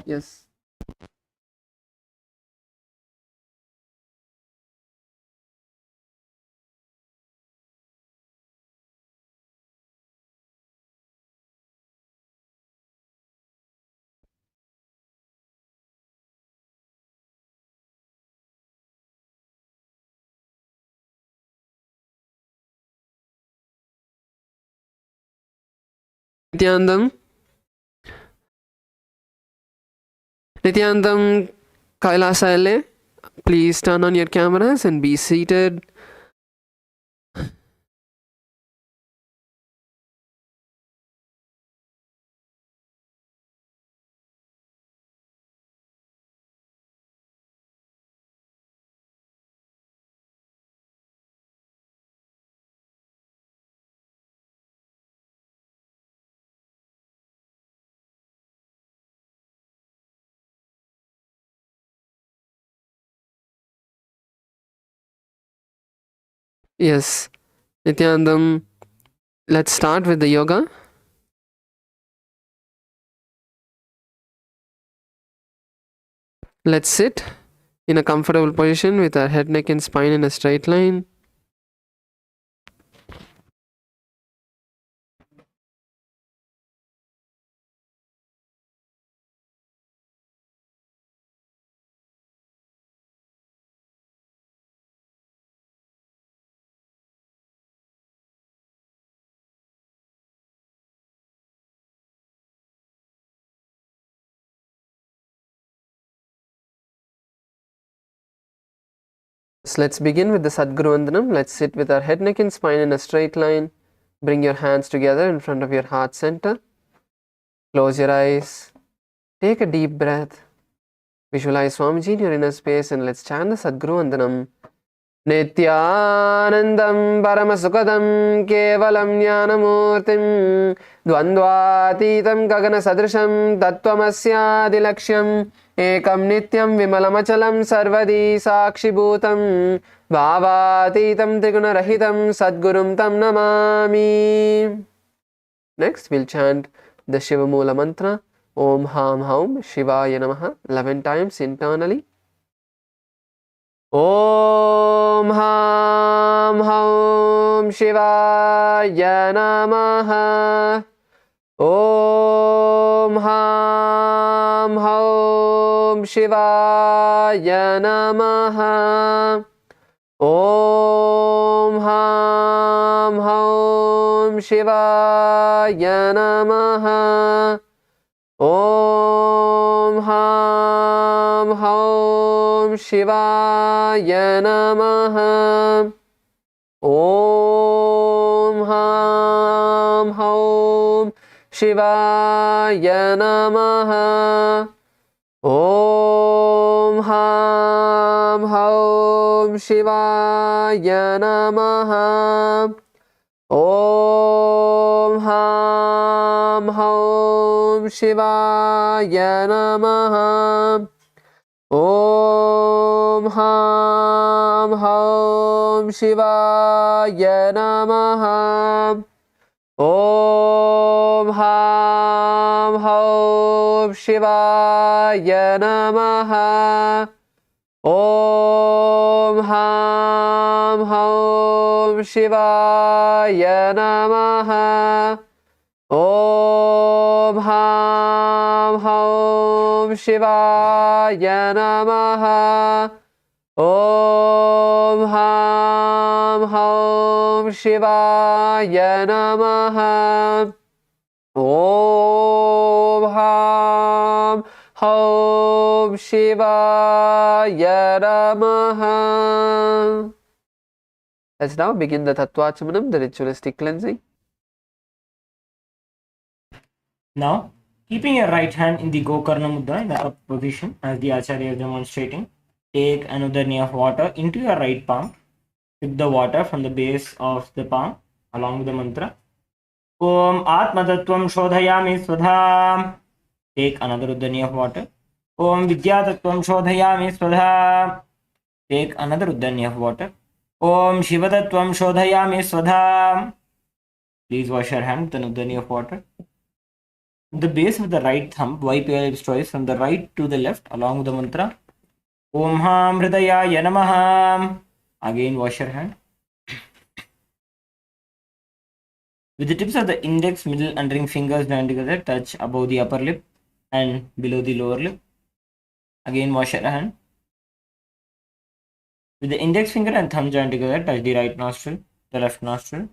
Yes. Nithyanandam. Nithyanandam, KAILASA LA. Please turn on your cameras and be seated. Yes. Nithyanandam, let's start with the yoga. Let's sit in a comfortable position with our head, neck and spine in a straight line. So let's begin with the Sadguru Vandanam. Let's sit with our head, neck and spine in a straight line. Bring your hands together in front of your heart center. Close your eyes. Take a deep breath. Visualize Swamiji in your inner space and let's chant the Sadguru Vandanam. Nithyanandam Paramasukadam Kevalam Jnanamurtim Dvandvatitam Gagana Sadrisham Tattvamasya Ekam Nityam Vimalamachalam Sarvadi Sakshibhutam Bhavatitam Trigunarahitam Sadgurum Tam Namami. Next, we'll chant the Shiva Mula mantra Om Ham Haum Shivaya Namaha 11 times internally. Om Ham Haum Shivaya Namaha. Om Ham Haum Shivaya Namaha. Om Ham Haum Shivaya Namaha. Om Ham Haum Shivaya Namaha. Om Ham Haum Shivaya Namaha. Om Ham Haum Shivaya Namaha. Om Ham Haum Shivaya Namaha. Om Ham Haum Shivaya Namaha. Om Ham Haum Shivaya Namaha. Om Ham Haum Shivaya Namaha. Om Ham Haum Shivaya Namaha. Om Ham Haum Shivaya Namaha. Om Ham Haum Shivaya Namaha. Let's now begin the Tattvachamanam, the ritualistic cleansing. Now, keeping your right hand in the Gokarna Mudra in the up position as the Acharya is demonstrating, take another knee of water into your right palm. Sip the water from the base of the palm along with the mantra. Om Atmatattvam Shodhayami Swadha. Take another Uddhani of water. Om Vidyatattvam Shodhayami Swadha. Take another Uddhani of water. Om Shivatattvam Shodhayami Swadha. Please wash your hand with an Uddhani of water. The base of the right thumb, wipe your lips twice from the right to the left along with the mantra Om Ham Hridayaya Namaha. Again, wash your hand. With the tips of the index, middle and ring fingers joined together, touch above the upper lip and below the lower lip. Again, wash your hand. With the index finger and thumb joined together, touch the right nostril, the left nostril.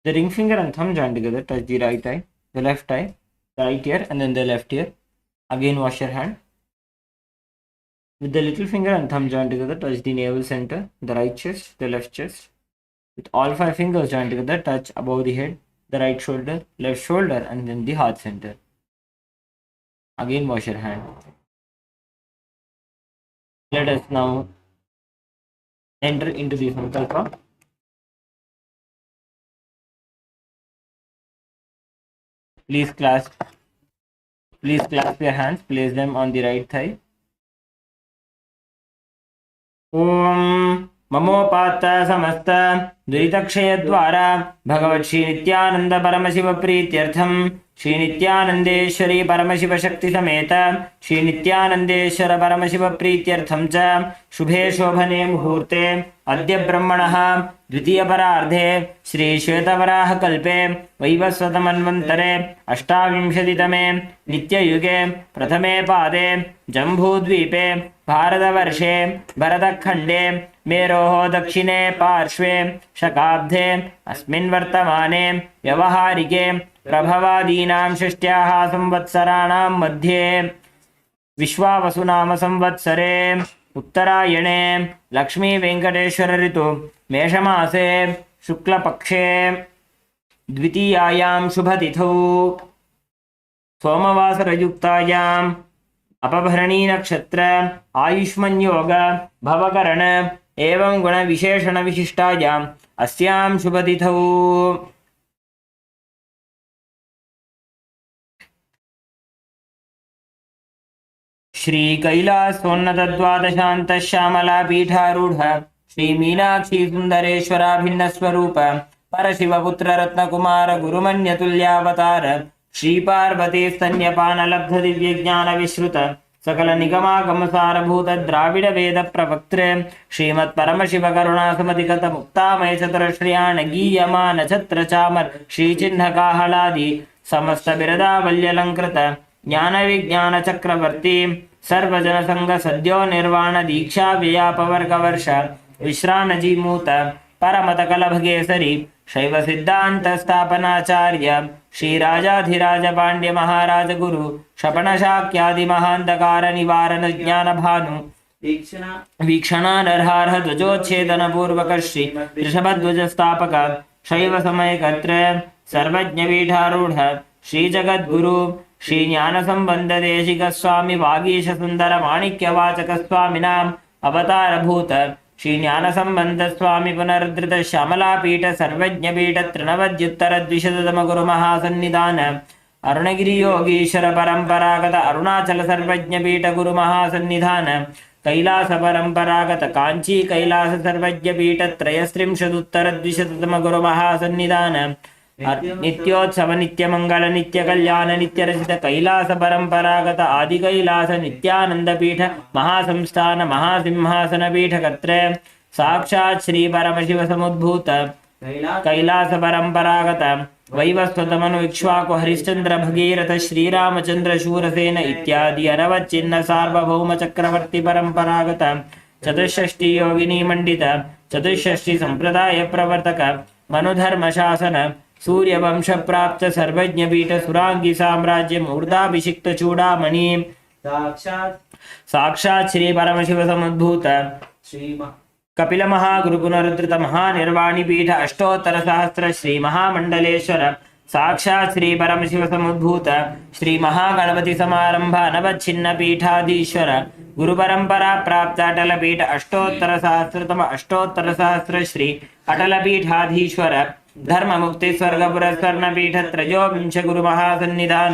The ring finger and thumb joined together, touch the right eye, the left eye, the right ear, and then the left ear. Again, wash your hand. With the little finger and thumb joined together, touch the navel center, the right chest, the left chest. With all 5 fingers joined together, touch above the head, the right shoulder, left shoulder, and then the heart center. Again, wash your hand. Let us now enter into the sankalpa. Please clasp your hands, place them on the right thigh. Om ममोपात्त समस्त दुरितक्षय द्वारा भगवत् श्री नित्यानंद परमशिव प्रीत्यर्थम श्री नित्यानंदेश्वरी परमशिव शक्ति समेत श्री नित्यानंदेश्वर परमशिव प्रीत्यर्थम च शुभे शोभने मुहूर्ते अद्य ब्रह्मणः द्वितीय परार्धे श्री श्वेतवराह कल्पे वैवस्वतमन्वन्तरे अष्टाविंशतितमे नित्ययुगे प्रथमे पादे जम्बूद्वीपे भारतवर्षे भरतखण्डे मेरोः दक्षिणे पार्श्वे शकाब्दे अस्मिन् वर्तमाने व्यवहारिके प्रभवादीनां षष्ट्याः संवत्सराणां मध्ये विश्वावसुनाम संवत्सरे उत्तरायणे लक्ष्मी वेंकटेश्वर ऋतु मेषमासे शुक्लपक्षे द्वितीयायां शुभतिथौ सोमवासरयुक्तायाम् अपभरणी नक्षत्र आयुष्मन् योग भवकरण एवं गुण विशेषण विशिष्टायाम् अस्यां शुभतिथौ श्री कैलासोन्नत द्वादशांत श्यामला पीठारूढ़ श्री मीनाक्षी सुंदरेश्वराभिन्न स्वरूप परशिवपुत्र रत्न कुमार गुरुमन्यतुल्यावतार श्री पार्वती स्तन्यपान लब्ध दिव्य ज्ञान विश्रुत सकल निगमागम सारभूत द्राविड वेद प्रवक्त्रे श्रीमत् परमशिव करुणा समधिगत मुक्तामय चतुर श्रियाण गीयमान छत्र चामर श्री चिन्ह काहलादि समस्त बिरदावल्यलंकृत ज्ञान विज्ञान चक्रवर्ती सर्वजन संग सद्यो निर्वाण दीक्षा व्यापवर्ग वर्ष विश्राणजी मूत परमत कलभगेसरी शैव सिद्धांत स्थापनाचार्य श्री राजाधिराज पांड्य महाराज गुरु शपन शाक्यादि महांधकार निवारण ज्ञान भानु वीक्षणानर्हार्ह ध्वजोच्छेदन पूर्वक श्री ऋषभध्वज स्थापक शैव समय कर्त्र सर्वज्ञ पीठारूढ़ श्री जगद्गुरु श्री ज्ञान संबंध देशिक स्वामी वागीश सुंदर माणिक्य वाचक स्वामिनाम अवतार भूत श्री ज्ञान संबंध स्वामी पुनर्धृत श्यामला पीठ सर्वज्ञ पीठ तृणवद्युत्तर द्विशततम गुरु महासन्निधान अरुणगिरि योगीश्वर परंपरागत अरुणाचल सर्वज्ञ पीठ गुरु महासन्निधान कैलास परंपरागत कांची कैलास सर्वज्ञ पीठ त्रयस्त्रिंशदुत्तर द्विशततम गुरु महासन्निधान नित्योत्सव नित्य मंगल नित्य कल्याण नित्य रचित कैलास परंपरागत आदि कैलास नित्यानंद पीठ महासंस्थान महासिंहासन पीठ कर्त्रे साक्षात् श्री परमशिव समुद्भूत कैलास परंपरागत वैवस्वतमनु इक्ष्वाकु हरिश्चंद्र भगीरथ श्रीरामचंद्र शूरसेन इत्यादि अनवचिन्ह सार्वभौम चक्रवर्ती परंपरागत चतुष्षष्टि योगिनी मंडित चतुष्षष्टि संप्रदाय प्रवर्तक मनुधर्म शासन सूर्य वंश प्राप्त सर्वज्ञ पीठ सुरांगी साम्राज्य मूर्धाभिषिक्त चूड़ामणि साक्षात् श्री परमशिव समुद्भूत श्री कपिल महागुरु पुनरुद्धृत महानिर्वाणी पीठ अष्टोत्तर सहस्र श्री महामंडलेश्वर साक्षात् श्री परमशिव समुद्भूत श्री महागणपति समारंभ अनवच्छिन्न पीठाधीश्वर गुरु परंपरा प्राप्त अटल पीठ अष्टोत्तर सहस्र श्री अटल पीठाधीश्वर धर्म मुक्ति स्वर्गपुर स्वर्ण पीठ त्रयोविंश गुरु महासन्निधान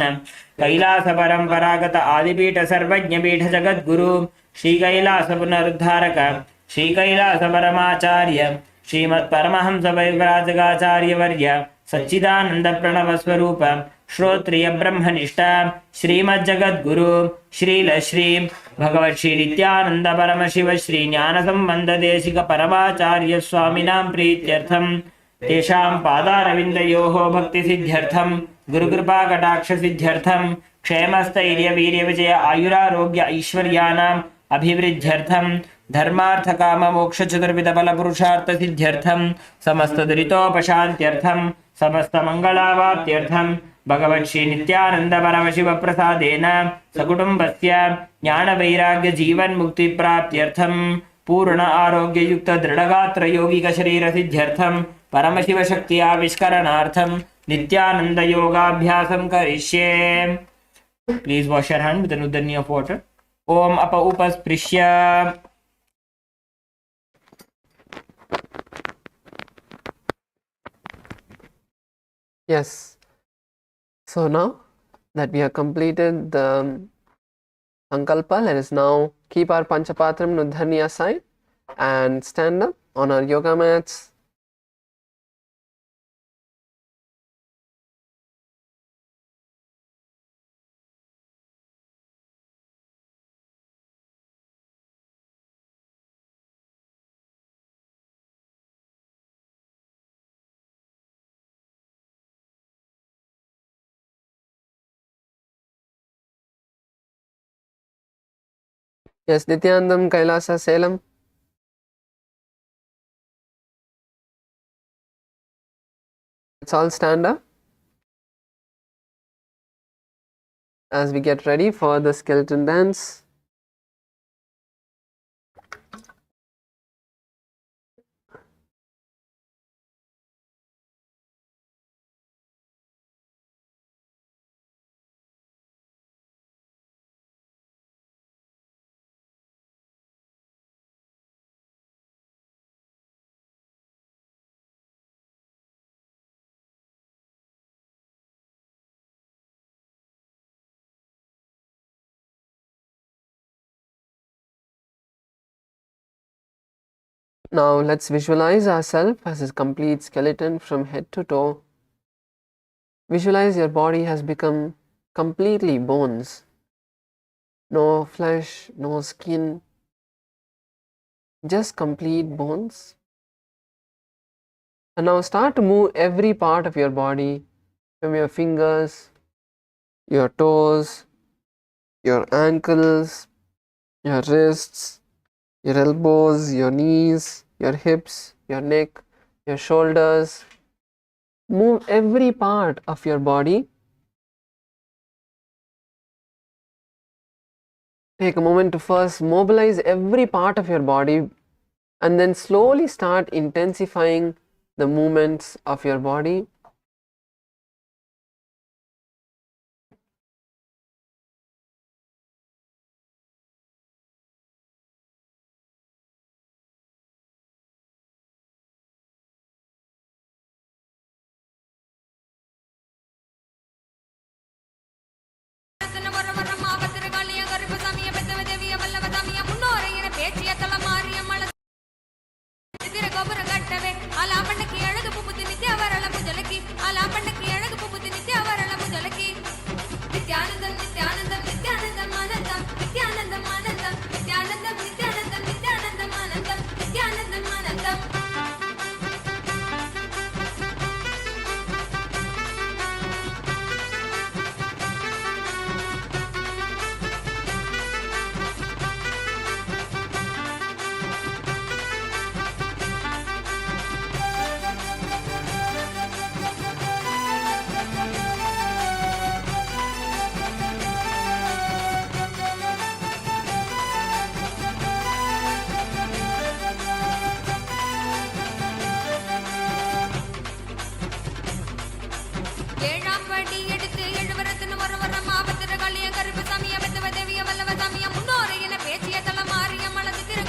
कैलास परंपरागत आदिपीठ सर्वज्ञ पीठ जगद्गुरु श्री कैलास पुनरुद्धारक श्री कैलास परमाचार्य श्रीमत् परमहंस परिव्राजकाचार्य वर्य सच्चिदानंद प्रणव स्वरूप श्रोत्रिय ब्रह्मनिष्ठा श्रीमज्जगद्गुरु श्रीलश्री भगवत् श्री नित्यानंद परमशिव श्री ज्ञान संबंध देशिक परमाचार्य स्वामिनां प्रीत्यर्थं तेषां पादारविन्दयोः भक्ति सिद्ध्यर्थं गुरुकृपा कटाक्ष सिद्ध्यर्थं क्षेमस्थैर्य वीर्य विजय आयुरारोग्य ऐश्वर्याणाम् अभिवृद्ध्यर्थं धर्मार्थ काम मोक्ष चतुर्विध फल पुरुषार्थ सिद्ध्यर्थं समस्त दुरितोपशान्त्यर्थं समस्त मंगलावाप्त्यर्थं भगवत् श्री नित्यानंद परमशिव प्रसादेन सकुटुम्बस्य ज्ञान वैराग्य जीवन मुक्ति प्राप्त्यर्थं पूर्ण आरोग्य युक्त दृढ़गात्र यौगिक शरीर सिद्ध्यर्थं परमशिव शक्ति आविष्करणार्थं नित्यानंद योगाभ्यासं करिष्ये. Please wash your hand with an udani of water. Om apa upasprishya. Yes. So now that we have completed the Sankalpa, let us now keep our Panchapatram Nudhani aside and stand up on our yoga mats. Yes, Nithyanandam, Kailasa, Salem. Let's all stand up as we get ready for the skeleton dance. Now let's visualize ourselves as a complete skeleton from head to toe. Visualize your body has become completely bones. No flesh, no skin, just complete bones. And now start to move every part of your body, from your fingers, your toes, your ankles, your wrists, your elbows, your knees, your hips, your neck, your shoulders. Move every part of your body. Take a moment to first mobilize every part of your body and then slowly start intensifying the movements of your body.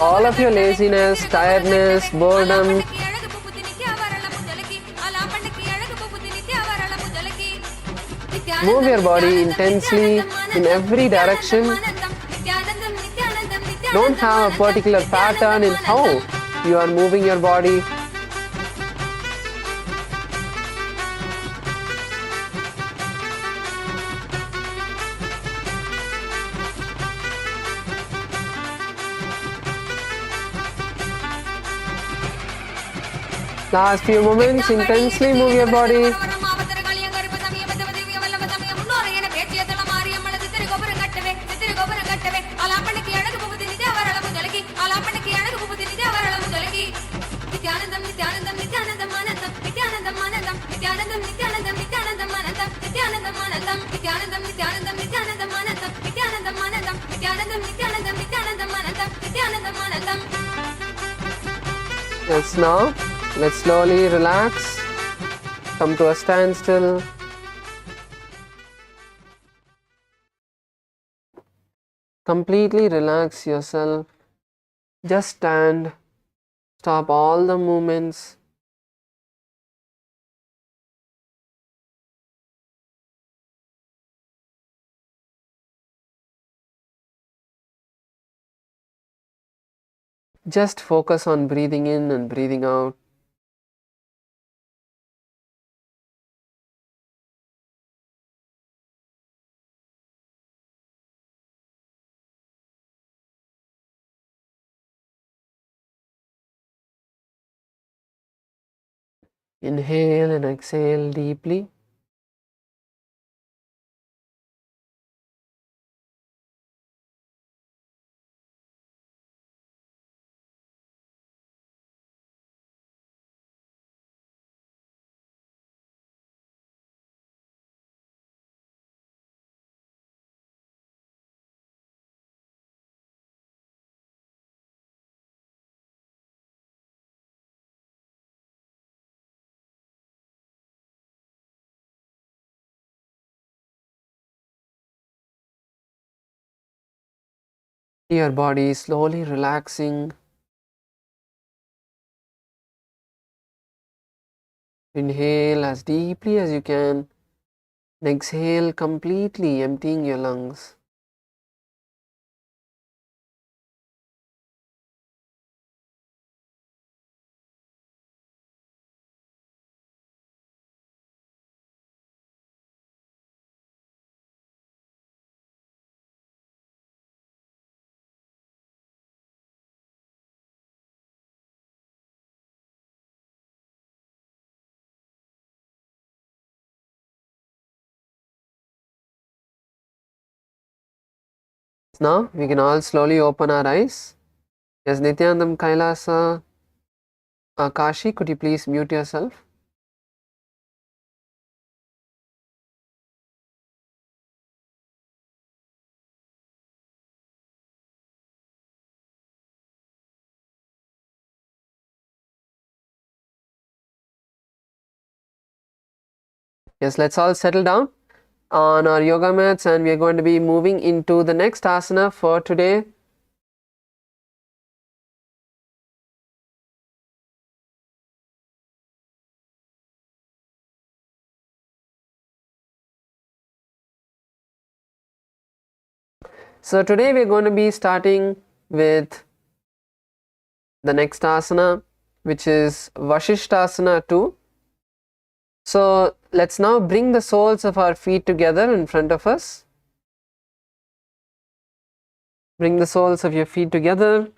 All of your laziness, tiredness, boredom, move your body intensely in every direction. Don't have a particular pattern in how you are moving your body. Last few moments, intensely move your body. Yes, now let's slowly relax, come to a standstill. Completely relax yourself. Just stand, stop all the movements. Just focus on breathing in and breathing out. Inhale and exhale deeply. Your body is slowly relaxing. Inhale as deeply as you can and exhale completely, emptying your lungs. Now we can all slowly open our eyes. Yes, Nithyananda, KAILASA, Kashi, could you please mute yourself? Yes, let's all settle down on our yoga mats and we are going to be moving into the next asana for today. So today we are going to be starting with the next asana, which is Vashishthasana 2. So let's now bring the soles of our feet together in front of us. Bring the soles of your feet together.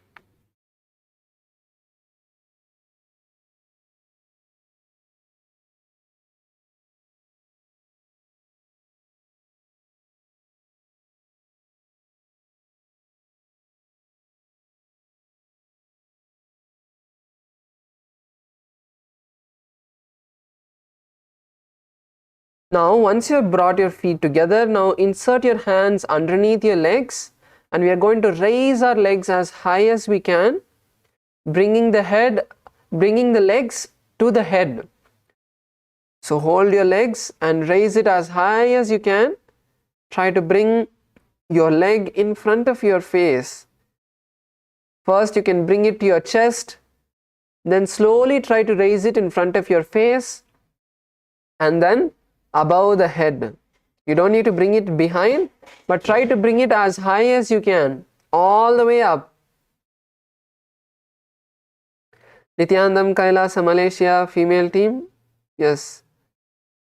Now once you have brought your feet together, now insert your hands underneath your legs and we are going to raise our legs as high as we can, bringing the legs to the head. So hold your legs and raise it as high as you can. Try to bring your leg in front of your face. First you can bring it to your chest, then slowly try to raise it in front of your face and then above the head. You don't need to bring it behind, but try to bring it as high as you can, all the way up. Nithyananda, KAILASA, Malaysia, female team. Yes.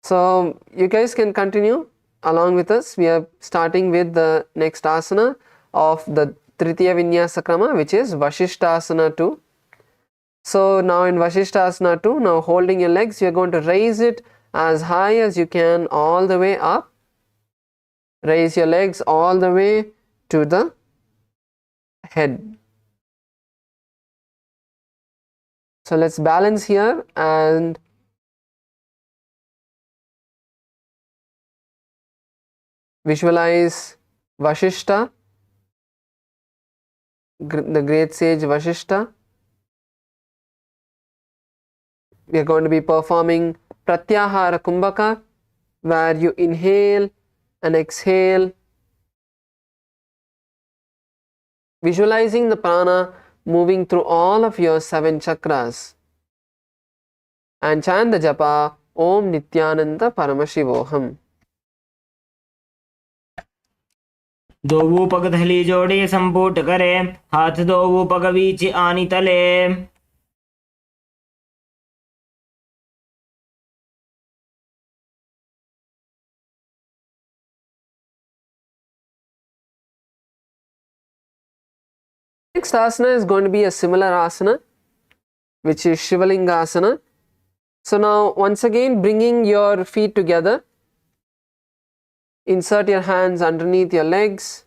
So you guys can continue along with us. We are starting with the next asana of the Tritiya Vinyasa Krama, which is Vashishthasana 2. So now in Vasishthasana 2, now holding your legs, you're going to raise it as high as you can all the way up. Raise your legs all the way to the head. So let's balance here and visualize Vasishtha, the great sage Vasishtha. We are going to be performing Pratyahara Kumbhaka, where you inhale and exhale, visualizing the prana moving through all of your 7 chakras. And chant the japa Om Nithyananda Paramashivoham. दोवू पग धली जोड़े संपुट करे, हाथ दोवू पग बीच आनी तले. Next asana is going to be a similar asana, which is Shivalinga asana. So now once again bringing your feet together, insert your hands underneath your legs,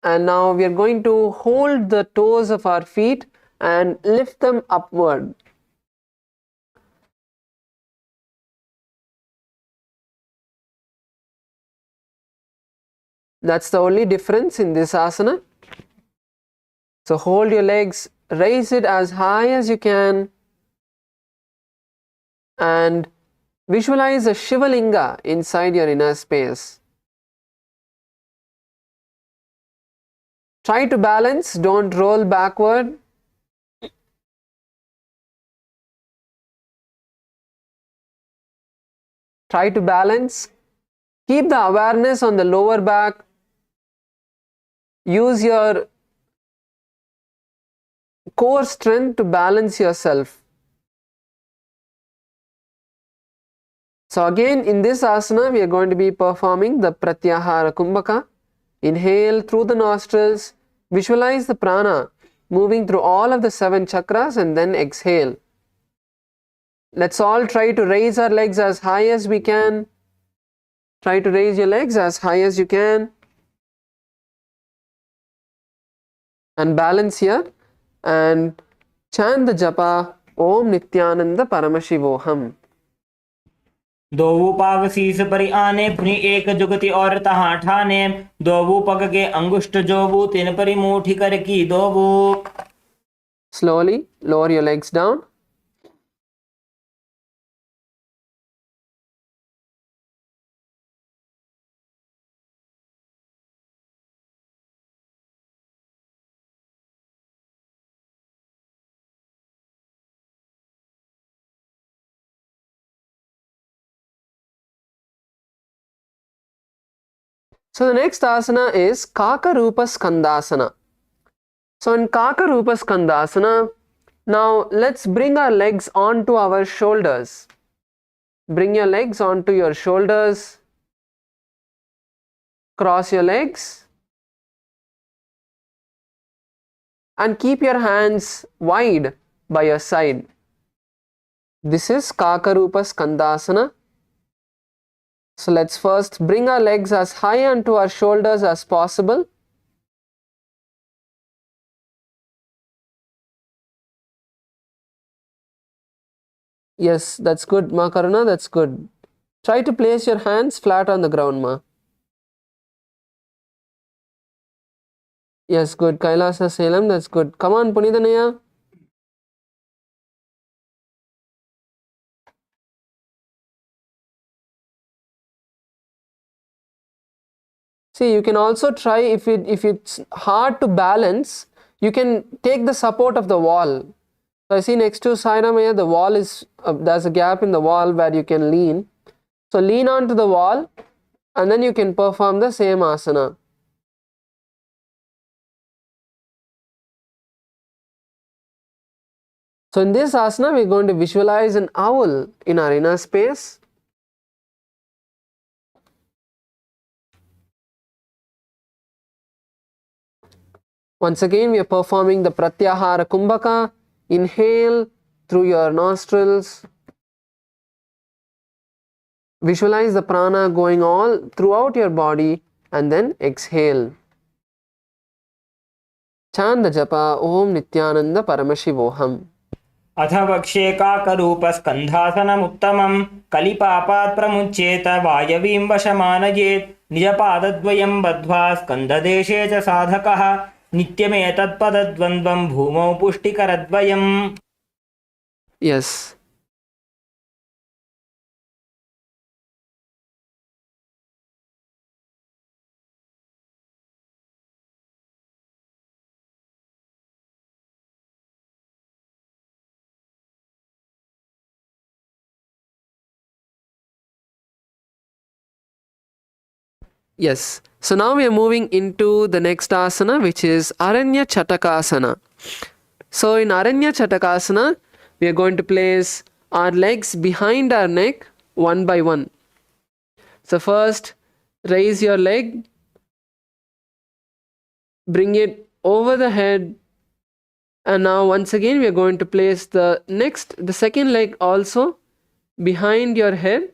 and now we are going to hold the toes of our feet and lift them upward. That's the only difference in this asana. So hold your legs, raise it as high as you can, and visualize a Shivalinga inside your inner space. Try to balance, don't roll backward. Try to balance. Keep the awareness on the lower back. Use your core strength to balance yourself. So again, in this asana, we are going to be performing the Pratyahara Kumbhaka. Inhale through the nostrils, visualize the prana moving through all of the 7 chakras, and then exhale. Let's all try to raise our legs as high as we can. Try to raise your legs as high as you can. And balance here and chant the japa Om Nithyananda Paramashivoham. दोवू पाव शीस परि आने, पुनि एक जुगति और तहाँ ठाने. दोवू पग के अंगुष्ठ जोवू, तिन परि मुठी कर की दोवू. Slowly lower your legs down. So the next asana is Kakarupa Skandasana. So in Kakarupa Skandasana, now let's bring our legs onto our shoulders. Bring your legs onto your shoulders. Cross your legs. And keep your hands wide by your side. This is Kakarupa Skandasana. So let's first bring our legs as high onto our shoulders as possible. Yes, that's good, Ma Karuna, that's good. Try to place your hands flat on the ground, Ma. Yes, good. Kailasa Salem, that's good. Come on, Punithanaya. See, you can also try, if it's hard to balance, you can take the support of the wall. So I see next to Sai Ramaya, the wall is, there's a gap in the wall where you can lean. So lean onto the wall and then you can perform the same asana. So in this asana, we're going to visualize an owl in our inner space. Once again, we are performing the Pratyahara Kumbhaka. Inhale through your nostrils. Visualize the prana going all throughout your body and then exhale. Chant the japa Om Nithyananda Paramashivoham. अथ वक्ष्ये काकरूपस्कन्धासनमुत्तमं कलिपापात् प्रमुच्येत वायवीं वशमानयेत् निजपादद्वयं बद्ध्वा स्कन्धदेशे च साधकः नित्यमेतत्पदद्वन्द्वं भूमौ पुष्टिकरद्वयम्. Yes. Yes. So now we are moving into the next asana, which is Aranya Chatakasana. So in Aranya Chatakasana, we are going to place our legs behind our neck one by one. So first, raise your leg, bring it over the head, and now once again we are going to place the second leg also behind your head.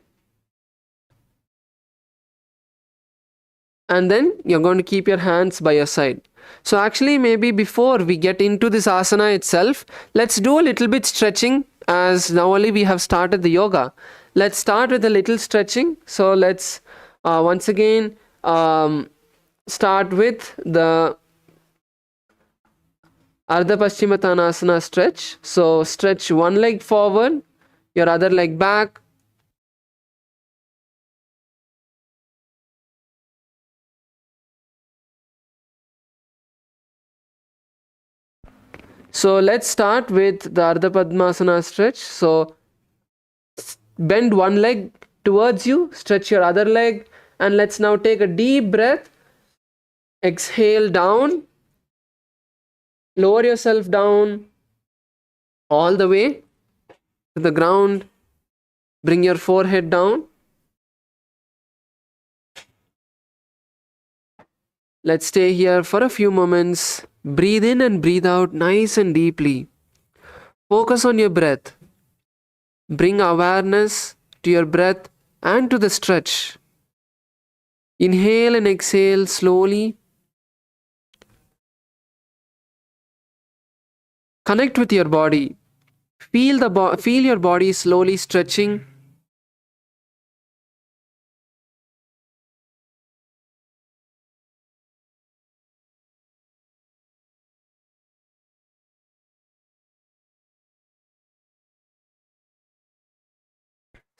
And then you're going to keep your hands by your side. So actually, maybe before we get into this asana itself, let's do a little bit stretching, as now only we have started the yoga. Let's start with a little stretching. So let's once again start with the Ardha Paschimottanasana stretch. So stretch one leg forward, your other leg back. So let's start with the Ardha Padmasana stretch. So bend one leg towards you, stretch your other leg, and let's now take a deep breath. Exhale down, lower yourself down all the way to the ground. Bring your forehead down. Let's stay here for a few moments. Breathe in and breathe out nice and deeply. Focus on your breath. Bring awareness to your breath and to the stretch. Inhale and exhale slowly. Connect with your body. Feel your body slowly stretching.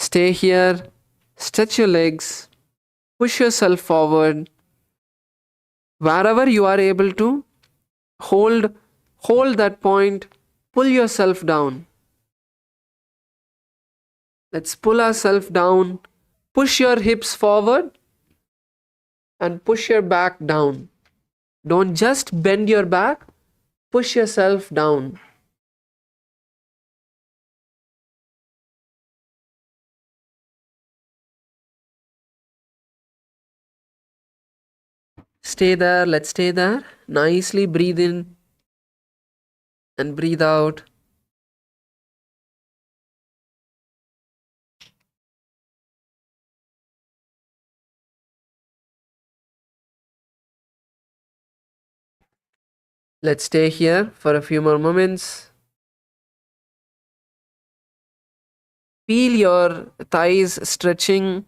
Stay here. Stretch your legs. Push yourself forward. Wherever you are able to, hold that point. Pull yourself down. Let's pull ourselves down. Push your hips forward and push your back down. Don't just bend your back, push yourself down. Stay there, let's stay there. Nicely breathe in and breathe out. Let's stay here for a few more moments. Feel your thighs stretching.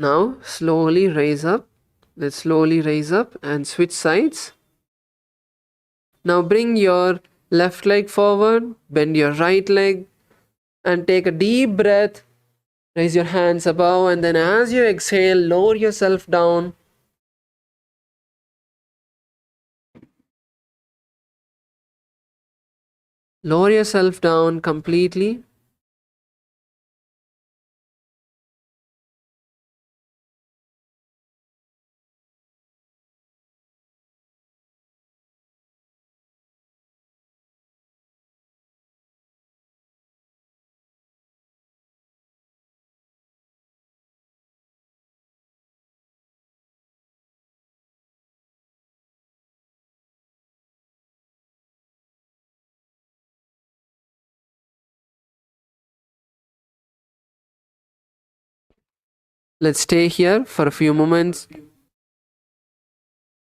Now slowly raise up. Let's slowly raise up and switch sides. Now bring your left leg forward, bend your right leg, and take a deep breath. Raise your hands above, and then as you exhale, lower yourself down. Lower yourself down completely. Let's stay here for a few moments.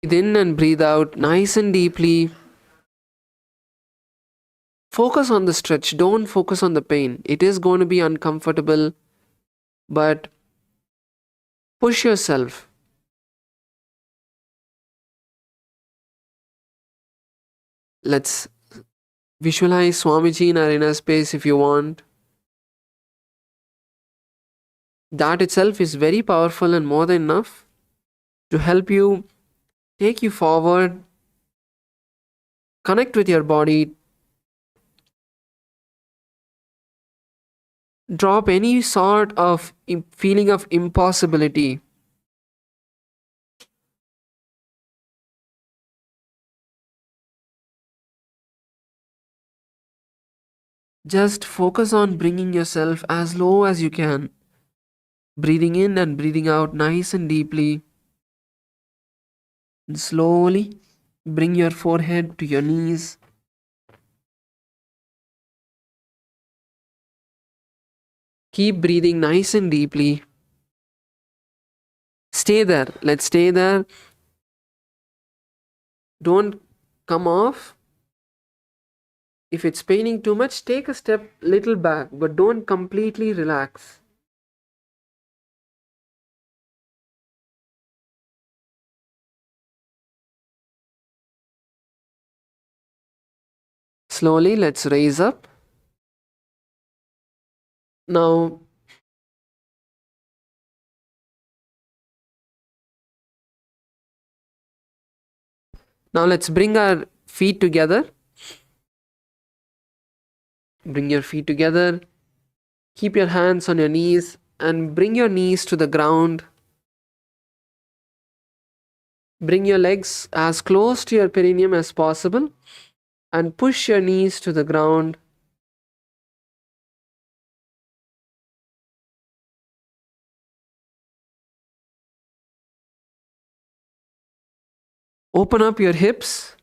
Breathe in and breathe out nice and deeply. Focus on the stretch, don't focus on the pain. It is going to be uncomfortable, but push yourself. Let's visualize Swamiji in our inner space if you want. That itself is very powerful and more than enough to help you, take you forward, connect with your body, drop any sort of feeling of impossibility. Just focus on bringing yourself as low as you can. Breathing in and breathing out nice and deeply. And slowly bring your forehead to your knees. Keep breathing nice and deeply. Stay there. Let's stay there. Don't come off. If it's paining too much, take a step little back, but don't completely relax. Slowly, let's raise up. Now, let's bring our feet together. Bring your feet together. Keep your hands on your knees and bring your knees to the ground. Bring your legs as close to your perineum as possible and push your knees to the ground. Open up your hips.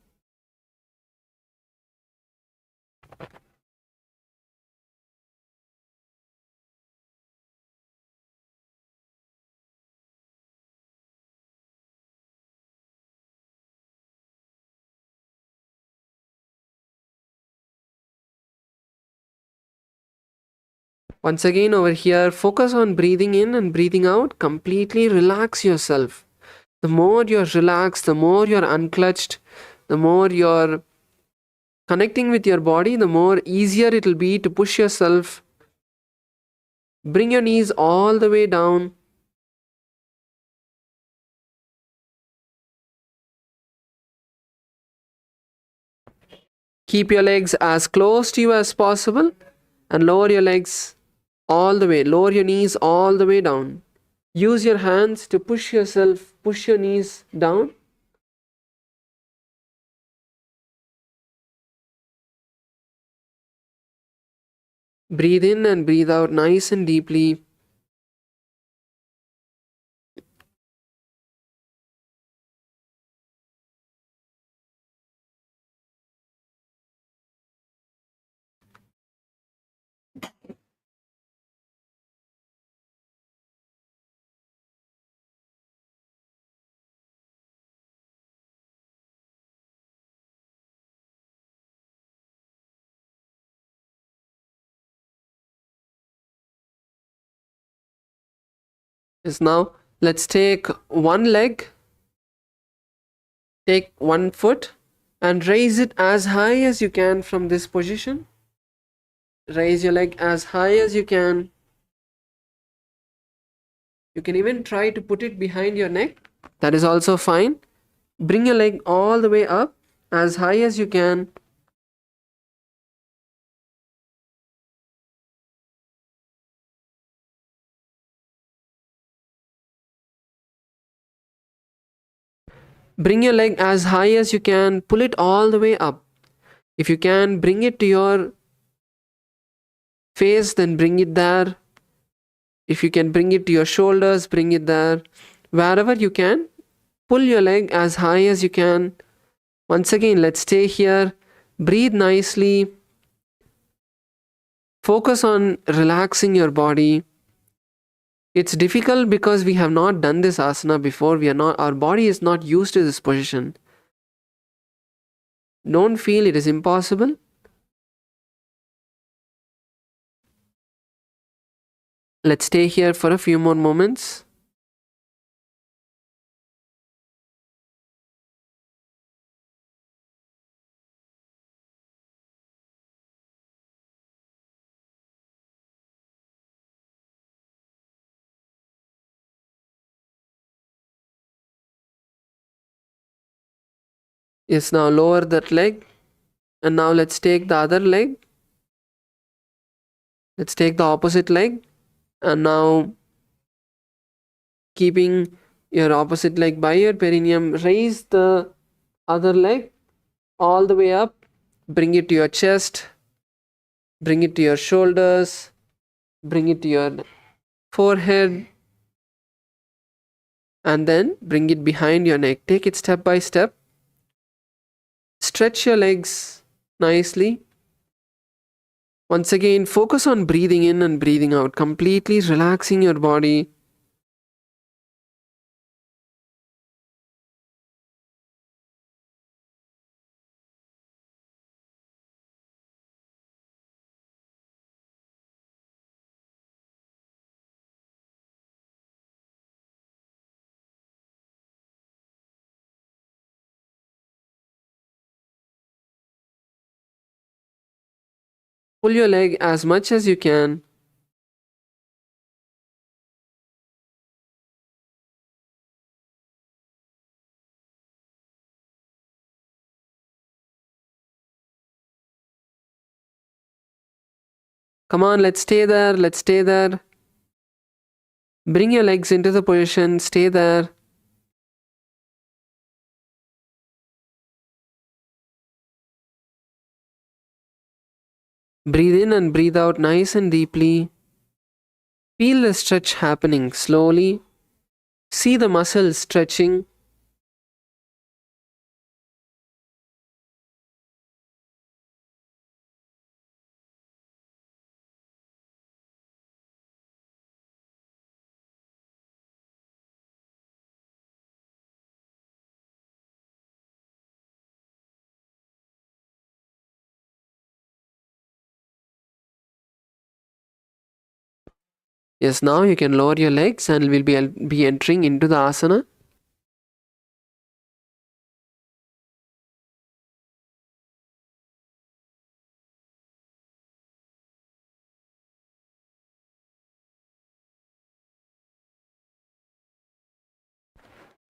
Once again over here, focus on breathing in and breathing out. Completely relax yourself. The more you're relaxed, the more you're unclutched, the more you're connecting with your body, the more easier it'll be to push yourself. Bring your knees all the way down. Keep your legs as close to you as possible and lower your legs all the way. Lower your knees all the way down. Use your hands to push yourself, push your knees down. Breathe in and breathe out nice and deeply. Yes, now let's take one leg, take one foot and raise it as high as you can from this position. Raise your leg as high as you can. You can even try to put it behind your neck. That is also fine. Bring your leg all the way up as high as you can. Bring your leg as high as you can. Pull it all the way up. If you can, bring it to your face, then bring it there. If you can bring it to your shoulders, bring it there. Wherever you can, pull your leg as high as you can. Once again, let's stay here. Breathe nicely. Focus on relaxing your body. It's difficult because we have not done this asana before. Our body is not used to this position. Don't feel it is impossible. Let's stay here for a few more moments. Yes, now lower that leg. And now let's take the other leg. Let's take the opposite leg. And now, keeping your opposite leg by your perineum, raise the other leg all the way up. Bring it to your chest. Bring it to your shoulders. Bring it to your forehead. And then bring it behind your neck. Take it step by step. Stretch your legs nicely. Once again, focus on breathing in and breathing out, completely relaxing your body. Pull your leg as much as you can. Come on, let's stay there. Let's stay there. Bring your legs into the position. Stay there. Breathe in and breathe out nice and deeply. Feel the stretch happening slowly. See the muscles stretching. Yes, now you can lower your legs and we'll be entering into the asana.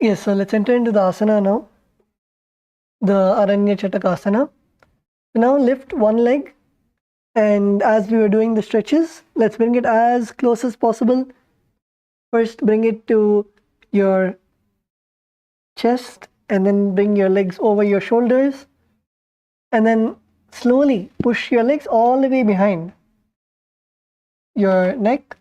Yes, so let's enter into the asana now. The Aranya Chatakasana. Now lift one leg, and as we were doing the stretches, let's bring it as close as possible. First, bring it to your chest, and then bring your legs over your shoulders, and then slowly push your legs all the way behind your neck.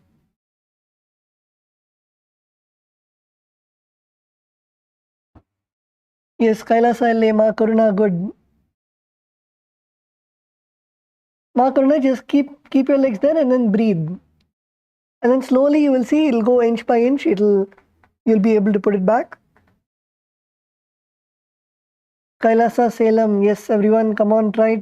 Yes, Kailasa Ma Karuna, good. Ma Karuna, just keep your legs there and then breathe. And then slowly you will see it'll go inch by inch, you'll be able to put it back. Kailasa Salem, yes, everyone, come on, try.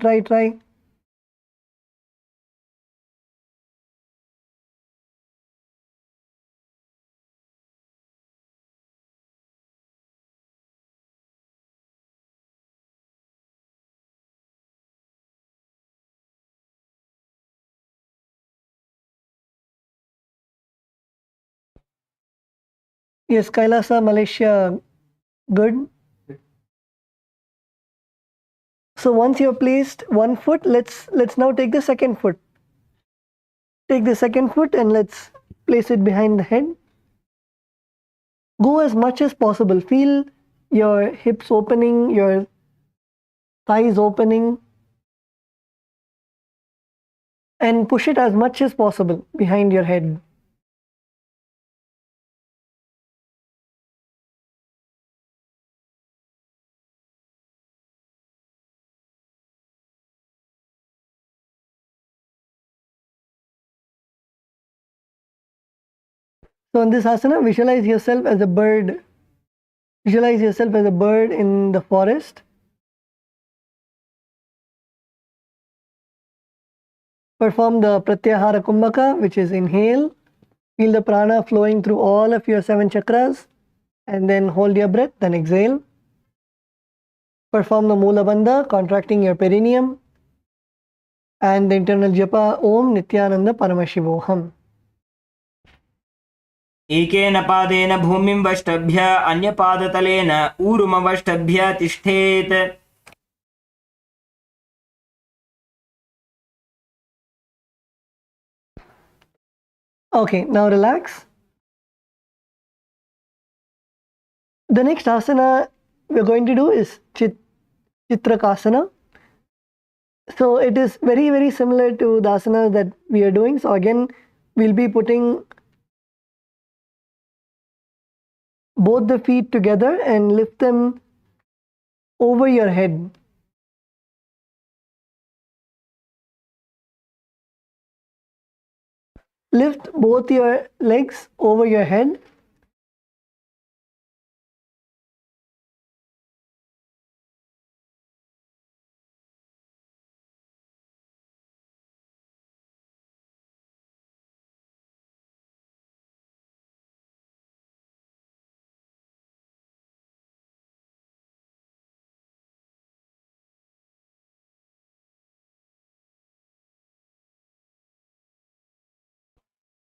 Yes, Kailasa, Malaysia, good. So once you've placed one foot, let's now take the second foot. Take the second foot and let's place it behind the head. Go as much as possible. Feel your hips opening, your thighs opening, and push it as much as possible behind your head. So in this asana, visualize yourself as a bird. Visualize yourself as a bird in the forest. Perform the pratyahara kumbhaka, which is inhale. Feel the prana flowing through all of your 7 chakras, and then hold your breath, then exhale. Perform the Mula Bandha, contracting your perineum, and the internal japa Om Nithyananda Paramashivoham. एकेन पादेन भूमिं वष्टभ्य अन्यपादतलेन ऊरुमवष्टभ्य तिष्ठेत्. Okay, now relax. The next asana we're going to do is Chitrakasana. So it is very, very similar to the asana that we are doing. So again, we'll be putting both the feet together and lift them over your head. Lift both your legs over your head.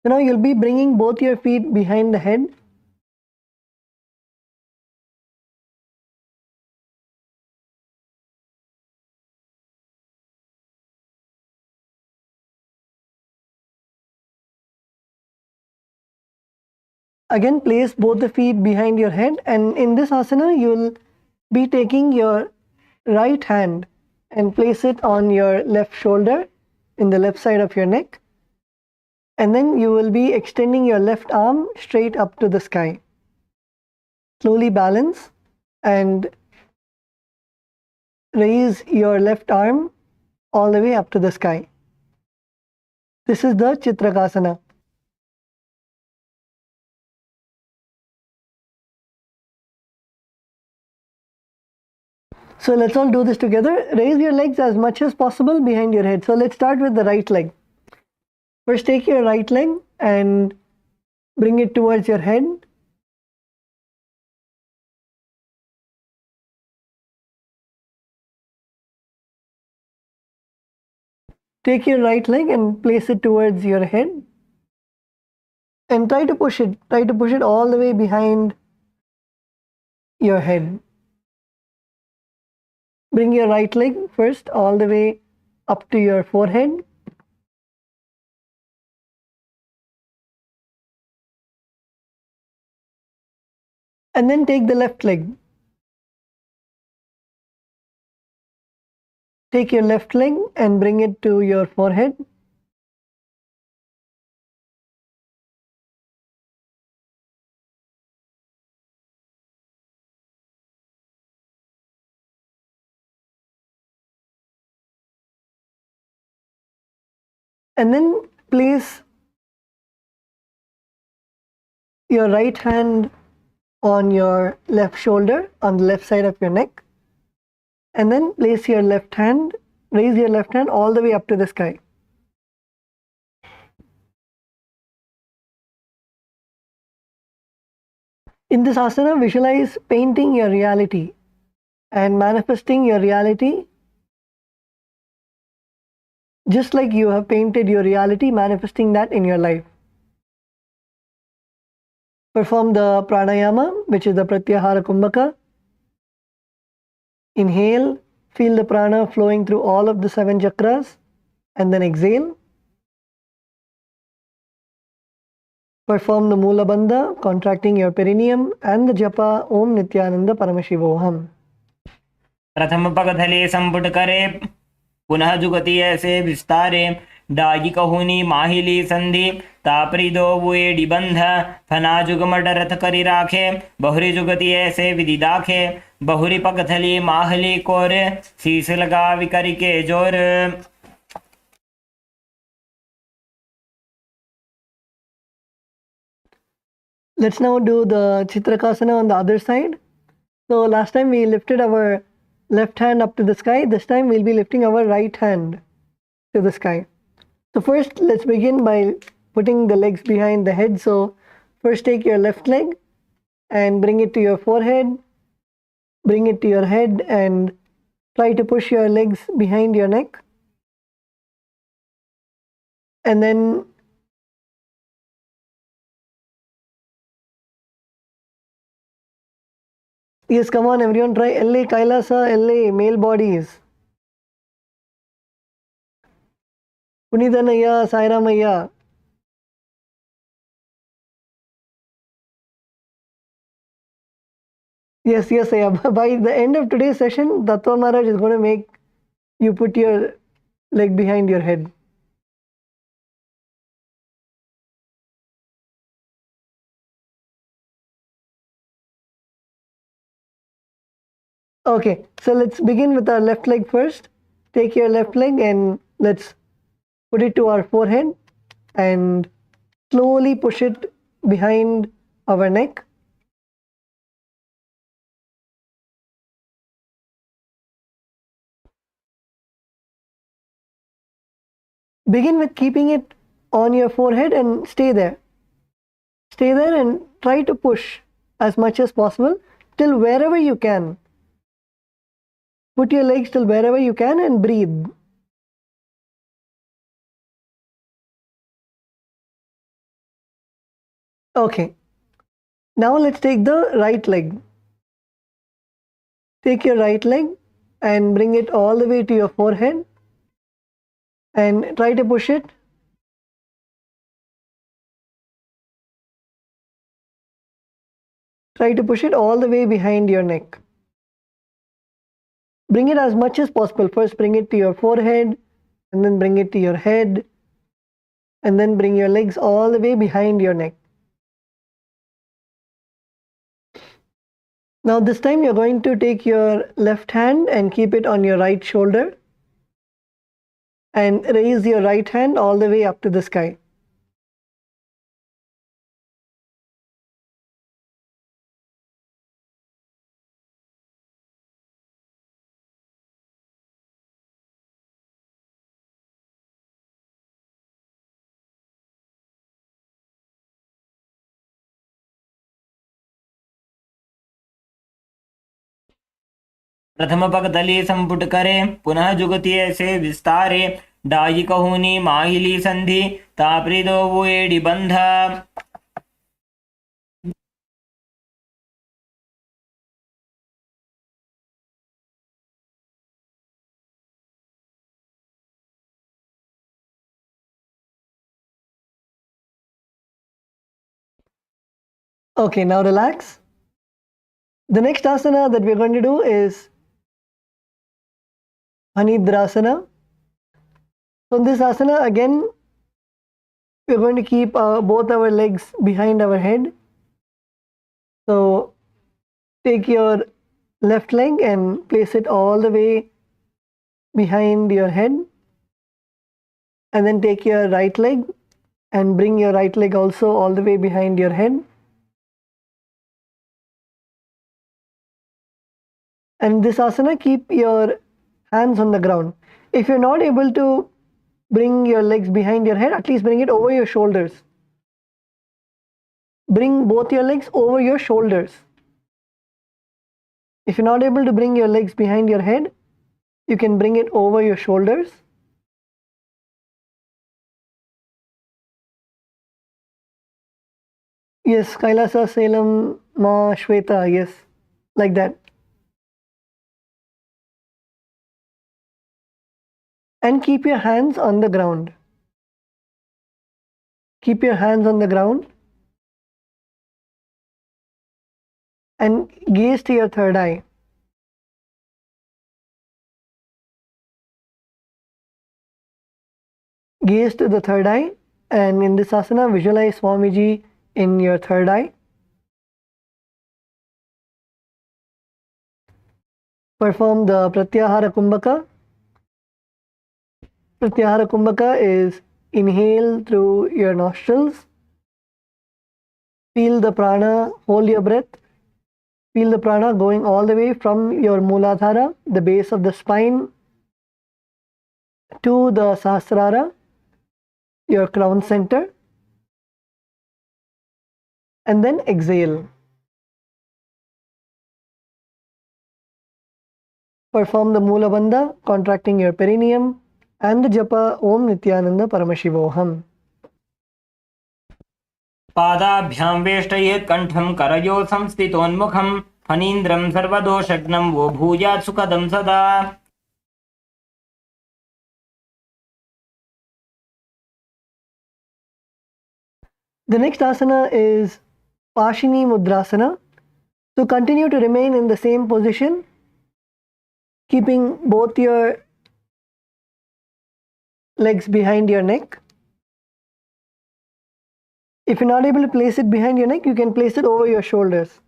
So now you'll be bringing both your feet behind the head. Again, place both the feet behind your head, and in this asana, you'll be taking your right hand and place it on your left shoulder in the left side of your neck. And then you will be extending your left arm straight up to the sky. Slowly balance and raise your left arm all the way up to the sky. This is the Chitrakasana. So let's all do this together. Raise your legs as much as possible behind your head. So let's start with the right leg. First, take your right leg and bring it towards your head. Take your right leg and place it towards your head. And try to push it. Try to push it all the way behind your head. Bring your right leg first all the way up to your forehead. And then take the left leg. Take your left leg and bring it to your forehead. And then place your right hand on your left shoulder, on the left side of your neck. And then place your left hand, raise your left hand all the way up to the sky. In this asana, visualize painting your reality and manifesting your reality just like you have painted your reality, manifesting that in your life. Perform the pranayama, which is the pratyahara kumbhaka. Inhale, feel the prana flowing through all of the 7 chakras, and then exhale. Perform the Mula Bandha, contracting your perineum, and the japa Om Nithyananda Paramashivoham. प्रथम पगथले संपुट करे पुनः जुगति ऐसे विस्तारे डागी कहुनी माहिली संधि तापरी दो बुए डिबंध फना जुगमट रथ करी राखे बहुरी जुगति ऐसे विधि दाखे बहुरी पगथली माहली कोर शीस लगा विकरी के जोर. Let's now do the Chitrakasana on the other side. So last time we lifted our left hand up to the sky. This time we'll be lifting our right hand to the sky. So first, let's begin by putting the legs behind the head. So first take your left leg and bring it to your forehead, bring it to your head, and try to push your legs behind your neck. And then yes, come on everyone, try LA Kailasa, LA male bodies. Punithanaya, Sairamaya. Yes, Aya. By the end of today's session, Dattva Maharaj is going to make you put your leg behind your head. Okay, so let's begin with our left leg first. Take your left leg and let's put it to our forehead and slowly push it behind our neck. Begin with keeping it on your forehead and stay there. Stay there and try to push as much as possible till wherever you can. Put your legs till wherever you can and breathe. Okay, now let's take the right leg. Take your right leg and bring it all the way to your forehead and try to push it. Try to push it all the way behind your neck. Bring it as much as possible. First bring it to your forehead and then bring it to your head and then bring your legs all the way behind your neck. Now this time you're going to take your left hand and keep it on your right shoulder and raise your right hand all the way up to the sky. प्रथम पगतली संपुट करे पुनः जुगति ऐसे विस्तारे die कहूनी माहिली संधि तापरिदो वो AD बंध. Okay, now relax. The next asana that we're going to do is Anidrasana. So in this asana again we're going to keep both our legs behind our head. So take your left leg and place it all the way behind your head and then take your right leg and bring your right leg also all the way behind your head. And this asana, keep your hands on the ground. If you're not able to bring your legs behind your head, at least bring it over your shoulders. Bring both your legs over your shoulders. If you're not able to bring your legs behind your head, you can bring it over your shoulders. Yes, Kailasa, Salem, Ma, Shweta, yes, like that. And keep your hands on the ground. Keep your hands on the ground and gaze to your third eye. Gaze to the third eye, and in this asana visualize Swamiji in your third eye. Perform the Pratyahara Kumbhaka. Pratyahara Kumbhaka is inhale through your nostrils Feel the prana, hold your breath. Feel the prana going all the way from your Muladhara, the base of the spine, to the Sahasrara, your crown center. And then exhale. Perform the Mula Bandha, contracting your perineum, and the japa Om Nithyananda Paramashivoham. पादाभ्यां वेष्टयेत् कण्ठं करयो संस्थितोन्मुखं फणीन्द्रं सर्वदोषघ्नं वो भूयात् सुखदं सदा. The next asana is Pashini Mudrasana. So continue to remain in the same position, keeping both your legs behind your neck. If you're not able to place it behind your neck, you can place it over your shoulders.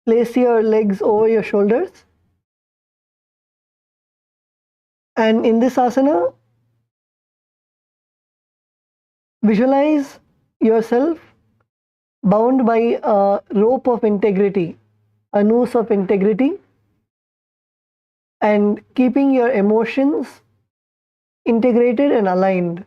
Place your legs over your shoulders. And in this asana, visualize yourself bound by a rope of integrity, a noose of integrity, and keeping your emotions integrated and aligned.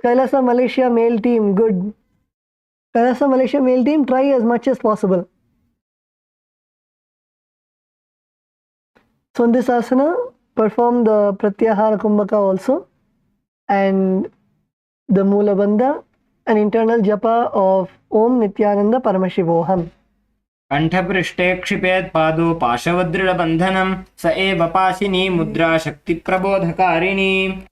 Kailasa Malaysia male team, good. Kailasa Malaysia male team, try as much as possible. So in this asana, perform the Pratyahara Kumbhaka also, and the Mula Bandha, an internal japa of Om Nithyananda Paramashivoham. कण्ठपृष्ठे क्षिपेत् पादो पाशवदृढबन्धनं स एव पाशिनी मुद्रा शक्तिप्रबोधकारिणी.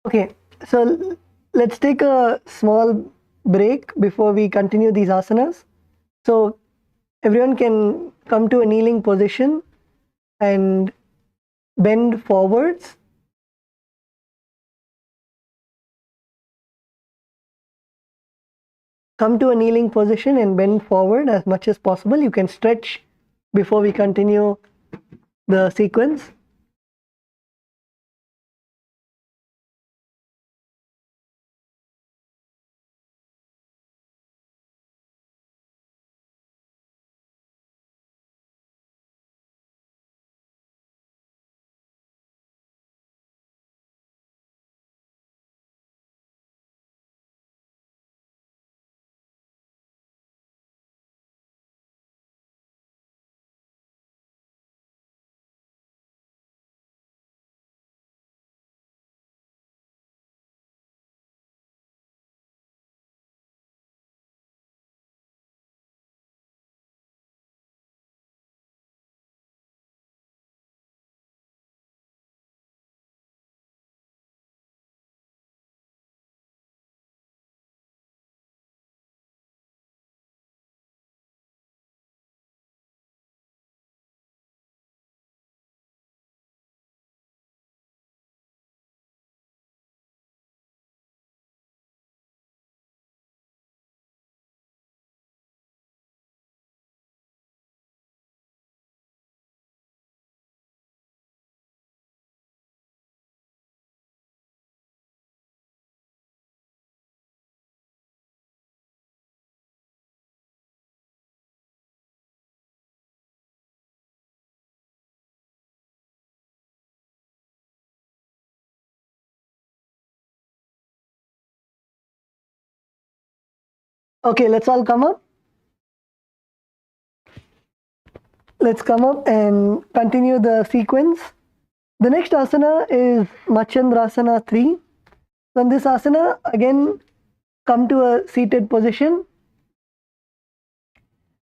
Okay, so let's take a small break before we continue these asanas. So everyone can come to a kneeling position and bend forwards. Come to a kneeling position and bend forward as much as possible. You can stretch before we continue the sequence. Okay, let's all come up. Let's come up and continue the sequence. The next asana is Machandrasana 3. So in this asana, again, come to a seated position.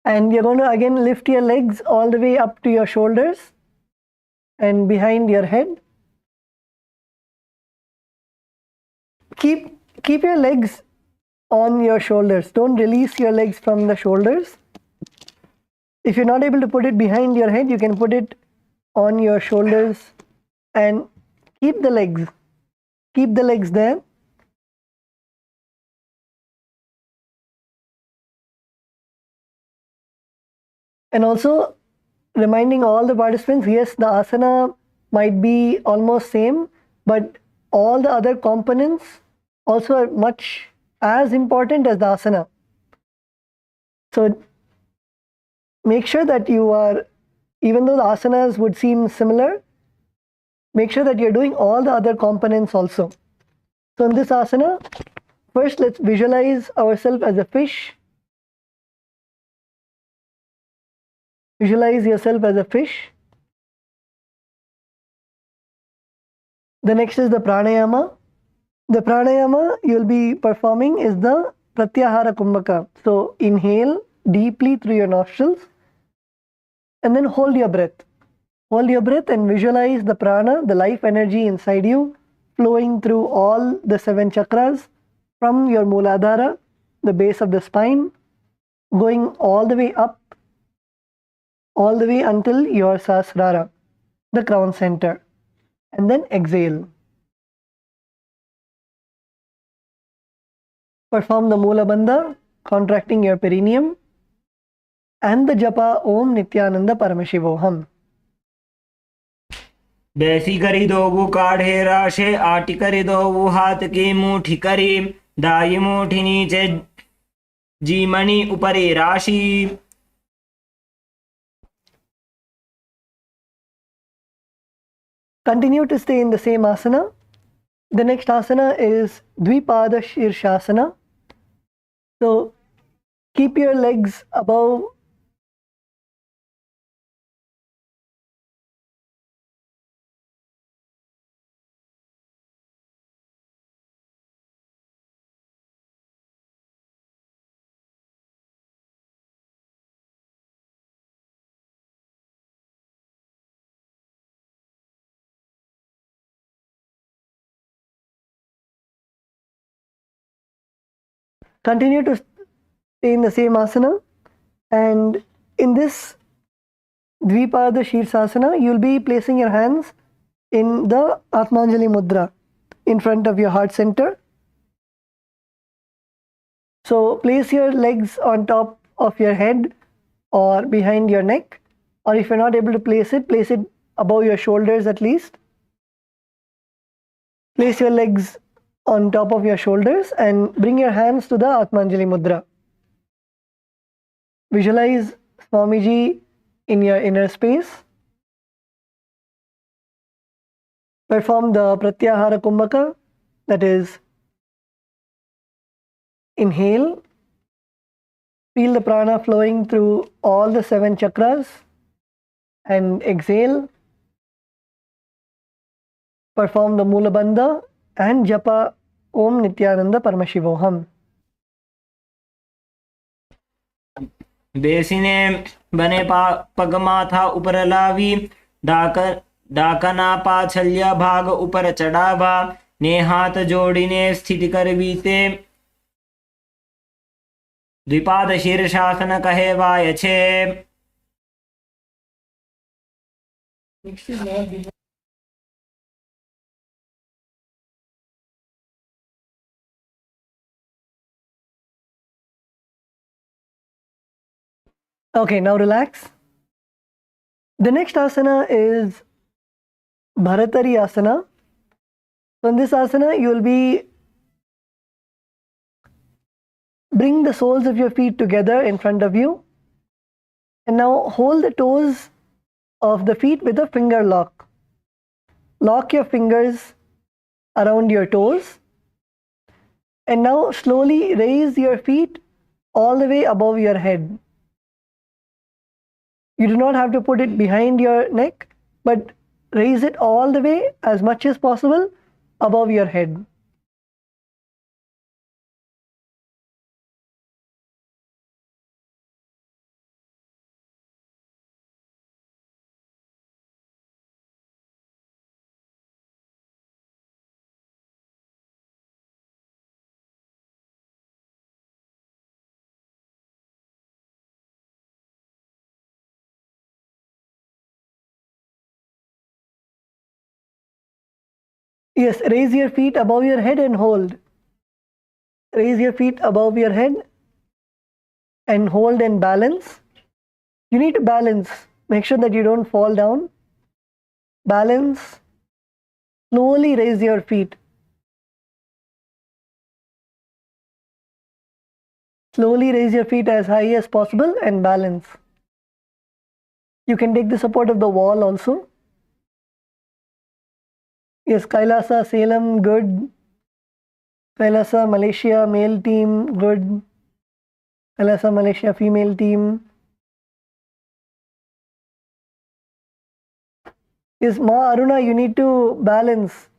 And you're going to again lift your legs all the way up to your shoulders and behind your head. Keep your legs on your shoulders. Don't release your legs from the shoulders. If you're not able to put it behind your head, you can put it on your shoulders and keep the legs there. And also reminding all the participants, yes, the asana might be almost same, but all the other components also are much as important as the asana. So make sure that you are, even though the asanas would seem similar, make sure that you're doing all the other components also. So in this asana, first let's visualize ourselves as a fish. Visualize yourself as a fish. The next is the pranayama. The pranayama you'll be performing is the pratyahara kumbhaka. So inhale deeply through your nostrils and then hold your breath. Hold your breath and visualize the prana, the life energy inside you, flowing through all the 7 chakras from your Mooladhara, the base of the spine, going all the way up, all the way until your Sahasrara, the crown center. And then exhale. Perform the Moola Bandha, contracting your perineum, and the japa Om Nithyananda Paramashivoham. बेसी करी दोबू काढ़े राशे आटी करी दोबू हाथ की मुठी करी दाई मुठी नीचे जीमणि ऊपरी राशि. Continue to stay in the same asana. The next asana is Dvipada Shirshasana. So keep your legs above. Continue to stay in the same asana. And in this Dvipada Shirsasana, you'll be placing your hands in the Atmanjali Mudra in front of your heart center. So place your legs on top of your head or behind your neck, or if you're not able to place it above your shoulders at least. Place your legs on top of your shoulders and bring your hands to the Atmanjali Mudra. Visualize Swamiji in your inner space. Perform the Pratyahara Kumbhaka, that is, inhale. Feel the prana flowing through all the 7 chakras and exhale. Perform the Moola Bandha and japa Om Nithyananda Paramashivoham. बेसिने बने पग माथा ऊपर लावी डाकना पाछल्या भाग ऊपर चढ़ावा ने हाथ जोड़ीने स्थिति कर बीते द्विपाद शीर्षासन कहे वाय छे. Okay, now relax. The next asana is Bharatari Asana. So in this asana, you will be bring the soles of your feet together in front of you. And now hold the toes of the feet with a finger lock. Lock your fingers around your toes. And now slowly raise your feet all the way above your head. You do not have to put it behind your neck, but raise it all the way as much as possible above your head. Yes, raise your feet above your head and hold. Raise your feet above your head and hold and balance. You need to balance. Make sure that you don't fall down. Balance. Slowly raise your feet. Slowly raise your feet as high as possible and balance. You can take the support of the wall also. Yes, Kailasa, Salem, good. Kailasa, Malaysia, male team, good. Kailasa, Malaysia, female team. Yes, Ma Aruna, you need to balance.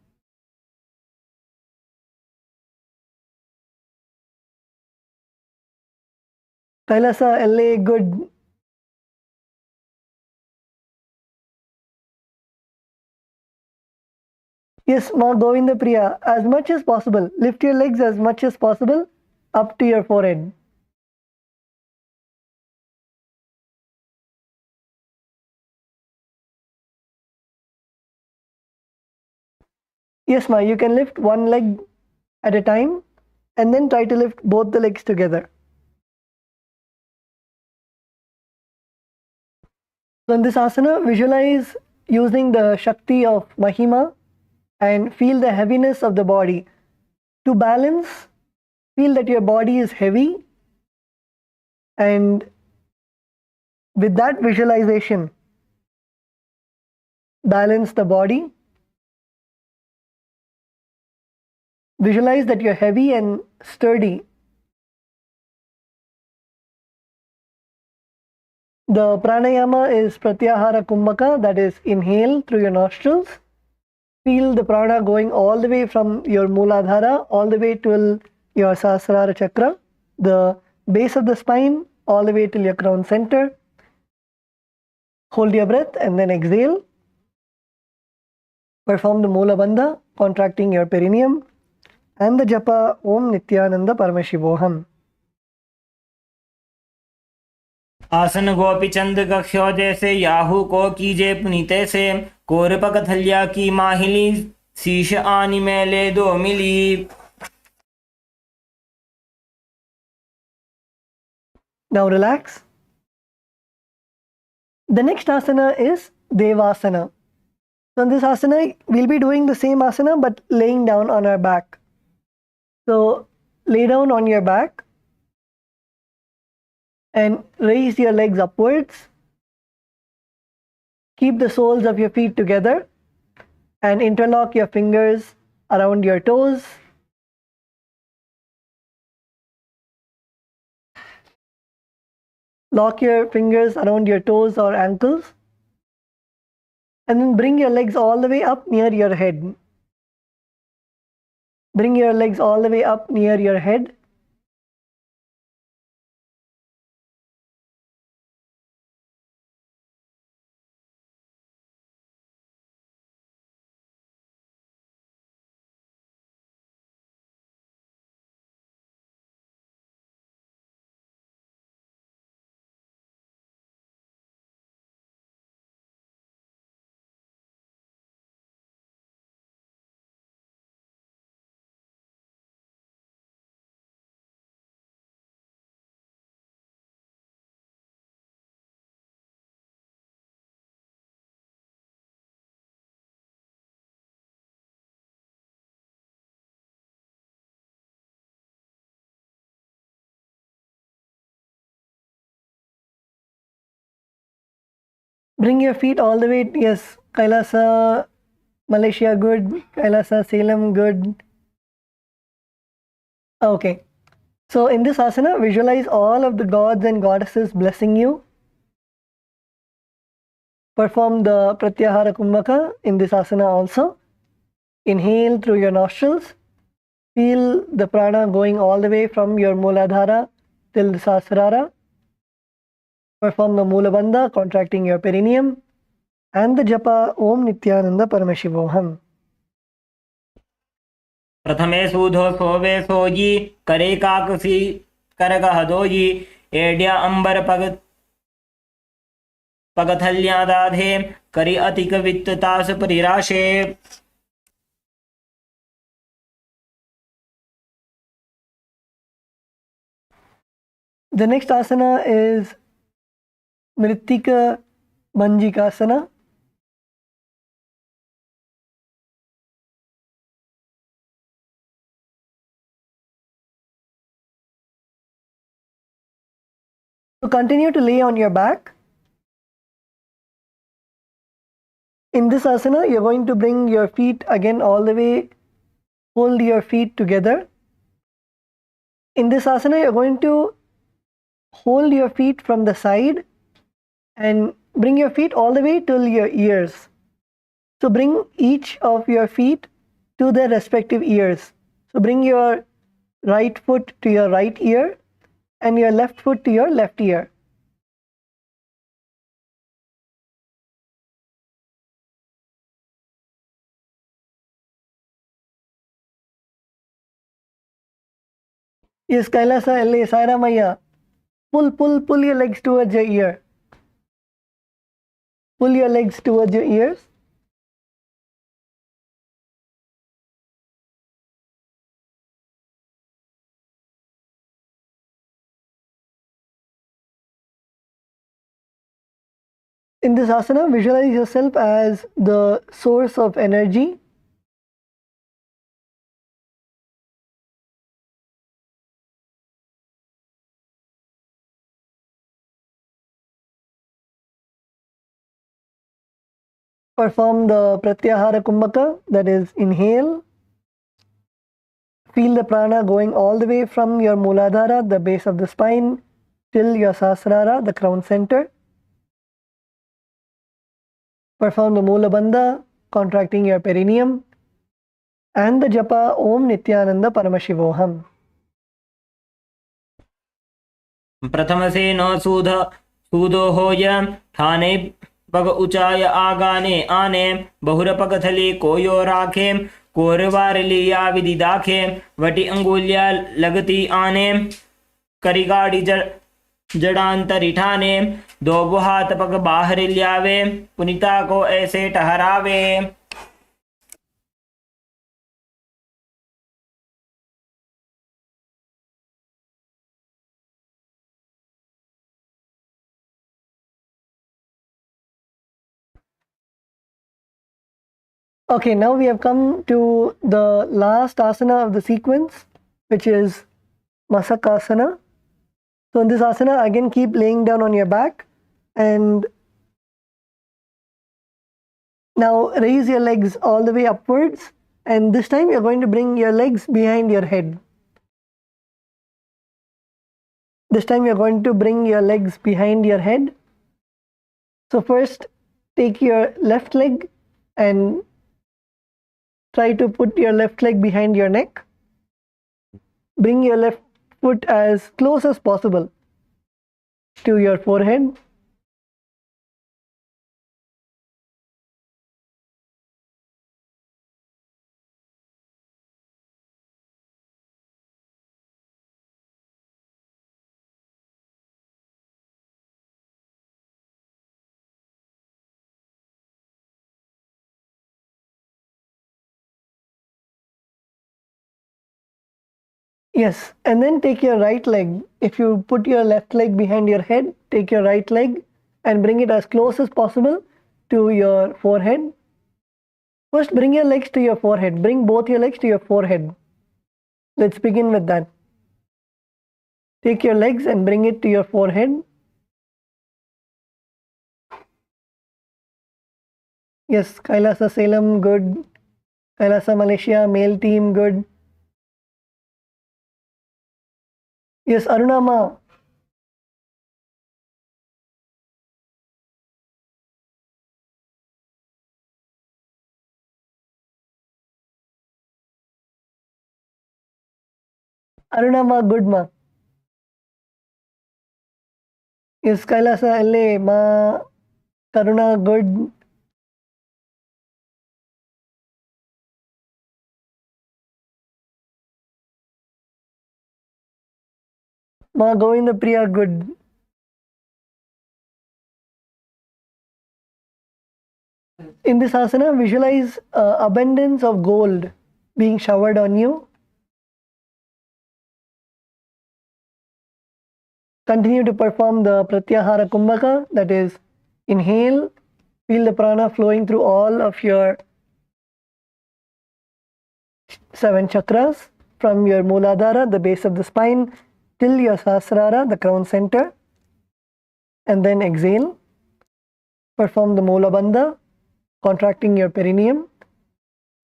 Kailasa, LA, good. Yes, Ma Govinda Priya, as much as possible. Lift your legs as much as possible up to your forehead. Yes, Ma, you can lift one leg at a time and then try to lift both the legs together. So in this asana, visualize using the Shakti of Mahima and feel the heaviness of the body. To balance, feel that your body is heavy, and with that visualization, balance the body. Visualize that you're heavy and sturdy. The pranayama is pratyahara kumbhaka, that is inhale through your nostrils. Feel the prana going all the way from your Mooladhara all the way till your Sahasrara chakra, the base of the spine, all the way till your crown center. Hold your breath and then exhale. Perform the Moola Bandha, contracting your perineum, and the japa Om Nithyananda Paramashivoham. आसन गोपी चंद कक्षो जैसे Yahoo को कीजे पुनीते से कोरप कथलिया की माहिली शीश आनी मेले दो मिली. Now relax. The next asana is Devasana. So in this asana, we'll be doing the same asana but laying down on our back. So lay down on your back and raise your legs upwards. Keep the soles of your feet together and interlock your fingers around your toes. Lock your fingers around your toes or ankles. And then bring your legs all the way up near your head. Bring your legs all the way up near your head. Bring your feet all the way. Yes, Kailasa, Malaysia, good. Kailasa, Salem, good. Okay. So in this asana, visualize all of the gods and goddesses blessing you. Perform the Pratyahara Kumbhaka in this asana also. Inhale through your nostrils. Feel the prana going all the way from your Mooladhara till the Sahasrara. Perform the Moola Bandha, contracting your perineum. And the japa Om Nithyananda Paramashivoham. प्रथमे सूधो सोवे सोजी करे काकसी करग हदोजी एड्या अंबर पगथल्यादाधे करी Atiq वित्ततास परिराशे. The next asana is Mritika Manjikasana. So continue to lay on your back. In this asana, you're going to bring your feet again all the way, hold your feet together. In this asana, you're going to hold your feet from the side and bring your feet all the way till your ears. So bring each of your feet to their respective ears. So bring your right foot to your right ear and your left foot to your left ear. Yes, Kailasa, LA, Saira Maya. Pull your legs towards your ear. Pull your legs towards your ears. In this asana, visualize yourself as the source of energy. Perform the Pratyahara Kumbhaka, that is inhale. Feel the prana going all the way from your Mooladhara, the base of the spine, till your Sahasrara, the crown center. Perform the Moola Bandha, contracting your perineum. And the japa Om Nithyananda Paramashivoham. प्रथम से न सूदो होय ठाने पग ऊंचाय आगाने आने बहुर पगथले कोयो राखे कोरवार लिया विधि दाखे वटी अंगुलिया लगती आने करी गाड़ी जड़ांतरी ठाने दो हाथ पग बाहर लियावे पुनिता को ऐसे ठहरावे. Okay, now we have come to the last asana of the sequence, which is Masakasana. So in this asana, again keep laying down on your back and now raise your legs all the way upwards, and this time you're going to bring your legs behind your head. This time you're going to bring your legs behind your head. So first take your left leg and try to put your left leg behind your neck. Bring your left foot as close as possible to your forehead. Yes, and then take your right leg. If you put your left leg behind your head, take your right leg and bring it as close as possible to your forehead. First, bring your legs to your forehead. Bring both your legs to your forehead. Let's begin with that. Take your legs and bring it to your forehead. Yes, Kailasa Salem, good. Kailasa Malaysia, male team, good. Yes, Arunama. Arunama, good ma. Yes, Kailasa, LA, ma. Karuna, good. Ma Govinda Priya, good. In this asana, visualize abundance of gold being showered on you. Continue to perform the Pratyahara Kumbhaka, that is, inhale, feel the prana flowing through all of your 7 chakras from your Mooladhara, the base of the spine, till your Sahasrara, the crown center, and then exhale. Perform the Moola Bandha, contracting your perineum,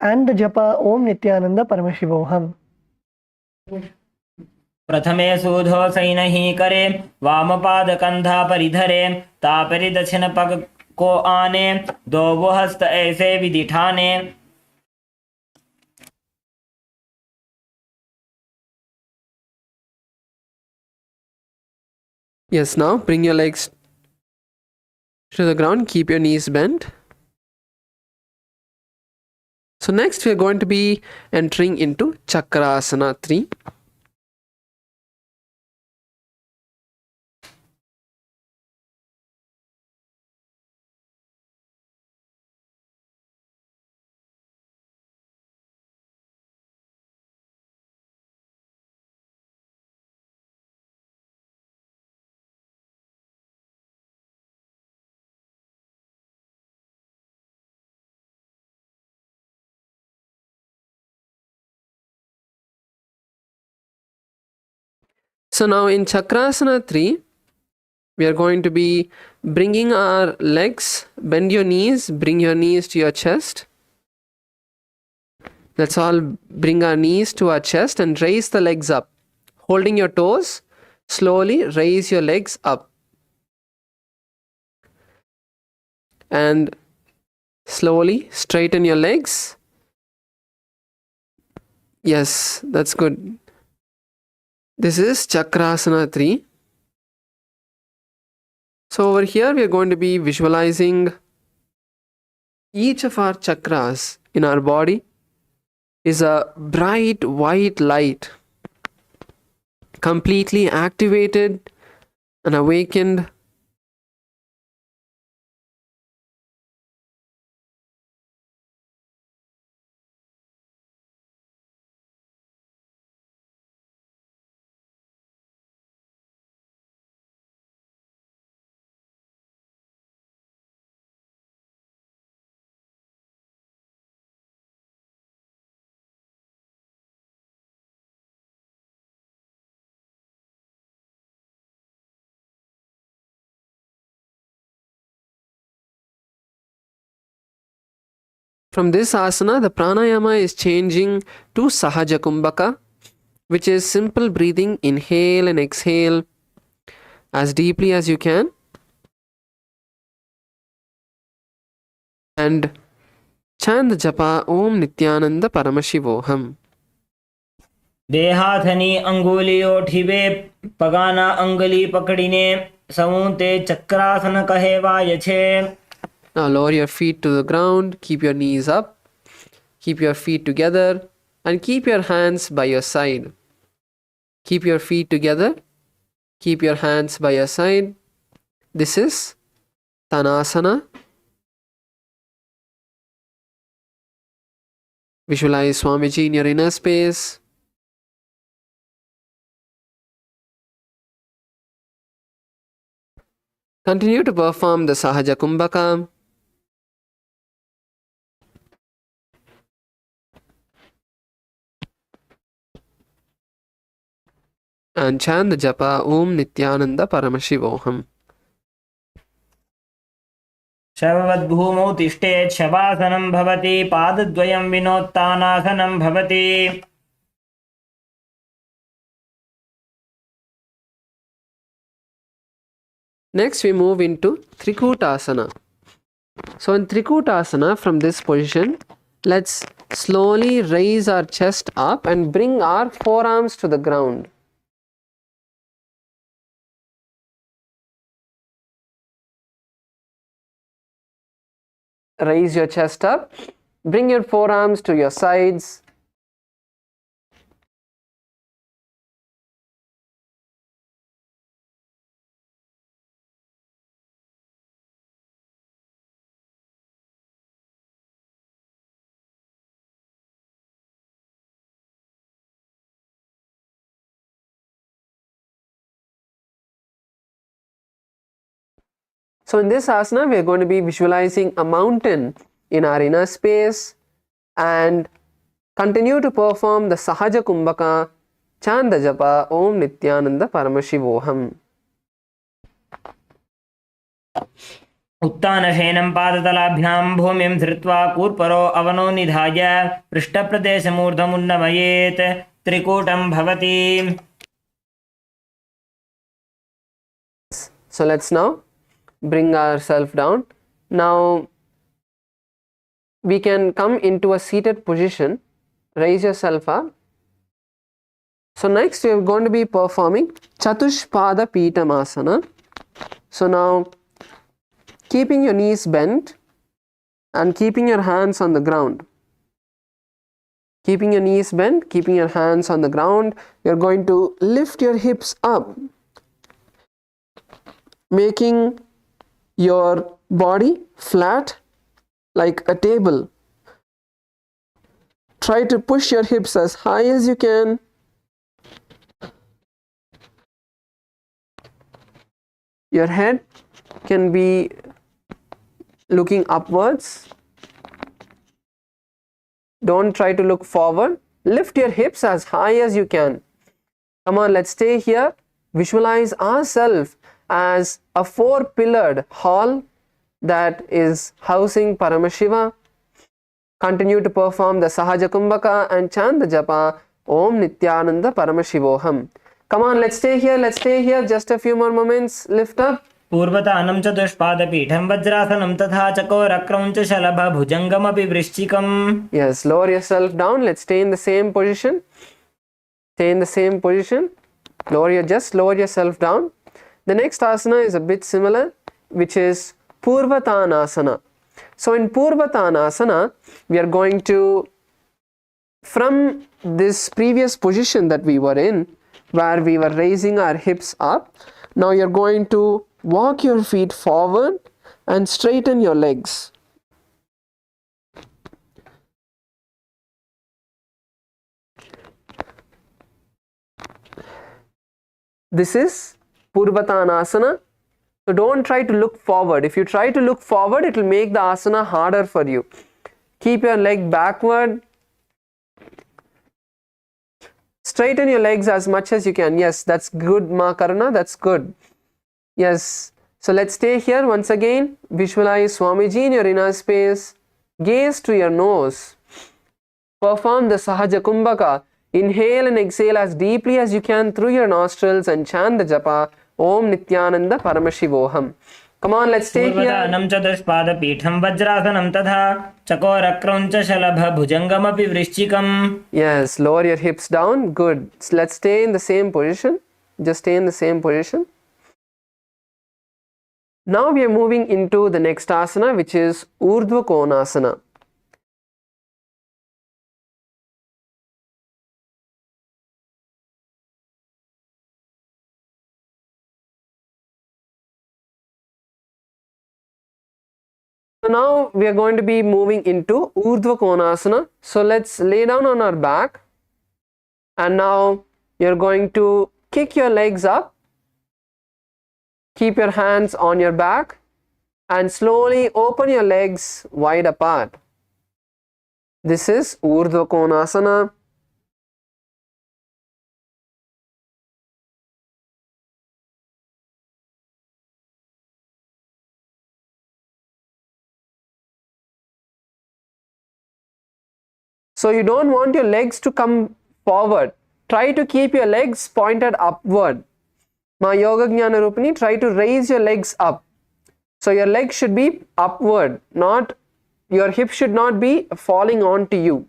and the japa Om Nithyananda Paramashivoham. प्रथमे सूधो सैनहि करे वामपाद कंधा परिधरे तापरि दक्षिण पग को आने दो वो हस्त ऐसे विधि ठाने. Yes, now bring your legs to the ground, keep your knees bent. So next we are going to be entering into Chakrasana 3. So now in Chakrasana 3, we are going to be bringing our legs, bend your knees, bring your knees to your chest. Let's all bring our knees to our chest and raise the legs up. Holding your toes, slowly raise your legs up. And slowly straighten your legs. Yes, that's good. This is Chakrasana 3. So over here we are going to be visualizing each of our chakras in our body is a bright white light, completely activated and awakened. From this asana, the pranayama is changing to Sahaja Kumbhaka, which is simple breathing. Inhale and exhale as deeply as you can. And chant the japa Om Nithyananda Paramashivoham. देहाथनी अंगुलियों ठिबे पगाना अंगली पकड़ीने समूते चक्रासन कहे वायछे. Now lower your feet to the ground, keep your knees up, keep your feet together, and keep your hands by your side. Keep your feet together, keep your hands by your side. This is Tanasana. Visualize Swamiji in your inner space. Continue to perform the Sahaja Kumbhaka. And chant the japa Om Nithyananda Paramashivoham. शववद्भूमौ तिष्ठेत् शवासनं भवति पादद्वयं विनोत्तानासनं भवति. Next we move into Trikutasana. So in Trikutasana, from this position, let's slowly raise our chest up and bring our forearms to the ground. Raise your chest up, bring your forearms to your sides. So in this asana, we are going to be visualizing a mountain in our inner space and continue to perform the Sahaja Kumbhaka, Chanda Japa, Om Nithyananda Paramashivoham. उत्तानशयनं पादतलाभ्यां भूमिं धृत्वा कूर्परो अवनो निधाय पृष्ठप्रदेशमूर्धमुन्नमयेत् त्रिकूटं भवति. So let's now bring ourselves down. Now we can come into a seated position. Raise yourself up. So next we are going to be performing Chatushpada Pitamasana. So now keeping your knees bent and keeping your hands on the ground. Keeping your knees bent, keeping your hands on the ground, you are going to lift your hips up, making your body flat like a table. Try to push your hips as high as you can. Your head can be looking upwards. Don't try to look forward. Lift your hips as high as you can. Come on, let's stay here. Visualize ourselves as a four-pillared hall that is housing Paramashiva. Continue to perform the Sahaja Kumbhaka and chant the Japa Om Nithyananda Paramashivoham. Come on, let's stay here. Let's stay here. Just a few more moments. Lift up. पूर्वतानं चतुष्पादपीठं वज्रासनं तथा चकोरक्रौञ्च शलभभुजङ्गमपि वृश्चिकम्. Yes, lower yourself down. Let's stay in the same position. Stay in the same position. Lower yourself down. The next asana is a bit similar, which is Purvatanasana. So in Purvatanasana, we are going to, from this previous position that we were in, where we were raising our hips up, now you're going to walk your feet forward and straighten your legs. This is Purvatanasana. So don't try to look forward. If you try to look forward, it will make the asana harder for you. Keep your leg backward. Straighten your legs as much as you can. Yes, that's good, Ma Karuna. That's good. Yes. So let's stay here once again. Visualize Swamiji in your inner space. Gaze to your nose. Perform the Sahaja Kumbhaka. Inhale and exhale as deeply as you can through your nostrils and chant the Japa Om Nithyananda Paramashivoham. Come on, let's stay here. पूर्वतानं चतुष्पादपीठं वज्रासनं तथा चकोरक्रौञ्च शलभभुजङ्गमपि वृश्चिकम्. Yes, lower your hips down. Good. So let's stay in the same position. Just stay in the same position. Now we are moving into the next asana, which is Urdhva Konasana. So now we are going to be moving into Urdhva Konasana. So let's lay down on our back. And now you're going to kick your legs up. Keep your hands on your back and slowly open your legs wide apart. This is Urdhva Konasana. So you don't want your legs to come forward. Try to keep your legs pointed upward. Ma Yoga Jnana Rupini, try to raise your legs up. So your legs should be upward, not your hips should not be falling onto you.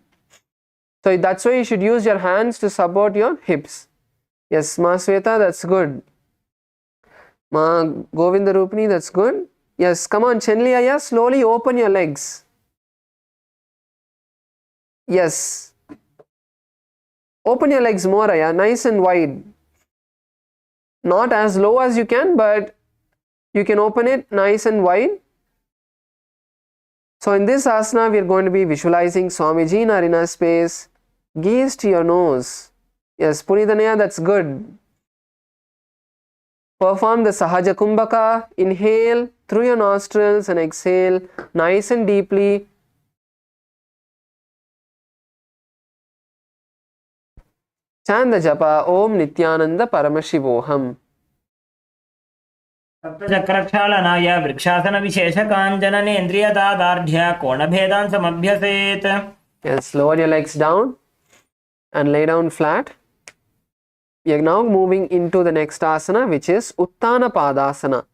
So that's why you should use your hands to support your hips. Yes, Ma Sweta, that's good. Ma Govinda Rupini, that's good. Yes, come on, Chenli Aya, slowly open your legs. Yes. Open your legs more, Aya, nice and wide. Not as low as you can, but you can open it nice and wide. So in this asana, we are going to be visualizing Swamiji in our inner space. Gaze to your nose. Yes, Punitanaya, that's good. Perform the Sahaja Kumbhaka. Inhale through your nostrils and exhale nice and deeply. Chant the japa Om Nithyananda Paramashivoham. सप्तचक्रक्षालनाय वृक्षासनविशेषकाञ्चननेन्द्रियदार्ढ्य कोणभेदान् समभ्यसेत्. Yes, lower your legs down and lay down flat. We are now moving into the next asana, which is Uttana Padasana.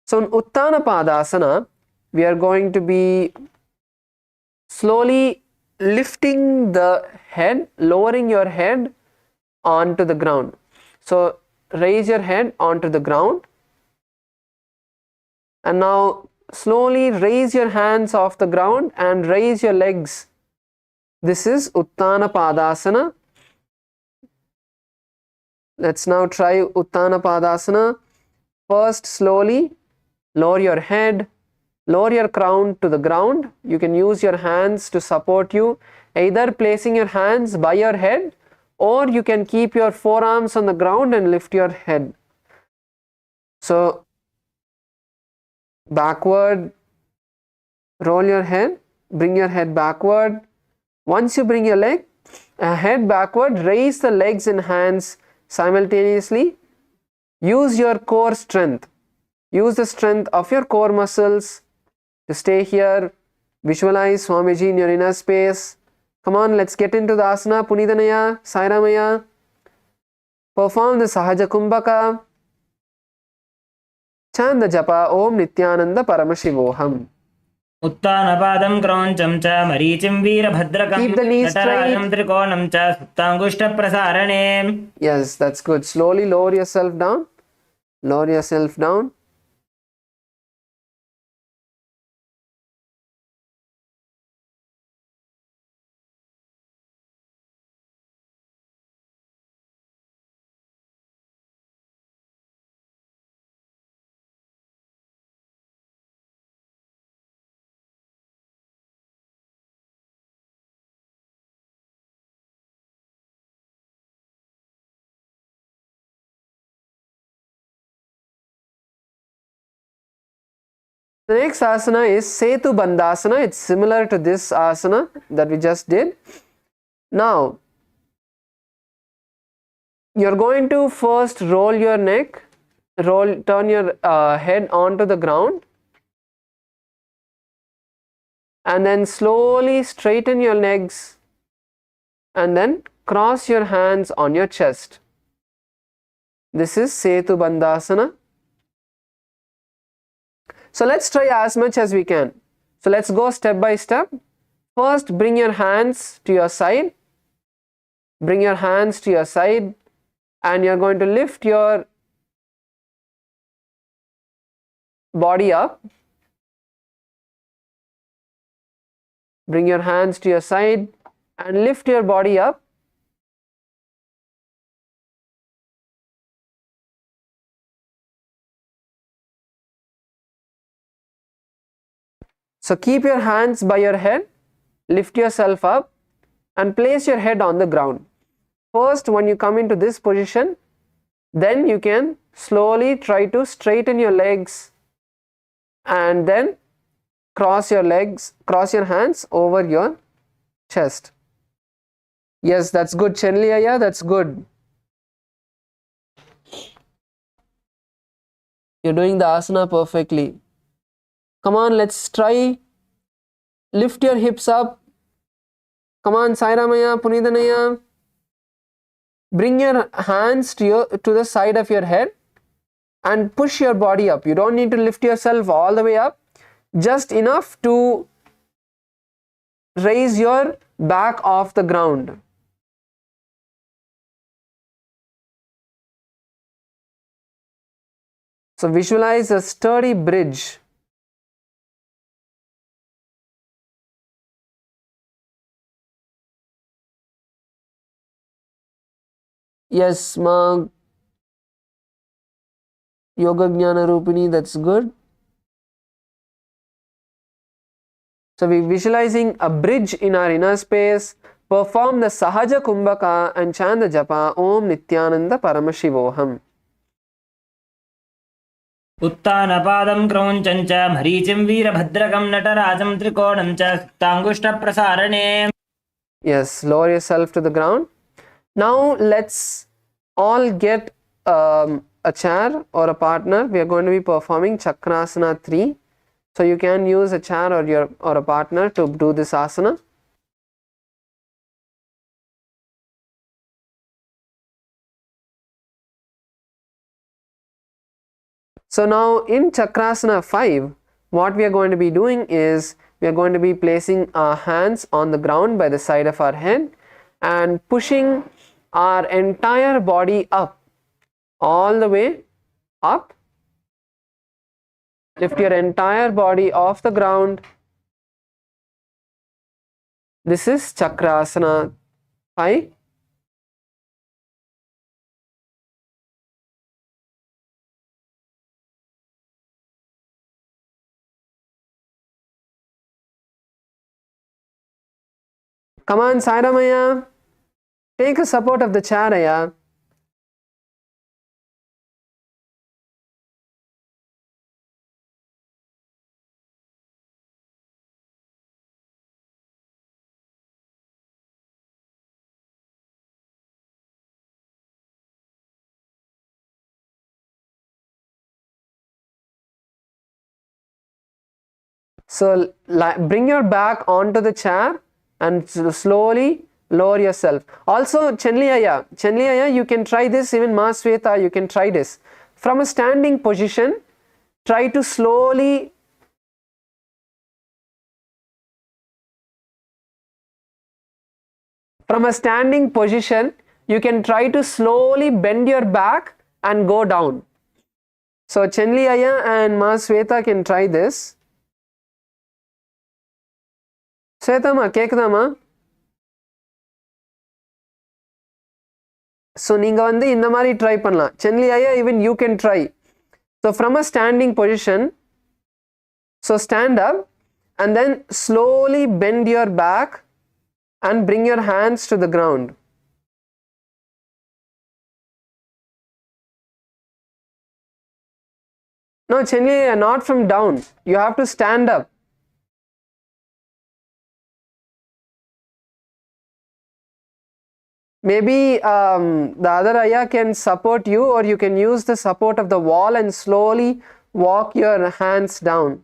So in Uttana Padasana, we are going to be slowly lifting the head, lowering your head onto the ground. So raise your head onto the ground. And now slowly raise your hands off the ground and raise your legs. This is Uttana Padasana. Let's now try Uttana Padasana. First, slowly lower your head, lower your crown to the ground. You can use your hands to support you, either placing your hands by your head, or you can keep your forearms on the ground and lift your head. So backward, roll your head, bring your head backward. Once you bring your head backward, raise the legs and hands simultaneously. Use your core strength. Use the strength of your core muscles to stay here. Visualize Swamiji in your inner space. Come on, let's get into the asana. Punitanaya, Sairamaya. Perform the Sahaja Kumbhaka. Chant the japa Om Nithyananda Paramashivoham. उत्तानपादं क्रौञ्चं च मरीचिं वीरभद्रकं Keep the knees नटराजं straight. त्रिकोणं च सुप्ताङ्गुष्ठप्रसारणे. Yes, that's good. Slowly lower yourself down. Lower yourself down. The next asana is Setu Bandhasana. It's similar to this asana that we just did. Now, you're going to first roll your neck, turn your head onto the ground, and then slowly straighten your legs and then cross your hands on your chest. This is Setu Bandhasana. So let's try as much as we can. So let's go step by step. First, bring your hands to your side. Bring your hands to your side, and you're going to lift your body up. Bring your hands to your side and lift your body up. So keep your hands by your head, lift yourself up and place your head on the ground. First, when you come into this position, then you can slowly try to straighten your legs and then cross your hands over your chest. Yes, that's good, Chenli Aya, that's good. You're doing the asana perfectly. Come on, let's try. Lift your hips up. Come on, Sairamaya, Punitanaya. bring your hands to the side of your head and push your body up. You don't need to lift yourself all the way up, just enough to raise your back off the ground. So visualize a sturdy bridge. Yes, Ma Yoga Jnana Rupini, that's good. So we're visualizing a bridge in our inner space. Perform the Sahaja Kumbhaka and chant the japa Om Nithyananda Paramashivoham. उत्तानपादं क्रौञ्चं च मरीचिं वीरभद्रकं नटराजं त्रिकोणं च सुप्ताङ्गुष्ठप्रसारणे. Yes, lower yourself to the ground. Now let's all get a chair or a partner. We are going to be performing Chakrasana 3. So you can use a chair or a partner to do this asana. So now in Chakrasana 5, what we are going to be doing is we are going to be placing our hands on the ground by the side of our head and pushing our entire body up, all the way up. Lift your entire body off the ground. This is Chakrasana 5. Come on, Sairamaya. Take a support of the chair, Aya. So bring your back onto the chair and slowly lower yourself. Also, Chenliyaya, you can try this. Even Ma Sweta, you can try this. From a standing position, try to slowly you can try to slowly bend your back and go down. So Chenliyaya and Ma Sweta can try this. Svetama, கேக்குதாமா? So நீங்க வந்து இந்த மாதிரி try பண்ணலாம். Chenliyaya, even you can try. So from a standing position, so stand up and then slowly bend your back and bring your hands to the ground. No, Chenliyaya, not from down. You have to stand up. Maybe the other ayah can support you, or you can use the support of the wall and slowly walk your hands down.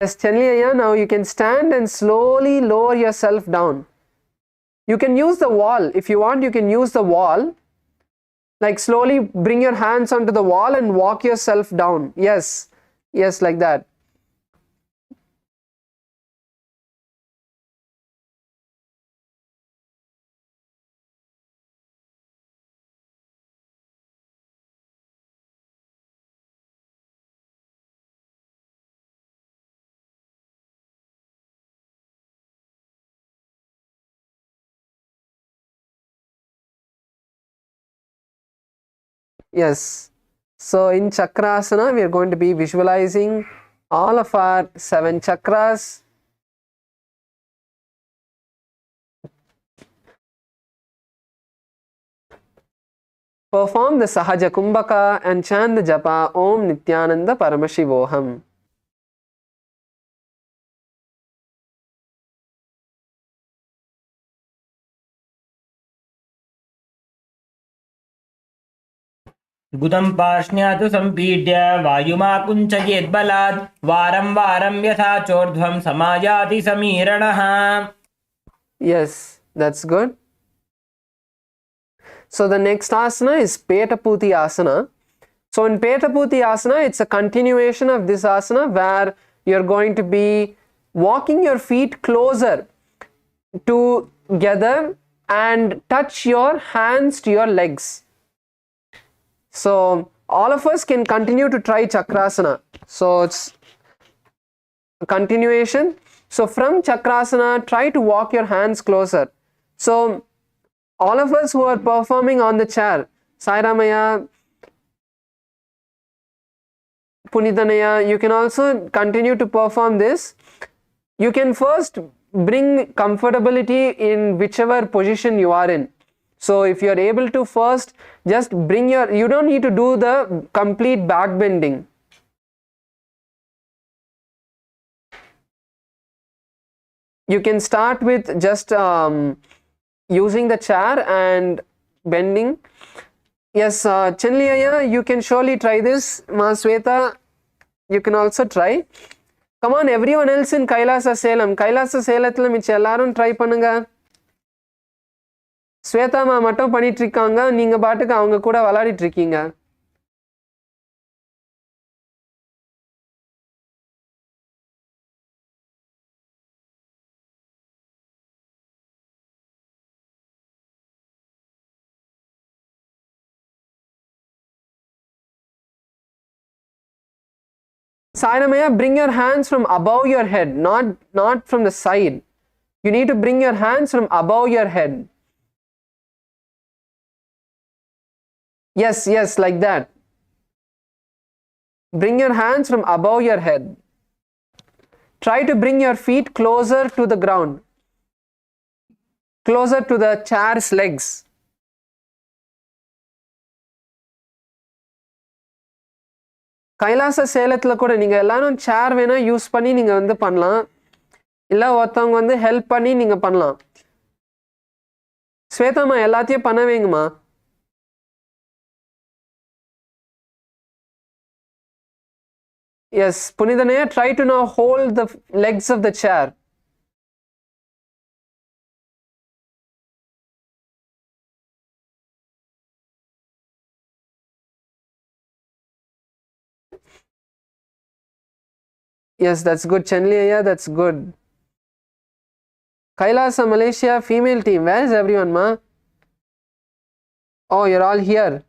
Yes, Chenliyaya, now you can stand and slowly lower yourself down. You can use the wall. If you want, you can use the wall. Like slowly bring your hands onto the wall and walk yourself down. Yes, yes, like that. Yes. So in Chakrasana, we are going to be visualizing all of our 7 chakras. Perform the Sahaja Kumbhaka and chant the japa Om Nithyananda Paramashivoham. गुदं पार्ष्ण्यातु सम्पीड्य वायुमाकुञ्चयेद्बलात् वारं वारं यथा चोर्ध्वं समायाति समीरणः. Yes, that's good. So the next asana is Petaputi asana. So in Petaputi asana, it's a continuation of this asana where you're going to be walking your feet closer together and touch your hands to your legs. So all of us can continue to try Chakrasana. So it's a continuation. So from Chakrasana, try to walk your hands closer. So all of us who are performing on the chair, Sairamaya, Punitanaya, you can also continue to perform this. You can first bring comfortability in whichever position you are in. So if you are able to first just bring you don't need to do the complete back bending. You can start with just using the chair and bending. Yes, Chenliyaya, you can surely try this. Ma Sweta, you can also try. Come on, everyone else in Kailasa Selam. Kailasa Selathila micha ellarum try பண்ணுங்க. ஸ்வேதா மா மட்டும் பண்ணிட்டு இருக்காங்க, நீங்க பாட்டுக்கு அவங்க கூட விளையாடிட்டு இருக்கீங்க. Sainamaya, bring your hands from above your head, not from the side. You need to bring your hands from above your head. Yes, yes, like that. Bring your hands from above your head. Try to bring your feet closer to the ground, closer to the chair's legs. கைலாச சேலத்துல கூட நீங்க எல்லாரும் சேர் வேணா use பண்ணி நீங்க வந்து பண்ணலாம், இல்ல ஒருத்தவங்க வந்து ஹெல்ப் பண்ணி நீங்க பண்ணலாம். ஸ்வேதாமா எல்லாத்தையும் பண்ண வைங்கம்மா. Yes, Punithanaya, try to now hold the legs of the chair. Yes, that's good. Chenliyaya, that's good. Kailasa Malaysia female team, where is everyone, ma? Oh, you're all here.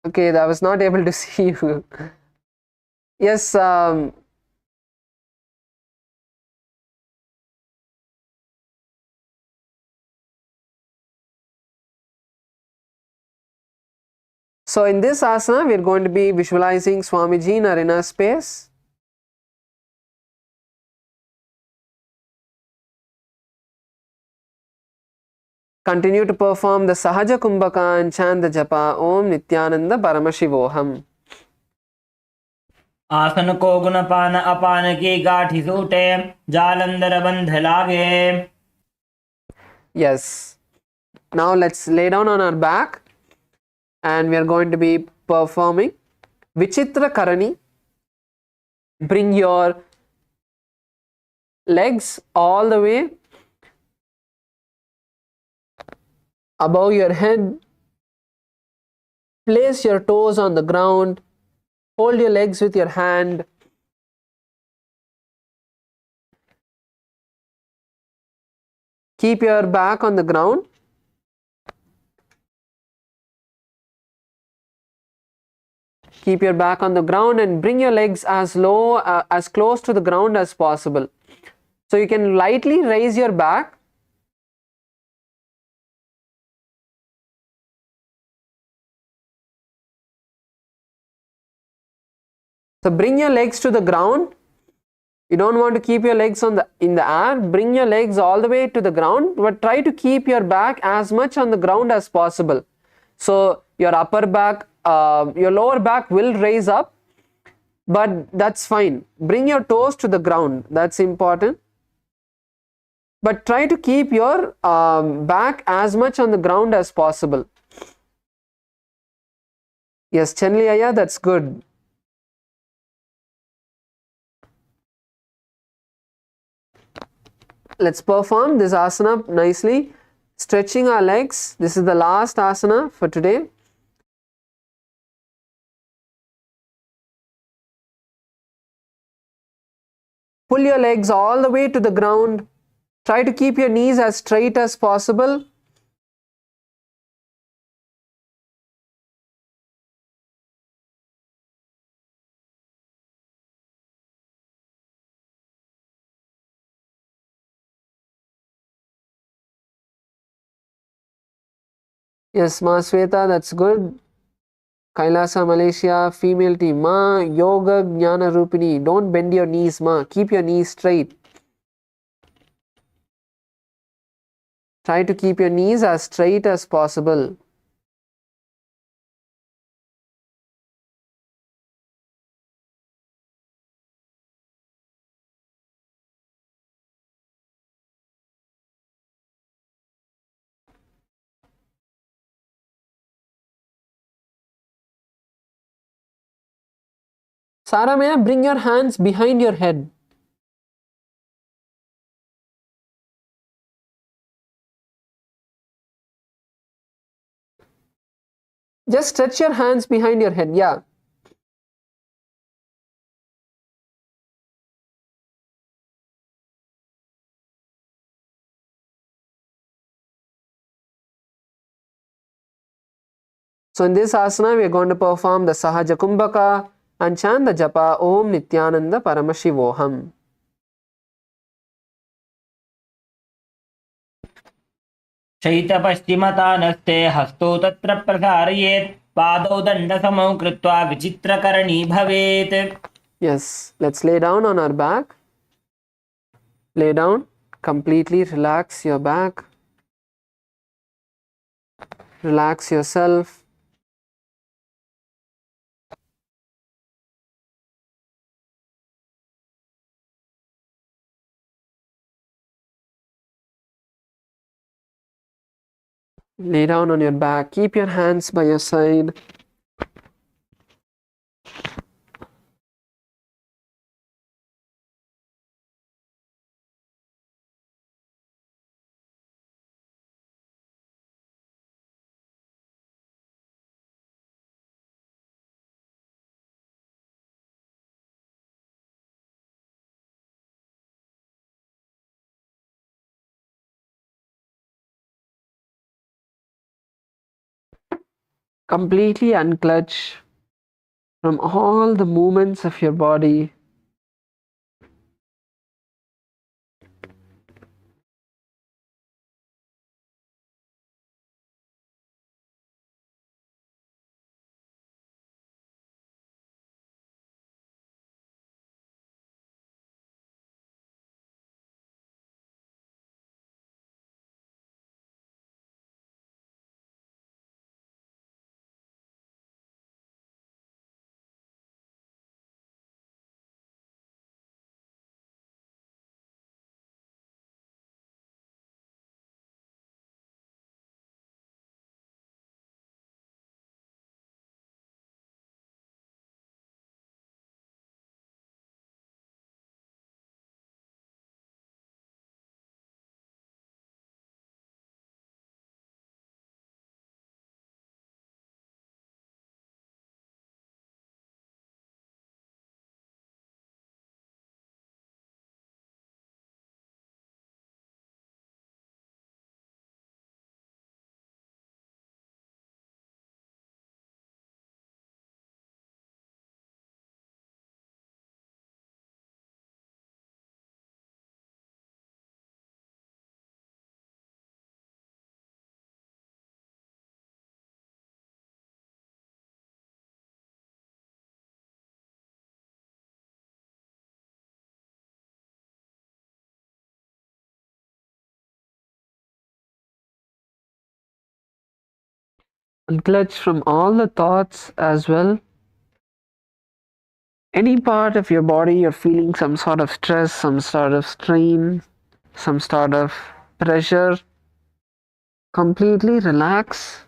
Okay, I was not able to see you. Yes, so in this asana, we are going to be visualizing Swamiji in our inner space. Continue to perform the Sahaja Kumbhaka and chant the japa Om Nithyananda Paramashivoham. आसन को गुणपान अपान की गाठी सूटे जालंधर बंध लागे. Yes. Now let's lay down on our back and we are going to be performing Vichitra Karani. Bring your legs all the way above your head. Place your toes on the ground. Hold your legs with your hand. Keep your back on the ground. Keep your back on the ground and bring your legs as low, as close to the ground as possible. So you can lightly raise your back. So bring your legs to the ground. You don't want to keep your legs in the air. Bring your legs all the way to the ground, but try to keep your back as much on the ground as possible. So your upper back, your lower back will raise up, but that's fine. Bring your toes to the ground. That's important. But try to keep your back as much on the ground as possible. Yes, Chenli Aya, that's good. Let's perform this asana nicely. Stretching our legs. This is the last asana for today. Pull your legs all the way to the ground. Try to keep your knees as straight as possible. Yes, Ma Sweta, that's good. Kailasa Malaysia, female team. Ma, Yoga Jnana Rupini. Don't bend your knees, Ma. Keep your knees straight. Try to keep your knees as straight as possible. Saramaya, bring your hands behind your head. Just stretch your hands behind your head. Yeah. So in this asana, we are going to perform the Sahaja Kumbhaka and chant the japa Om Nithyananda Paramashivoham. शैतपश्चिमतानस्ते हस्तौ तत्र प्रसारयेत् पादौ दण्डसमौ कृत्वा विचित्रकरणी भवेत्. Yes, let's lay down on our back. Lay down, completely relax your back. Relax yourself. Lay down on your back. Keep your hands by your side. Completely unclutch from all the movements of your body. Unclutch from all the thoughts as well. Any part of your body you're feeling some sort of stress, some sort of strain, some sort of pressure, completely relax.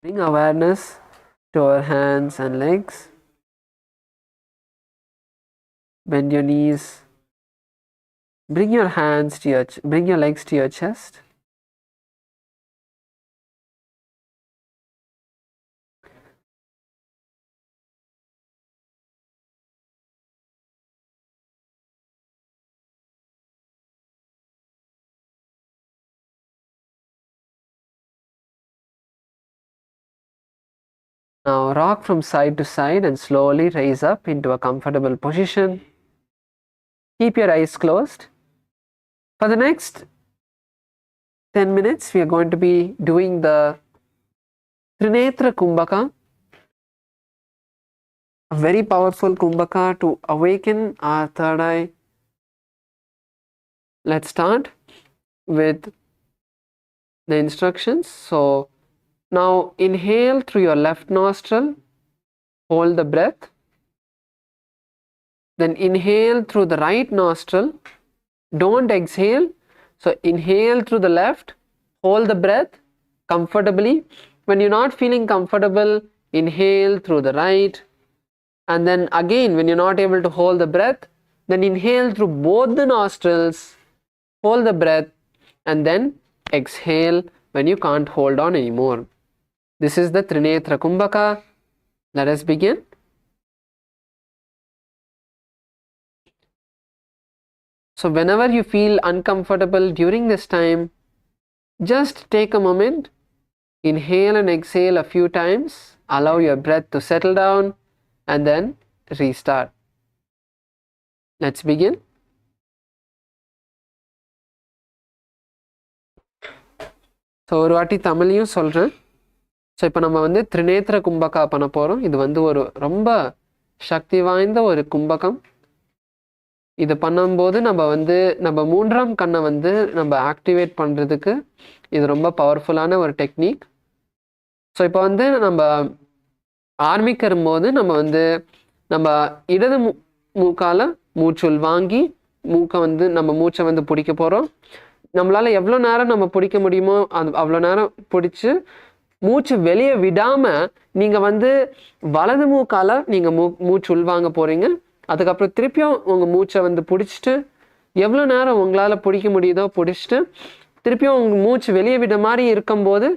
Bring awareness to our hands and legs. Bend your knees. Bring your hands to your bring your legs to your chest. Now rock from side to side and slowly raise up into a comfortable position. Keep your eyes closed. For the next 10 minutes, we are going to be doing the Trinetra Kumbhaka, a very powerful Kumbhaka to awaken our third eye. Let's start with the instructions. So now inhale through your left nostril, hold the breath. Then inhale through the right nostril, don't exhale. So inhale through the left, hold the breath comfortably. When you're not feeling comfortable, inhale through the right. And then again, when you're not able to hold the breath, then inhale through both the nostrils, hold the breath, and then exhale when you can't hold on anymore. This is the Trinetra Kumbhaka. Let us begin. So whenever you feel uncomfortable during this time, just take a moment, inhale and exhale a few times, allow your breath to settle down, and then restart. Let's begin. So ஒரு வாட்டி தமிழையும் சொல்கிறேன். So இப்போ நம்ம வந்து திரிநேத்திர கும்பகா பண்ண போகிறோம். இது வந்து ஒரு ரொம்ப சக்தி வாய்ந்த ஒரு கும்பகம். இது பண்ணும்போது நம்ம மூன்றாம் கண்ணை வந்து நம்ம ஆக்டிவேட் பண்ணுறதுக்கு இது ரொம்ப பவர்ஃபுல்லான ஒரு டெக்னிக். ஸோ இப்போ வந்து நம்ம ஆரம்பிக்கிற போது நம்ம இடது மூக்கால் மூச்சுள் வாங்கி நம்ம மூச்சை வந்து பிடிக்க போகிறோம். நம்மளால் எவ்வளோ நேரம் நம்ம பிடிக்க முடியுமோ அவ்வளோ நேரம் பிடிச்சி மூச்சு வெளியே விடாமல் நீங்கள் வந்து வலது மூக்கால் நீங்கள் மூச்சு உள்வாங்க போகிறீங்க. அதுக்கப்புறம் திருப்பியும் உங்கள் மூச்சை வந்து பிடிச்சிட்டு எவ்வளோ நேரம் உங்களால் பிடிக்க முடியுதோ பிடிச்சிட்டு திருப்பியும் உங்கள் மூச்சு வெளியே விட மாதிரி இருக்கும்போது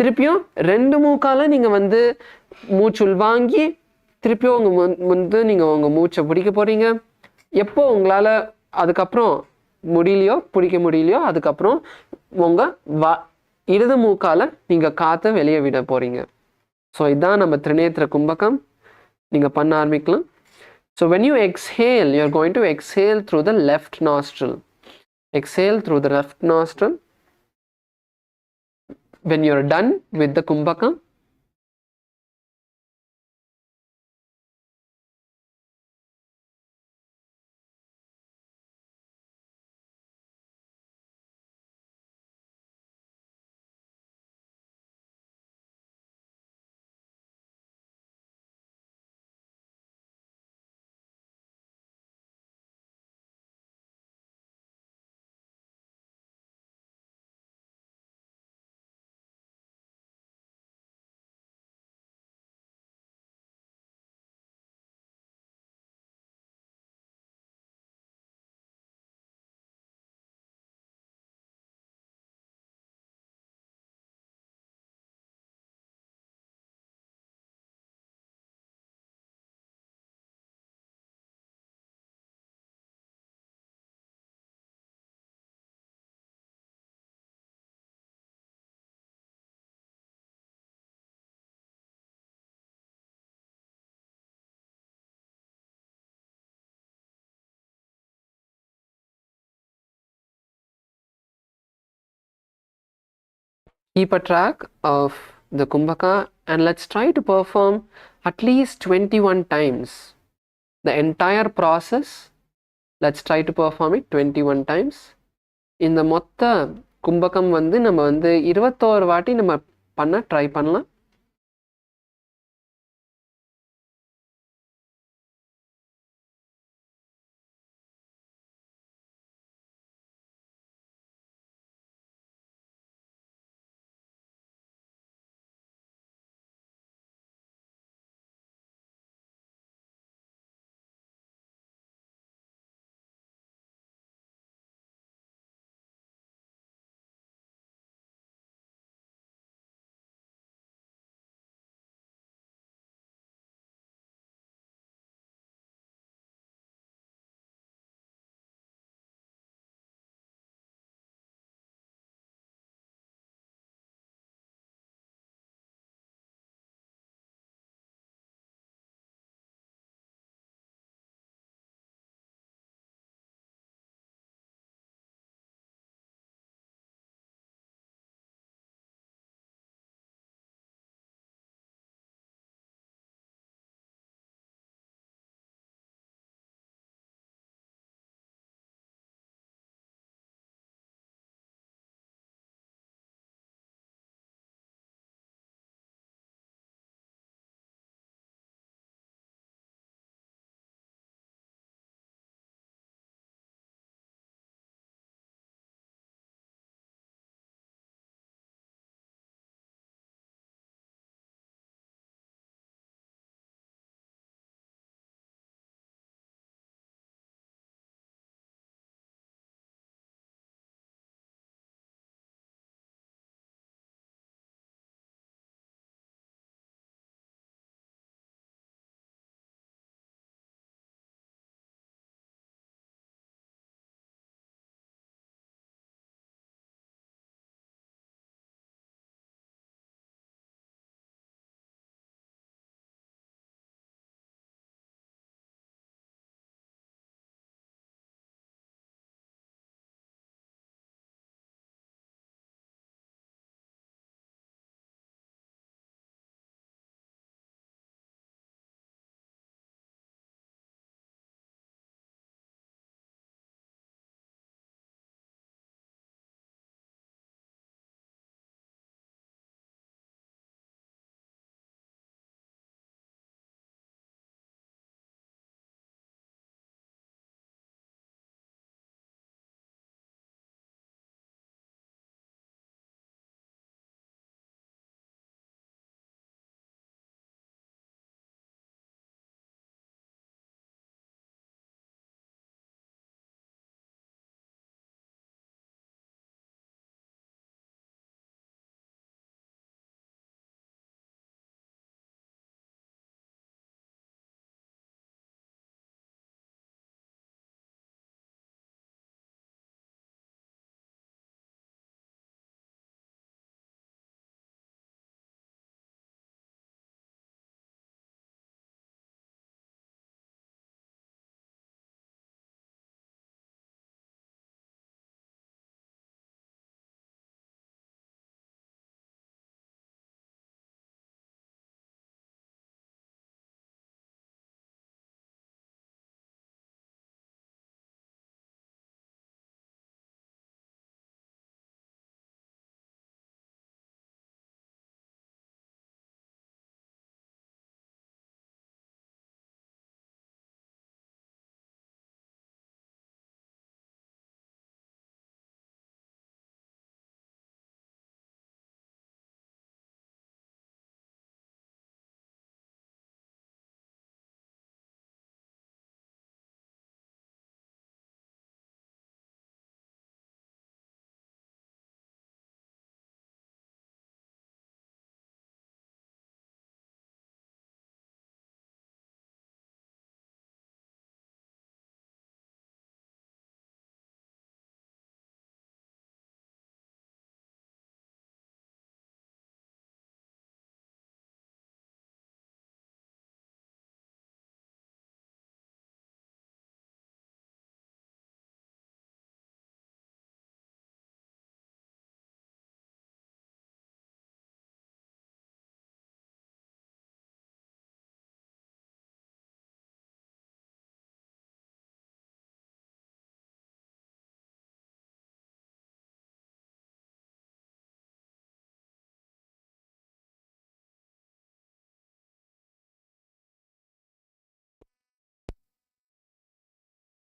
திருப்பியும் ரெண்டு மூக்கால் நீங்கள் வந்து மூச்சு உள்வாங்கி திருப்பியும் நீங்கள் உங்கள் மூச்சை பிடிக்க போகிறீங்க. எப்போ உங்களால் அதுக்கப்புறம் பிடிக்க முடியலையோ அதுக்கப்புறம் உங்கள் இடது மூக்கால் நீங்கள் காற்றை வெளியே விட போகிறீங்க. ஸோ இதுதான் நம்ம திரிநேத்திர கும்பகம். நீங்கள் பண்ண ஆரம்பிக்கலாம். So when you exhale, you're going to exhale through the left nostril. Exhale through the left nostril. When you're done with the kumbhaka, keep a track of the kumbhaka and let's try to perform at least 21 times. The entire process, let's try to perform it 21 times. இந்த மொத்த கும்பகம் வந்து நம்ம வந்து 21 வாட்டி நம்ம பண்ண try பண்ணலாம்.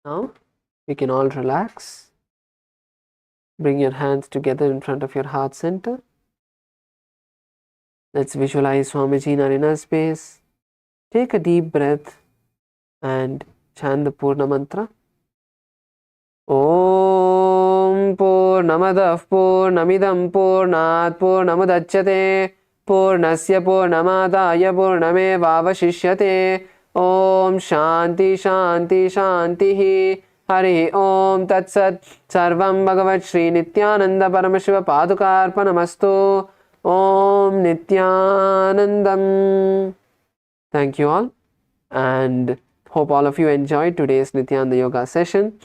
Now we can all relax. Bring your hands together in front of your heart center. Let's visualize Swamiji in our inner space. Take a deep breath and chant the Purna mantra. Om Purnamadav Purnamidam Purnat Purnamudachyate Purnasya Purnamadaya Purnamevavashishyate. Om Shanti Shanti Shanti Hari Om Tat Sat Sarvam Bhagavat Shri Nithyananda Paramashiva Padukarpanamastu. Om Nithyanandam. Thank you all, and hope all of you enjoyed today's Nithyananda Yoga session.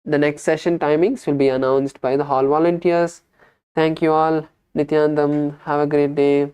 The next session timings will be announced by the hall volunteers. Thank you all. Nithyanandam. Have a great day.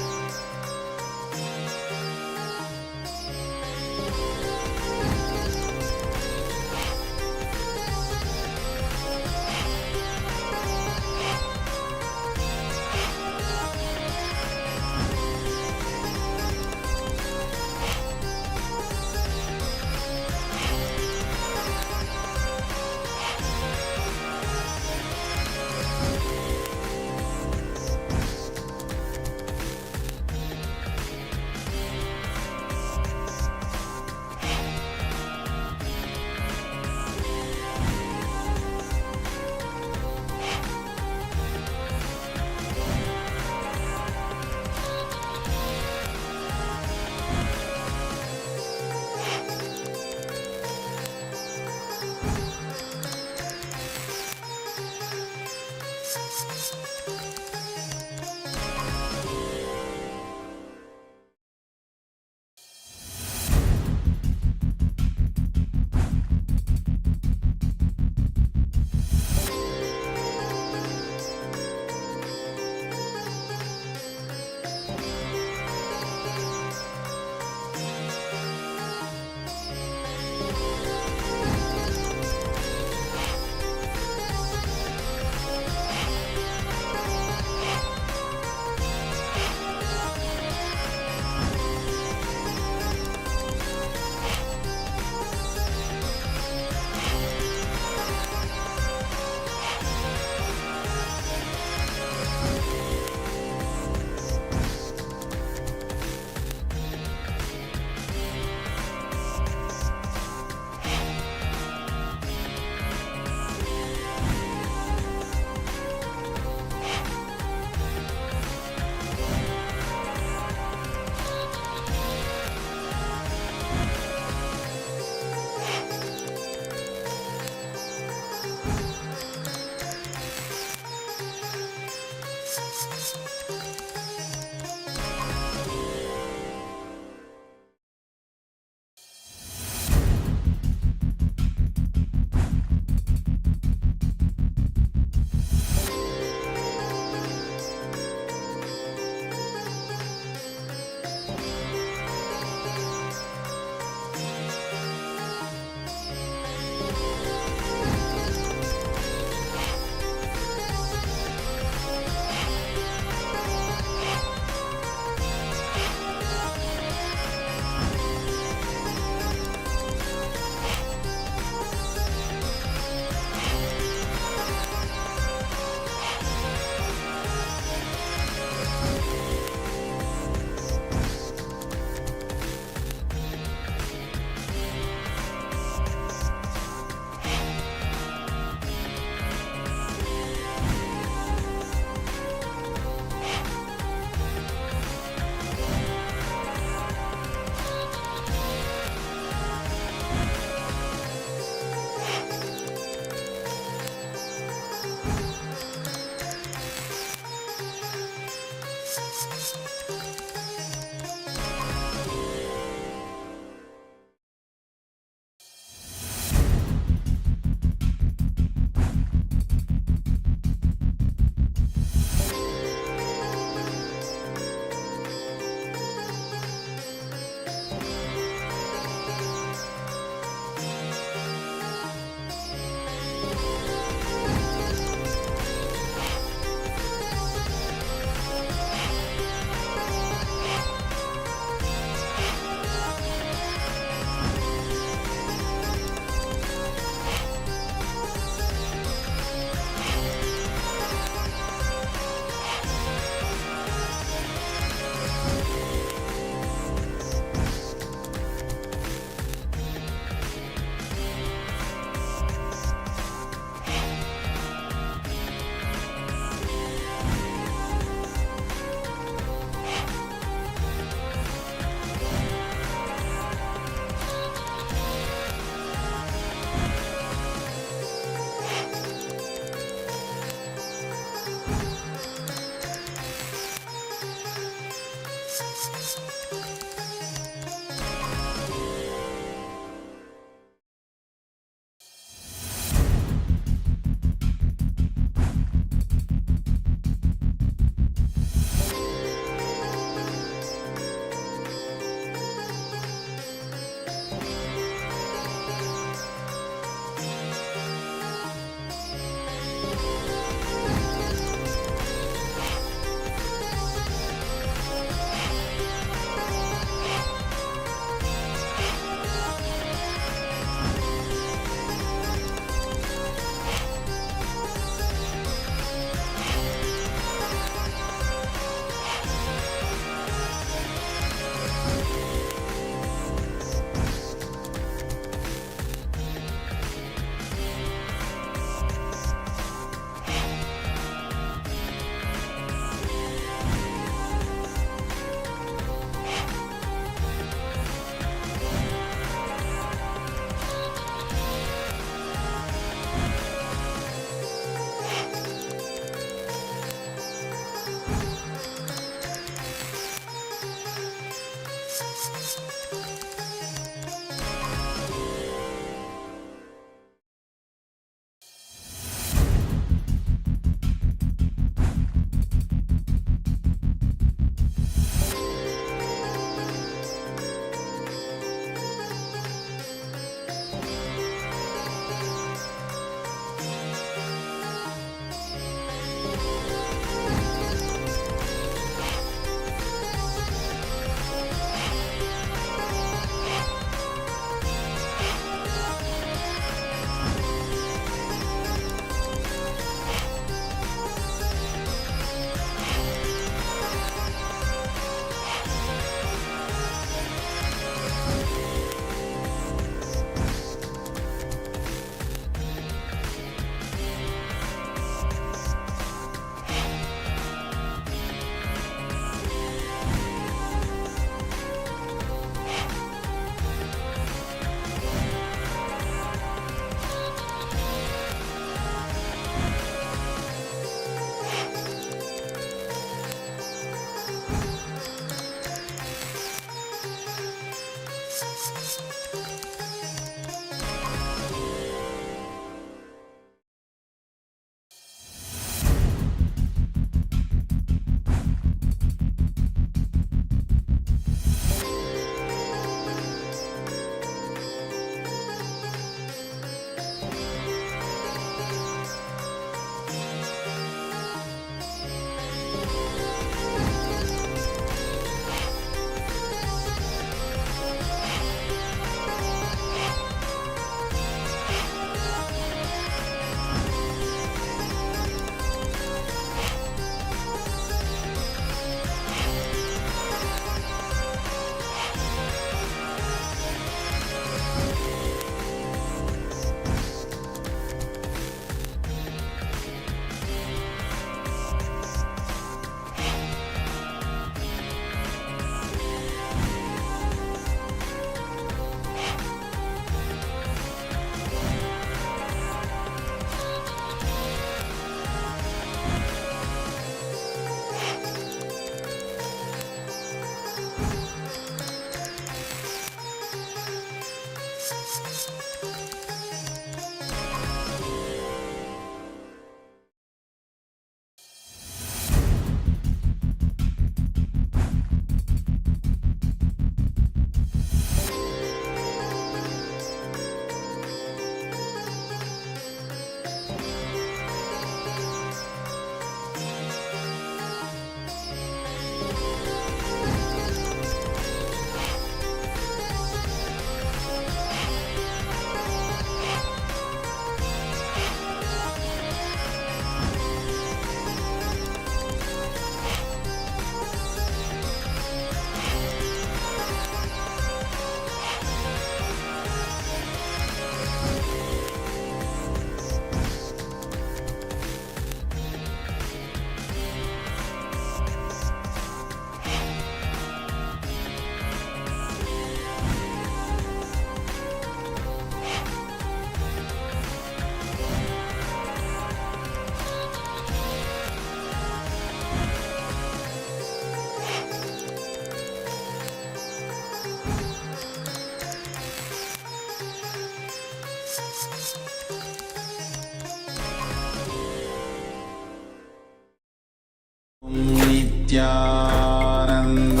Nityanand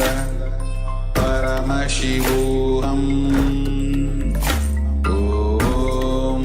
परमशिवोऽहम् ॐ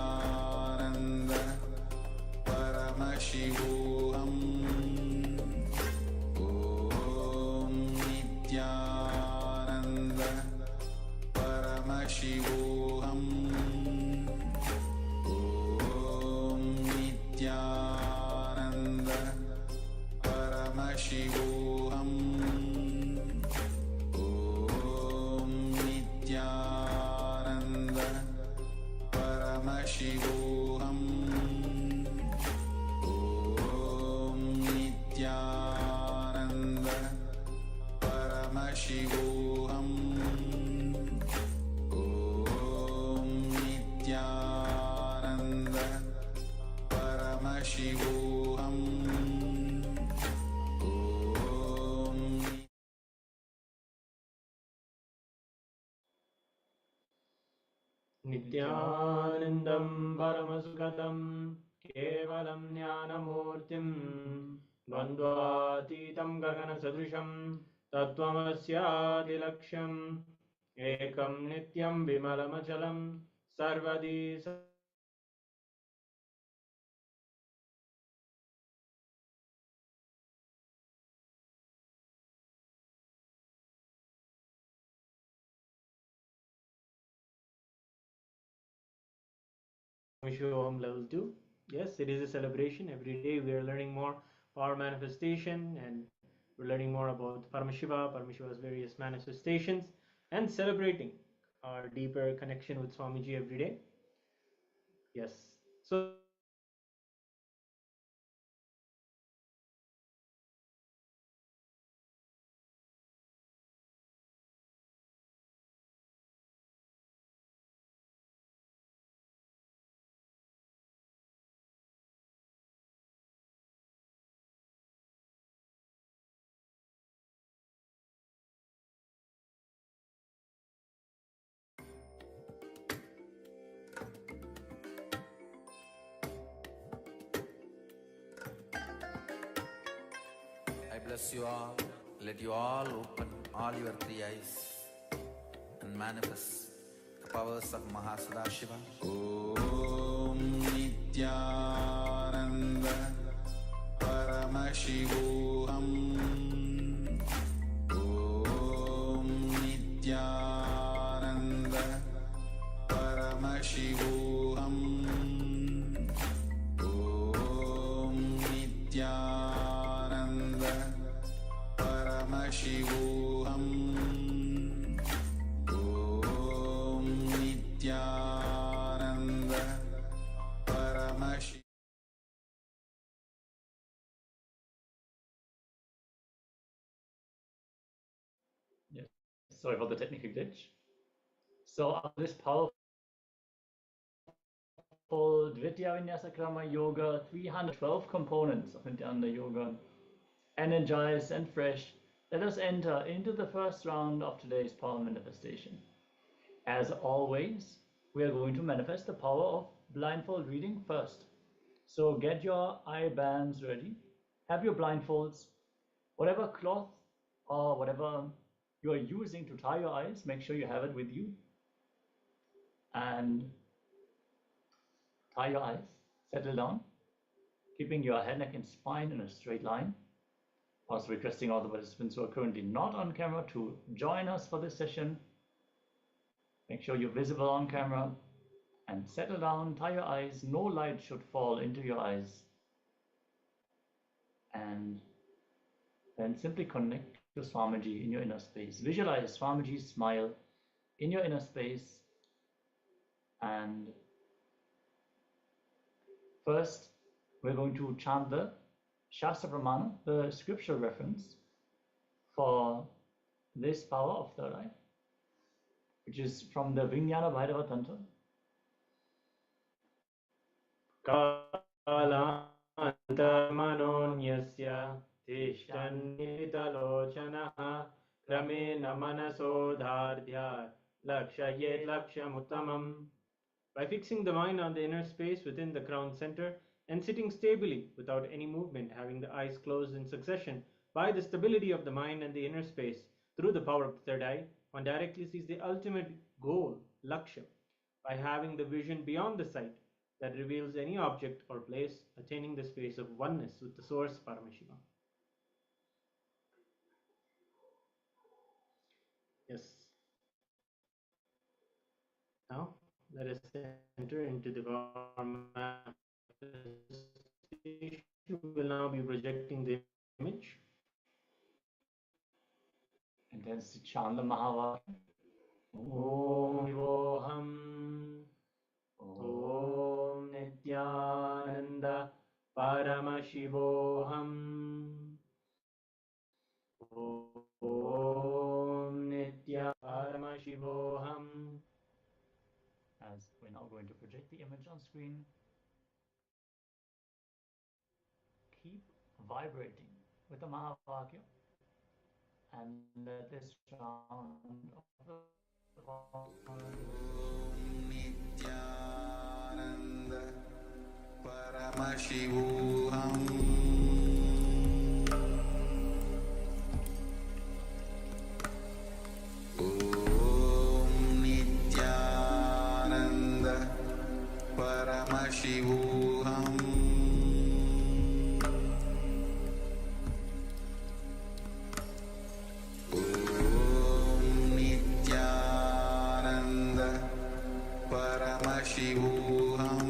नित्यानन्द परमशिवोऽहम् ॐ नित्यानन्द परमशिवोऽहम् ॐ नित्यानन्द परमशिवोऽहम् ॐ नित्यानन्द परमशिवोऽहम् ॐ नित्यानन्द परमशिवोऽहम् ॐ नित्यानन्द परमशिवोऽहम् नित्यानन्दं परमसुखदं केवलं ज्ञानमूर्तिं द्वन्द्वातीतं गगनसदृशं तत्त्वमस्यादिलक्ष्यम् एकं नित्यं विमलमचलं सर्वदी Paramashivoham Level 2. Yes, it is a celebration. Every day we are learning more power manifestation, and we're learning more about Paramashiva's various manifestations, and celebrating our deeper connection with Swamiji every day. Yes. So I bless you all. Let you all open all your three eyes and manifest the powers of Mahasada Om Nithyananda Paramashivoham Om Nithyananda Paramashivoham Om Nithyananda Paramashivoham Om Nithyananda Paramashivoham. Yes, sorry for the technical glitch. So this powerful Dvitya Vinyasa Krama Yoga, 312 components of Nithyananda Yoga, energized and fresh, let us enter into the first round of today's power manifestation. As always, we are going to manifest the power of blindfold reading first. So get your eye bands ready, have your blindfolds, whatever cloth or whatever you are using to tie your eyes, make sure you have it with you. And tie your eyes, settle down, keeping your head, neck, and spine in a straight line. Also requesting all the participants who are currently not on camera to join us for this session. Make sure you're visible on camera and settle down, tie your eyes. No light should fall into your eyes. And then simply connect to Swamiji in your inner space. Visualize Swamiji's smile in your inner space. And first, we're going to chant the Shastra Pramana, the scripture reference for this power of third eye, which is from the Vijnana Bhairava Tantra. Kalantamanonyasya tishtannitalochanaha kramena manasodhardhya lakshayet lakshamuttamam. By fixing the mind on the inner space within the crown center and sitting stably without any movement, having the eyes closed in succession, by the stability of the mind and the inner space, through the power of the third eye, one directly sees the ultimate goal, Lakshya, by having the vision beyond the sight that reveals any object or place, attaining the space of oneness with the source, Paramashiva. Yes. Now, let us enter into the power manifestation. We will now be projecting the image. And then chant the Mahavakya. Om Vivoham Om Nithyananda Paramashivoham Om Nithya Paramashivoham. As we're now going to project the image on screen, keep vibrating with the Mahavakya and let this round of the Nithyananda Paramashivoham Om Nithyananda Paramashivoham Om Nithyananda Paramashivoham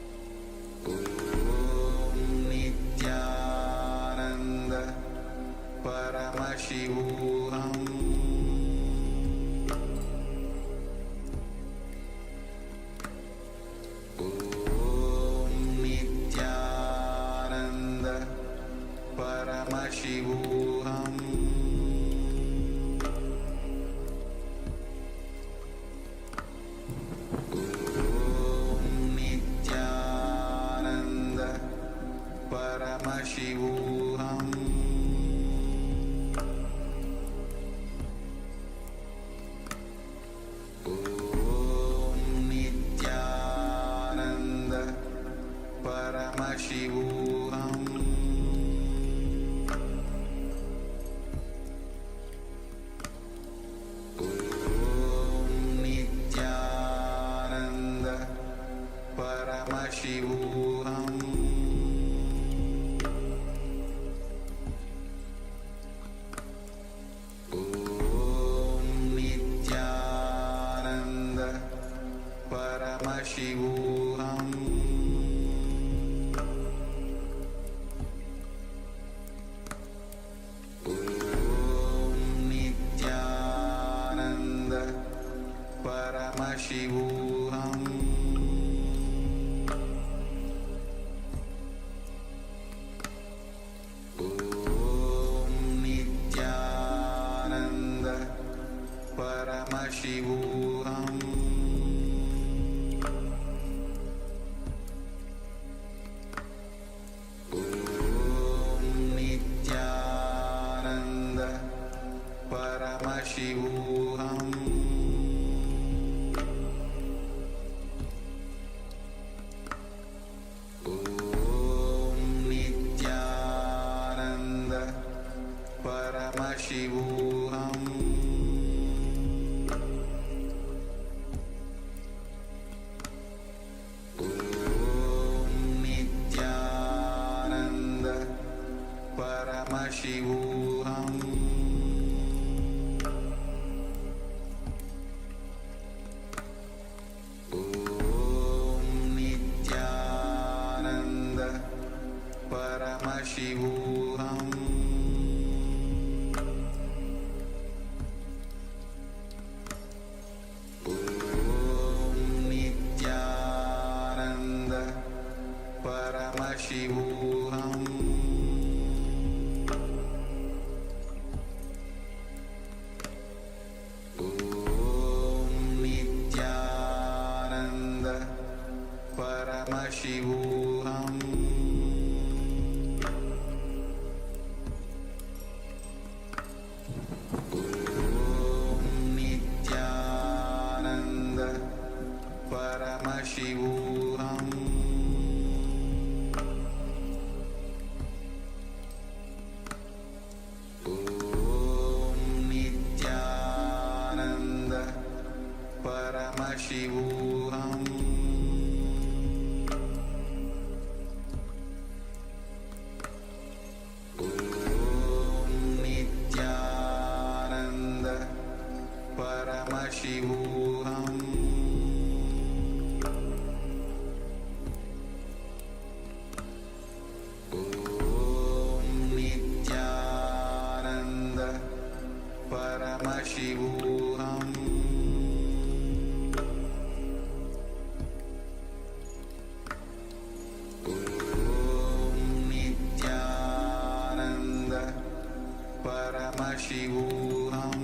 Paramashivoham Om Nithyananda Paramashivoham Om Nithyananda Paramashivoham Om Nithyananda Paramashivoham Om Nithyananda Paramashivoham Om Nithyananda Paramashivoham Om Nithyananda Paramashivoham Om Nithyananda Paramashivoham Om Nithyananda Paramashivoham Om Nithyananda Paramashivoham Om Nithyananda Paramashivoham Om Nithyananda Paramashivoham Om Nithyananda Paramashivoham Om Nithyananda Paramashivoham Om Nithyananda Paramashivoham Om Nithyananda Paramashivoham Om Nithyananda Paramashivoham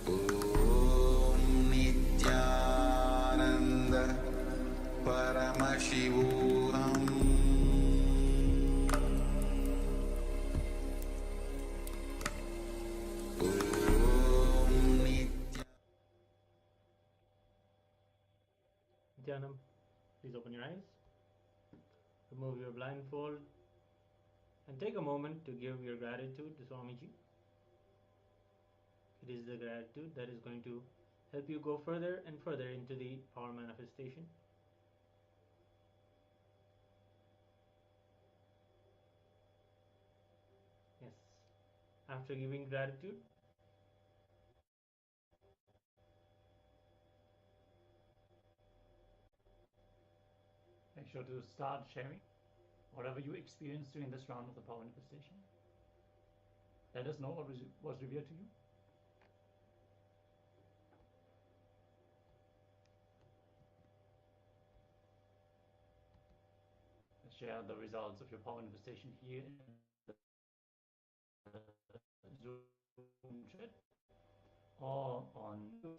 Om Nithyananda Paramashivoham Om Nithyanam, please open your eyes, remove your blindfold, and take a moment to give your gratitude to Swamiji. It is the gratitude that is going to help you go further and further into the power manifestation. Yes. After giving gratitude, make sure to start sharing whatever you experienced during this round of the power manifestation. Let us know what was revealed to you. Share the results of your power manifestation here in the Zoom chat or on from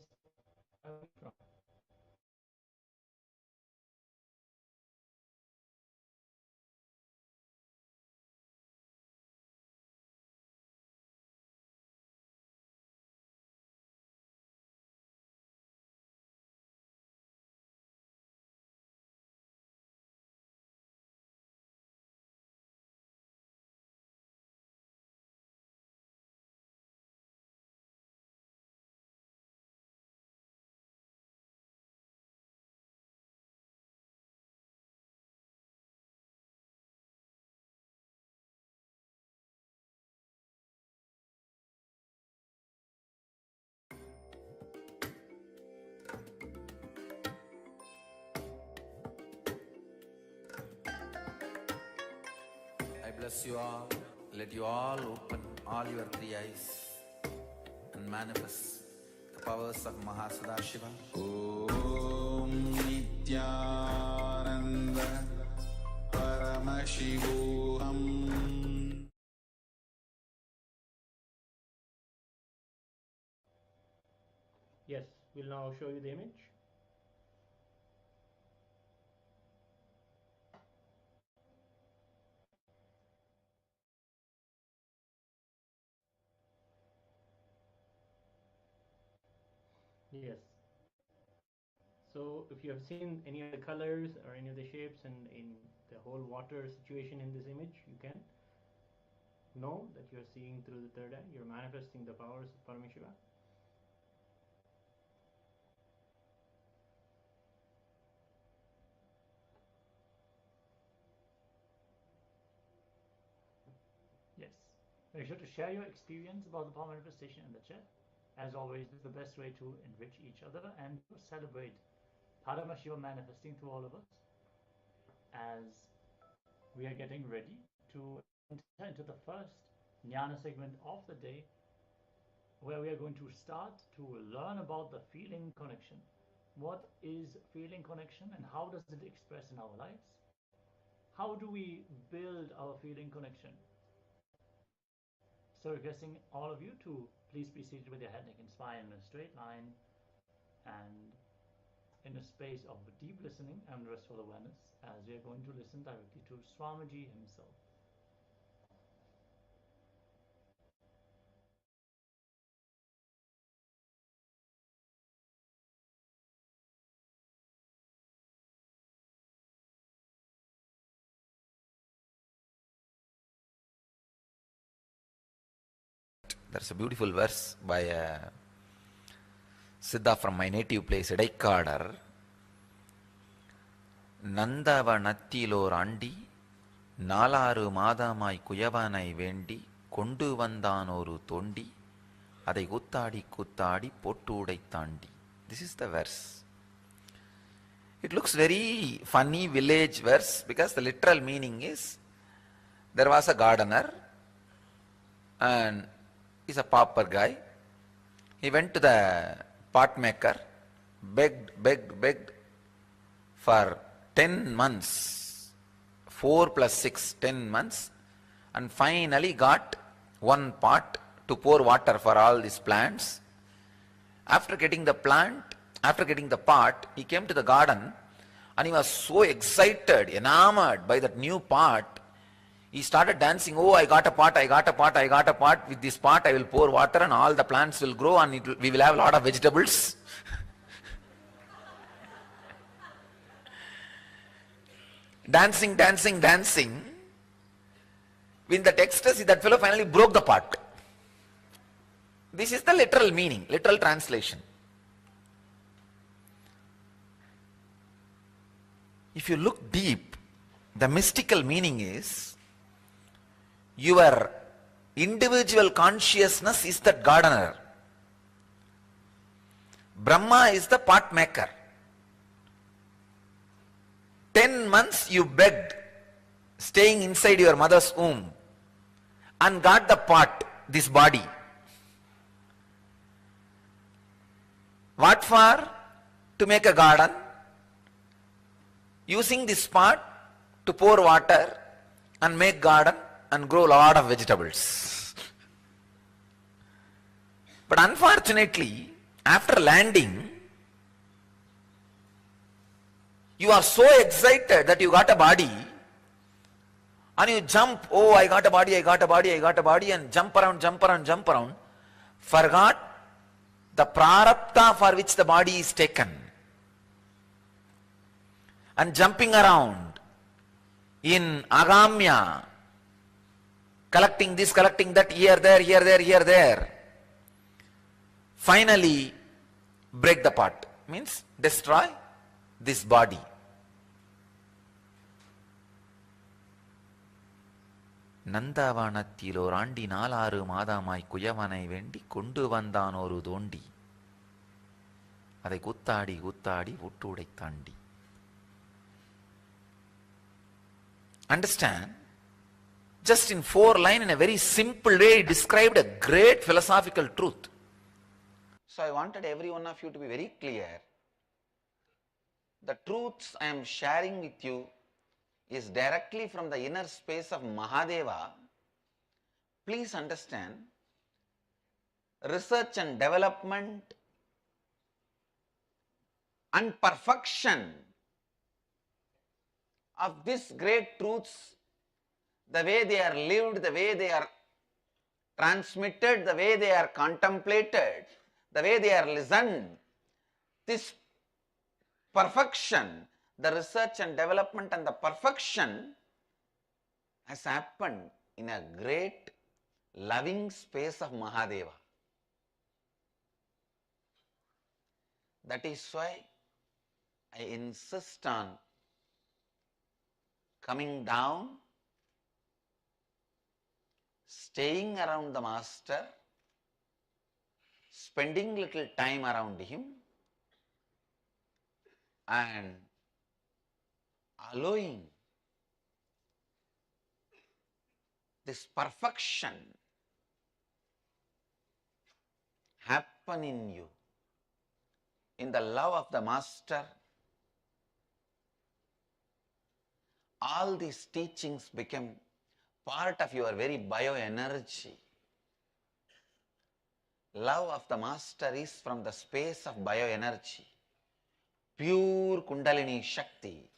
Bless you all. Let you all open all your three eyes and manifest the powers of Mahasudashiva. Om Nithyananda Paramashivoham. Yes, we'll now show you the image. Yes. So if you have seen any of the colors or any of the shapes and in the whole water situation in this image, you can know that you're seeing through the third eye. You're manifesting the powers of Paramashiva. Yes. Make sure to share your experience about the power manifestation in the chat. As always, this is the best way to enrich each other and to celebrate Paramashiva manifesting through all of us as we are getting ready to enter into the first Jnana segment of the day, where we are going to start to learn about the feeling connection. What is feeling connection and how does it express in our lives? How do we build our feeling connection? So requesting all of you to please be seated with your head, neck and spine in a straight line and in a space of deep listening and restful awareness, as we are going to listen directly to Swamiji himself. There's a beautiful verse by Siddha from my native place, Idaikadar. நந்தவனத்திலோர் ஆண்டி நாலாறு மாதமாய் குயவனை வேண்டி கொண்டு வந்தான் ஒரு தோண்டி அதை கூத்தாடி கூத்தாடி போட்டு உடைத்தாண்டி. This is the verse. It looks very funny village verse because the literal meaning is there was a gardener and he's a pauper guy. He went to the pot maker, begged for 10 months, 4 plus 6, 10 months, and finally got one pot to pour water for all these plants. After getting the pot, he came to the garden and he was so excited, enamored by that new pot. He started dancing. Oh, I got a pot. With this pot I will pour water and all the plants will grow and we will have a lot of vegetables. Dancing. With that ecstasy, that fellow finally broke the pot. This is the literal meaning, literal translation. If you look deep, the mystical meaning is your individual consciousness is the gardener. Brahma is the pot maker. 10 months you begged, staying inside your mother's womb, and got the pot, this body. What for? To make a garden. Using this pot to pour water and make garden and grow a lot of vegetables. But unfortunately, after landing, you are so excited that you got a body and you jump, oh, I got a body, and jump around, forgot the prarabdha for which the body is taken. And jumping around in agamya, collecting this, collecting that, here, there. Finally, break the pot. Means destroy this body. நந்தவனத்திலோர் ஆண்டி 4 மாதமாய் குயவனை வேண்டி கொண்டு வந்தான் ஒரு தோண்டி அதை கூத்தாடி விட்டு உடைத்தாண்டி. Understand, Just in 4 lines, in a very simple way, he described a great philosophical truth. So I wanted every one of you to be very clear. The truths I am sharing with you is directly from the inner space of Mahadeva. Please understand, research and development and perfection of these great truths, the way they are lived, the way they are transmitted, the way they are contemplated, the way they are listened, this perfection, the research and development and the perfection has happened in a great loving space of Mahadeva. That is why I insist on coming down, staying around the Master, spending little time around him, and allowing this perfection happen in you. In the love of the Master, all these teachings become part of your very bioenergy. Love of the Master is from the space of bioenergy, pure Kundalini Shakti,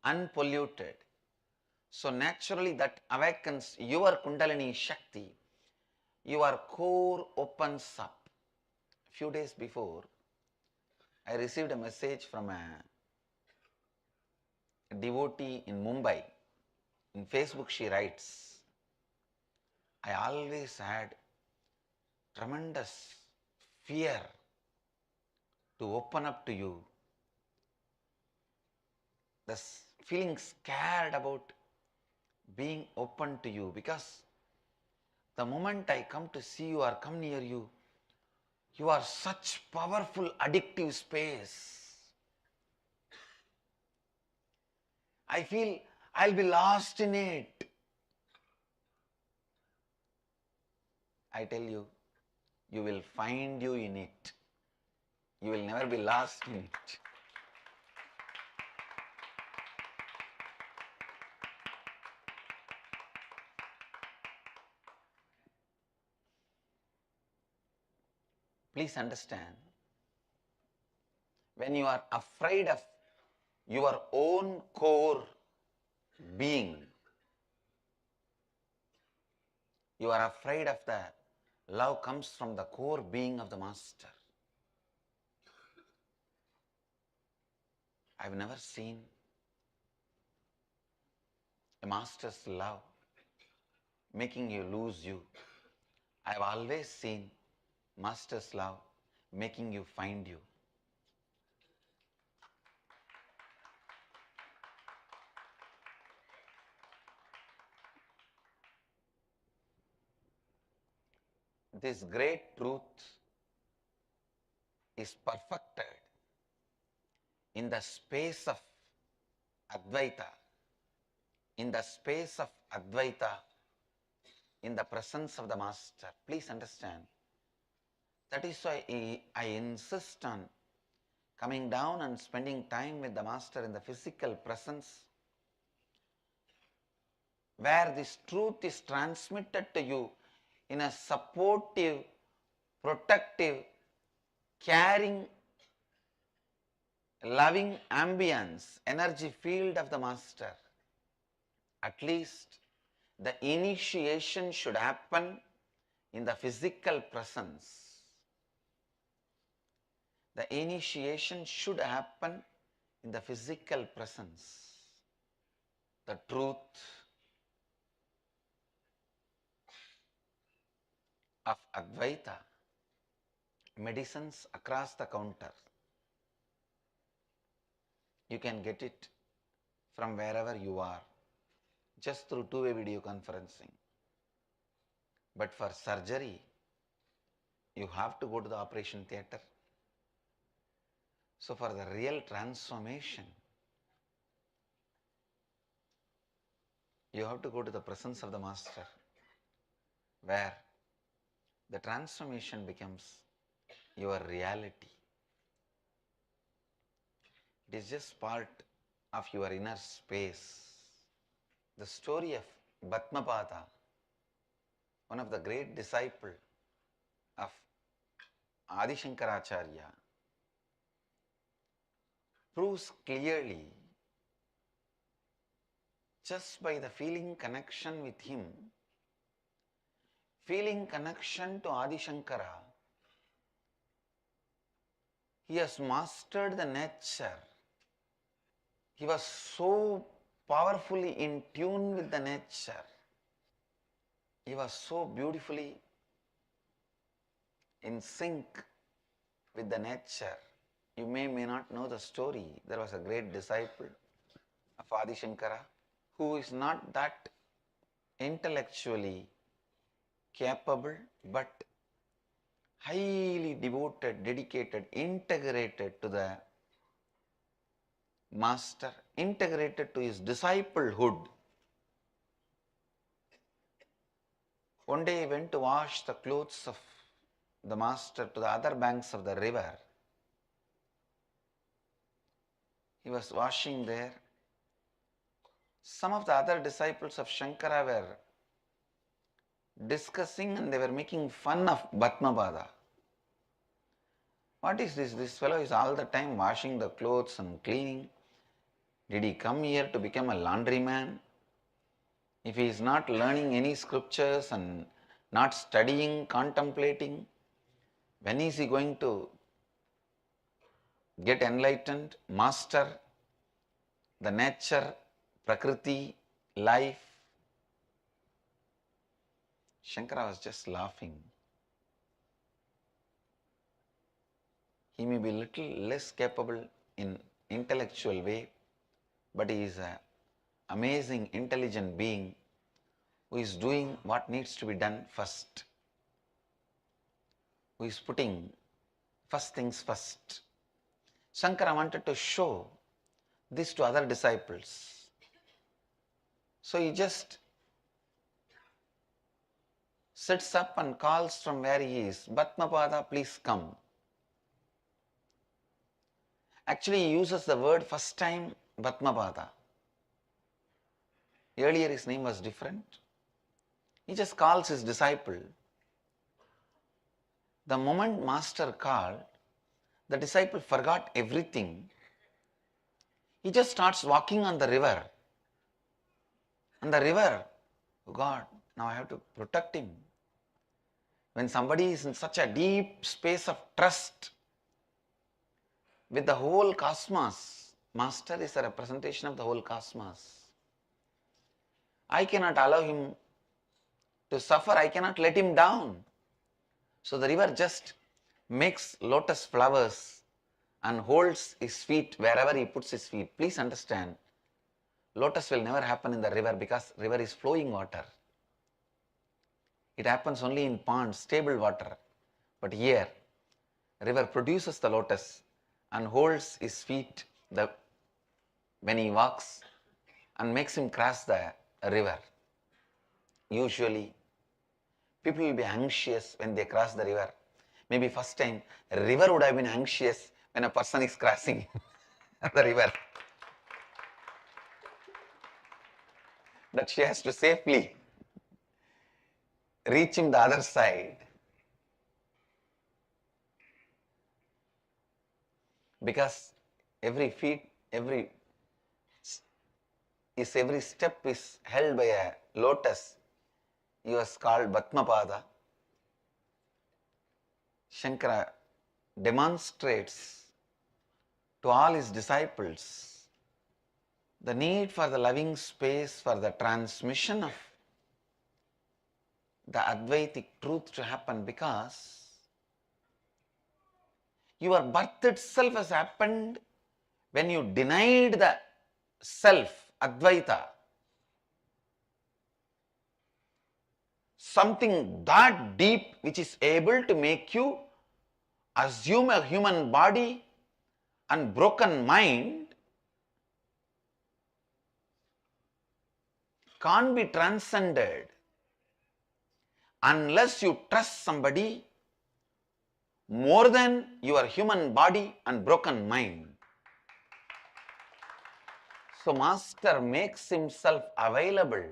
unpolluted. So naturally that awakens your Kundalini Shakti, your core opens up. A few days before, I received a message from a devotee in Mumbai. In Facebook she writes, I always had tremendous fear to open up to you. This feeling scared about being open to you, because the moment I come to see you or come near you, you are such powerful addictive space. I feel I'll be lost in it. I tell you, you will find you in it. You will never be lost in it. Please understand, when you are afraid of your own core being, you are afraid of the love comes from the core being of the Master. I've never seen a Master's love making you lose you. I've always seen Master's love making you find you. This great truth is perfected in the space of Advaita, in the space of Advaita, in the presence of the Master. Please understand. That is why I insist on coming down and spending time with the Master in the physical presence, where this truth is transmitted to you in a supportive, protective, caring, loving ambience, energy field of the Master. At least the initiation should happen in the physical presence. The initiation should happen in the physical presence. The truth of Advaita, medicines across the counter. You can get it from wherever you are, just through two-way video conferencing. But for surgery, you have to go to the operation theatre. So for the real transformation, You have to go to the presence of the Master, where the transformation becomes your reality. It is just part of your inner space. The story of Bhatmapada, one of the great disciples of Adi Shankaracharya, proves clearly, just by the feeling connection with him, feeling connection to Adi Shankara, he has mastered the nature. He was so powerfully in tune with the nature. He was so beautifully in sync with the nature. You may not know the story. There was a great disciple of Adi Shankara who is not that intellectually capable, but highly devoted, dedicated, integrated to the Master, integrated to his disciplehood. One day he went to wash the clothes of the Master to the other banks of the river. He was washing there. Some of the other disciples of Shankara were discussing and they were making fun of Bhatmapada. What is this? This fellow is all the time washing the clothes and cleaning. Did he come here to become a laundryman? If he is not learning any scriptures and not studying, contemplating, when is he going to get enlightened, master the nature, prakriti, life? Shankara was just laughing. He may be little less capable in intellectual way, but he is an amazing, intelligent being who is doing what needs to be done first, who is putting first things first. Shankara wanted to show this to other disciples. So he just sits up and calls from where he is, Bhatmapada, please come. Actually, he uses the word first time, Bhatmapada. Earlier his name was different. He just calls his disciple. The moment Master called, the disciple forgot everything. He just starts walking on the river. And the river, oh God, now I have to protect him. When somebody is in such a deep space of trust with the whole cosmos, Master is a representation of the whole cosmos. I cannot allow him to suffer, I cannot let him down. So the river just makes lotus flowers and holds his feet wherever he puts his feet. Please understand, lotus will never happen in the river because river is flowing water. It happens only in ponds, stable water. But here, river produces the lotus and holds his feet when he walks and makes him cross the river. Usually, people will be anxious when they cross the river. Maybe first time, a river would have been anxious when a person is crossing the river. That she has to safely reach him the other side. Because every step is held by a lotus. He was called Bhatmapada. Shankara demonstrates to all his disciples the need for the loving space for the transmission of the Advaitic truth to happen, because your birth itself has happened when you denied the self, Advaita. Something that deep which is able to make you assume a human body and broken mind can't be transcended unless you trust somebody more than your human body and broken mind. So Master makes himself available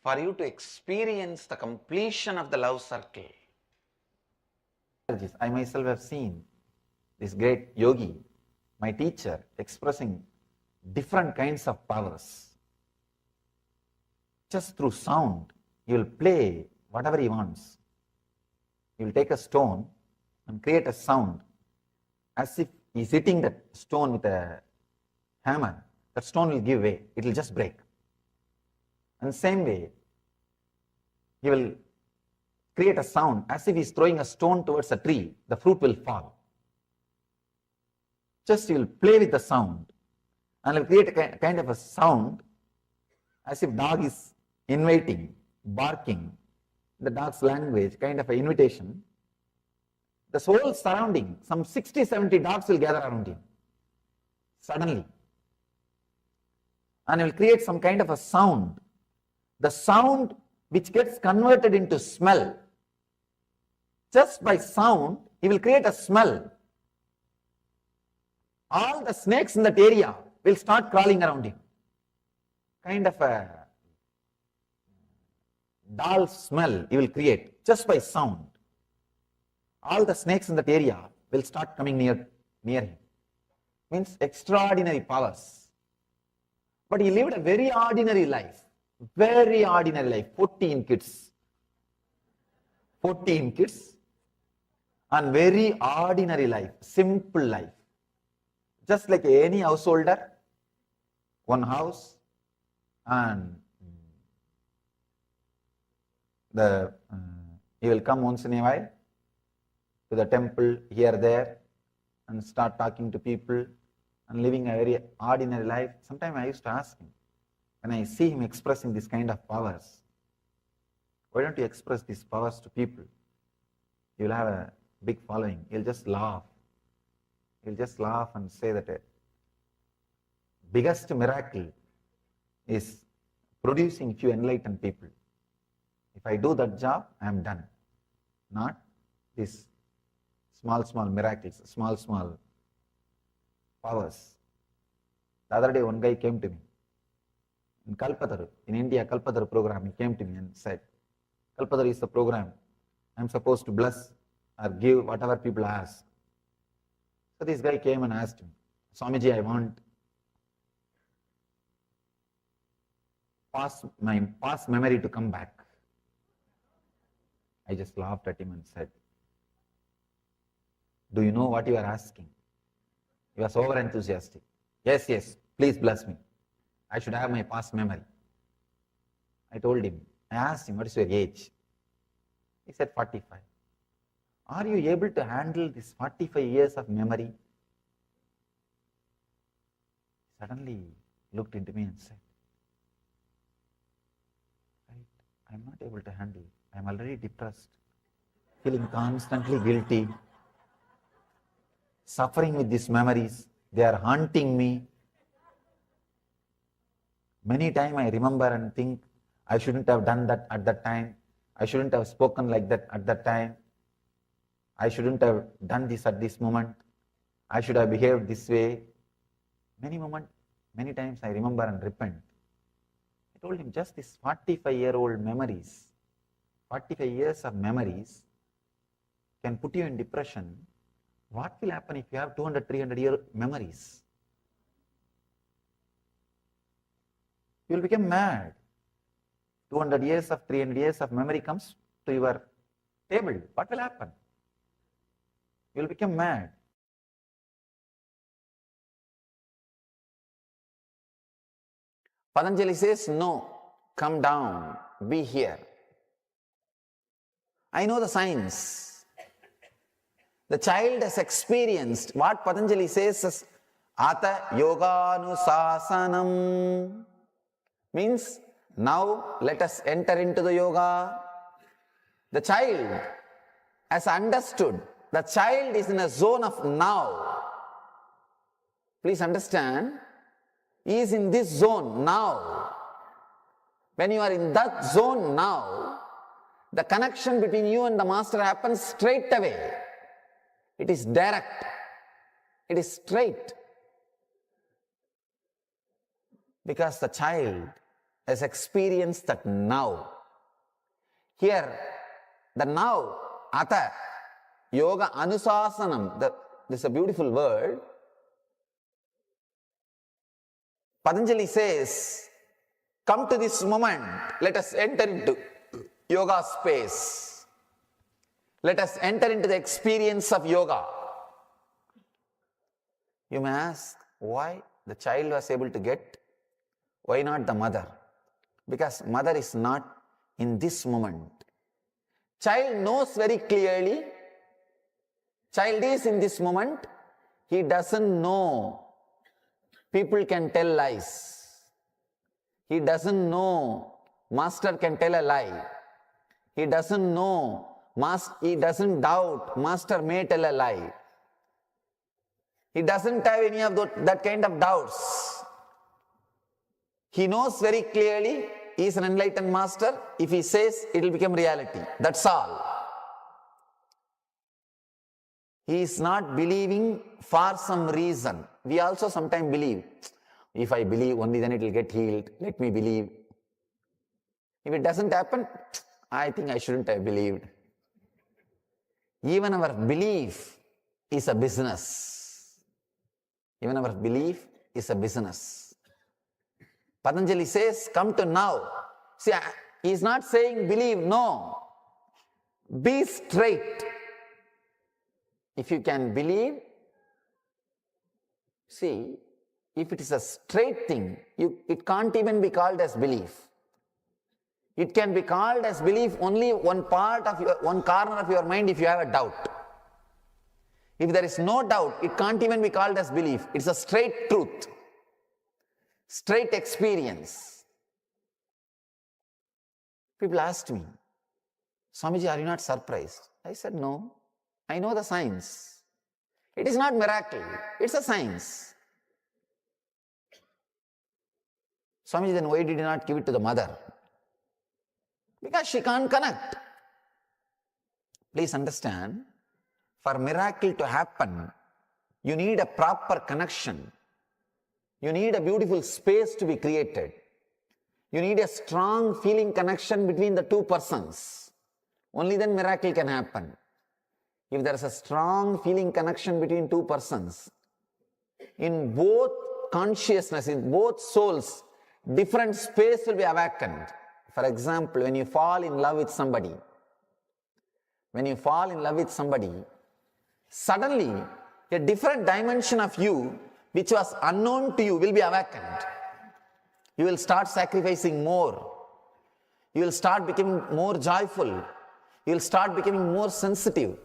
for you to experience the completion of the love circle. I myself have seen this great yogi, my teacher, expressing different kinds of powers. Just through sound, he will play whatever he wants. He will take a stone and create a sound as if he is hitting that stone with a hammer. That stone will give way, it will just break. And the same way, he will create a sound as if he is throwing a stone towards a tree, the fruit will fall. Just he will play with the sound and will create a kind of a sound as if dog is inviting, barking, the dog's language, kind of an invitation. The whole surrounding, some 60-70 dogs will gather around him suddenly, and he will create some kind of a sound. The sound which gets converted into smell. Just by sound, he will create a smell. All the snakes in that area will start crawling around him. Kind of a dull smell he will create just by sound. All the snakes in that area will start coming near him. Means extraordinary powers. But he lived a very ordinary life. Very ordinary life. 14 kids. 14 kids. And very ordinary life. Simple life. Just like any householder. One house. And he will come once in a while to the temple here, there, and start talking to people and living a very ordinary life. Sometimes I used to ask him, when I see him expressing this kind of powers, why don't you express these powers to people? You will have a big following. He'll just laugh. He'll just laugh and say that the biggest miracle is producing few enlightened people. If I do that job, I am done. Not these small miracles, small powers. The other day one guy came to me in Kalpataru, in India, Kalpataru program. He came to me and said, Kalpataru is the program. I am supposed to bless or give whatever people ask. So this guy came and asked him, Swamiji, I want my past memory to come back. I just laughed at him and said, do you know what you are asking? He was over enthusiastic. Yes, please bless me. I should have my past memory. I told him, I asked him, what is your age? He said 45. Are you able to handle this 45 years of memory? He suddenly looked into me and said, right, I am not able to handle. I am already depressed, feeling constantly guilty, suffering with these memories. They are haunting me. Many times I remember and think, I shouldn't have done that at that time. I shouldn't have spoken like that at that time. I shouldn't have done this at this moment. I should have behaved this way. Many times I remember and repent. I told him, just this 45-year-old memories, 45 years of memories can put you in depression. What will happen if you have 200, 300-year memories? You will become mad. 200 years of 300 years of memory comes to your table. What will happen? You will become mad. Patanjali says, no, come down, be here. I know the science. The child has experienced what Patanjali says as Ata Yoganusasanam. Means, now let us enter into the yoga. The child has understood. The child is in a zone of now. Please understand, He is in this zone now. When you are in that zone now, the connection between you and the master happens straight away. It is direct. It is straight. Because the child has experienced that now. Here, the now, ata, yoga anusasanam, this is a beautiful word. Patanjali says, come to this moment, let us enter into yoga space. Let us enter into the experience of yoga. You may ask, why the child was able to get? Why not the mother? Because mother is not in this moment. Child knows very clearly. Child is in this moment. He doesn't know people can tell lies. He doesn't know master can tell a lie. He doesn't know, he doesn't doubt master may tell a lie. He doesn't have any of that kind of doubts. He knows very clearly he is an enlightened master. If he says, it will become reality. That's all. He is not believing for some reason. We also sometimes believe, if I believe only then it will get healed. Let me believe. If it doesn't happen, I think I shouldn't have believed. Even our belief is a business. Even our belief is a business. Patanjali says, come to now. See, he is not saying believe, no. Be straight. If you can believe, see, if it is a straight thing, it can't even be called as belief. It can be called as belief only one corner of your mind if you have a doubt. If there is no doubt, it can't even be called as belief. It's a straight truth. Straight experience. People asked me, Swamiji, are you not surprised? I said, no. I know the science. It is not miracle. It's a science. Swamiji, then why did you not give it to the mother? Because she can't connect. Please understand, for miracle to happen, you need a proper connection. You need a beautiful space to be created. You need a strong feeling connection between the two persons. Only then miracle can happen. If there is a strong feeling connection between two persons, in both consciousness, in both souls, different space will be awakened. For example, when you fall in love with somebody, suddenly a different dimension of you which was unknown to you will be awakened. You will start sacrificing more. You will start becoming more joyful. You will start becoming more sensitive.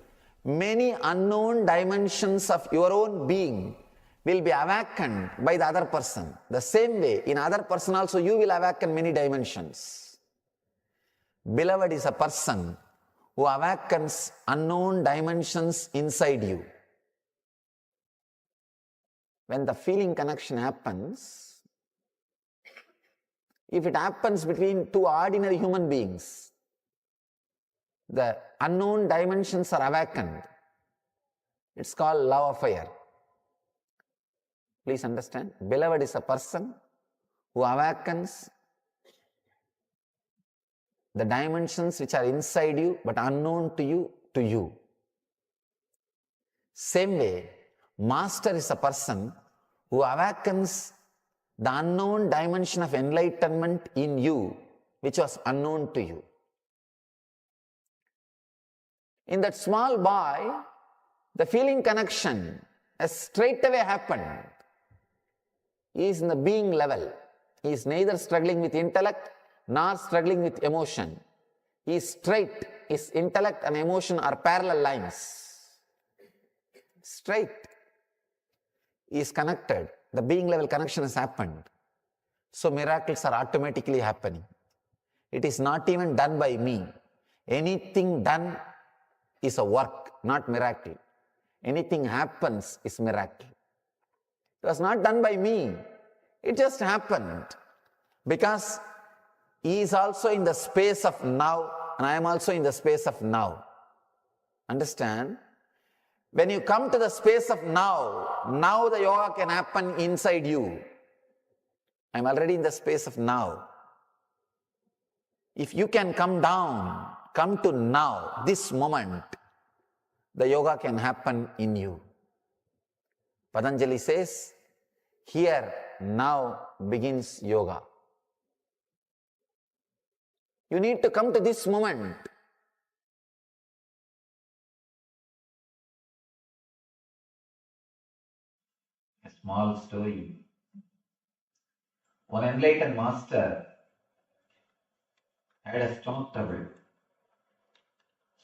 Many unknown dimensions of your own being will be awakened by the other person. The same way, in other person also you will awaken many dimensions. Beloved is a person who awakens unknown dimensions inside you. When the feeling connection happens, if it happens between two ordinary human beings, the unknown dimensions are awakened. It's called love affair. Please understand, beloved is a person who awakens the dimensions which are inside you but unknown to you. Same way, master is a person who awakens the unknown dimension of enlightenment in you which was unknown to you. In that small boy, the feeling connection has straight away happened. He is in the being level. He is neither struggling with intellect nor struggling with emotion. He is straight. His intellect and emotion are parallel lines. Straight. He is connected. The being level connection has happened. So miracles are automatically happening. It is not even done by me. Anything done is a work, not miracle. Anything happens is miracle. It was not done by me. It just happened because he is also in the space of now and I am also in the space of now. Understand? When you come to the space of now the yoga can happen inside you. I am already in the space of now. If you can come down, come to now, this moment, the yoga can happen in you. Patanjali says, here, now begins yoga. You need to come to this moment. A small story. One enlightened master had a stomach trouble.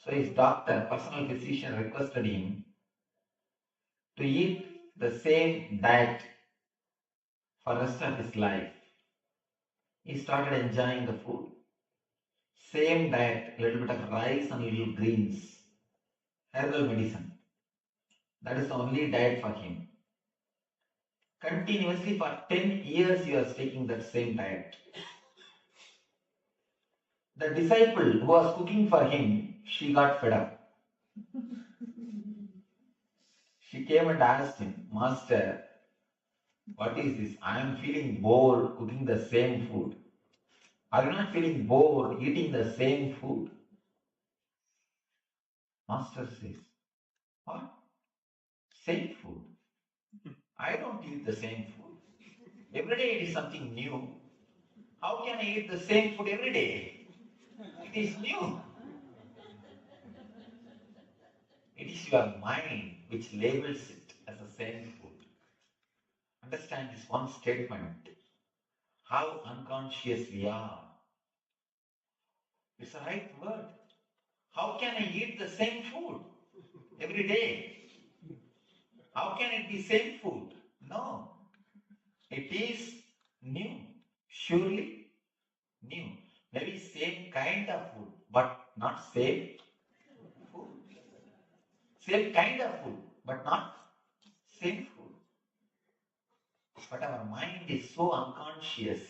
So his doctor, personal physician, requested him to eat the same diet for the rest of his life. He started enjoying the food. Same diet, a little bit of rice and little greens, herbal medicine. That is the only diet for him. Continuously for 10 years he was taking that same diet. The disciple who was cooking for him, she got fed up. She came and asked him, Master, what is this? I am feeling bored cooking the same food. Are you not feeling bored eating the same food? Master says, what? Same food? I don't eat the same food. Every day it is something new. How can I eat the same food every day? It is new. It is your mind which labels it as the same food. Understand this one statement. How unconscious we are. It's the right word. How can I eat the same food every day? How can it be same food? No. It is new. Surely new. Maybe same kind of food, but not same food. Same kind of food, but not same food. But our mind is so unconscious.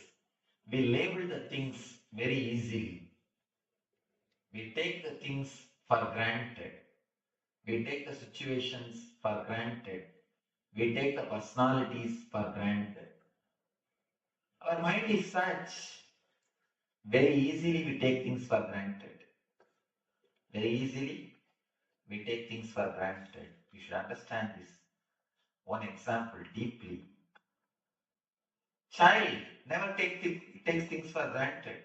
We label the things very easily. We take the things for granted. We take the situations for granted. We take the personalities for granted. Our mind is such. Very easily we take things for granted. Very easily we take things for granted. You should understand this. One example deeply. Child never takes things for granted.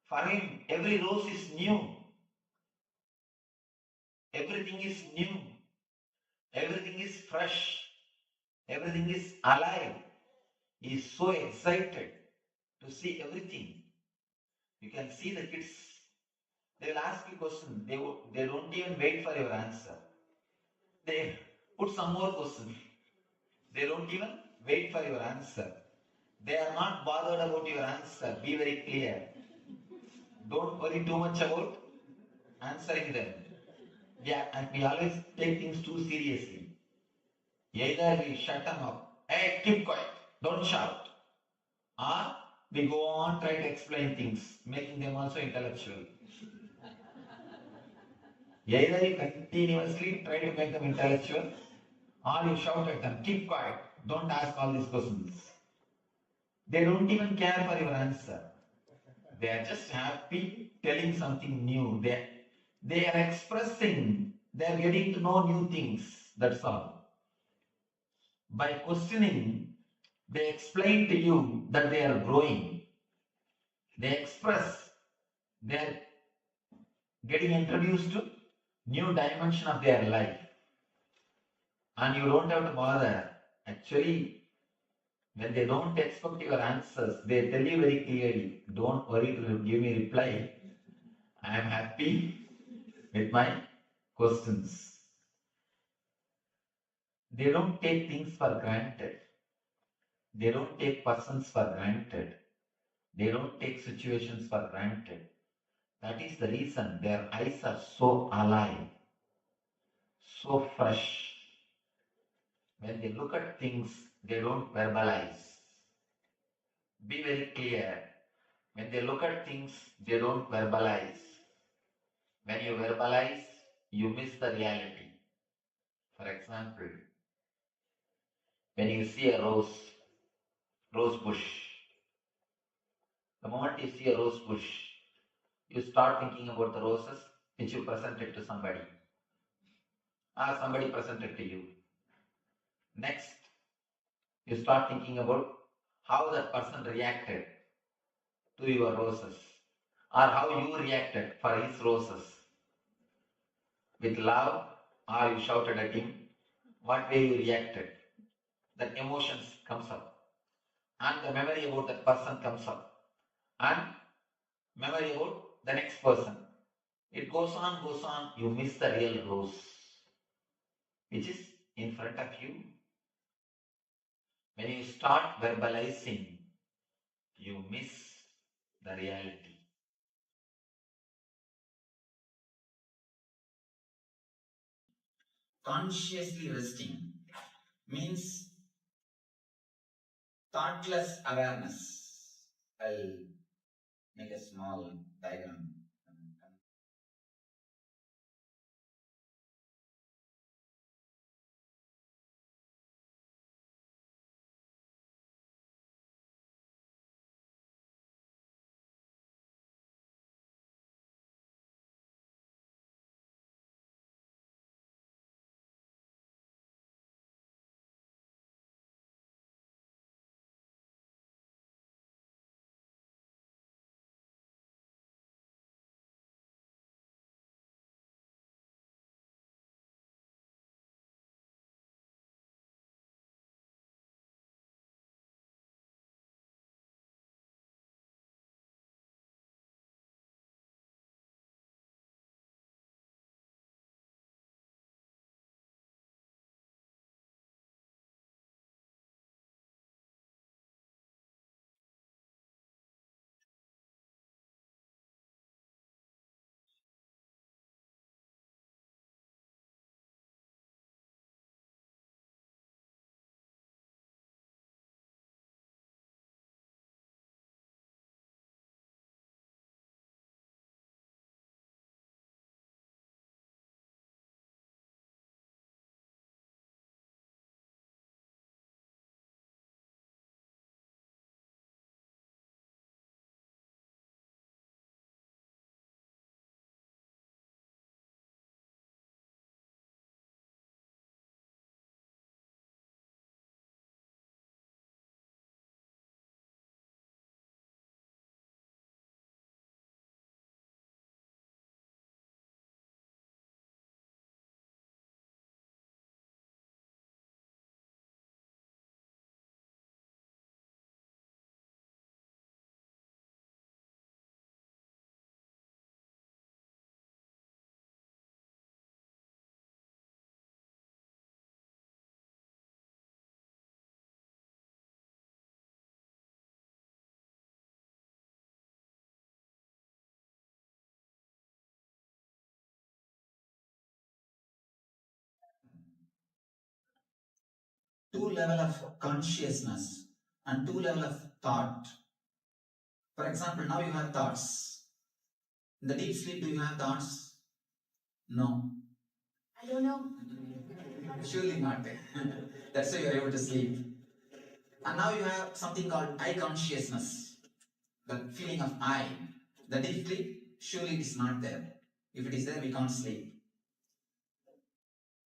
For him, every rose is new. Everything is new. Everything is fresh. Everything is alive. He is so excited to see everything. You can see the kids. They will ask you a question. They don't even wait for your answer. They put some more question. They don't even wait for your answer. They are not bothered about your answer. Be very clear. Don't worry too much about answering them. And we always take things too seriously. Either we shut them up. Hey, keep quiet. Don't shout. Or we go on try to explain things, making them also intellectual. Either you continuously try to make them intellectual, or you shout at them, keep quiet, don't ask all these questions. They don't even care for your answer. They are just happy telling something new. They are expressing, they are getting to know new things, that's all. By questioning, they explain to you that they are growing. They express, they are getting introduced to new dimension of their life. And you don't have to bother. Actually, when they don't expect your answers, they tell you very clearly, don't worry to give me reply. I am happy with my questions. They don't take things for granted. They don't take persons for granted. They don't take situations for granted. That is the reason their eyes are so alive, so fresh. When they look at things, they don't verbalize. be very clear. When they look at things, they don't verbalize. When you verbalize, you miss the reality. For example, when you see a rose bush, the moment you see a rose bush, you start thinking about the roses which you presented to somebody, or somebody presented to you. Next, you start thinking about how that person reacted to your roses, or how you reacted for his roses. With love, or you shouted at him, what way you reacted. That emotions comes up, and the memory about that person comes up, and memory about the next person. It goes on, you miss the real rose, which is in front of you. When you start verbalizing, you miss the reality. Consciously resting means thoughtless awareness. I'll make a small diagram. Two level of consciousness and two level of thought. For example, now you have thoughts. In the deep sleep, do you have thoughts? No. I don't know. Surely not. That's why you are able to sleep. And now you have something called I consciousness. The feeling of I. The deep sleep, surely it is not there. If it is there, we can't sleep.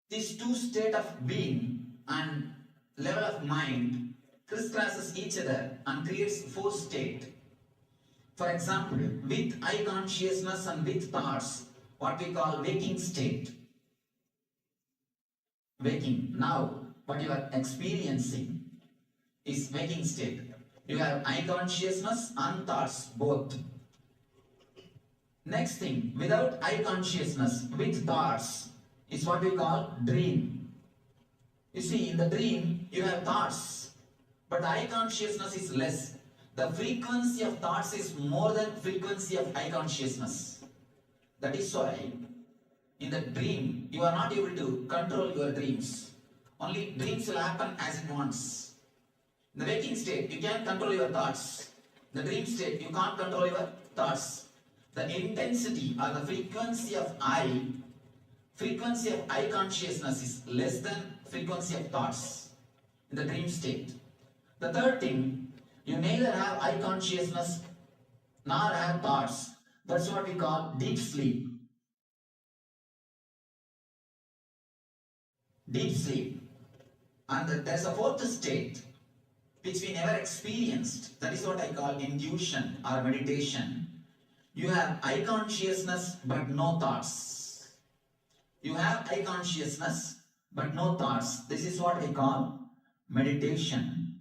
These two state of being and level of mind crisscrosses each other and creates four state. For example, with I consciousness and with thoughts, what we call waking state. Waking. Now, what you are experiencing is waking state. You have I consciousness and thoughts both. Next thing, without I consciousness, with thoughts, is what we call dream. You see, in the dream, you have thoughts, but I consciousness is less. The frequency of thoughts is more than frequency of I consciousness. That is why, in the dream, you are not able to control your dreams. Only dreams will happen as it wants. In the waking state, you can control your thoughts. In the dream state, you can't control your thoughts. The intensity or the frequency of I consciousness is less than frequency of thoughts in the dream state. The third thing, you neither have I consciousness nor have thoughts. That's what we call deep sleep. Deep sleep. And there's a fourth state which we never experienced. That is what I call intuition or meditation. You have I consciousness but no thoughts. You have I consciousness but no thoughts. This is what I call meditation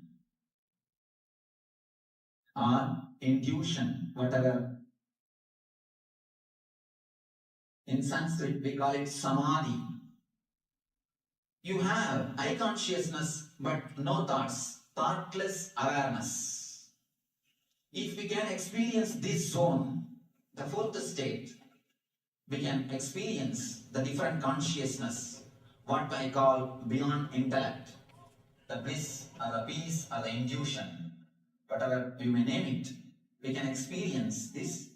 or intuition, whatever. In Sanskrit we call it samadhi. You have I consciousness but no thoughts, thoughtless awareness. If we can experience this zone, the fourth state, we can experience the different consciousness, what I call beyond intellect, the bliss or the peace or the intuition, whatever you may name it. We can experience this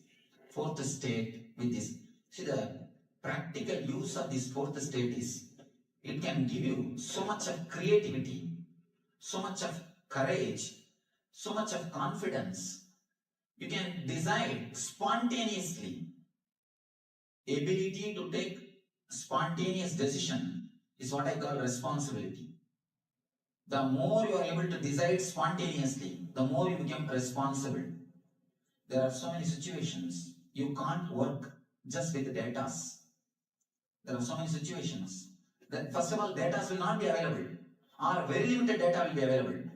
fourth state with this. See, the practical use of this fourth state is, it can give you so much of creativity, so much of courage, so much of confidence. You can decide spontaneously. Ability to take spontaneous decision is what I call responsibility. The more you are able to decide spontaneously, the more you become responsible. There are so many situations you can't work just with data. There are so many situations that first of all data will not be available, or very limited data will be available.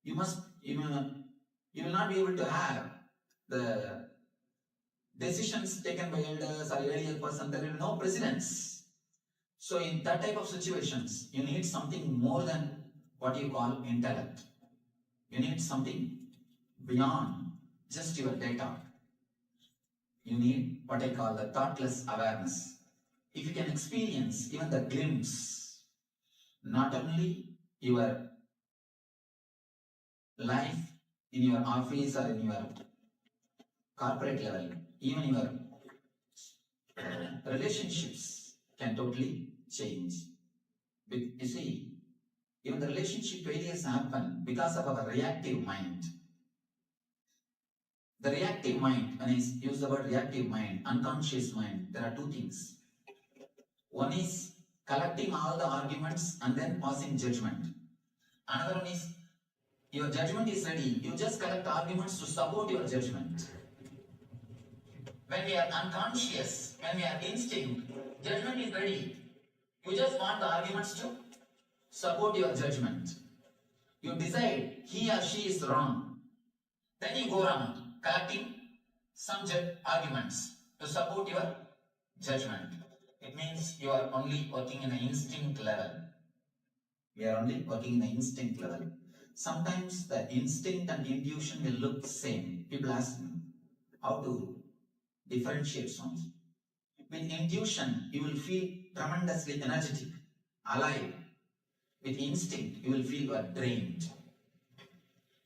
You will not be able to have the decisions taken by elders or earlier person. There will be no precedence. So in that type of situations, you need something more than what you call intellect. You need something beyond just your data. You need what I call the thoughtless awareness. If you can experience even the glimpse, not only your life in your office or in your corporate level, even your relationships can totally change. You see, even the relationship failures happen because of our reactive mind. The reactive mind, when I use the word reactive mind, unconscious mind, there are two things. One is collecting all the arguments and then passing judgment. Another one is your judgment is ready, you just collect arguments to support your judgment. When we are unconscious, when we are instinct, judgment is ready. You just want the arguments to support your judgment. You decide he or she is wrong. Then you go around collecting some arguments to support your judgment. It means you are only working in an instinct level. We are only working in the instinct level. Sometimes the instinct and intuition will look the same. People ask me how to differentiate songs. With intuition, you will feel tremendously energetic, alive. With instinct, you will feel you are drained.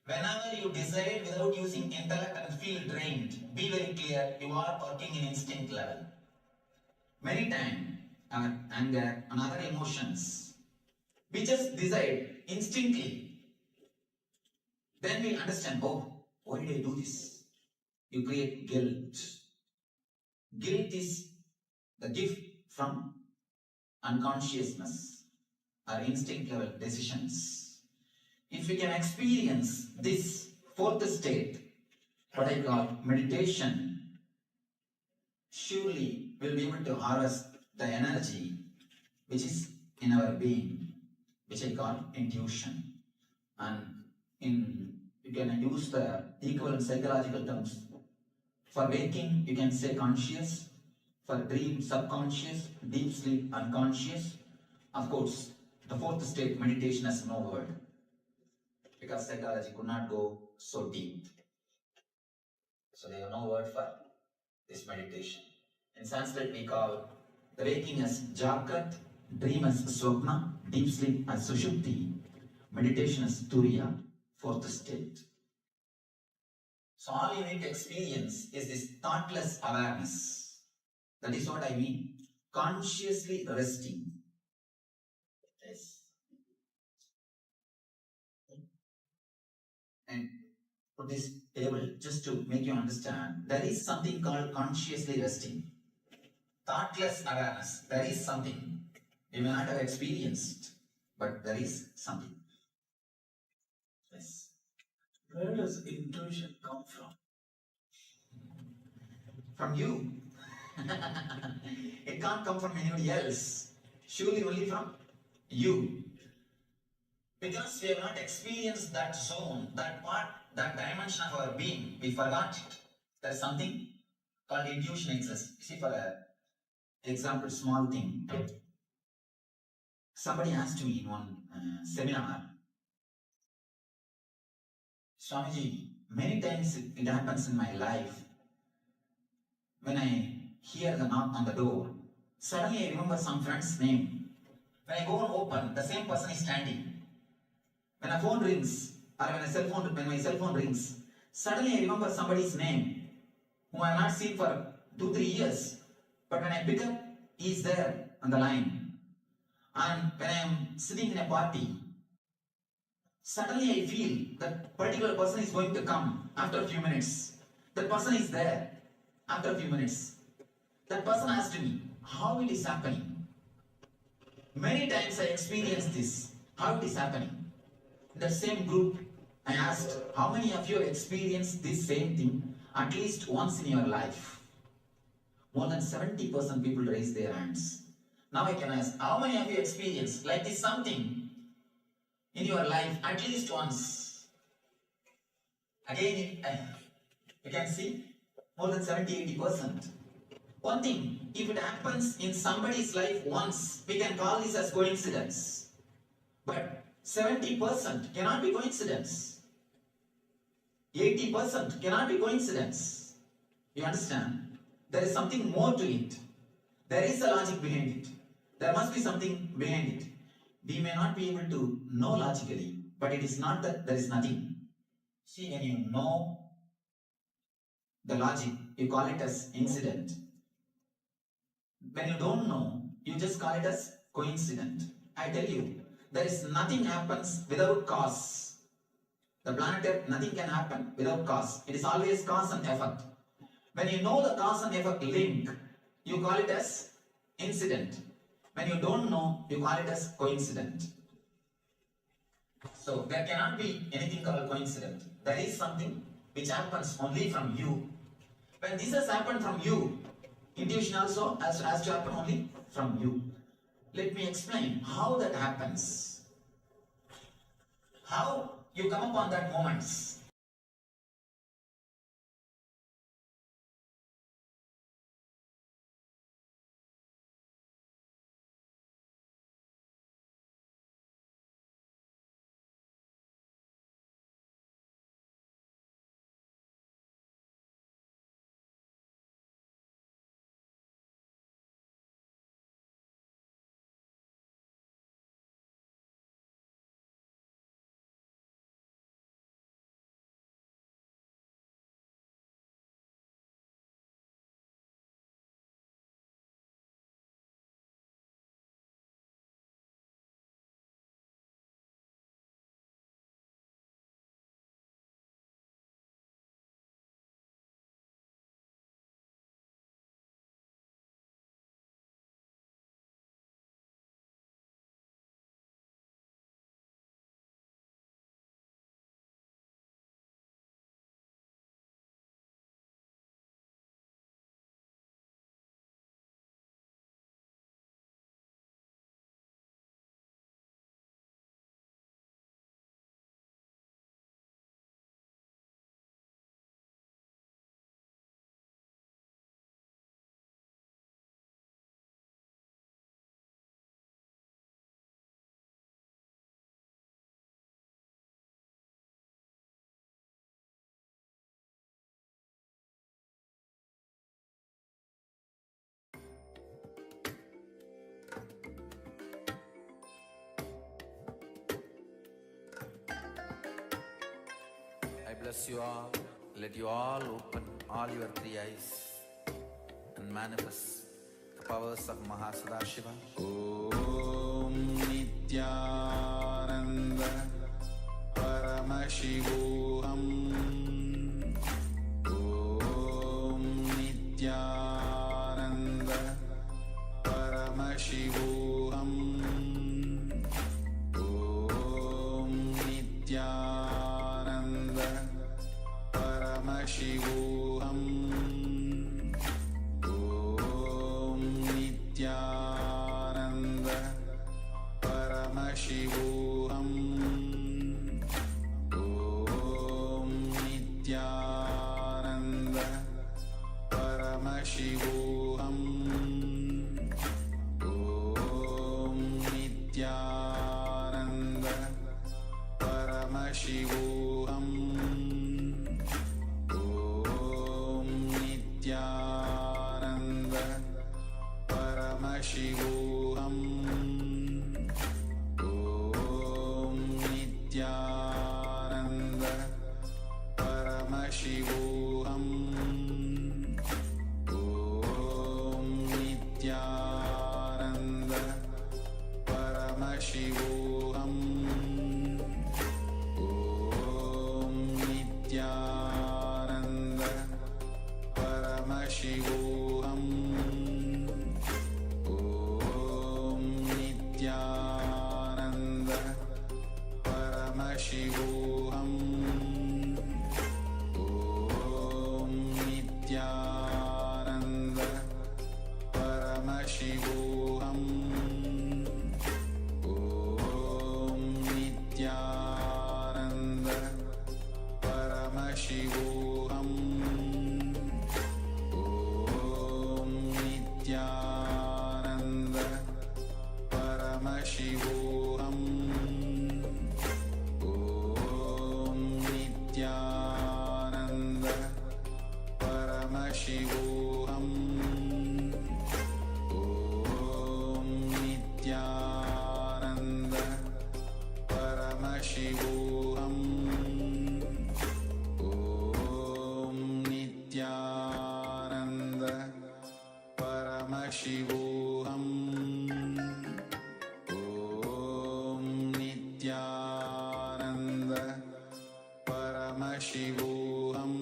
Whenever you decide without using intellect and feel drained, be very clear, you are working in instinct level. Many times, our anger and other emotions, we just decide instinctively. Then we understand, oh, why did I do this? You create guilt. Guilt is the gift from unconsciousness or instinct level decisions. If we can experience this fourth state, what I call meditation, surely we'll be able to harvest the energy which is in our being, which I call intuition. And you can use the equivalent psychological terms. For waking, you can say conscious. For dream, subconscious. Deep sleep, unconscious. Of course, the fourth state, meditation, has no word, because psychology could not go so deep. So they have no word for this meditation. In Sanskrit, we call the waking as Jagrat, dream as Swapna, deep sleep as Sushupti, meditation as Turiya. fourth state. So all you need to experience is this thoughtless awareness. That is what I mean. Consciously resting. Yes. And for this table, just to make you understand, there is something called consciously resting. Thoughtless awareness. There is something. You may not have experienced, but there is something. Yes. Where does intuition come from? From you. It can't come from anybody else. Surely only from you. Because we have not experienced that zone, that part, that dimension of our being, we forgot it. There is something called intuition exists. See, for example, small thing. Somebody asked me in one seminar, Swamiji, many times it happens in my life. When I hear the knock on the door, suddenly I remember some friend's name. When I go and open, the same person is standing. When a phone rings, or when my cell phone rings, suddenly I remember somebody's name, whom I have not seen for 2-3 years. But when I pick up, he is there on the line. And when I am sitting in a party, suddenly I feel that particular person is going to come after a few minutes. That person is there after a few minutes. That person asked me, how it is happening? Many times I experienced this, how it is happening. In that same group, I asked, how many of you have experienced this same thing at least once in your life? More than 70% people raise their hands. Now I can ask, how many of you experienced like this something in your life at least once? Again, you can see more than 70-80%. One thing, if it happens in somebody's life once, we can call this as coincidence. But 70% cannot be coincidence. 80% cannot be coincidence. You understand? There is something more to it. There is a logic behind it. There must be something behind it. We may not be able to know logically, but it is not that there is nothing. See, when you know the logic, you call it as incident. When you don't know, you just call it as coincident. I tell you, there is nothing happens without cause. The planet Earth, nothing can happen without cause. It is always cause and effect. When you know the cause and effect link, you call it as incident. When you don't know, you call it as coincident. So there cannot be anything called coincident. There is something which happens only from you. When this has happened from you, intuition also has to happen only from you. Let me explain how that happens. How you come upon that moments. bless you all. Let you all open all your three eyes and manifest the powers of Mahasadashiva. Om Nithyananda Paramashivoham. Om Nithyananda Paramashivoham. Om Nithyananda Paramashivoham. Om Nithyananda Paramashivoham. Om Nithyananda Paramashivoham. Om Nithyananda Paramashivoham. Om Nithyananda Paramashivoham. Om Nithyananda Paramashivoham. Om Nithyananda Paramashivoham. Om Nithyananda Paramashivoham. Om Nithyananda Paramashivoham. Om Nithyananda Paramashivoham. Om Nithyananda Paramashivoham. Om Nithyananda Paramashivoham. Om Nithyananda Paramashivoham. Om Nithyananda Paramashivoham. Om Nithyananda Paramashivoham. Om Nithyananda Paramashivoham.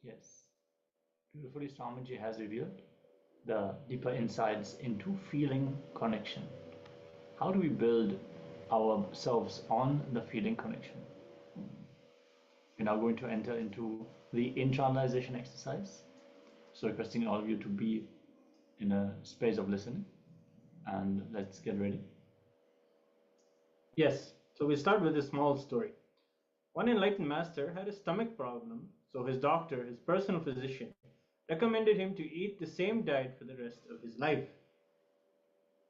Yes. Beautifully, Swamiji has revealed the deeper insights into feeling connection. How do we build ourselves on the feeling connection? We're now going to enter into the internalization exercise. So requesting all of you to be in a space of listening, and let's get ready. Yes, so we start with a small story. One enlightened master had a stomach problem, so his doctor, his personal physician, recommended him to eat the same diet for the rest of his life,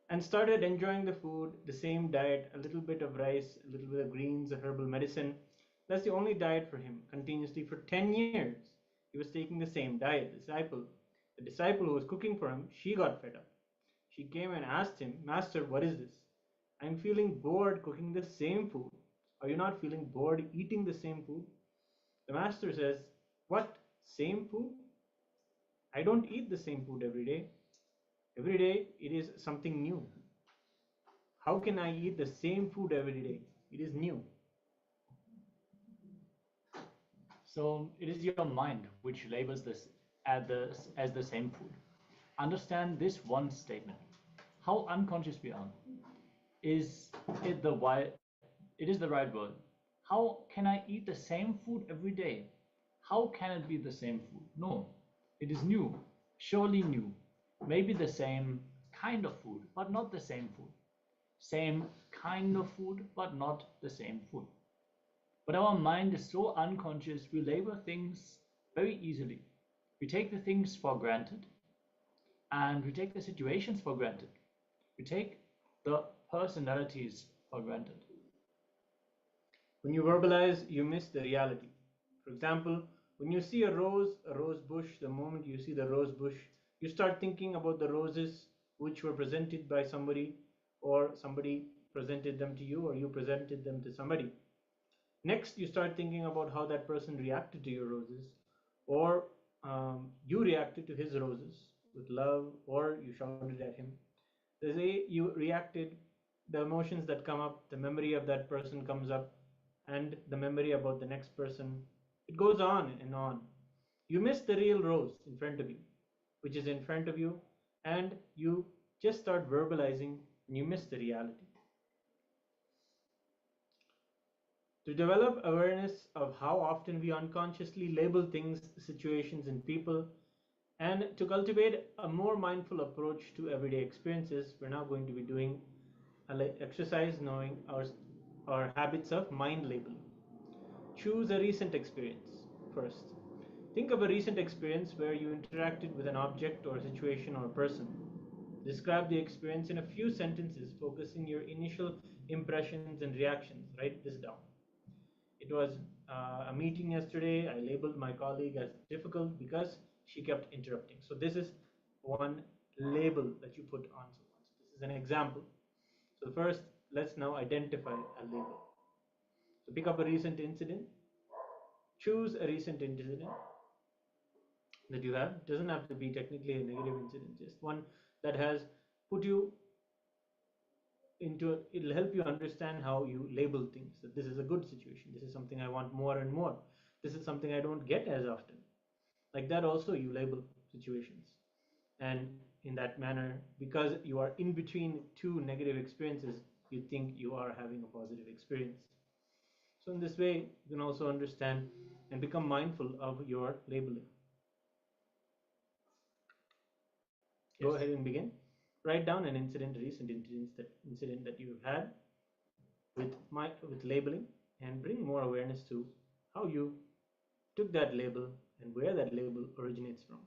and started enjoying the food, the same diet, a little bit of rice, a little bit of greens, a herbal medicine. That's the only diet for him, continuously for 10 years. He was taking the same diet. The disciple who was cooking for him, she got fed up. She came and asked him, Master, what is this? I'm feeling bored cooking the same food. Are you not feeling bored eating the same food? The master says, what? Same food? I don't eat the same food every day. Every day it is something new. How can I eat the same food every day? It is new. So it is your mind which labels this as the same food. Understand this one statement. How unconscious we are. Is it the right word? How can I eat the same food every day? How can it be the same food? No, it is new, surely new. Maybe the same kind of food, but not the same food. Same kind of food, but not the same food. But our mind is so unconscious, we label things very easily. We take the things for granted, and we take the situations for granted. We take the personalities for granted. When you verbalize, you miss the reality. For example, when you see a rose bush, the moment you see the rose bush, you start thinking about the roses which were presented by somebody or somebody presented them to you, or you presented them to somebody. Next, you start thinking about how that person reacted to your roses, or you reacted to his roses with love, or you shouted at him. The way you reacted, the emotions that come up, the memory of that person comes up, and the memory about the next person. It goes on and on. You miss the real rose in front of you, which is in front of you, and you just start verbalizing, and you miss the reality. To develop awareness of how often we unconsciously label things, situations, and people, and to cultivate a more mindful approach to everyday experiences, we're now going to be doing an exercise knowing our habits of mind labeling. Choose a recent experience first. Think of a recent experience where you interacted with an object or a situation or a person. Describe the experience in a few sentences, focusing your initial impressions and reactions. Write this down. It was a meeting yesterday. I labeled my colleague as difficult because she kept interrupting. So this is one label that you put on someone. So this is an example. So first, let's now identify a label. So pick up a recent incident. Choose a recent incident that you have. It doesn't have to be technically a negative incident, just one that has put you into, it'll help you understand how you label things, that this is a good situation, this is something I want more and more, this is something I don't get as often. Like that also you label situations, and in that manner, because you are in between two negative experiences, you think you are having a positive experience. So in this way you can also understand and become mindful of your labeling. Go ahead and begin. Write down an incident, recent incident that you've had with labeling, and bring more awareness to how you took that label and where that label originates from.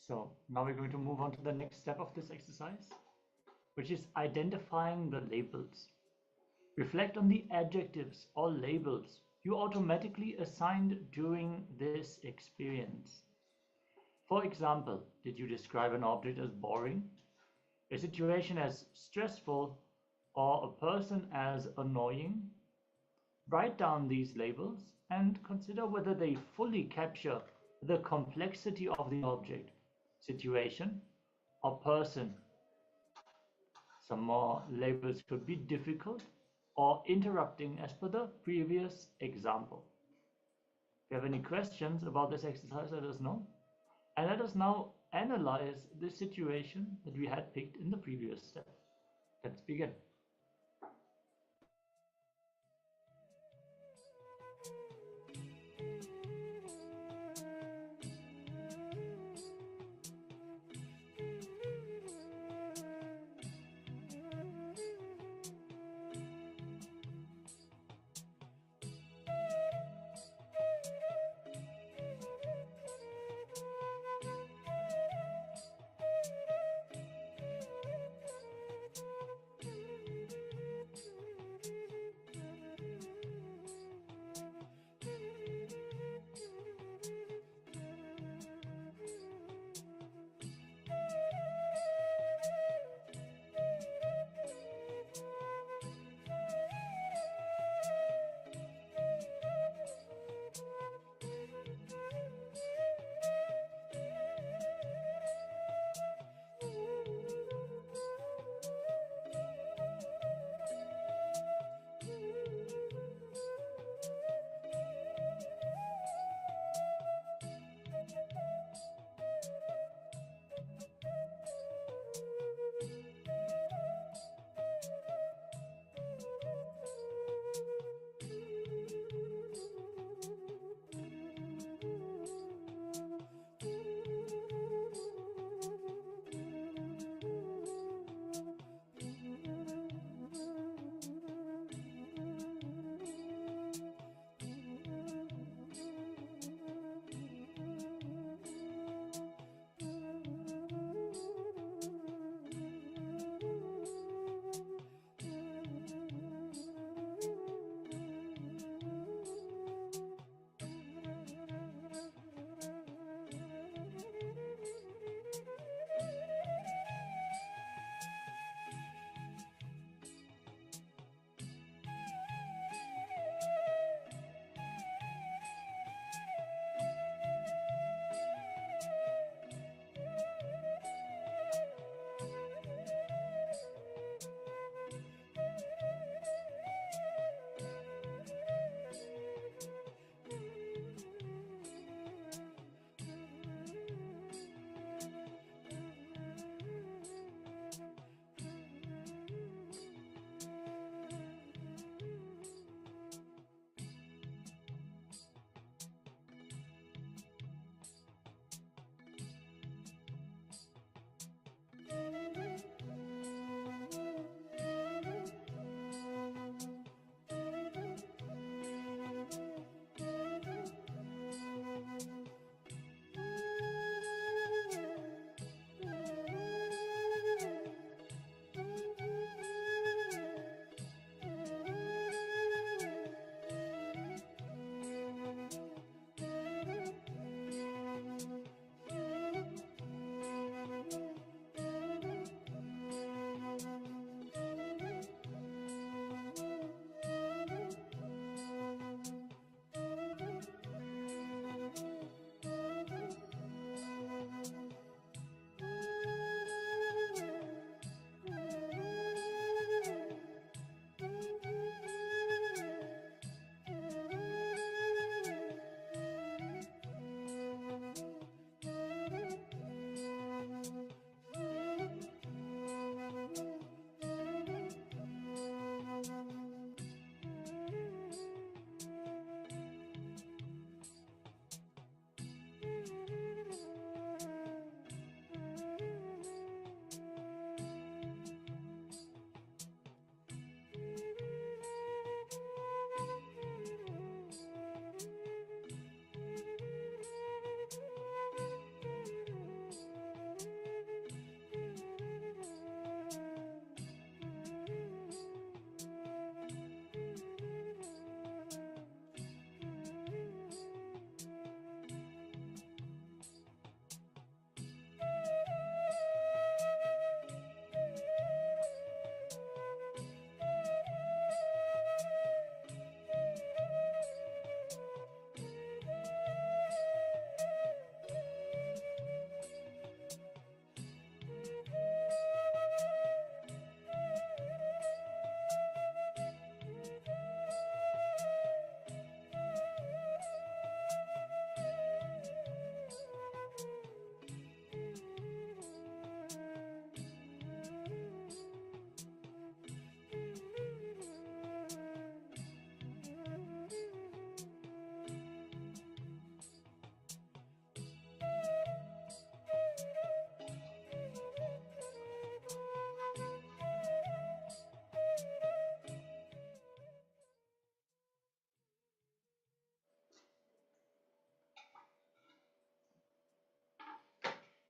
So now we're going to move on to the next step of this exercise, which is identifying the labels. Reflect on the adjectives or labels you automatically assigned during this experience. For example, did you describe an object as boring, a situation as stressful, or a person as annoying? Write down these labels and consider whether they fully capture the complexity of the object, situation, or person. Some more labels could be difficult or interrupting as per the previous example. If you have any questions about this exercise, let us know. And let us now analyze the situation that we had picked in the previous step. Let's begin.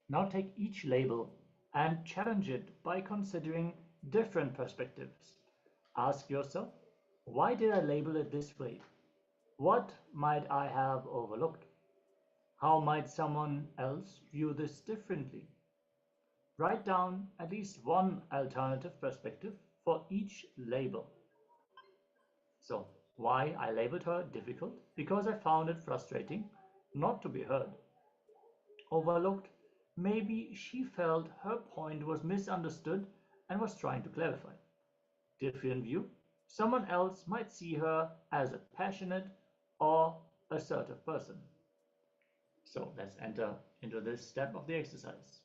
Now take each label and challenge it by considering different perspectives. Ask yourself, why did I label it this way? What might I have overlooked? How might someone else view this differently? Write down at least one alternative perspective for each label. So, why I labeled her difficult? Because I found it frustrating not to be heard. Overlooked, maybe she felt her point was misunderstood and was trying to clarify. Different view, someone else might see her as a passionate or assertive person. So let's enter into this step of the exercise.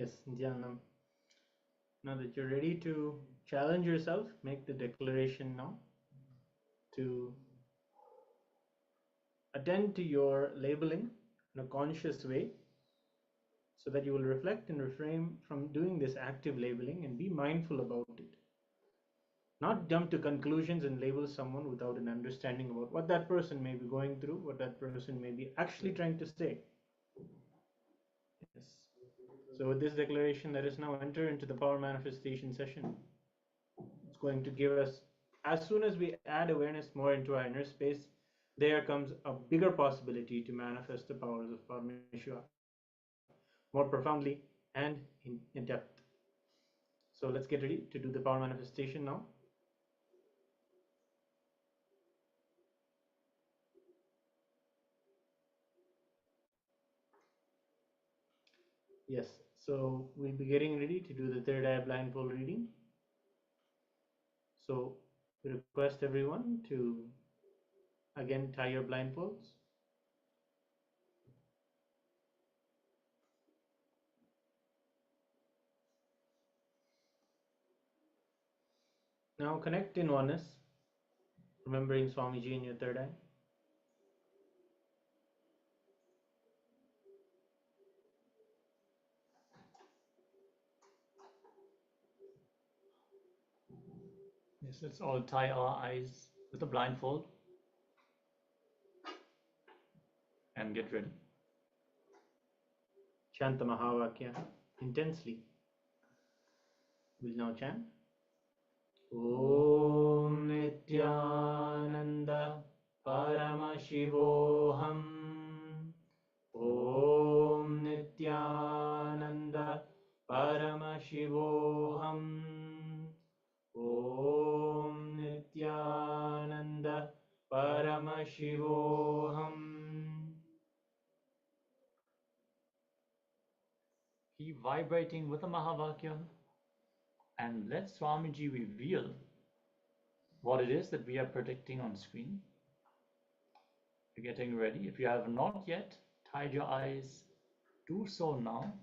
Yes, Nithyananda. Now that you're ready to challenge yourself, make the declaration now to attend to your labeling in a conscious way, so that you will reflect and refrain from doing this active labeling and be mindful about it. Not jump to conclusions and label someone without an understanding about what that person may be going through, what that person may be actually trying to say. Yes. So with this declaration, let us now enter into the power manifestation session. It's going to give us, as soon as we add awareness more into our inner space, there comes a bigger possibility to manifest the powers of Paramashivoham more profoundly and in depth. So let's get ready to do the power manifestation now. Yes, so we'll be getting ready to do the third eye blindfold reading. So we request everyone to again tie your blindfolds. Now connect in oneness, remembering Swamiji in your third eye. Yes, let's all tie our eyes with a blindfold and get ready. Chant the Mahavakya intensely. We'll now chant. Om Nithyananda Paramashivoham. Om Nithyananda Paramashivoham. Om Nithyananda Paramashivoham. Keep vibrating with the Mahavakya and let Swamiji reveal what it is that we are predicting on screen. You're getting ready. If you have not yet tied your eyes, do so now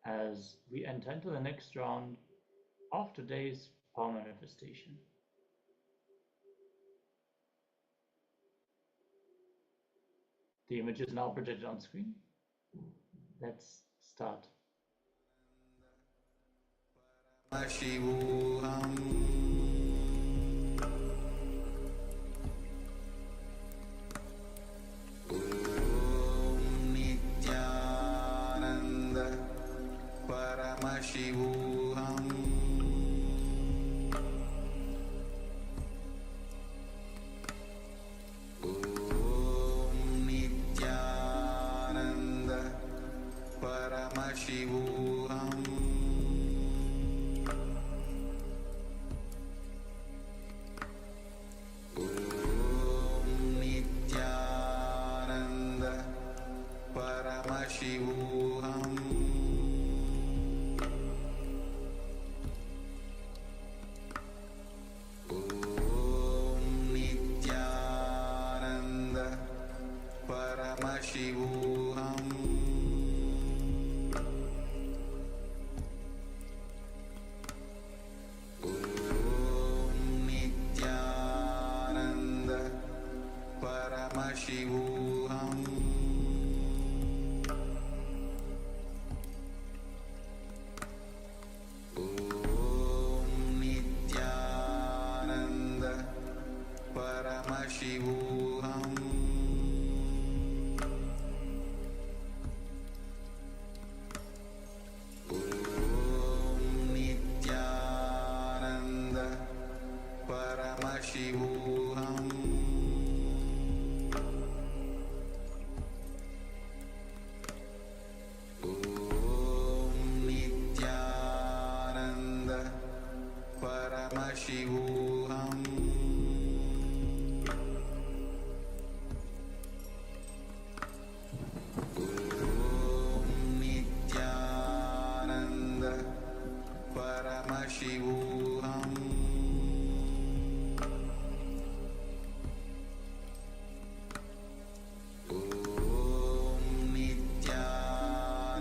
as we enter into the next round of today's power manifestation. The image is now projected on screen. Let's start. Paramashivoham. Om Nithyananda Paramashivoham. Om Nithyananda Paramashivoham. Paramashivoham. Om Nithyananda Paramashivoham. Om Nithyananda Paramashivoham. Paramashivoham. Om Nithyananda Paramashivoham. Om Nithyananda Paramashivoham. Paramashivoham. Om Nithyananda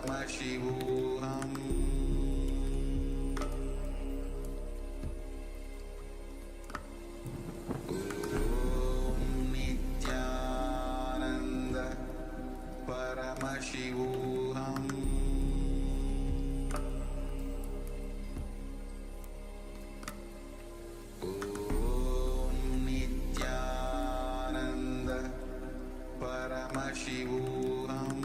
Paramashivoham Om Nithyananda Paramashivoham Om Nithyananda Paramashivoham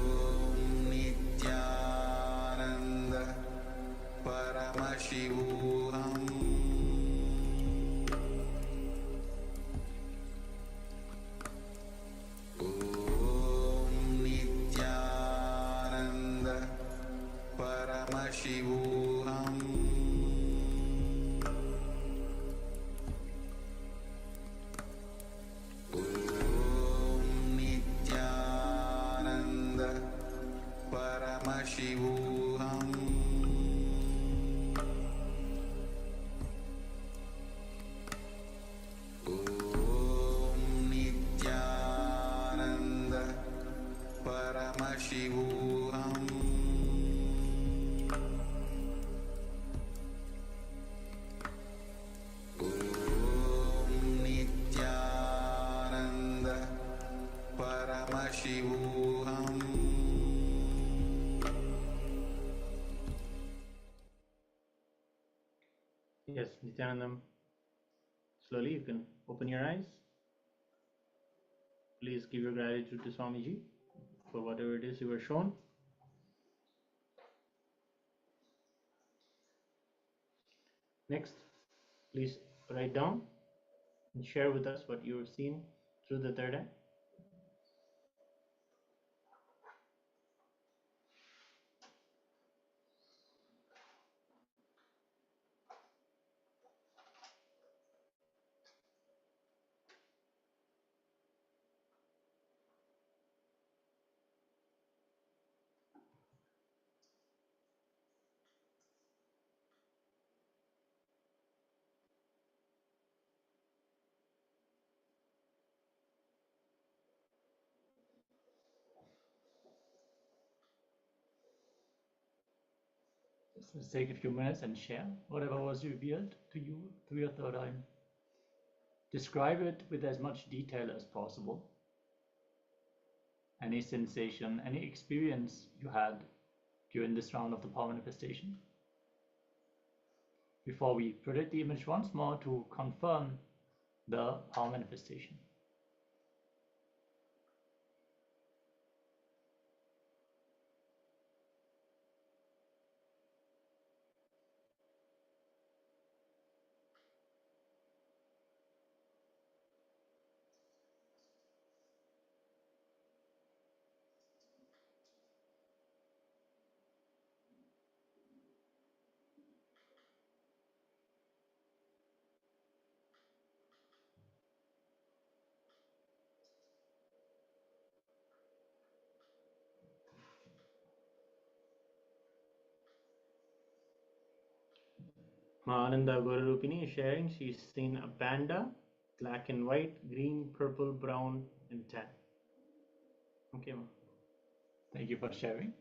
Om Nithyananda Paramashivoham Om Nithyananda Paramashivoham Om Nithyananda Paramashivoham Om Nithyananda Paramashivoham Om Nithyananda Paramashivoham. Yes, Nithyanandam. Slowly you can open your eyes. Please give your gratitude to Swamiji for whatever it is you were shown. Next, please write down and share with us what you've seen through the third eye. Let's take a few minutes and share whatever was revealed to you through your third eye. Describe it with as much detail as possible. Any sensation, any experience you had during this round of the power manifestation. Before we project the image once more to confirm the power manifestation. Ananda Gorarupini is sharing. She's seen a panda, black and white, green, purple, brown, and tan. Okay, ma. Thank you for sharing.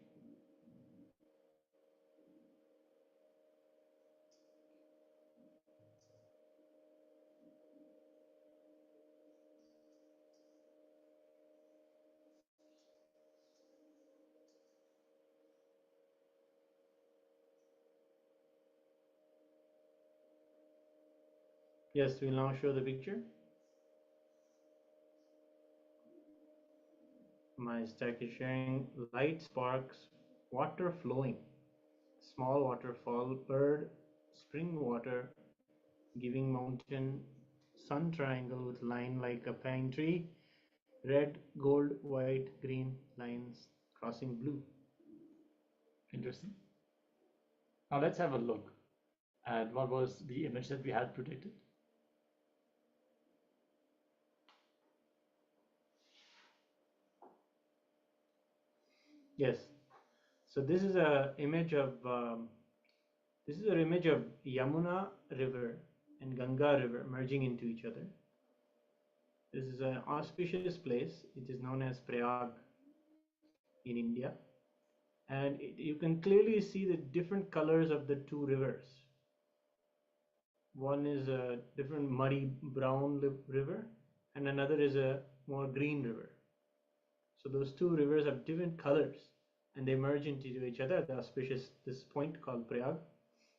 Yes, we'll now show the picture. My stack is sharing light sparks, water flowing, small waterfall, bird, spring water, giving mountain, sun triangle with line like a pine tree, red, gold, white, green lines crossing blue. Interesting. Now let's have a look at what was the image that we had predicted. Yes. So this is an image of Yamuna River and Ganga River merging into each other. This is an auspicious place. It is known as Prayag in India. And you can clearly see the different colors of the two rivers. One is a different muddy brown river, and another is a more green river. So those two rivers have different colors, and they merge into each other at the auspicious this point called Prayag.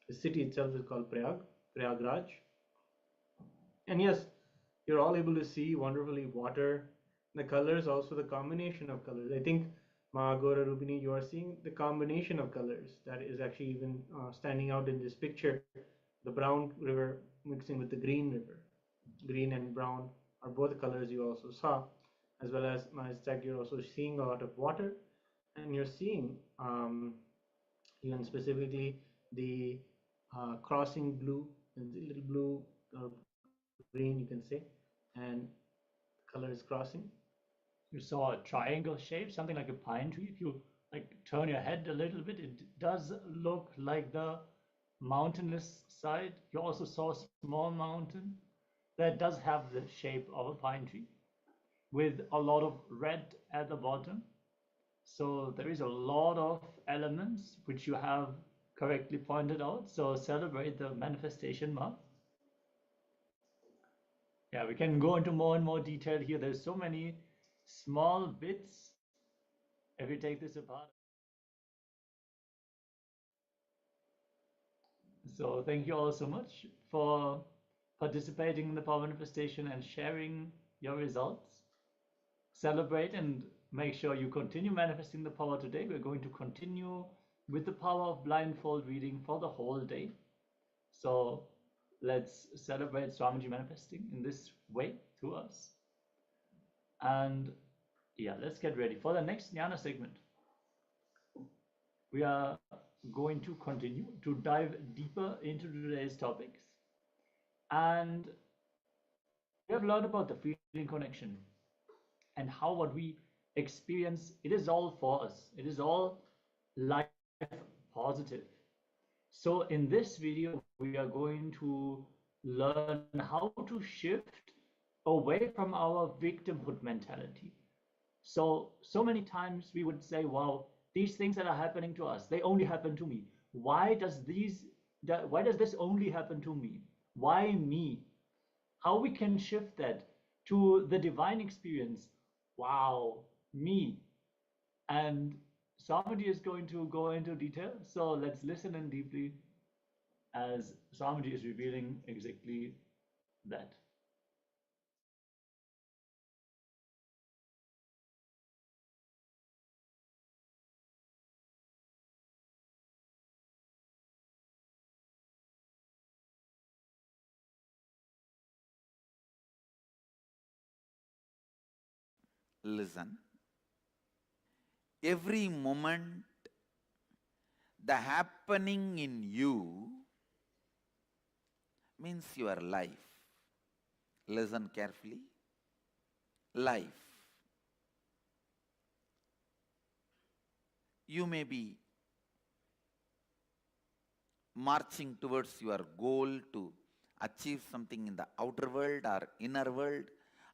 The city itself is called Prayag, Prayagraj. And yes, you're all able to see wonderfully water. The colors, also the combination of colors. I think Mahagora Rubini, you are seeing the combination of colors that is actually even standing out in this picture. The brown river mixing with the green river. Green and brown are both colors you also saw, as well as Mahistak, you're also seeing a lot of water, and you're seeing even specifically the crossing blue, and the little blue or green, you can say, and color is crossing. You saw a triangle shape, something like a pine tree. If you like turn your head a little bit, it does look like the mountainous side. You also saw a small mountain that does have the shape of a pine tree with a lot of red at the bottom. So there is a lot of elements which you have correctly pointed out. So celebrate the manifestation month. Yeah, we can go into more and more detail here. There's so many small bits if you take this apart. So thank you all so much for participating in the power manifestation and sharing your results. Celebrate and make sure you continue manifesting the power today. We're going to continue with the power of blindfold reading for the whole day. So let's celebrate Swamiji manifesting in this way through us. And yeah, let's get ready for the next Jnana segment. We are going to continue to dive deeper into today's topics. And we have learned about the feeling connection and how what we experience, it is all for us. It is all life positive. So in this video, we are going to learn how to shift away from our victimhood mentality. So many times we would say, wow, these things that are happening to us, they only happen to me. Why does this only happen to me? Why me? How we can shift that to the divine experience. Wow, me. And Swamiji is going to go into detail. So let's listen in deeply as Swamiji is revealing exactly that. Listen. Every moment, the happening in you means your life. Listen carefully. Life. You may be marching towards your goal to achieve something in the outer world or inner world,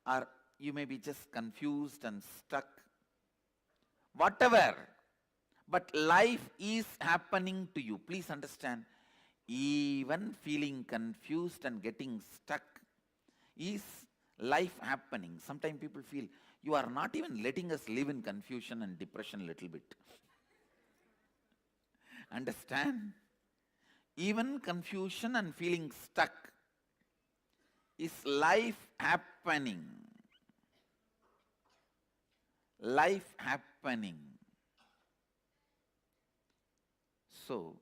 or you may be just confused and stuck. Whatever. But life is happening to you. Please understand, even feeling confused and getting stuck is life happening. Sometimes people feel you are not even letting us live in confusion and depression a little bit. Understand? Even confusion and feeling stuck is life happening. Life happening. So,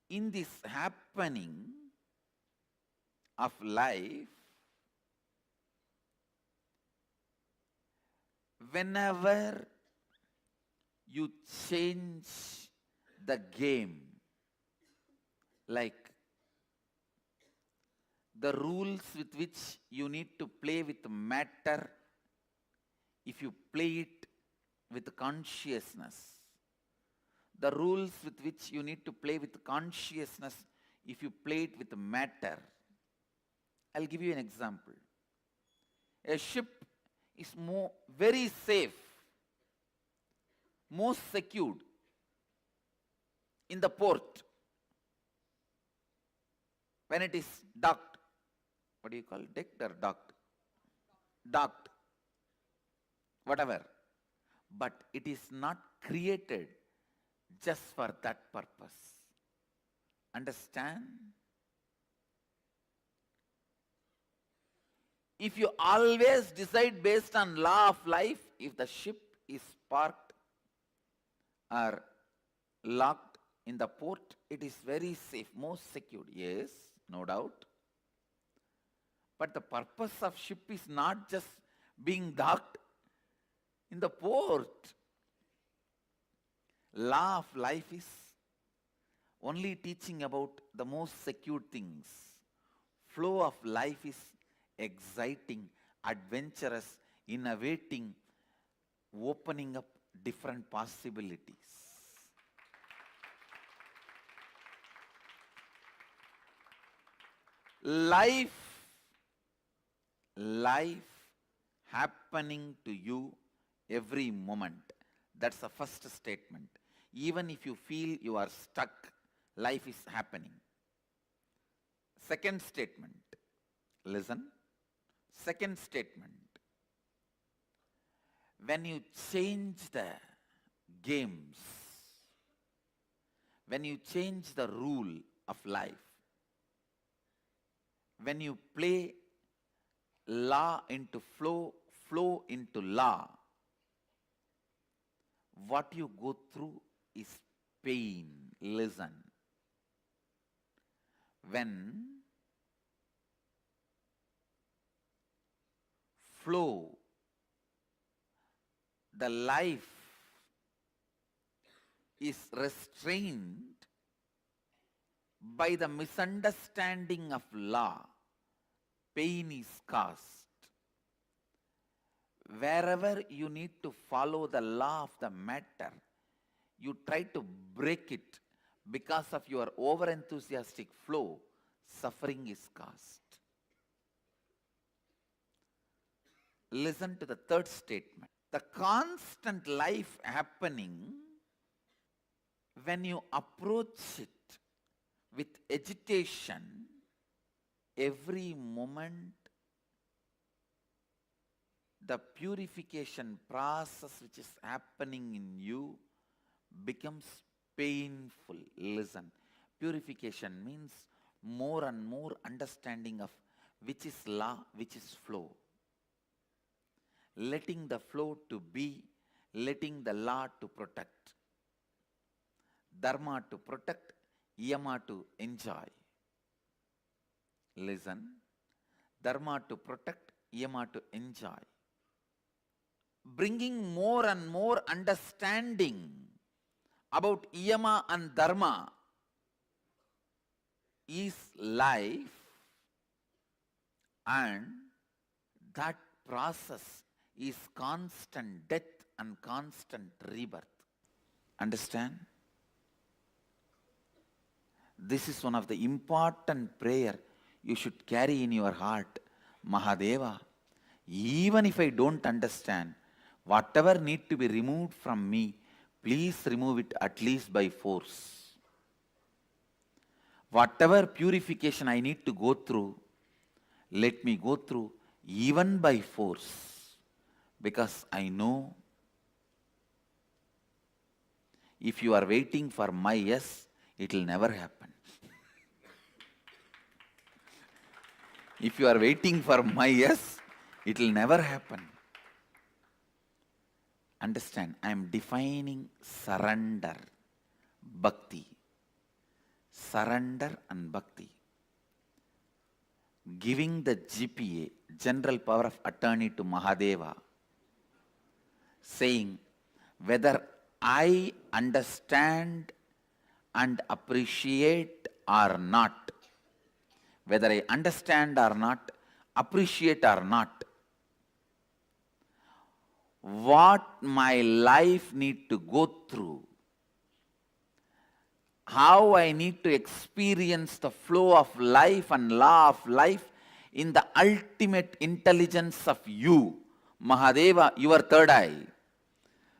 in this happening of life, whenever you change the game, like the rules with which you need to play with matter, if you play it with consciousness, the rules with which you need to play with consciousness, if you play it with matter. I'll give you an example. A ship is very safe, most secured in the port when it is docked. What do you call it? Decked or docked? Docked. Whatever. But it is not created just for that purpose. Understand? If you always decide based on law of life, if the ship is parked or locked in the port, it is very safe, most secured. Yes, no doubt. But the purpose of ship is not just being docked in the port. Law of life is only teaching about the most secure things. Flow of life is exciting, adventurous, innovating, opening up different possibilities. Life happening to you every moment. That's the first statement. Even if you feel you are stuck, life is happening. Second statement. Listen. Second statement. When you change the games, when you change the rule of life, when you play law into flow, flow into law, what you go through is pain. Listen. When flow, the life is restrained by the misunderstanding of law, pain is caused. Wherever you need to follow the law of the matter, you try to break it because of your over-enthusiastic flow, suffering is caused. Listen to the third statement. The constant life happening, when you approach it with agitation, every moment the purification process which is happening in you becomes painful. Listen, purification means more and more understanding of which is law, which is flow. Letting the flow to be, letting the law to protect. Dharma to protect, yama to enjoy. Listen, dharma to protect, yama to enjoy. Bringing more and more understanding about yama and dharma is life, and that process is constant death and constant rebirth. Understand? This is one of the important prayer you should carry in your heart. Mahadeva, even if I don't understand, whatever need to be removed from me, please remove it at least by force. Whatever purification I need to go through, let me go through even by force. Because I know if you are waiting for my yes, it will never happen. If you are waiting for my yes, it will never happen. Understand, I am defining surrender, bhakti. Surrender and bhakti. Giving the GPA, general power of attorney, to Mahadeva, saying whether I understand and appreciate or not, whether I understand or not, appreciate or not, what my life need to go through, how I need to experience the flow of life and law of life in the ultimate intelligence of you, Mahadeva, your third eye.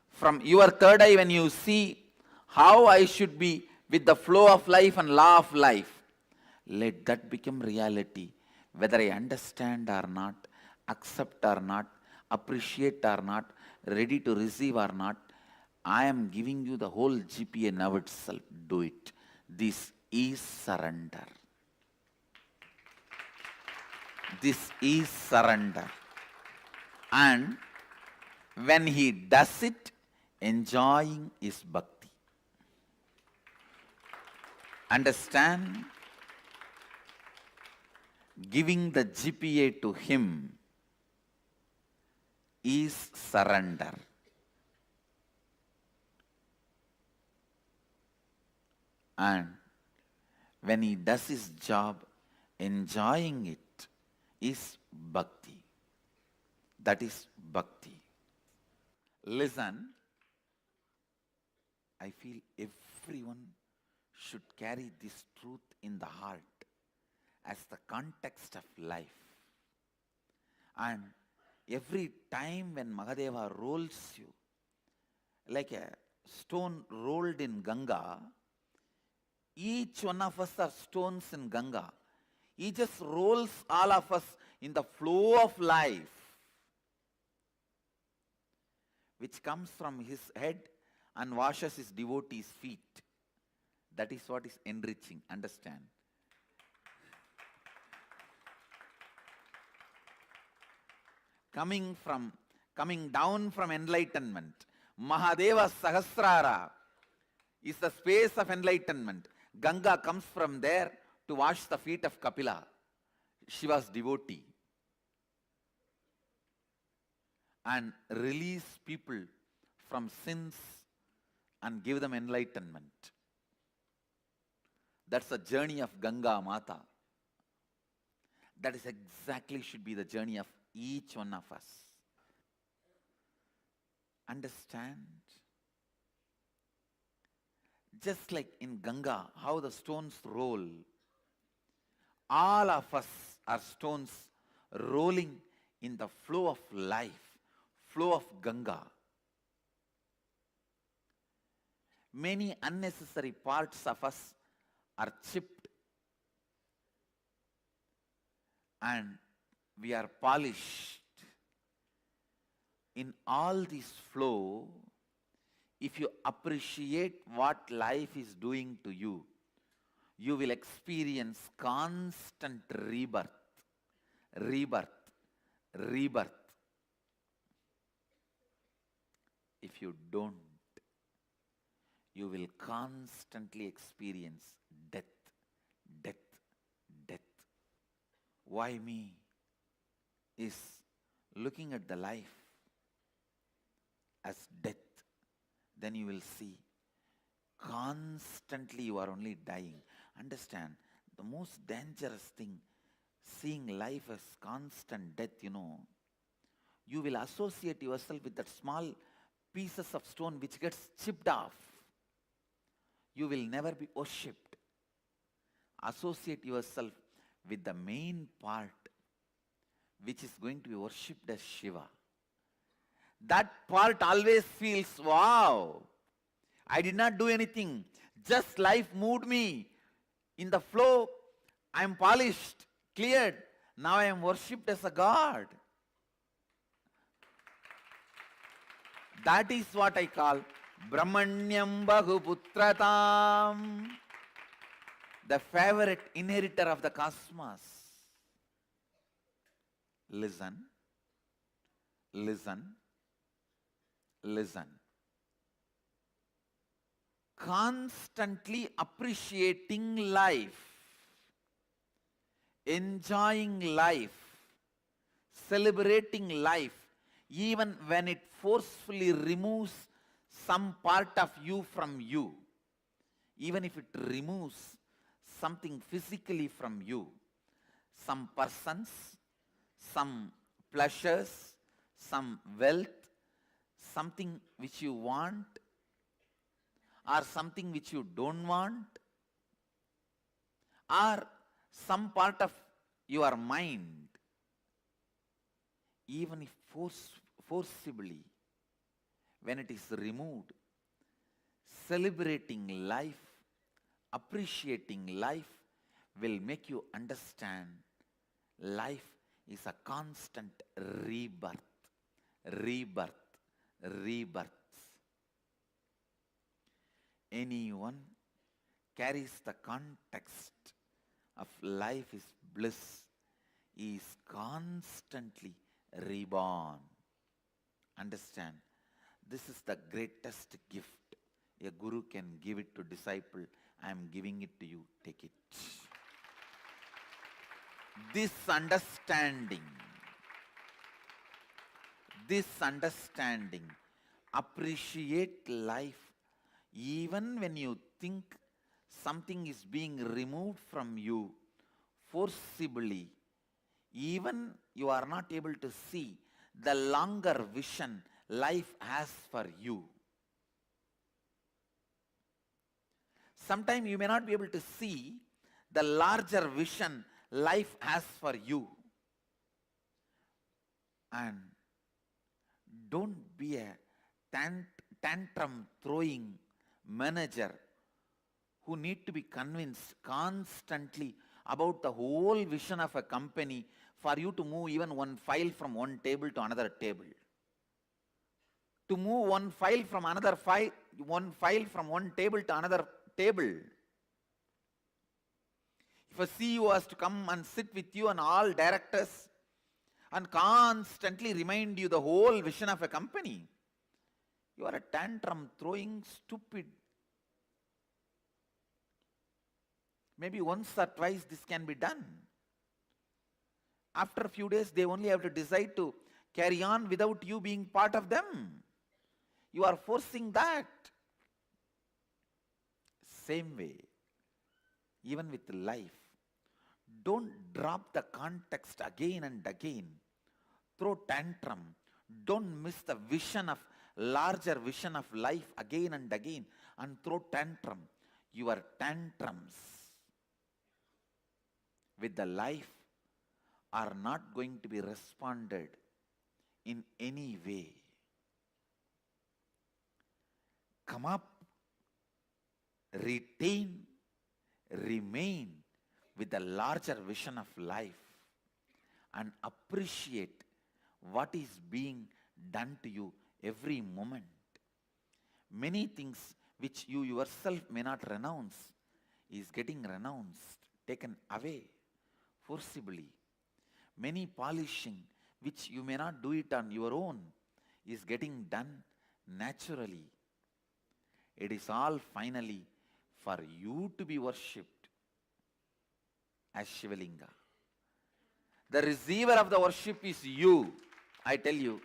From your third eye, when you see how I should be with the flow of life and law of life, let that become reality. Whether I understand or not, accept or not, appreciate or not, ready to receive or not, I am giving you the whole GPA now itself. Do it. This is surrender. This is surrender. And when he does it, enjoying is bhakti. Understand? Giving the GPA to him is surrender. And when he does his job, enjoying it is bhakti. That is bhakti. Listen, I feel everyone should carry this truth in the heart as the context of life. And every time when Mahadeva rolls you, like a stone rolled in Ganga, each one of us are stones in Ganga. He just rolls all of us in the flow of life, which comes from his head and washes his devotees' feet. That is what is enriching. Understand? Coming down from enlightenment, Mahadeva Sahasrara is the space of enlightenment. Ganga comes from there to wash the feet of Kapila, Shiva's devotee, and release people from sins and give them enlightenment. That's the journey of Ganga Mata. That is exactly should be the journey of each one of us. Understand? Just like in Ganga, how the stones roll, all of us are stones rolling in the flow of life, flow of Ganga. Many unnecessary parts of us are chipped and we are polished. In all this flow, if you appreciate what life is doing to you, you will experience constant rebirth, rebirth, rebirth. If you don't, you will constantly experience death, death, death. Why me? Is looking at the life as death, then you will see constantly you are only dying. Understand, the most dangerous thing, seeing life as constant death, you will associate yourself with that small pieces of stone which gets chipped off. You will never be worshipped. Associate yourself with the main part which is going to be worshipped as Shiva. That part always feels, wow, I did not do anything. Just life moved me. In the flow, I am polished, cleared. Now I am worshipped as a god. That is what I call Brahmanyam Bahuputratam, the favorite inheritor of the cosmos. Listen, listen, listen. Constantly appreciating life, enjoying life, celebrating life, even when it forcefully removes some part of you from you, even if it removes something physically from you, some persons, some pleasures, some wealth, something which you want, or something which you don't want, or some part of your mind, even if forcibly, when it is removed, celebrating life, appreciating life will make you understand life is a constant rebirth, rebirth, rebirth. Anyone carries the context of life is bliss is constantly reborn. Understand, this is the greatest gift a guru can give it to disciple. I am giving it to you, take it. This understanding, appreciate life even when you think something is being removed from you forcibly, even you are not able to see the longer vision life has for you. Sometimes you may not be able to see the larger vision life has for you. And don't be a tantrum throwing manager who need to be convinced constantly about the whole vision of a company for you to move even one file from one table to another table. To move one file from one table to another table. If a CEO has to come and sit with you and all directors and constantly remind you the whole vision of a company, you are a tantrum throwing stupid. Maybe once or twice this can be done. After a few days, they only have to decide to carry on without you being part of them. You are forcing that. Same way, even with life, don't drop the context again and again. Throw tantrum. Don't miss the larger vision of life again and again and throw tantrum. Your tantrums with the life are not going to be responded in any way. Come up, retain, remain with the larger vision of life and appreciate what is being done to you every moment. Many things which you yourself may not renounce is getting renounced, taken away forcibly. Many polishing which you may not do it on your own is getting done naturally. It is all finally for you to be worshipped as Shivalinga. The receiver of the worship is you, I tell you.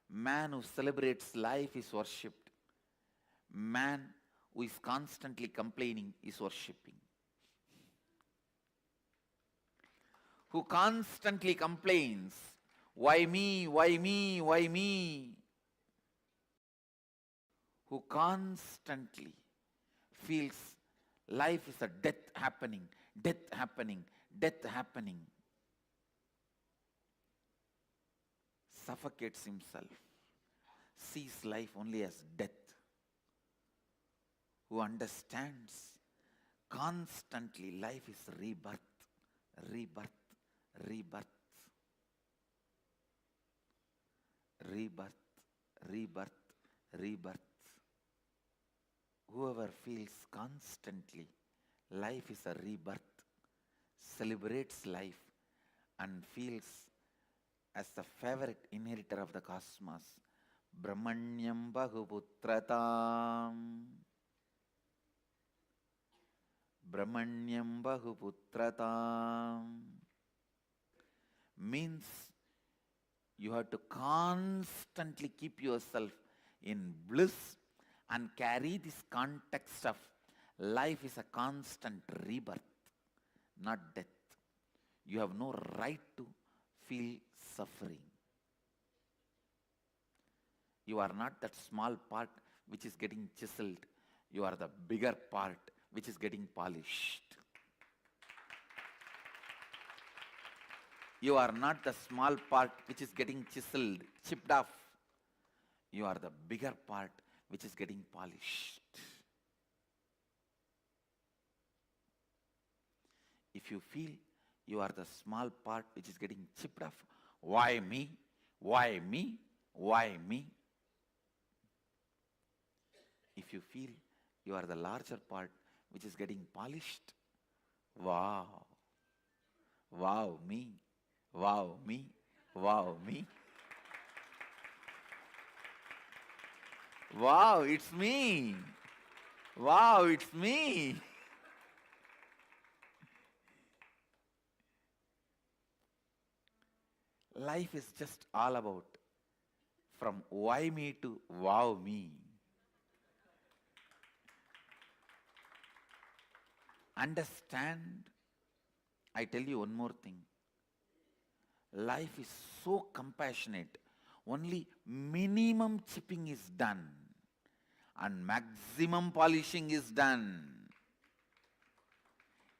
Man who celebrates life is worshipped. Man who is constantly complaining is worshipping. Who constantly complains, why me, why me, why me? Who constantly feels life is a death happening, death happening, death happening. Suffocates himself, sees life only as death. Who understands constantly life is rebirth, rebirth, rebirth, rebirth, rebirth, rebirth. Whoever feels constantly life is a rebirth, celebrates life and feels as the favorite inheritor of the cosmos, Brahmanyam Bahuputratam. Brahmanyam Bahuputratam means you have to constantly keep yourself in bliss and carry this context of life is a constant rebirth, not death. You have no right to feel suffering. You are not that small part which is getting chiseled. You are the bigger part which is getting polished. You are not the small part which is getting chiseled, chipped off. You are the bigger part which is getting polished. If you feel you are the small part which is getting chipped off, why me? Why me? Why me? If you feel you are the larger part which is getting polished, wow. Wow, me. Wow, me. Wow, me. Wow, it's me. Wow, it's me. Life is just all about from why me to wow me. Understand, I tell you one more thing. Life is so compassionate. Only minimum chipping is done and maximum polishing is done.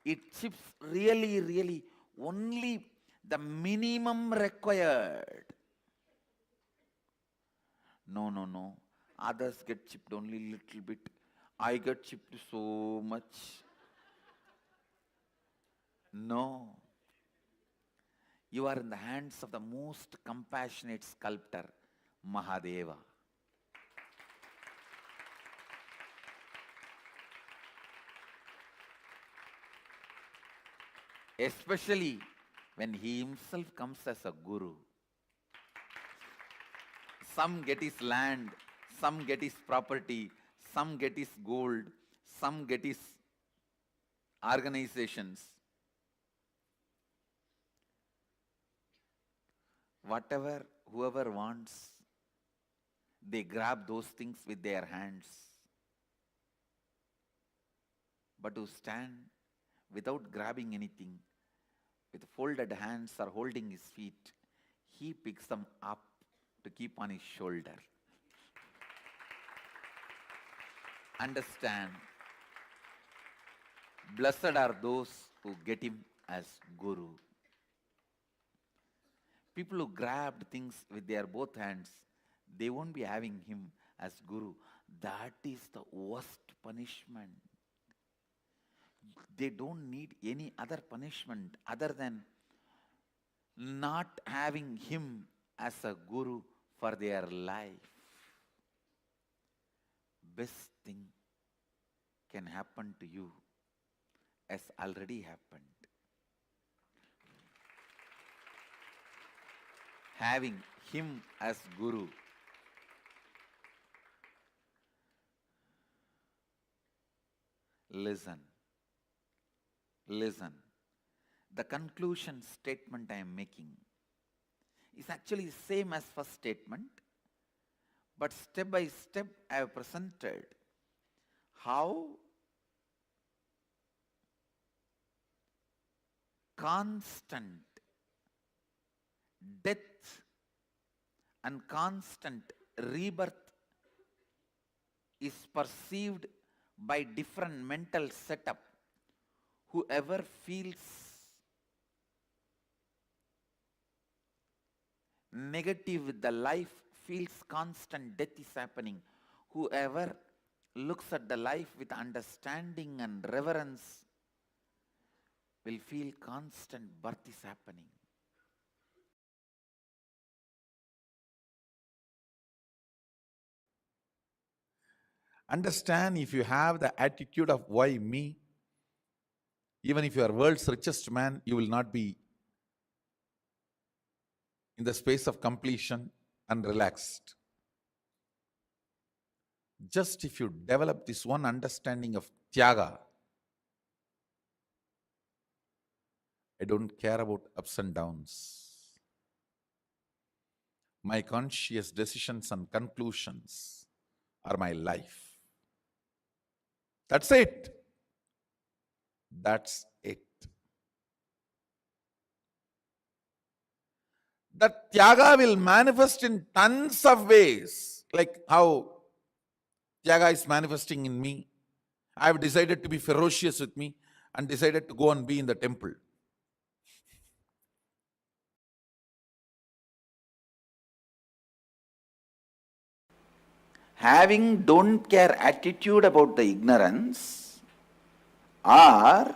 It chips really, really only the minimum required. No, no, no. Others get chipped only little bit. I get chipped so much. No. You are in the hands of the most compassionate sculptor, Mahadeva. Especially when he himself comes as a guru. Some get his land, some get his property, some get his gold, some get his organizations. Whatever, whoever wants, they grab those things with their hands. But to stand without grabbing anything, with folded hands or holding his feet, he picks them up to keep on his shoulder. Understand, blessed are those who get him as Guru. People who grabbed things with their both hands, they won't be having him as Guru. That is the worst punishment. They don't need any other punishment other than not having him as a Guru for their life. Best thing can happen to you has already happened. Having him as Guru. Listen. Listen. The conclusion statement I am making is actually same as first statement, but step by step I have presented how constant death and constant rebirth is perceived by different mental setup. Whoever feels negative with the life feels constant death is happening. Whoever looks at the life with understanding and reverence will feel constant birth is happening. Understand, if you have the attitude of why me, even if you are world's richest man, you will not be in the space of completion and relaxed. Just if you develop this one understanding of Tyaga, I don't care about ups and downs. My conscious decisions and conclusions are my life. That's it. That's it. That Tyaga will manifest in tons of ways, like how Tyaga is manifesting in me. I have decided to be ferocious with me and decided to go and be in the temple. having don't care attitude about the ignorance, or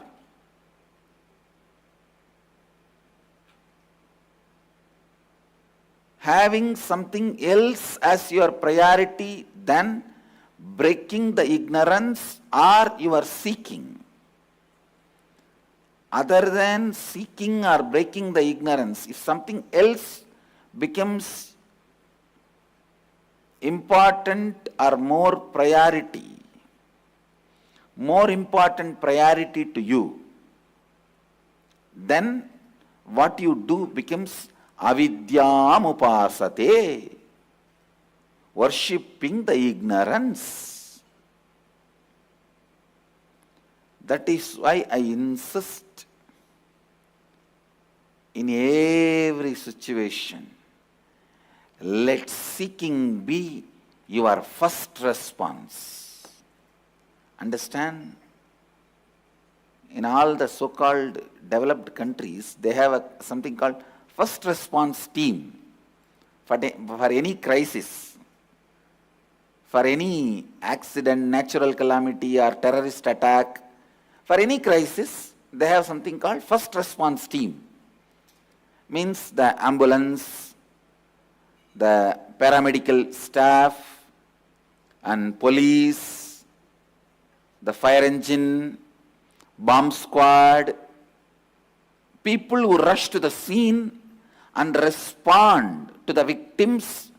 having something else as your priority than breaking the ignorance, or you are seeking. Other than seeking or breaking the ignorance, if something else becomes important or more important priority to you, then what you do becomes avidyam upasate, worshipping the ignorance. That is why I insist in every situation, let seeking be your first response. Understand? In all the so-called developed countries, they have something called first response team for any crisis, for any accident, natural calamity or terrorist attack. For any crisis, they have something called first response team. Means the ambulance, the paramedical staff and police, the fire engine, bomb squad, people who rush to the scene and respond to the victims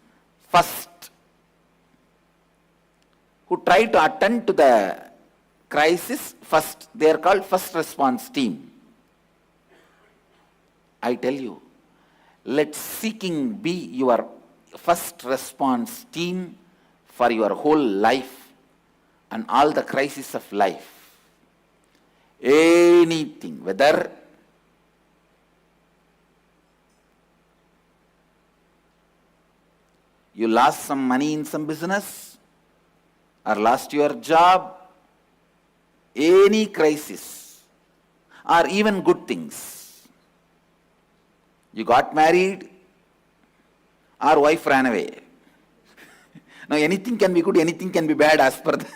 first, who try to attend to the crisis first. They are called first response team. I tell you, let seeking be your first response team for your whole life and all the crises of life. Anything, whether you lost some money in some business or lost your job, any crisis or even good things. You got married or wife ran away. Now anything can be good, anything can be bad as per the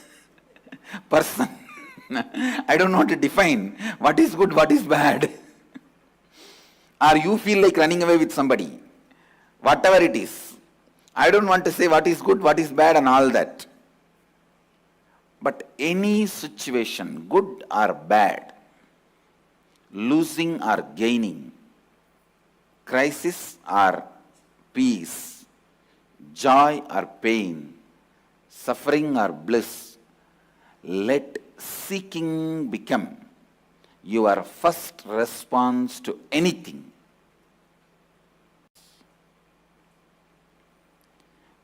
person. I don't know how to define what is good, what is bad. Or you feel like running away with somebody. Whatever it is. I don't want to say what is good, what is bad and all that. But any situation, good or bad, losing or gaining, crisis or peace, joy or pain, suffering or bliss, let seeking become your first response to anything.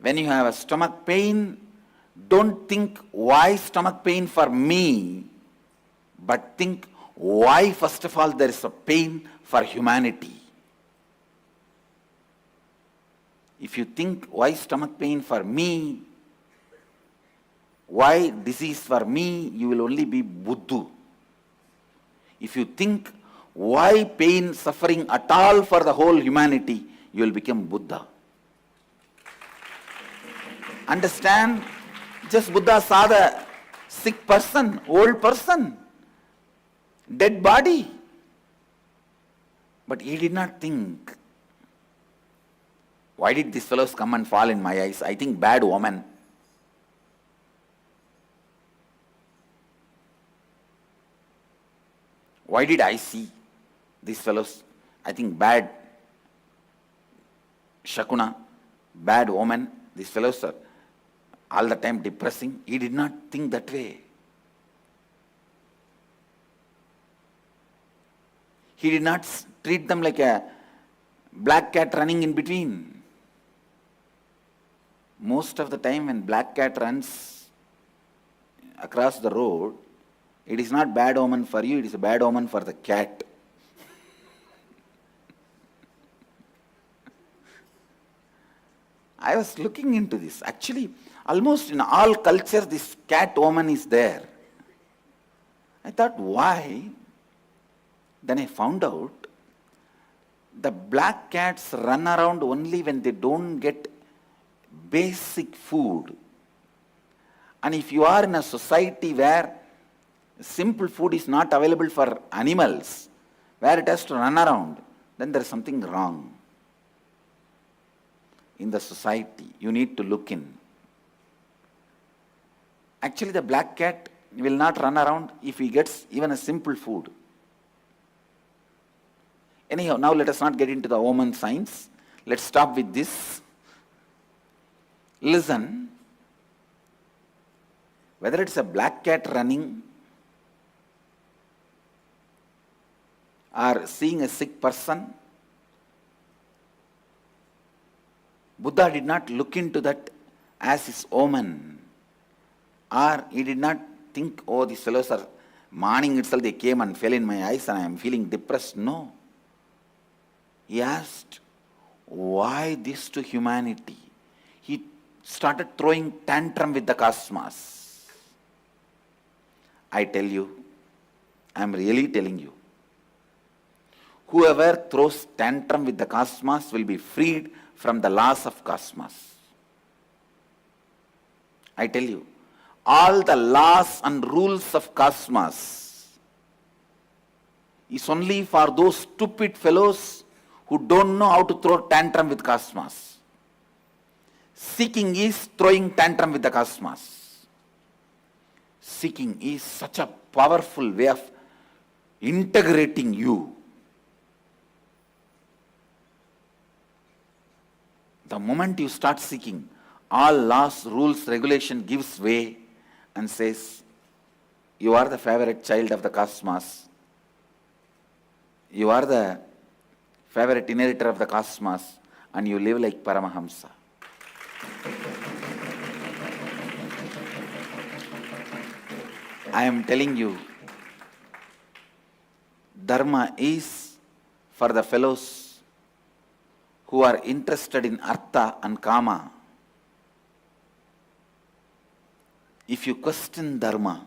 When you have a stomach pain, don't think why stomach pain for me, but think why first of all there is a pain for humanity. If you think why stomach pain for me, why disease for me, you will only be Buddha. If you think why pain, suffering at all for the whole humanity, you will become Buddha. Understand? Just Buddha saw the sick person, old person, dead body. But he did not think, why did these fellows come and fall in my eyes? I think bad woman. Why did I see these fellows? I think bad Shakuna, bad woman. These fellows are all the time depressing. He did not think that way. He did not treat them like a black cat running in between. Most of the time when black cat runs across the road, it is not bad omen for you, it is a bad omen for the cat. I was looking into this. Actually, almost in all cultures, this cat omen is there. I thought, why? Then I found out the black cats run around only when they don't get basic food And if you are in a society where simple food is not available for animals, where it has to run around, then there is something wrong in the society. You need to look in. Actually, the black cat will not run around if he gets even a simple food. Anyhow, now let us not get into the omen science. Let's stop with this. Listen, whether it's a black cat running or seeing a sick person, Buddha did not look into that as his omen, or he did not think, oh, these fellows are, morning itself they came and fell in my eyes and I am feeling depressed. No. He asked, why this to humanity? He started throwing tantrum with the cosmos. I tell you, I am really telling you, whoever throws tantrum with the cosmos will be freed from the laws of cosmos. I tell you, all the laws and rules of cosmos is only for those stupid fellows who don't know how to throw tantrum with cosmos. Seeking is throwing tantrum with the cosmos. Seeking is such a powerful way of integrating you. The moment you start seeking, all laws, rules, regulation gives way and says, you are the favorite child of the cosmos. You are the favorite inheritor of the cosmos, and you live like Paramahamsa. I am telling you, Dharma is for the fellows who are interested in Artha and Kama. If you question Dharma,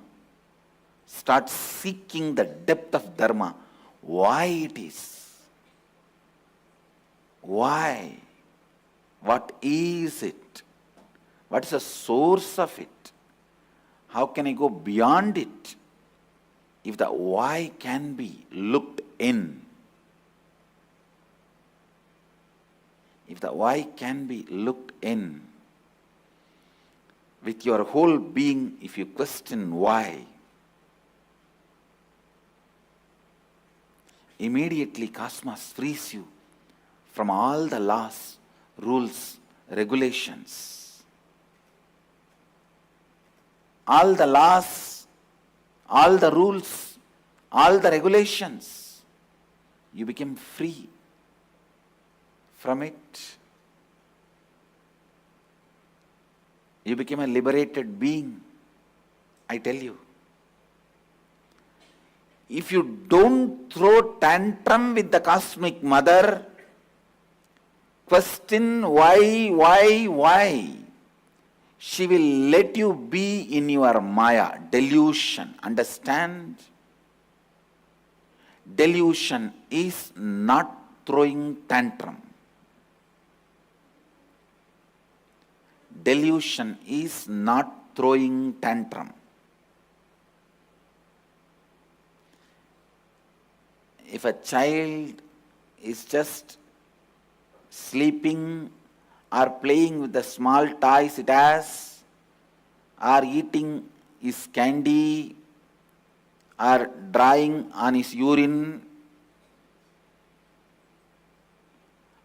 start seeking the depth of Dharma, why it is. Why? What is it? What is the source of it? How can I go beyond it? If the why can be looked in, if the why can be looked in, with your whole being, if you question why, immediately cosmos frees you from all the laws, rules, regulations. All the laws, all the rules, all the regulations, you become free from it. You become a liberated being, I tell you. If you don't throw tantrum with the cosmic mother, question why, she will let you be in your Maya, delusion. Understand? Delusion is not throwing tantrum. Delusion is not throwing tantrum. If a child is just sleeping or playing with the small toys it has, or eating his candy, or drying on his urine,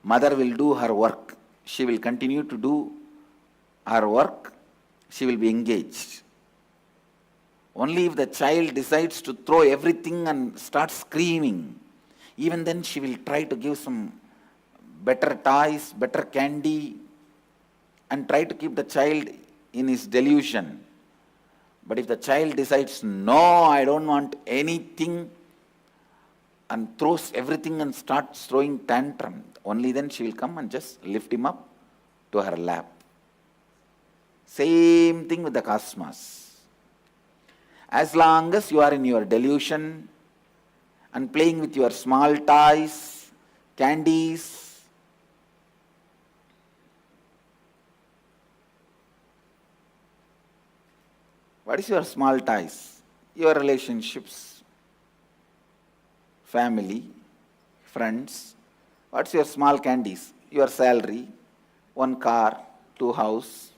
mother will do her work. She will continue to do her work. She will be engaged. Only if the child decides to throw everything and start screaming, even then she will try to give some better toys, better candy, and try to keep the child in his delusion. But if the child decides, no, I don't want anything, and throws everything and starts throwing tantrum, only then she will come and just lift him up to her lap. Same thing with the cosmos. As long as you are in your delusion and playing with your small toys, candies, What is your small ties? Your relationships, family, friends. What's your small candies? Your salary, one car, two house,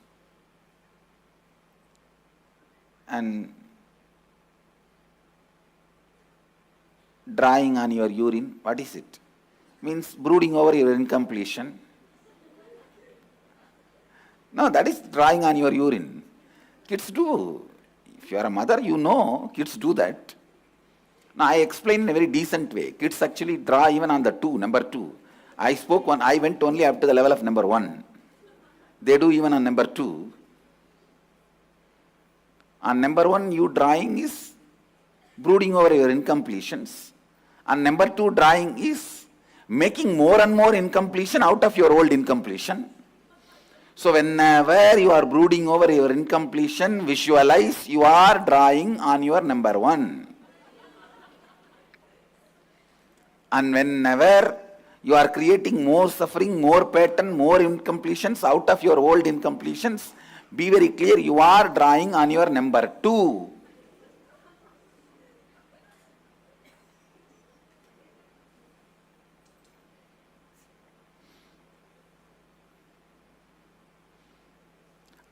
and drying on your urine. What is it? Means brooding over your incompletion. No, that is drawing on your urine. Kids do. If you are a mother, you know kids do that. Now I explain in a very decent way. Kids actually draw even on the number 2. I went only up to the level of number 1. They do even on number 2. On number 1, you drawing is brooding over your incompletions. On number 2, drawing is making more and more incompletion out of your old incompletion. So whenever you are brooding over your incompletion, visualize you are drawing on your number 1. And whenever you are creating more suffering, more pattern, more incompletions out of your old incompletions, be very clear, you are drawing on your number 2.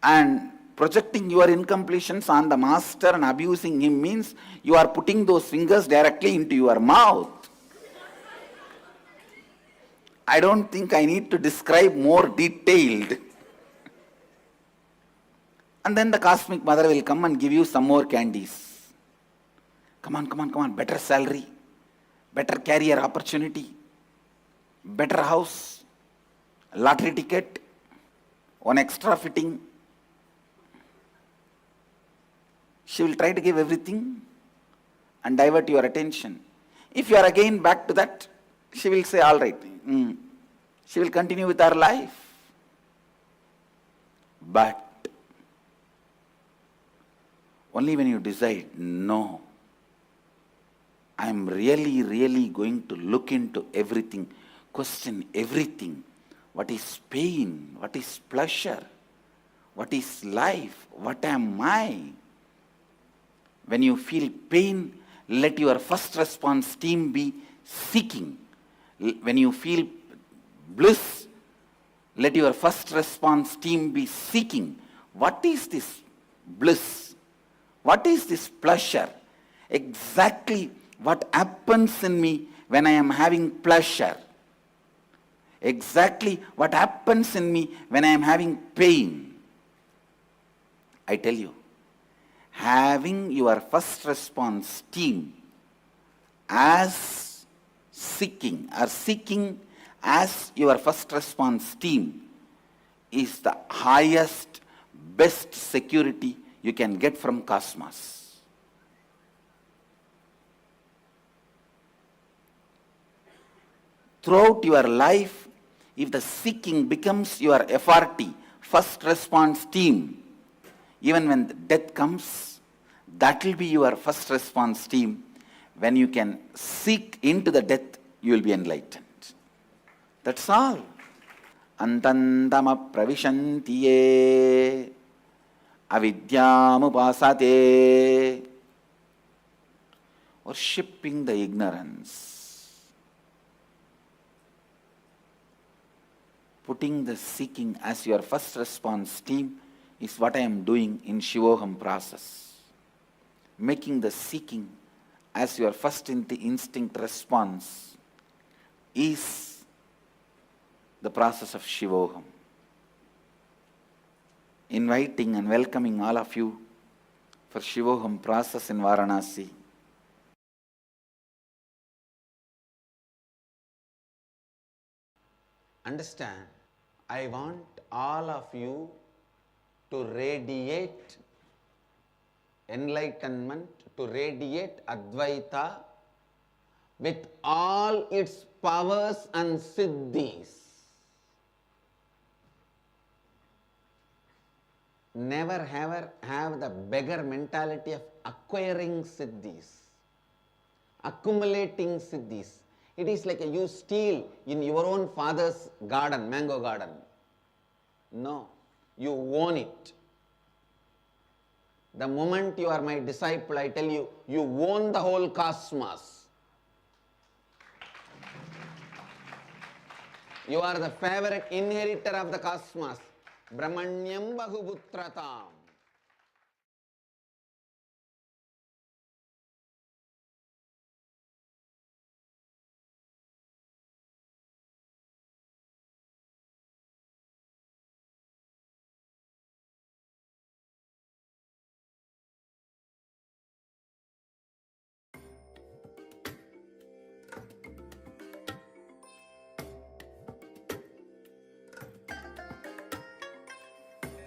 And projecting your incompletions on the master and abusing him means you are putting those fingers directly into your mouth. I don't think I need to describe more detailed. And then the cosmic mother will come and give you some more candies. Come on, better salary, better career opportunity, better house, lottery ticket, one extra fitting. She will try to give everything and divert your attention. If you are again back to that, she will say, all right. She will continue with her life. But only when you decide, no, I am really going to look into everything, question everything. What is pain? What is pleasure? What is life? What am I? When you feel pain, let your first response team be seeking. When you feel bliss, let your first response team be seeking. What is this bliss? What is this pleasure? Exactly what happens in me when I am having pleasure. Exactly what happens in me when I am having pain. I tell you, having your first response team as seeking as your first response team is the highest, best security you can get from cosmos. Throughout your life, if the seeking becomes your FRT, first response team, even when death comes, that will be your first response team. When you can seek into the death, you will be enlightened. That's all. Antandama pravishantiye avidyamupasate. Worshipping the ignorance. Putting the seeking as your first response team is what I am doing in Shivoham process. Making the seeking as your first instinct response is the process of Shivoham. Inviting and welcoming all of you for Shivoham process in Varanasi. Understand, I want all of you to radiate enlightenment, to radiate Advaita with all its powers and siddhis. Never ever have the beggar mentality of acquiring siddhis, accumulating siddhis. It is like you steal in your own father's garden, mango garden. No, you own it. The moment you are my disciple, I tell you, you own the whole cosmos. You are the favorite inheritor of the cosmos. Brahmanyam Bahuputratam.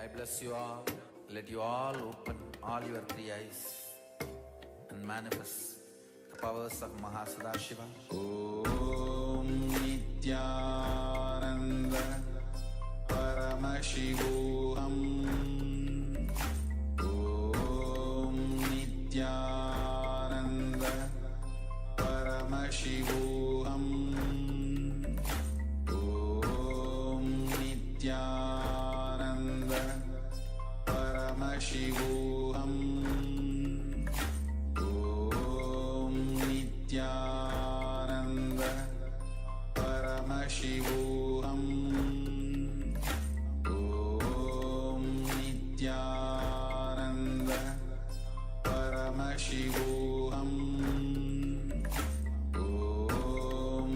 I bless you all. Let you all open all your three eyes and manifest the powers of Mahasadashiva. Om Nithyananda Paramashivoham. Om Nithyananda Paramashivoham. Om Nithyananda Paramashivoham. Om Nithyananda Paramashivoham. Om Nithyananda Paramashivoham. Om Nithyananda Paramashivoham. Om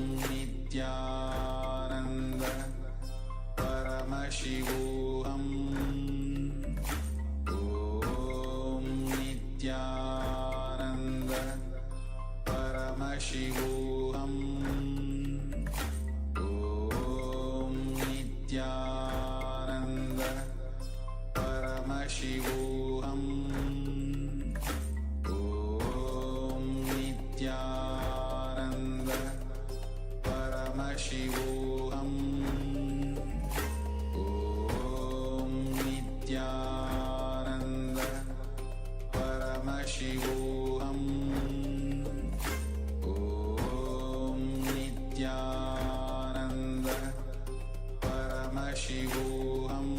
Nithyananda Paramashivoham. Om Nithyananda Paramashivoham. Om Nithyananda Paramashivoham. Om Nithyananda Paramashivoham. Om Nithyananda Paramashivoham.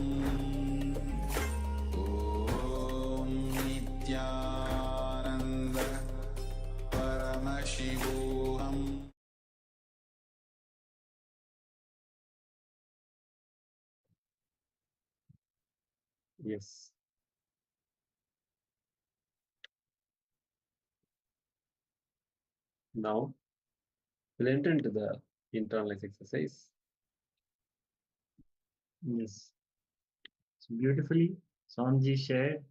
Om Nithyananda Paramashivoham. Yes. Now we'll enter into the internalized exercise. Yes. So beautifully, Swamiji shared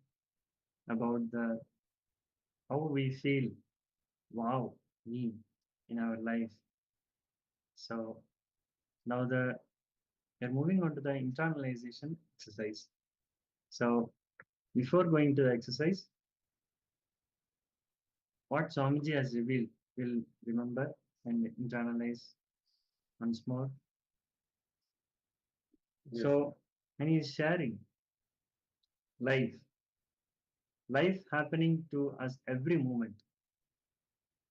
about the how we feel, wow, me in our life. So now we're moving on to the internalization exercise. So before going to the exercise, what Swamiji has revealed, we'll remember and internalize once more. Yes. So when he's sharing life happening to us every moment,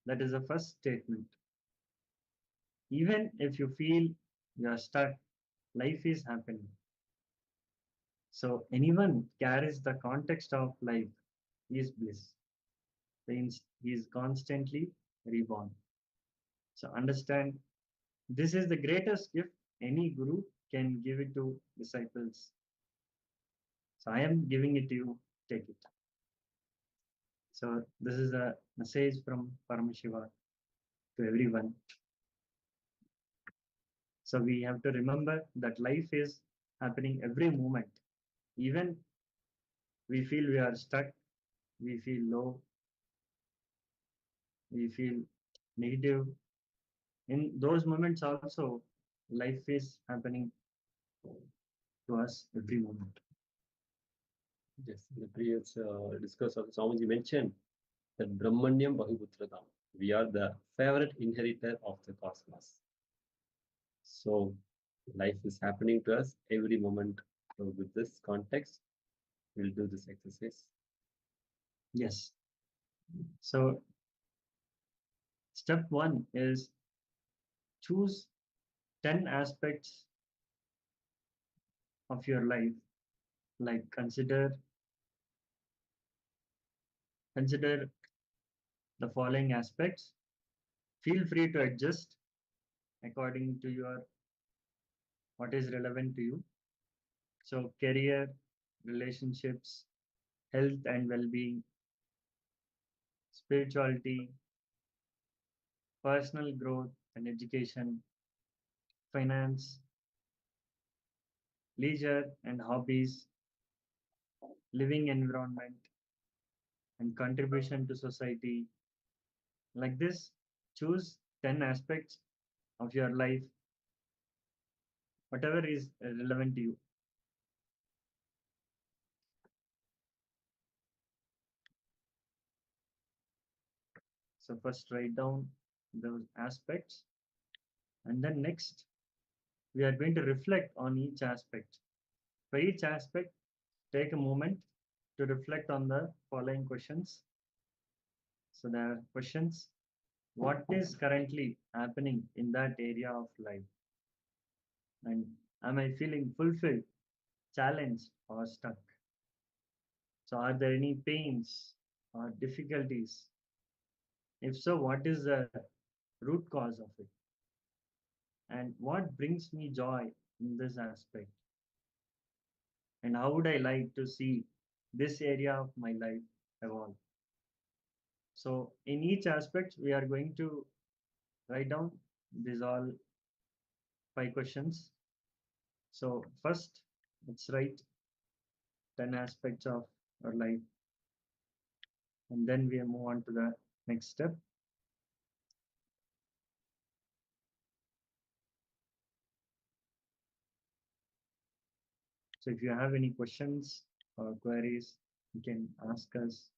that is the first statement. Even if you feel you are stuck, life is happening. So anyone carries the context of life is bliss. Means he is constantly reborn. So understand, this is the greatest gift any guru can give it to disciples. So I am giving it to you, take it. So this is a message from Paramashiva to everyone. So we have to remember that life is happening every moment. Even we feel we are stuck, we feel low, we feel negative. In those moments also, life is happening to us every moment. Yes, in the previous discourse of Swamiji mentioned that Brahmanyam Bahuputratam. We are the favorite inheritor of the cosmos. So life is happening to us every moment. So with this context, we'll do this exercise. Yes. So step 1 is choose 10 aspects of your life. Like consider consider the following aspects. Feel free to adjust according to your what is relevant to you. So career, relationships, health and well-being, spirituality, personal growth and education, finance, leisure and hobbies, living environment, and contribution to society. Like this, choose 10 aspects of your life, whatever is relevant to you. So first write down those aspects, and then next we are going to reflect on each aspect. For each aspect, take a moment to reflect on the following questions. So there are questions. What is currently happening in that area of life? And am I feeling fulfilled, challenged, or stuck? So are there any pains or difficulties? If so, what is the root cause of it? And what brings me joy in this aspect? And how would I like to see this area of my life evolve? So in each aspect, we are going to write down these all 5 questions. So first, let's write 10 aspects of our life, and then we move on to the next step. So if you have any questions or queries, you can ask us.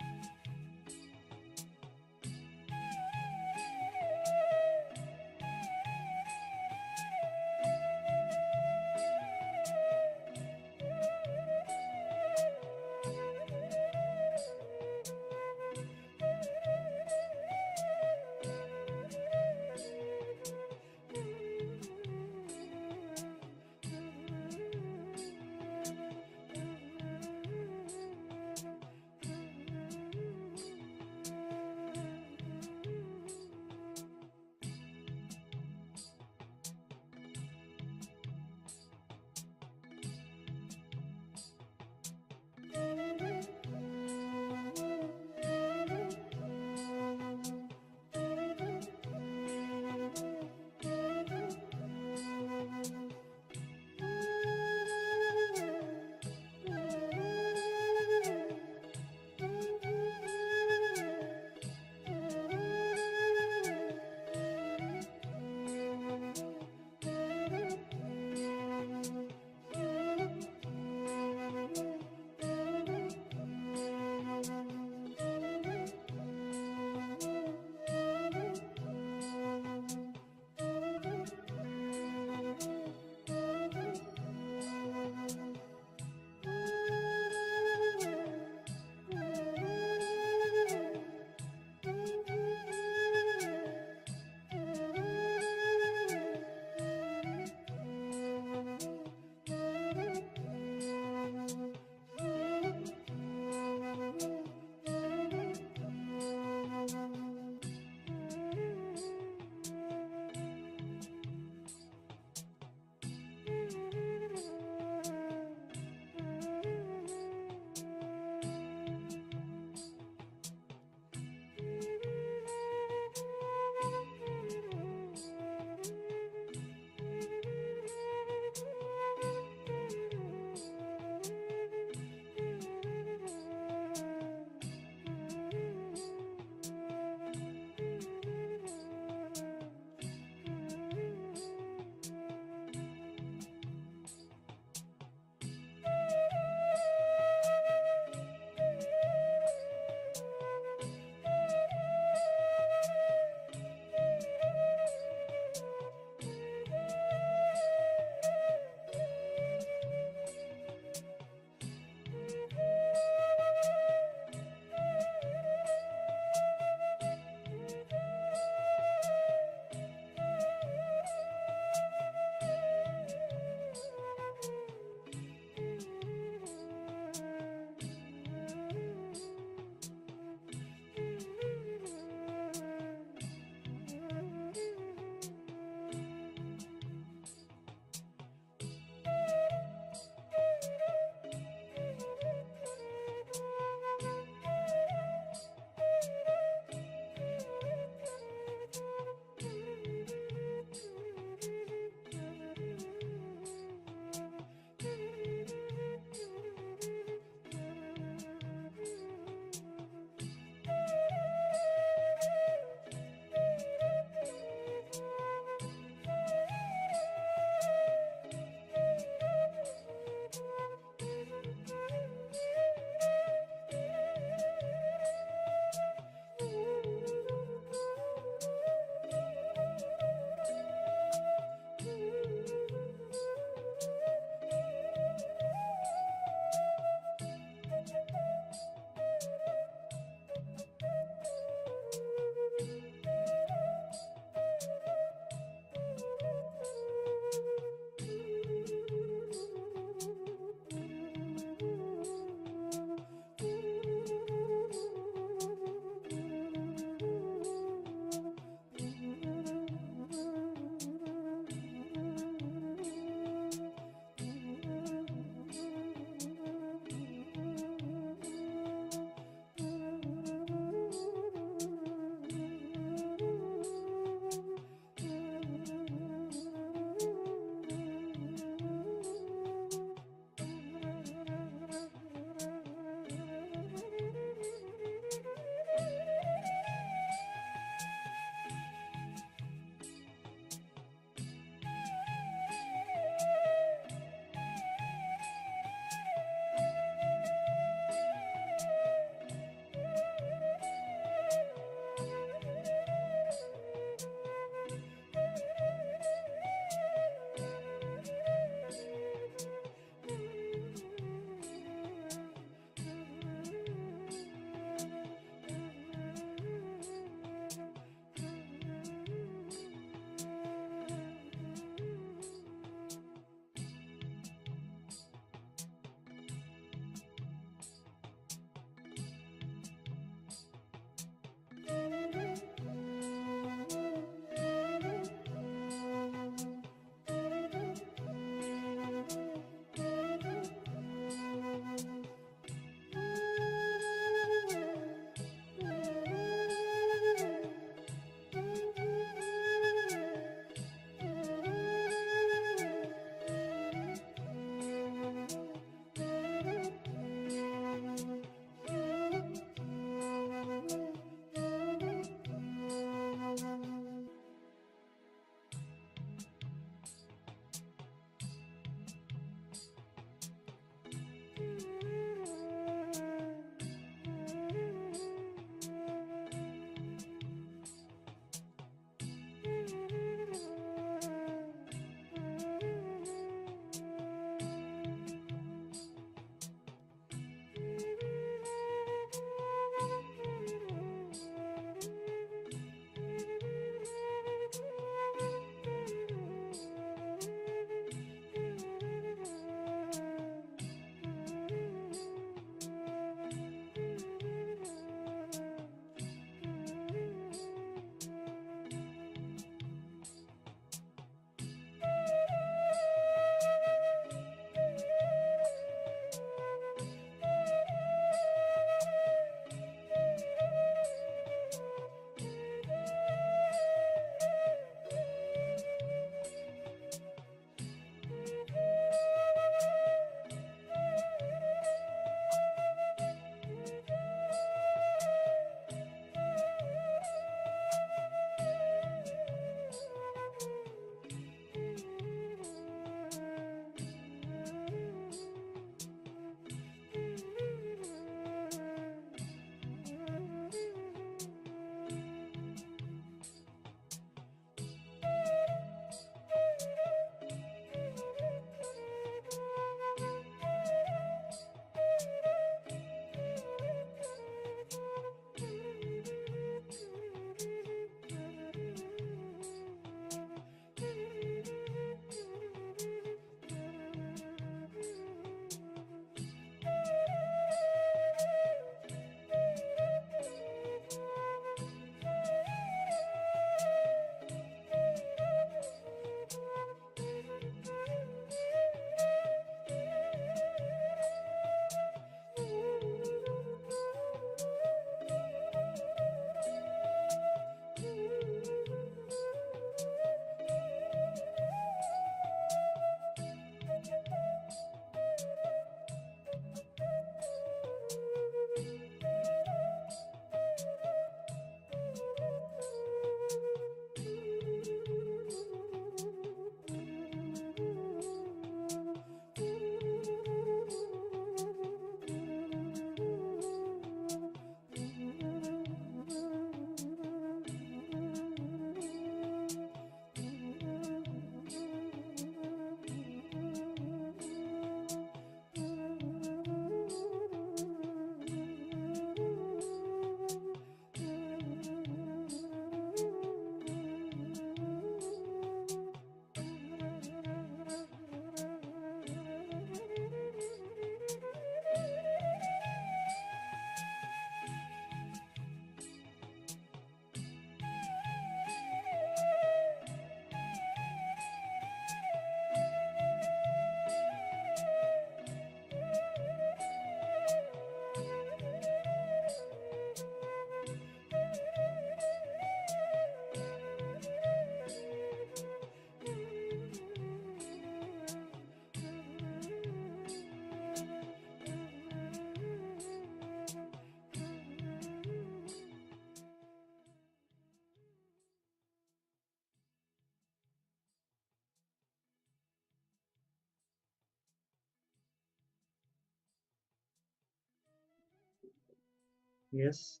Yes.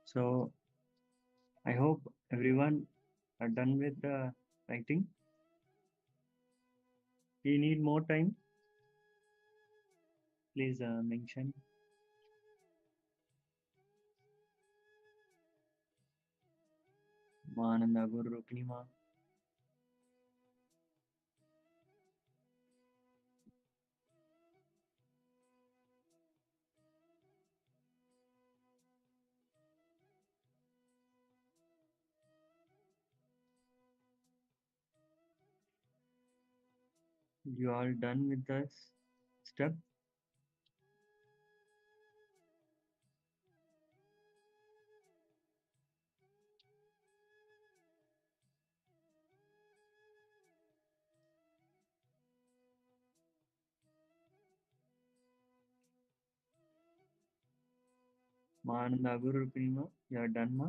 So I hope everyone are done with the writing. If you need more time, please mention. Mananda Guru Ruknima. You all done with this step? Mananda Guru Ruknima. You are done, ma?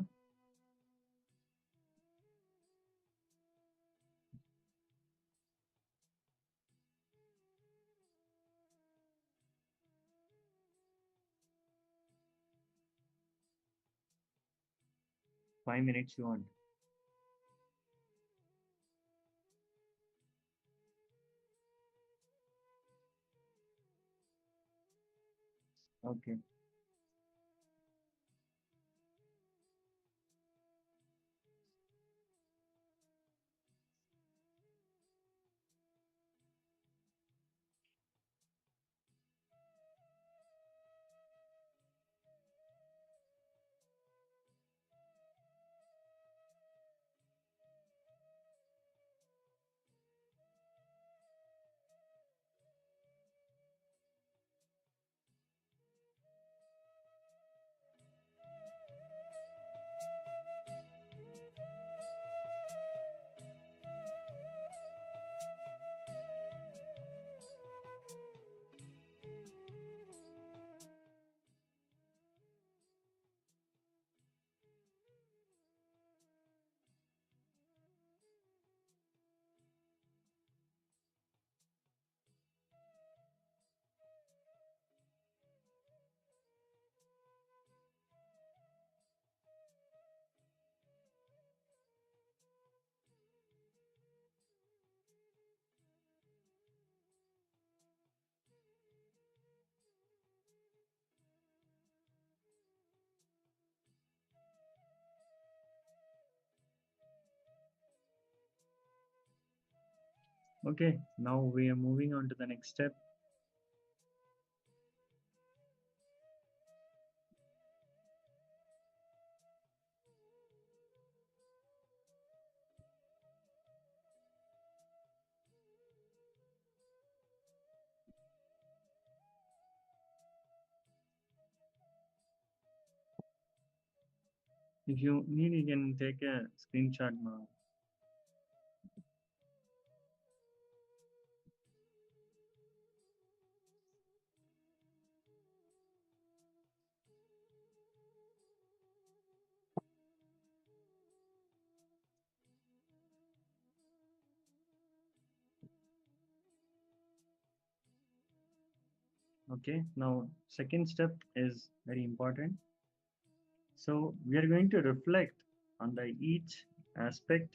Five minutes you want. Okay. Okay. Now we are moving on to the next step. If you need, you can take a screenshot, ma. Okay. Now, second step is very important. So we are going to reflect on the each aspect,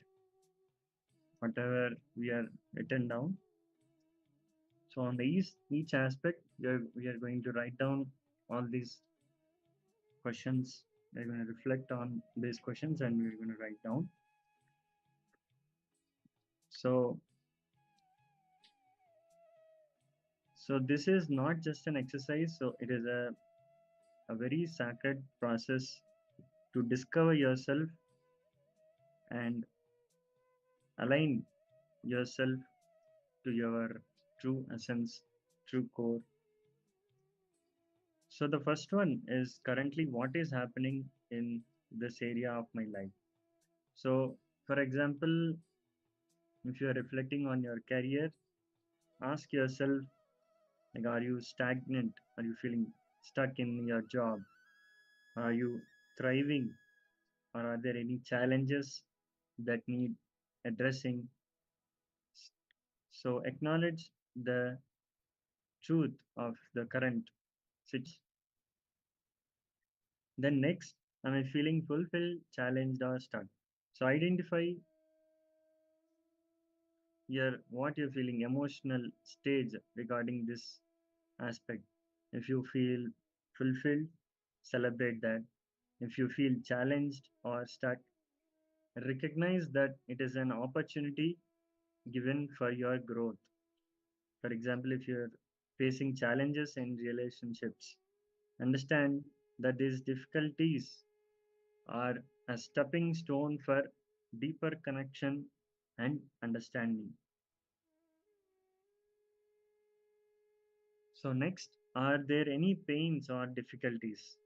whatever we are written down. So on the each aspect, we are going to write down all these questions. We're going to reflect on these questions and we're going to write down. So this is not just an exercise. So it is a very sacred process to discover yourself and align yourself to your true essence, true core. So the first one is currently what is happening in this area of my life. So for example, if you are reflecting on your career, ask yourself, like, are you stagnant? Are you feeling stuck in your job? Are you thriving? Or are there any challenges that need addressing? So acknowledge the truth of the current situation. Then next, am I feeling fulfilled, challenged, or stuck? So identify what you're feeling, emotional stage regarding this aspect. If you feel fulfilled, celebrate that. If you feel challenged or stuck, recognize that it is an opportunity given for your growth. For example, if you're facing challenges in relationships, understand that these difficulties are a stepping stone for deeper connection and understanding. So next, are there any pains or difficulties?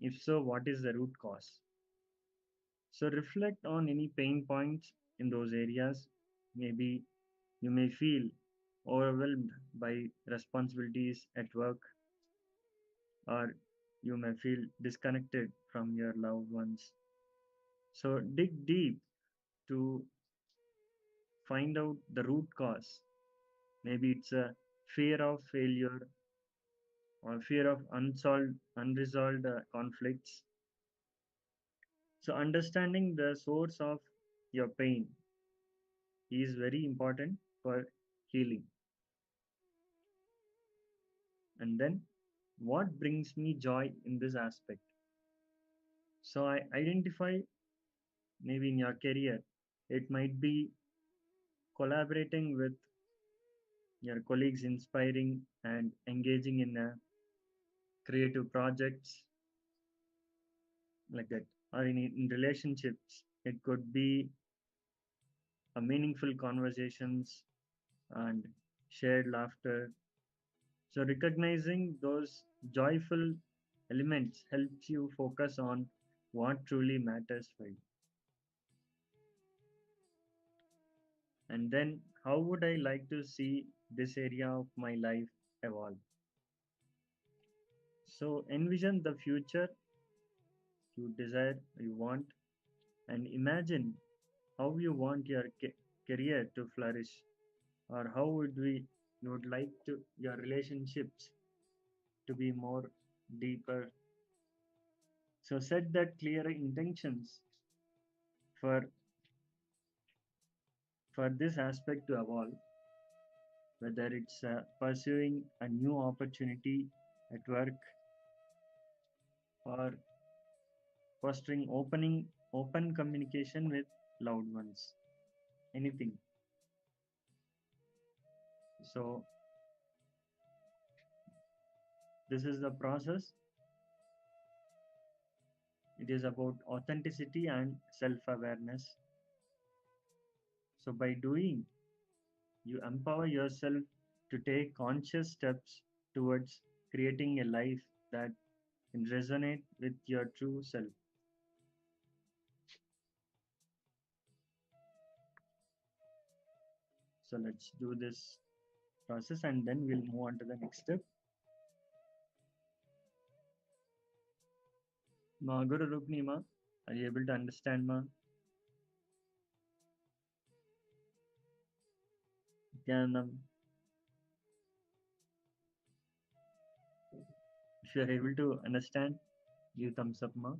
If so, what is the root cause? So reflect on any pain points in those areas. Maybe you may feel overwhelmed by responsibilities at work, or you may feel disconnected from your loved ones. So dig deep to find out the root cause. Maybe it's a fear of failure or fear of unresolved conflicts. So understanding the source of your pain is very important for healing. And then, what brings me joy in this aspect? So I identify maybe in your career, it might be collaborating with your colleagues, inspiring and engaging in creative projects like that, or in relationships, it could be a meaningful conversations and shared laughter. So recognizing those joyful elements helps you focus on what truly matters for you. And then, how would I like to see this area of my life evolve? So envision the future you desire, you want, and imagine how you want your career to flourish, or how you would like to your relationships to be more deeper. So set that clear intentions for this aspect to evolve, whether it's pursuing a new opportunity at work, or fostering open communication with loved ones, anything. So this is the process. It is about authenticity and self-awareness. So by doing, you empower yourself to take conscious steps towards creating a life that can resonate with your true self. So let's do this process and then we'll move on to the next step. Ma Guru Rukni ma, are you able to understand ma? Dhyanam. If you are able to understand, give thumbs up ma.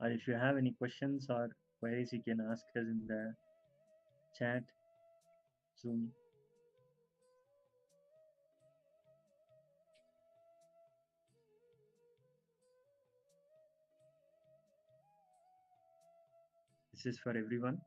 Or if you have any questions or queries, you can ask us in the chat, Zoom. This is for everyone.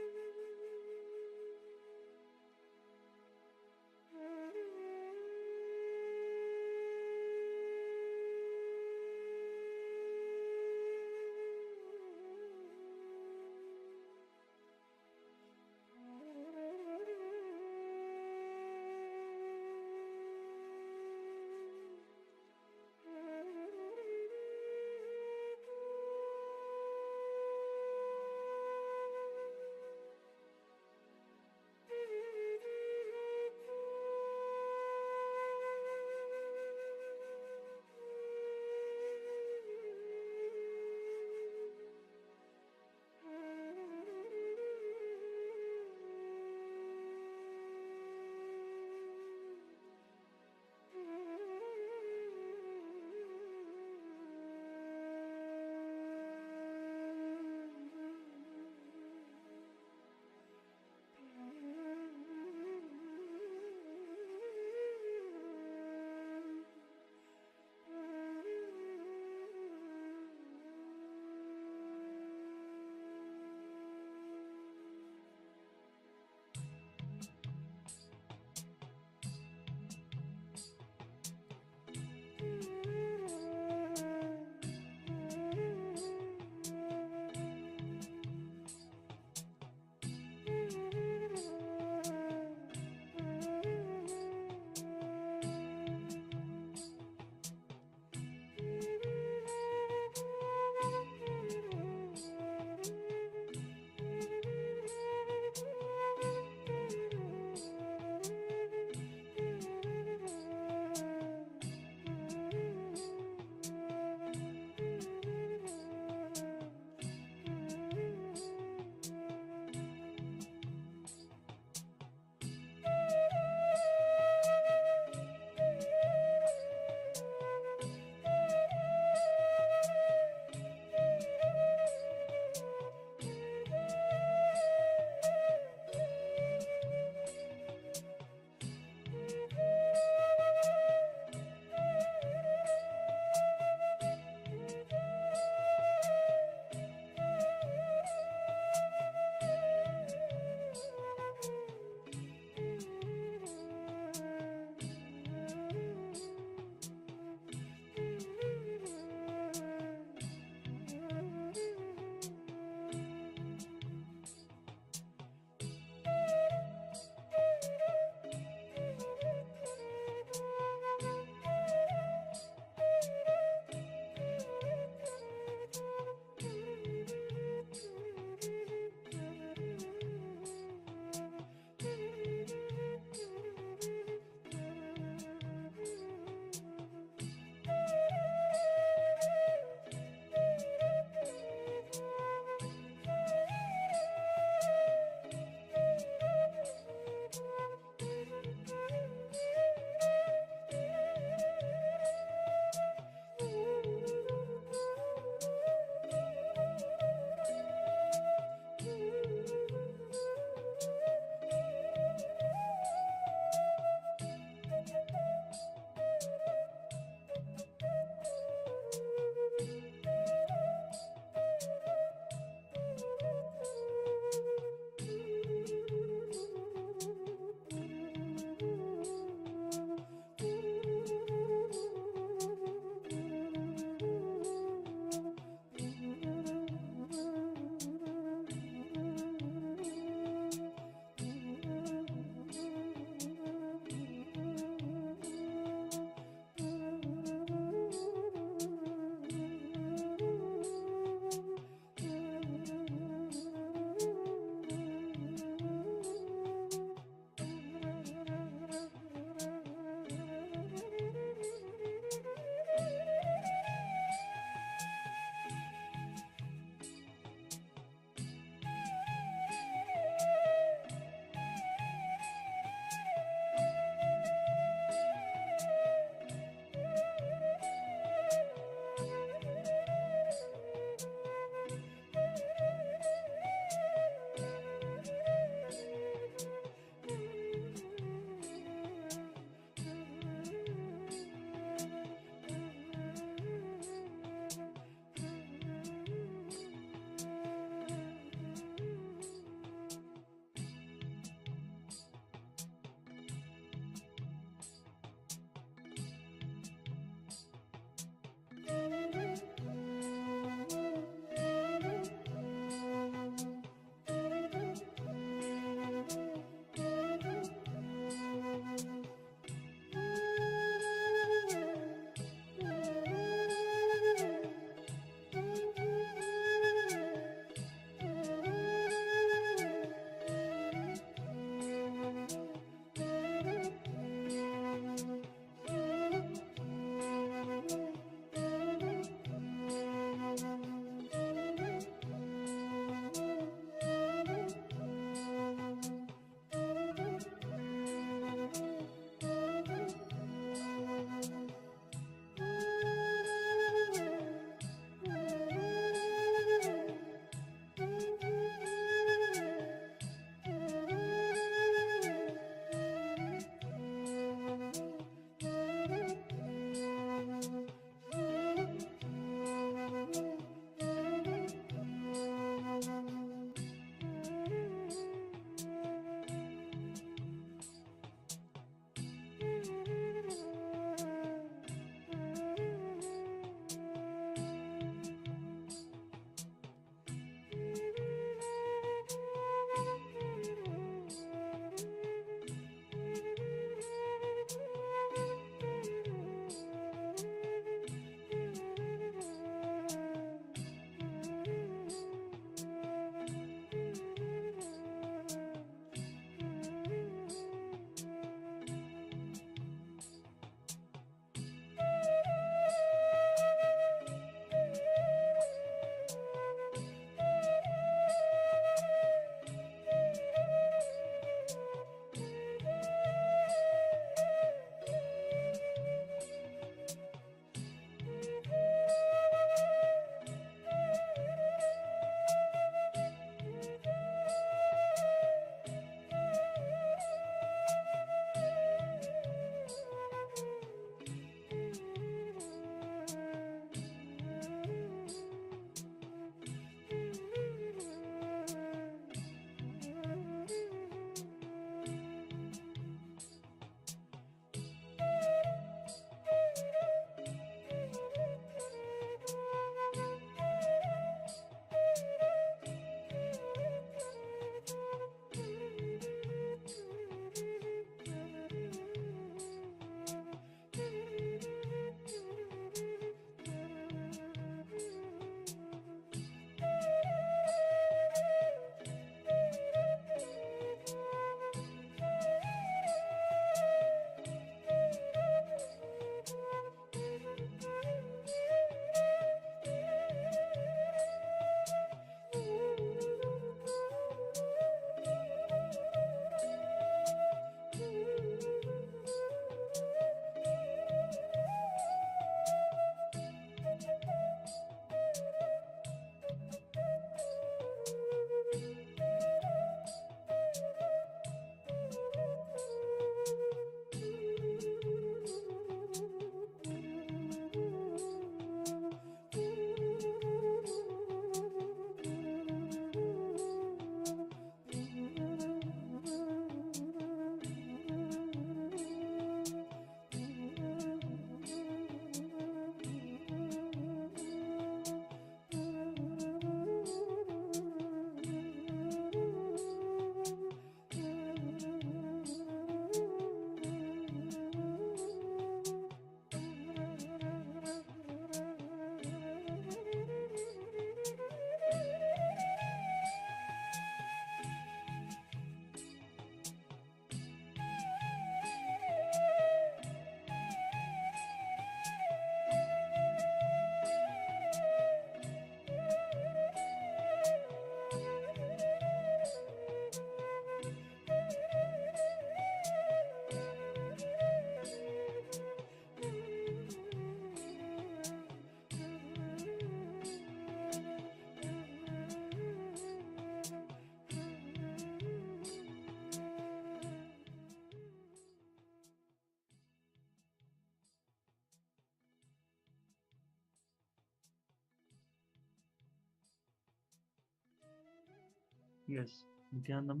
Yes, Nithyanam.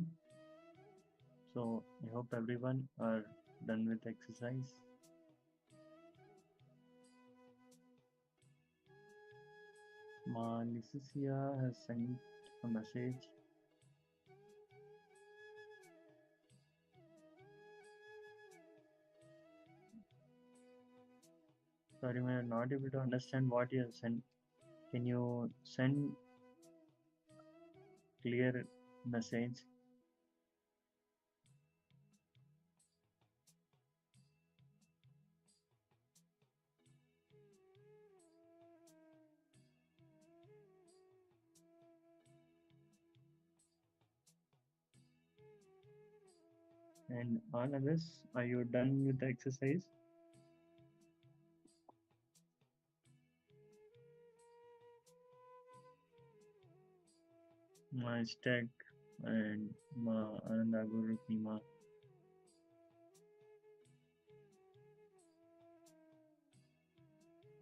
So I hope everyone are done with exercise. Malicia has sent a message. Sorry, I'm not able to understand what you have sent. Can you send clear message? And all others, are you done with the exercise? My stack and Ma Ananda Guru Pima.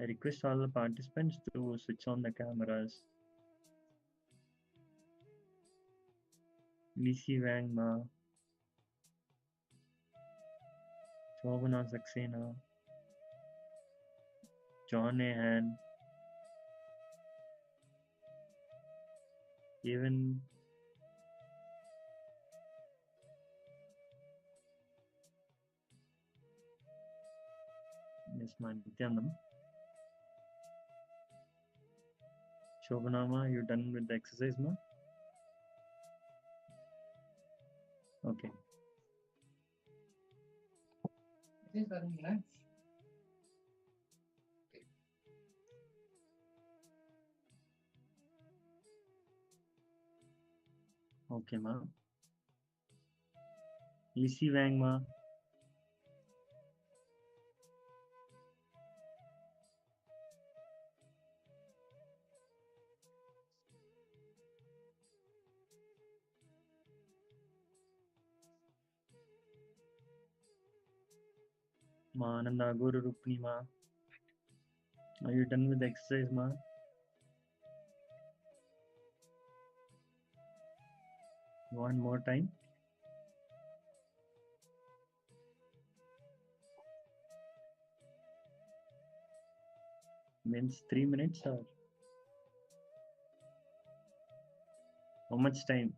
I request all the participants to switch on the cameras. Lisi Wang Ma, Shobana Saxena, John A. Han, even Miss Nithyanam. Shobana Ma, you done with the exercise, ma? Okay. Okay, ma. Lisi Wang Ma. Ma Ananda Guru Rupni Ma. Are you done with the exercise, ma? One more time. Means 3 minutes or how much time?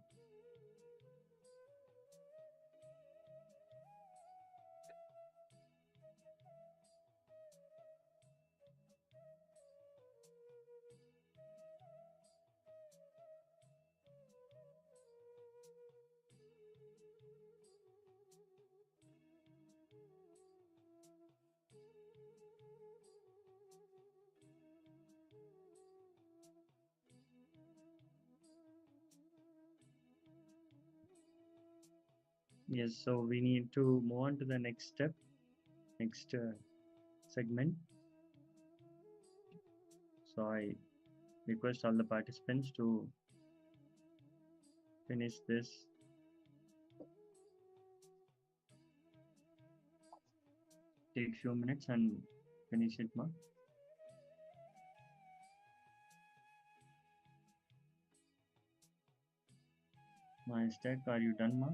Yes, so we need to move on to the next step, next segment. So I request all the participants to finish this. Take few minutes and finish it, ma. My stack, are you done, ma?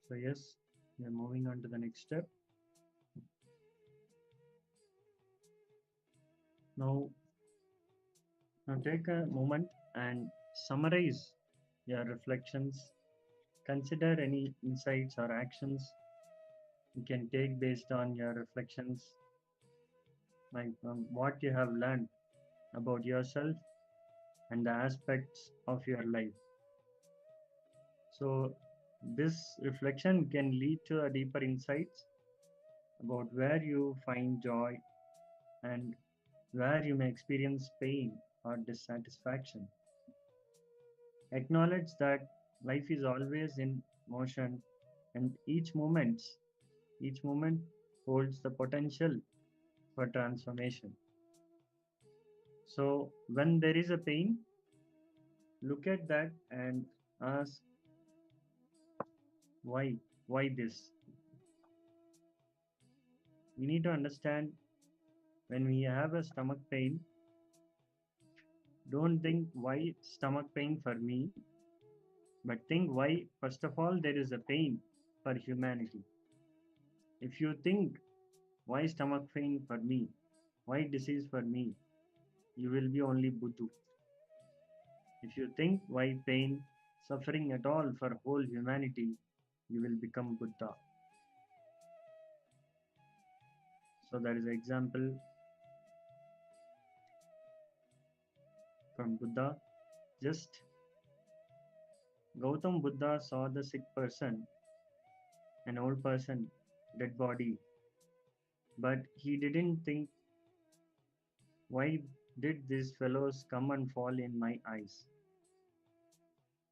So yes, we are moving on to the next step. Now take a moment and summarize your reflections. Consider any insights or actions you can take based on your reflections, like what you have learned about yourself and the aspects of your life. So this reflection can lead to a deeper insights about where you find joy and where you may experience pain or dissatisfaction. Acknowledge that life is always in motion and each moment holds the potential for transformation. So when there is a pain, look at that and ask why this. We need to understand, when we have a stomach pain, don't think why stomach pain for me, but think why first of all there is a pain for humanity. If you think why stomach pain for me, why disease for me, you will be only Buddha. If you think why pain, suffering at all for whole humanity, you will become Buddha. So that is an example from Buddha. Just Gautam Buddha saw the sick person, an old person, dead body, but he didn't think, why did these fellows come and fall in my eyes?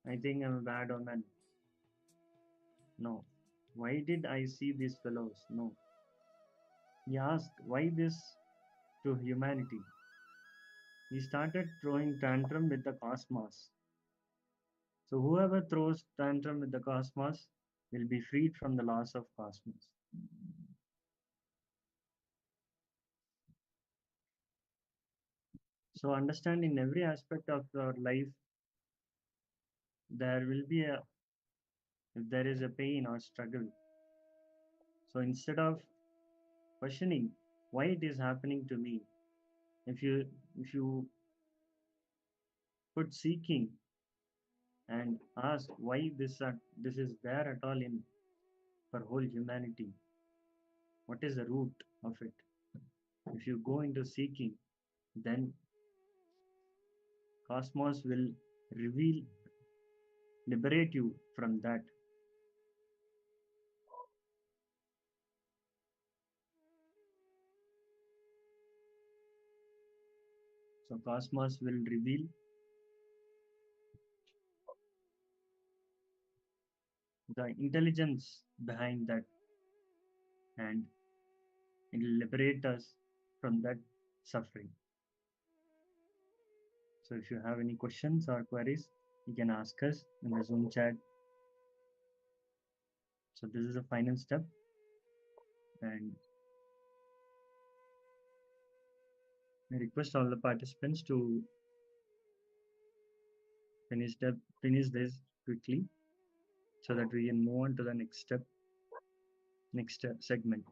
I think I'm a bad omen. No. Why did I see these fellows? No. He asked, why this to humanity? He started throwing tantrum with the cosmos. So whoever throws tantrum with the cosmos will be freed from the laws of cosmos. So understand, in every aspect of your life, there will be if there is a pain or struggle. So instead of questioning why it is happening to me, if you put seeking and ask why this is there at all in for whole humanity, what is the root of it? If you go into seeking, then cosmos will liberate you from that. So cosmos will reveal the intelligence behind that, and it will liberate us from that suffering. So if you have any questions or queries, you can ask us in the Zoom chat. So this is the final step, and I request all the participants to finish this quickly so that we can move on to the next step, next segment.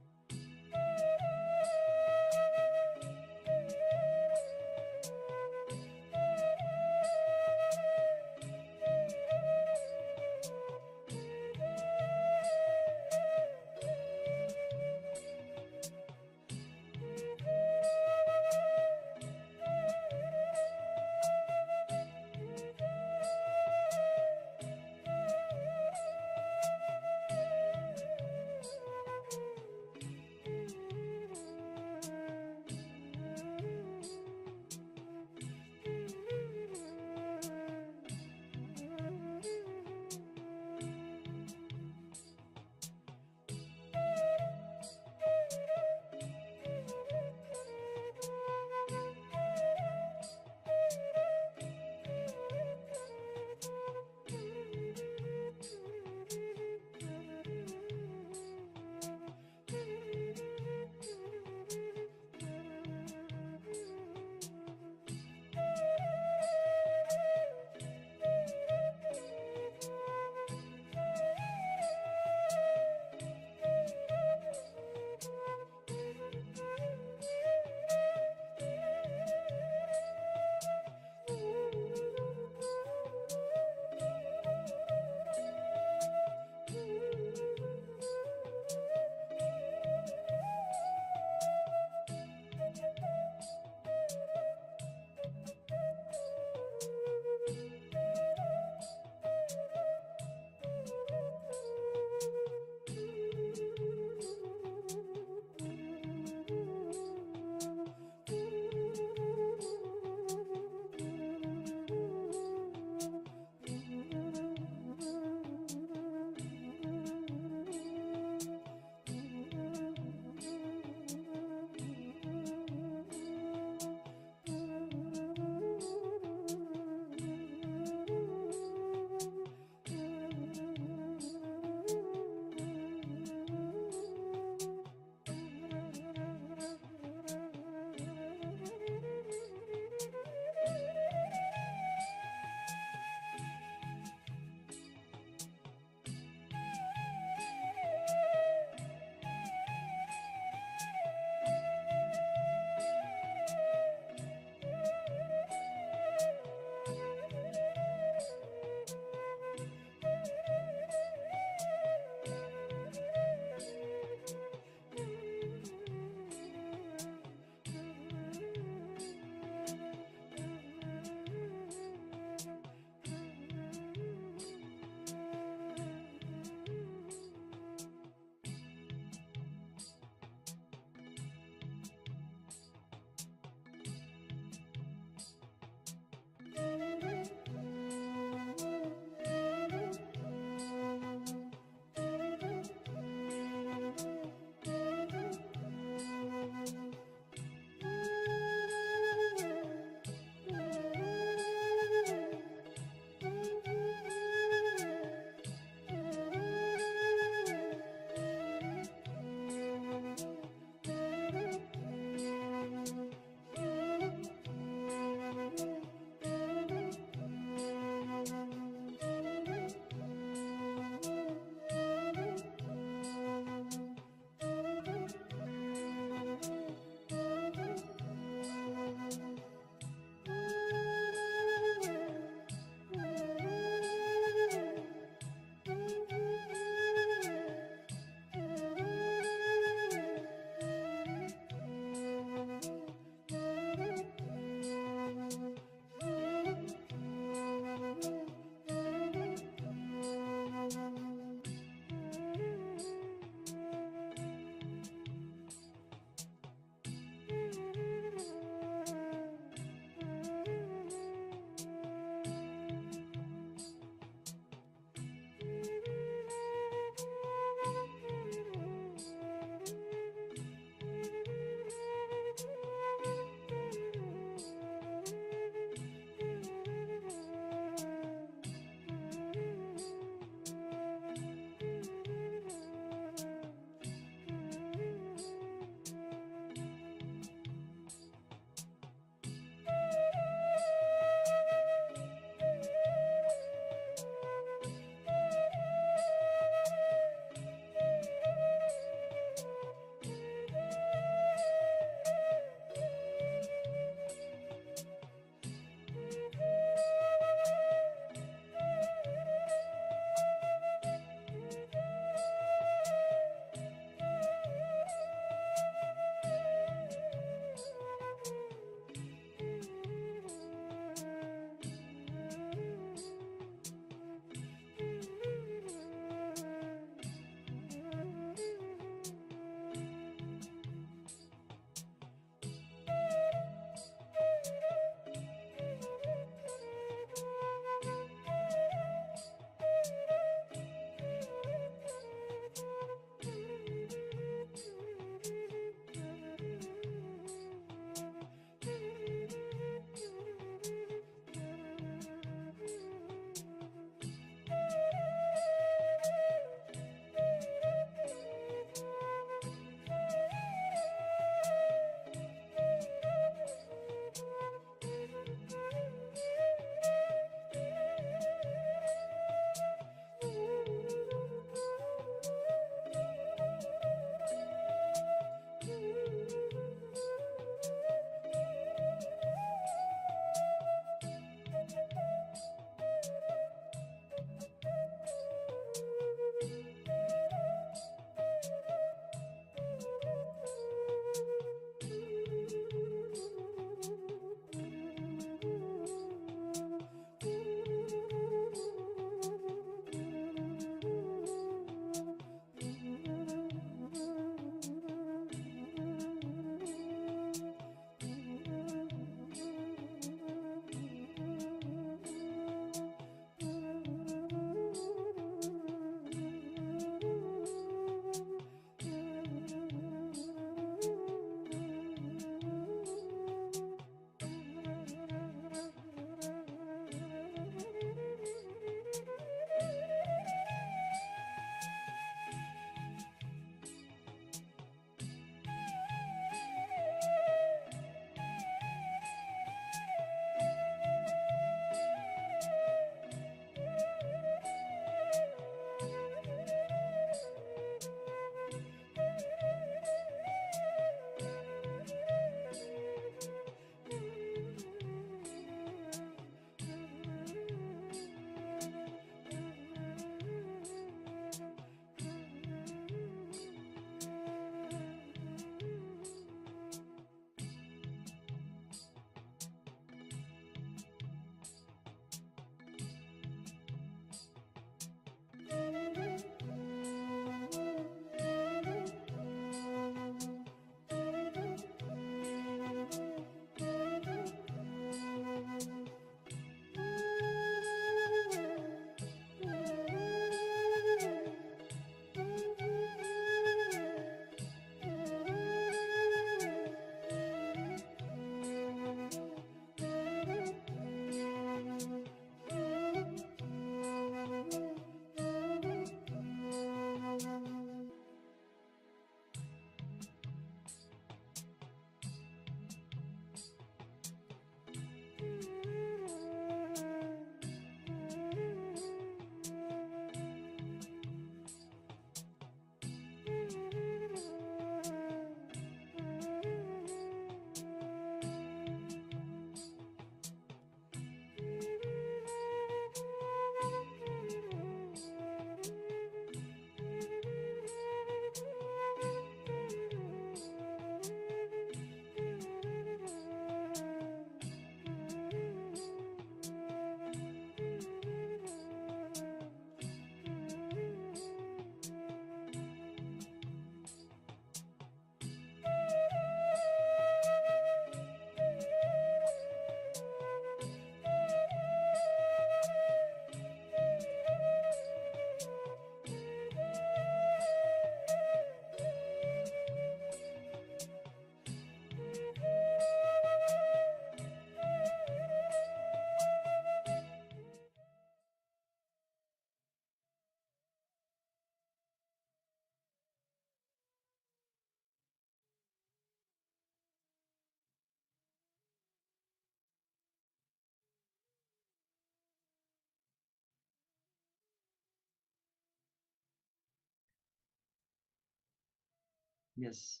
Yes,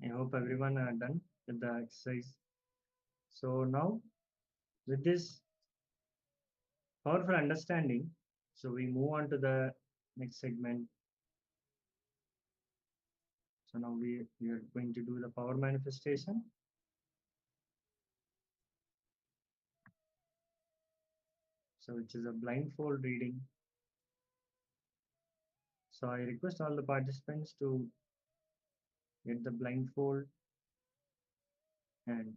I hope everyone are done with the exercise. So now, with this powerful understanding, so we move on to the next segment. So now we are going to do the power manifestation. So which is a blindfold reading. So I request all the participants to get the blindfold and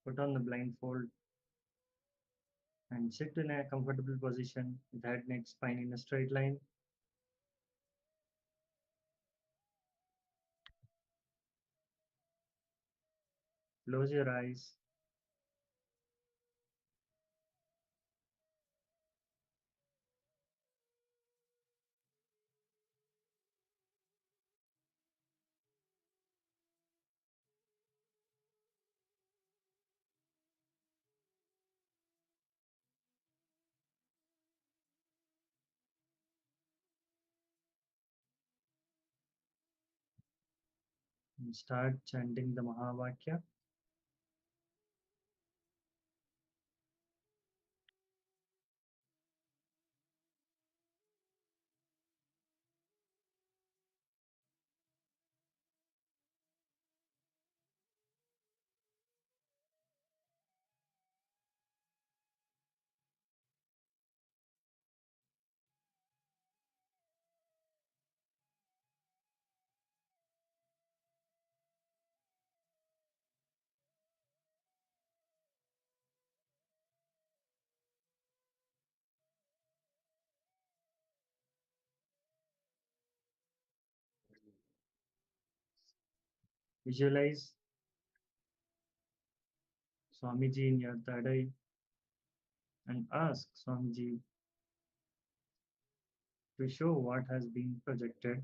put on the blindfold and sit in a comfortable position with head, neck, spine in a straight line. Close your eyes. And start chanting the Mahavakya. Visualize Swamiji in your third eye and ask Swamiji to show what has been projected.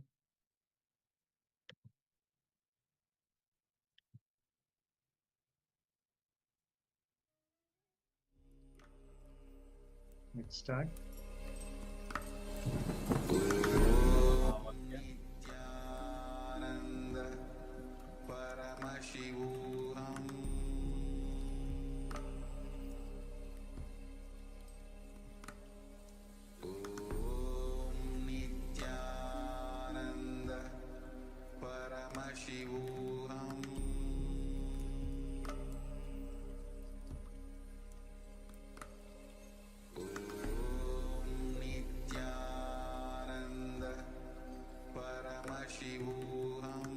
Let's start. Nithyananda Paramashivoham Om Nithyananda Paramashivoham Om Nithyananda Paramashivoham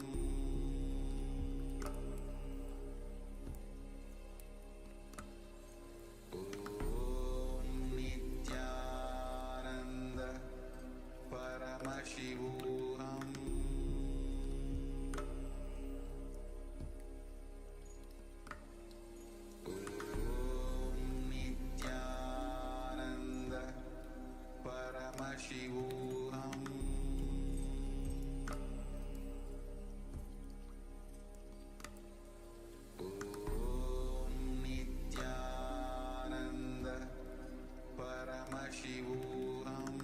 Om Nithyananda Paramashivoham Om Nithyananda Paramashivoham Om Nithyananda Paramashivoham Om Nithyananda Paramashivoham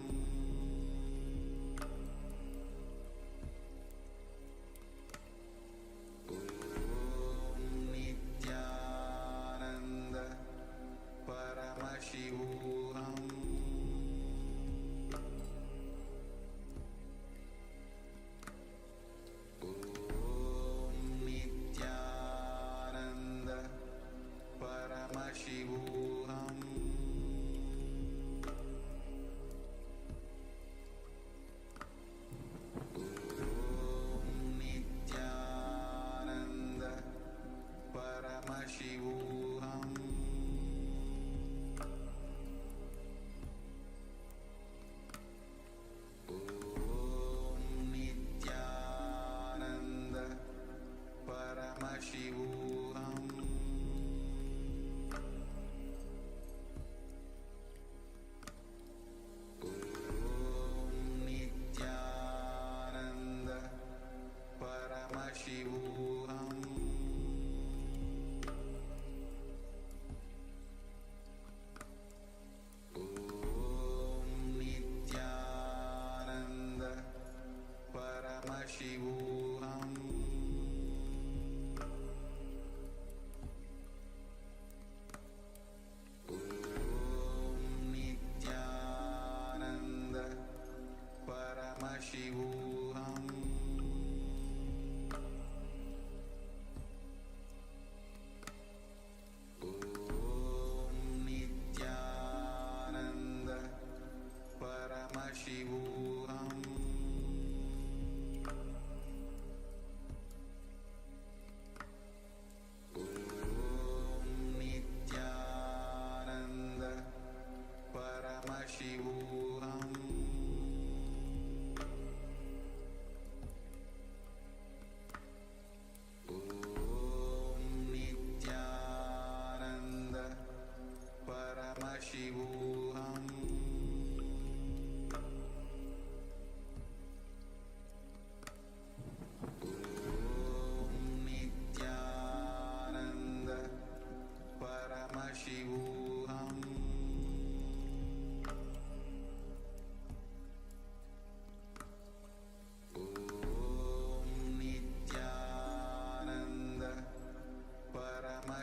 Om Nithyananda Paramashivoham Om Nithyananda Paramashivoham Om Nithyananda Paramashivoham Om Nithyananda Paramashivoham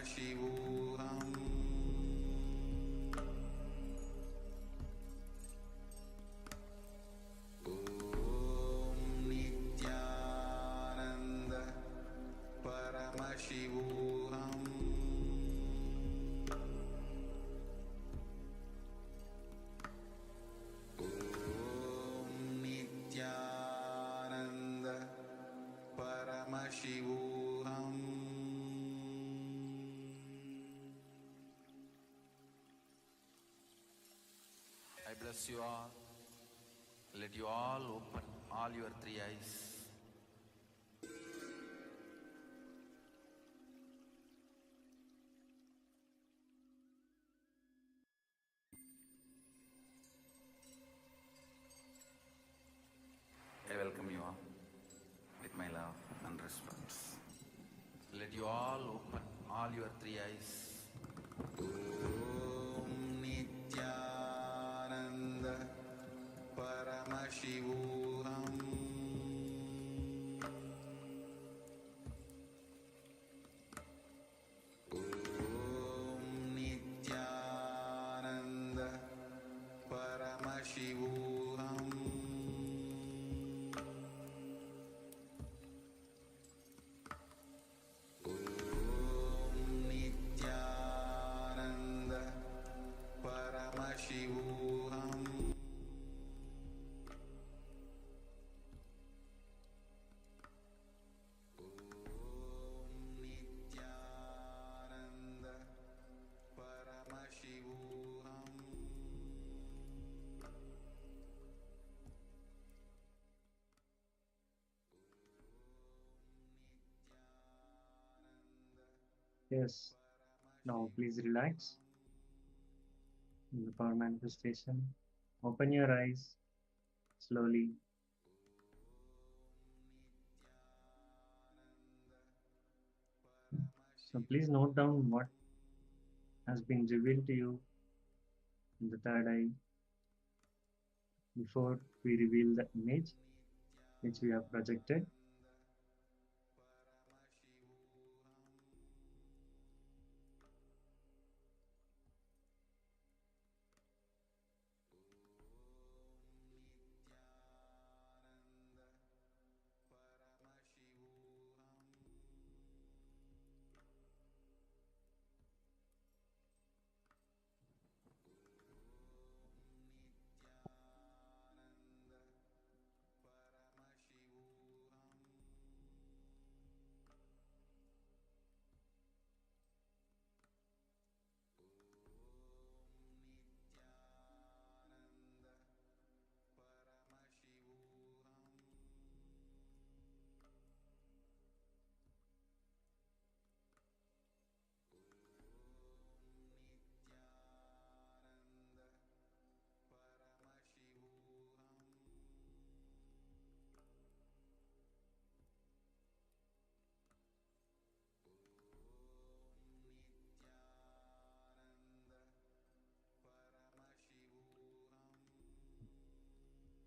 Paramashivoham Om Nithyananda Paramashivoham Om Nithyananda Paramashivoham. I bless you all. Let you all open all your three eyes. I welcome you all with my love and respect. Let you all open all your three eyes. Om Nithyananda Paramashivoham Om Nithyananda Paramashivoham Om Nithyananda Paramashivoham. Om Nithyananda Paramashivoham. Yes. Now please relax in the power manifestation. Open your eyes slowly. So please note down what has been revealed to you in the third eye before we reveal the image which we have projected.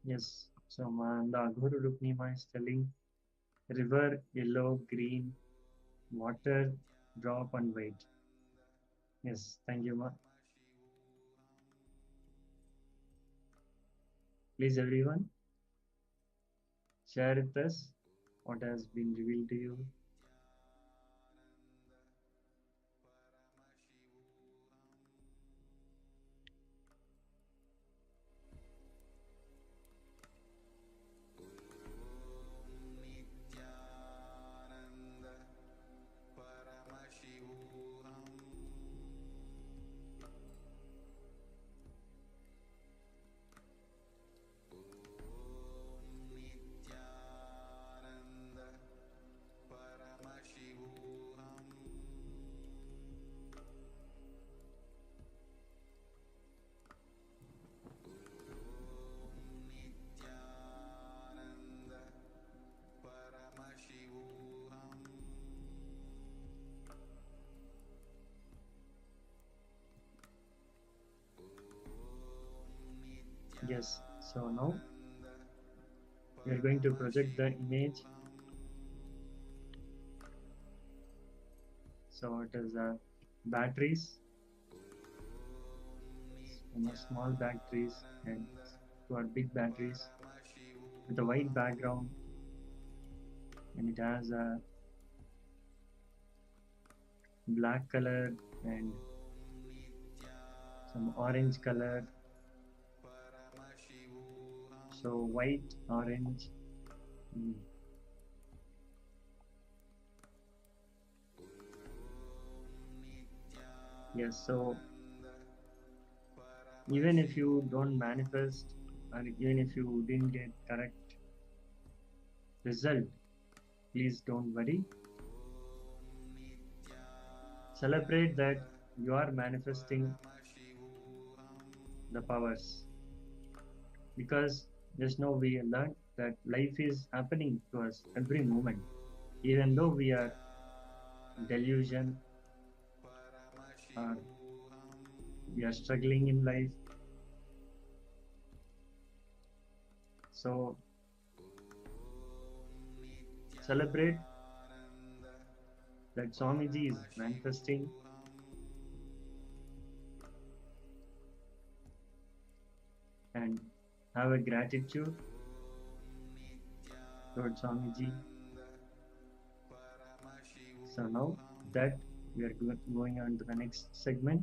Yes, so the Aghuru Ruknima is telling river, yellow, green, water, drop and white. Yes, thank you, Ma. Please, everyone, share with us what has been revealed to you. Nithyananda Paramashivoham Om Nithyananda Paramashivoham Om Nithyananda Paramashivoham. Yes, so now we are going to project the image. So it is a batteries, small batteries and to our big batteries with a white background, and it has a black color and some orange color. So white, orange. Yes, so even if you don't manifest, or even if you didn't get correct result, please don't worry. Celebrate that you are manifesting the powers, because just now we learned that life is happening to us every moment, even though we are delusion or we are struggling in life. So celebrate that Swamiji is manifesting, and have a gratitude towards Swamiji. So now that we are going on to the next segment.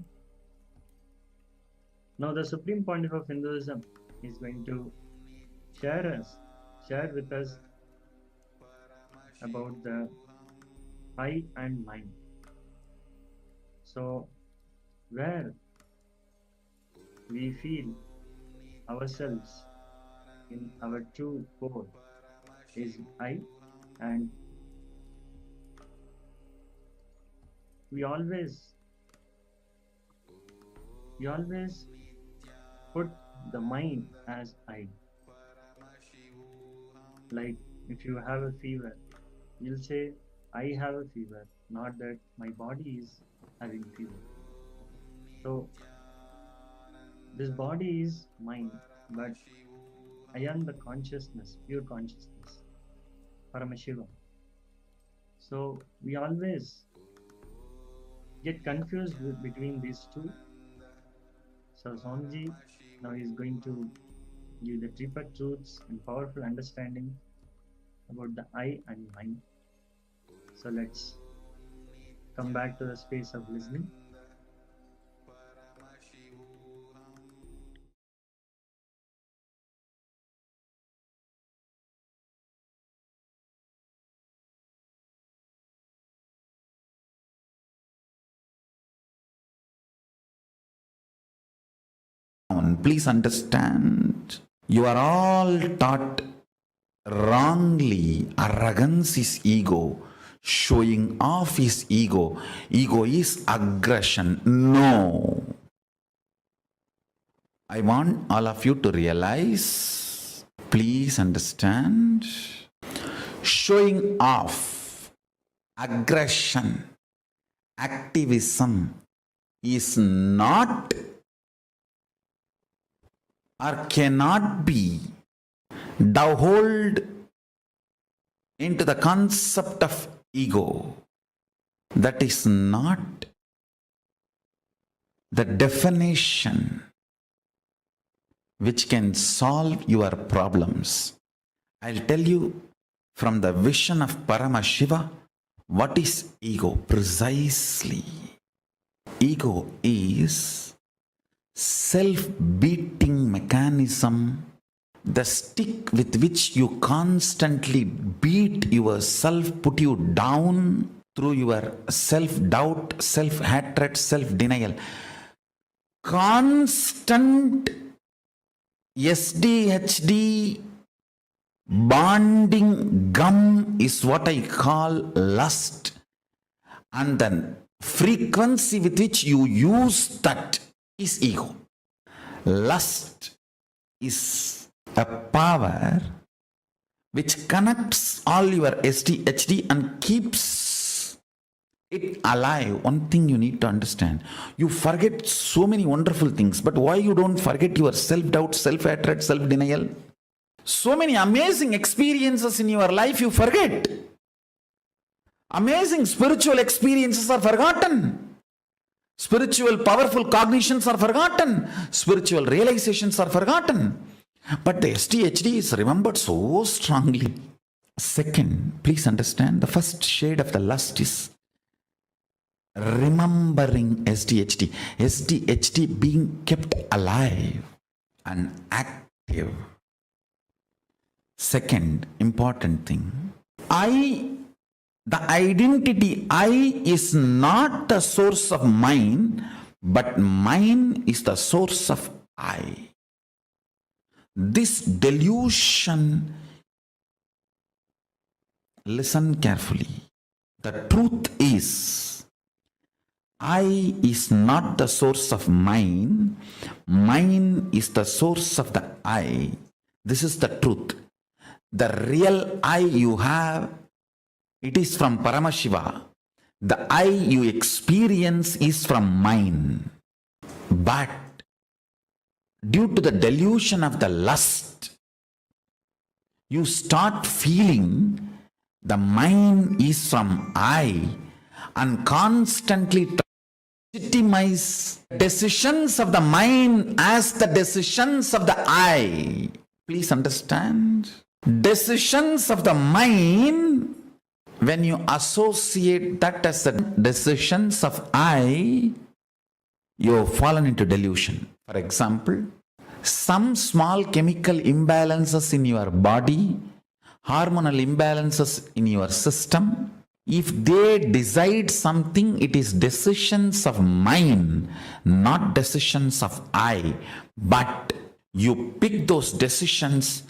Now the Supreme Pontiff of Hinduism is going to share with us about the I and mind. So where we feel ourselves in our true core is I, and we always put the mind as I. Like if you have a fever, you'll say I have a fever, not that my body is having fever. So this body is mine, but I am the consciousness, pure consciousness, Paramashivoham. So we always get confused between these two. So Swamiji now is going to give the deeper truths and powerful understanding about the I and mind. So let's come back to the space of listening. Please understand, you are all taught wrongly. Arrogance is ego. Showing off is ego. Ego is aggression. No. I want all of you to realize, please understand, showing off, aggression, activism is not or cannot be dovetailed into the concept of ego. That is not the definition which can solve your problems. I'll tell you from the vision of Paramashiva what is ego precisely. Ego is self-beating mechanism, the stick with which you constantly beat yourself, put you down through your self-doubt, self-hatred, self-denial. Constant SDHD bonding gum is what I call lust, and the frequency with which you use that is ego. Lust is a power which connects all your SDHD and keeps it alive. One thing you need to understand, you forget so many wonderful things, but why you don't forget your self-doubt, self-hatred, self-denial? So many amazing experiences in your life you forget. Amazing spiritual experiences are forgotten. Spiritual, powerful cognitions are forgotten. Spiritual realizations are forgotten. But the SDHD is remembered so strongly. Second, please understand, the first shade of the lust is remembering SDHD. SDHD being kept alive and active. Second important thing, the identity I is not the source of mine, but mine is the source of I. This delusion, listen carefully. The truth is, I is not the source of mine, mine is the source of the I. This is the truth. The real I you have, it is from Paramashiva. The I you experience is from mine. But due to the delusion of the lust, you start feeling the mine is from I and constantly legitimize decisions of the mind as the decisions of the I. Please understand. Decisions of the mind, when you associate that as the decisions of I, you have fallen into delusion. For example, some small chemical imbalances in your body, hormonal imbalances in your system, if they decide something, it is decisions of mine, not decisions of I. But you pick those decisions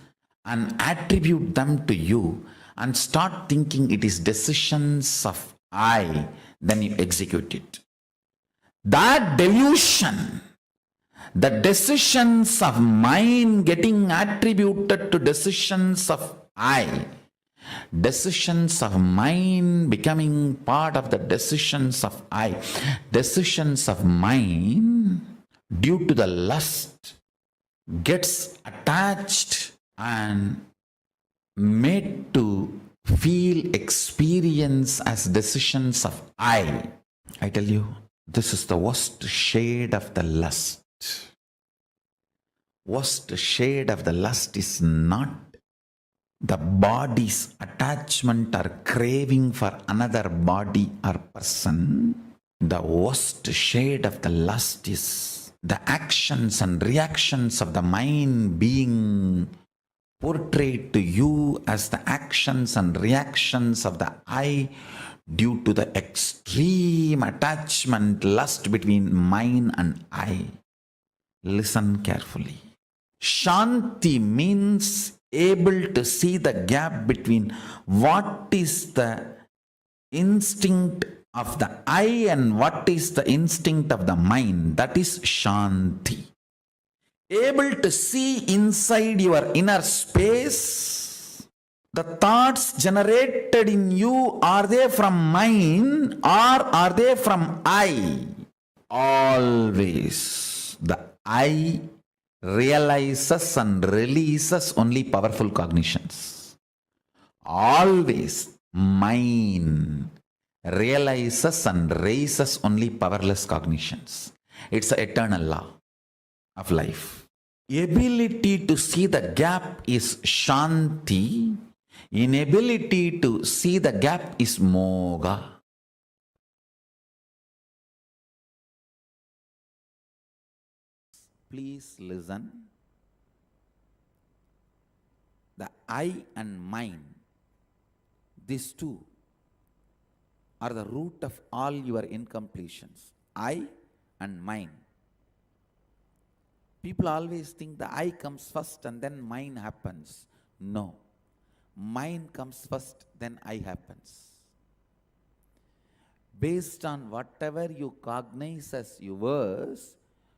and attribute them to you and start thinking it is decisions of I, then you execute it. That delusion, the decisions of mine getting attributed to decisions of I, decisions of mine becoming part of the decisions of I, decisions of mine due to the lust gets attached and made to feel, experience as decisions of I. I tell you, this is the worst shade of the lust. Worst shade of the lust is not the body's attachment or craving for another body or person. The worst shade of the lust is the actions and reactions of the mind being portrayed to you as the actions and reactions of the I due to the extreme attachment, lust between mine and I. Listen carefully. Shanti means able to see the gap between what is the instinct of the I and what is the instinct of the mind. That is Shanti. Able to see inside your inner space. The thoughts generated in you, are they from mine or are they from I? Always the I realizes and releases only powerful cognitions. Always mine realizes and raises only powerless cognitions. It's an eternal law of life. Ability to see the gap is Shanti. Inability to see the gap is Moga. Please listen. The I and mine, these two are the root of all your incompletions. I and mine. People always think the I comes first and then mine happens. No. Mine comes first, then I happens. Based on whatever you cognize as yours,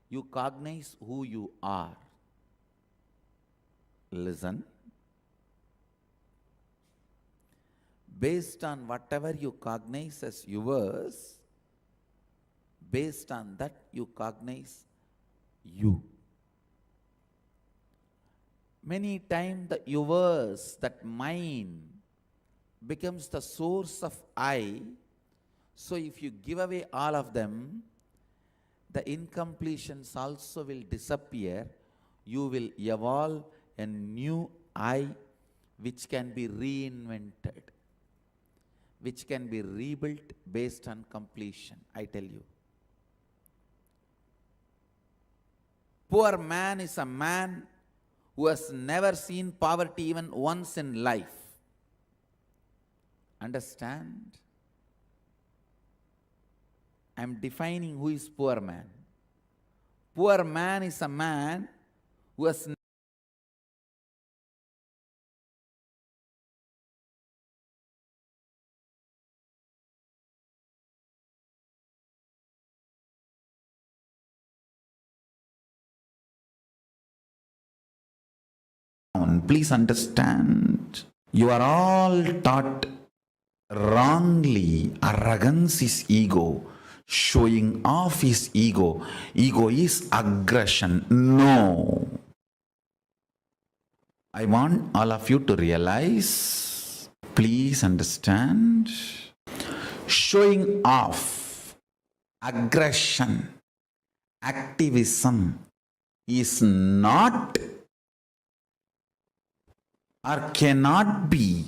you cognize who you are. Listen. Based on whatever you cognize as yours, based on that you cognize you. Many times the yours, that mine, becomes the source of I. So if you give away all of them, the incompletions also will disappear. You will evolve a new I which can be reinvented, which can be rebuilt based on completion. I tell you. Poor man is a man who has never seen poverty even once in life. Understand? I am defining who is poor man. Poor man is a man who has Please understand, you are all taught wrongly. Arrogance is ego. Showing off is ego. Ego is aggression. No. I want all of you to realize, please understand, showing off, aggression, activism is not or cannot be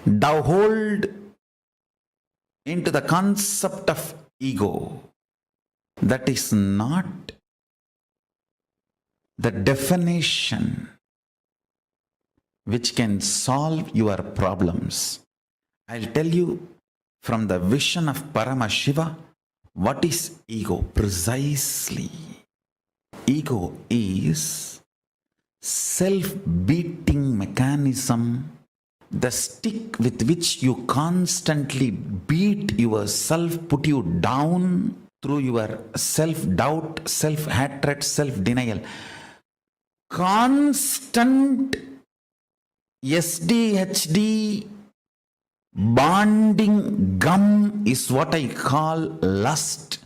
dovetailed into the concept of ego. That is not the definition which can solve your problems. I'll tell you from the vision of Paramashiva what is ego precisely. Ego is self-beating mechanism, the stick with which you constantly beat yourself, put you down through your self-doubt, self-hatred, self-denial. Constant SDHD bonding gum is what I call lust,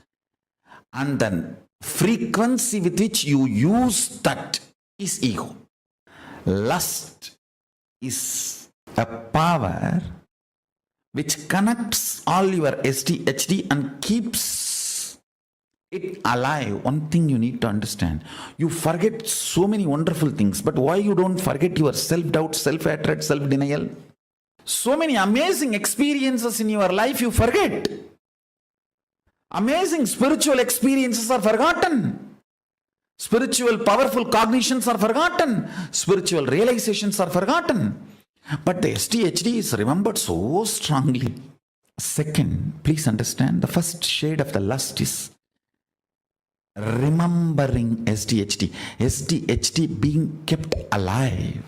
and the frequency with which you use that is ego. Lust is a power which connects all your SDHD and keeps it alive. One thing you need to understand, you forget so many wonderful things, but why you don't forget your self-doubt, self-hatred, self-denial? So many amazing experiences in your life you forget. Amazing spiritual experiences are forgotten. Spiritual powerful cognitions are forgotten. Spiritual realizations are forgotten. But the SDHD is remembered so strongly. Second, please understand, the first shade of the lust is remembering SDHD. SDHD being kept alive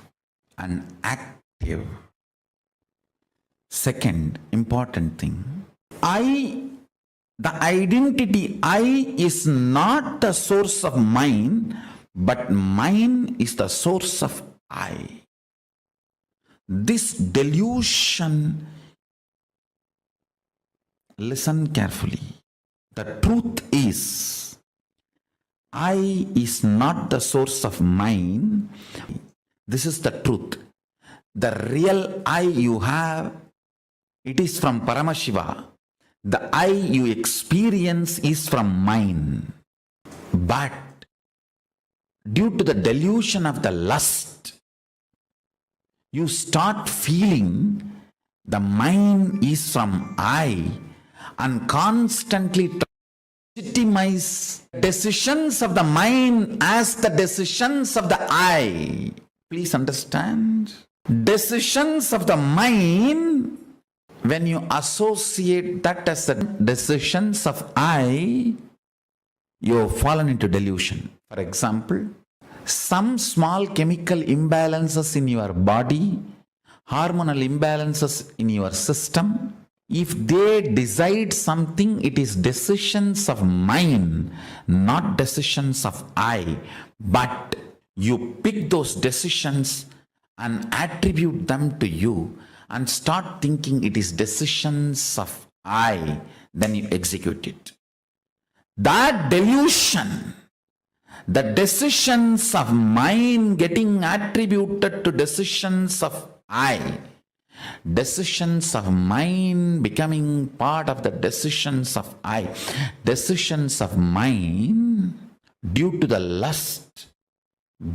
and active. Second important thing, the identity I is not the source of mine, but mine is the source of I. This delusion, listen carefully. The truth is, I is not the source of mine. This is the truth. The real I you have, it is from Paramashiva. The I you experience is from mine. But due to the delusion of the lust, you start feeling the mine is from I and constantly legitimize decisions of the mind as the decisions of the I. Please understand. Decisions of the mind, when you associate that as the decisions of I, you have fallen into delusion. For example, some small chemical imbalances in your body, hormonal imbalances in your system, if they decide something, it is decisions of mine, not decisions of I. But you pick those decisions and attribute them to you and start thinking it is decisions of I, then you execute it. That delusion, the decisions of mine getting attributed to decisions of I, Decisions of mind becoming part of the decisions of I. Decisions of mind, due to the lust,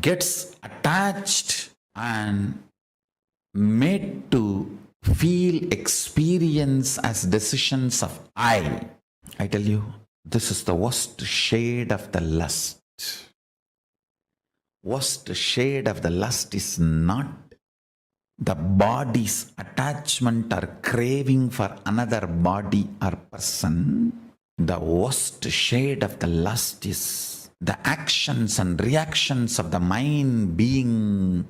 gets attached and made to feel experience as decisions of I. I tell you, this is the worst shade of the lust. Worst shade of the lust is not the body's attachment or craving for another body or person. The worst shade of the lust is the actions and reactions of the mind being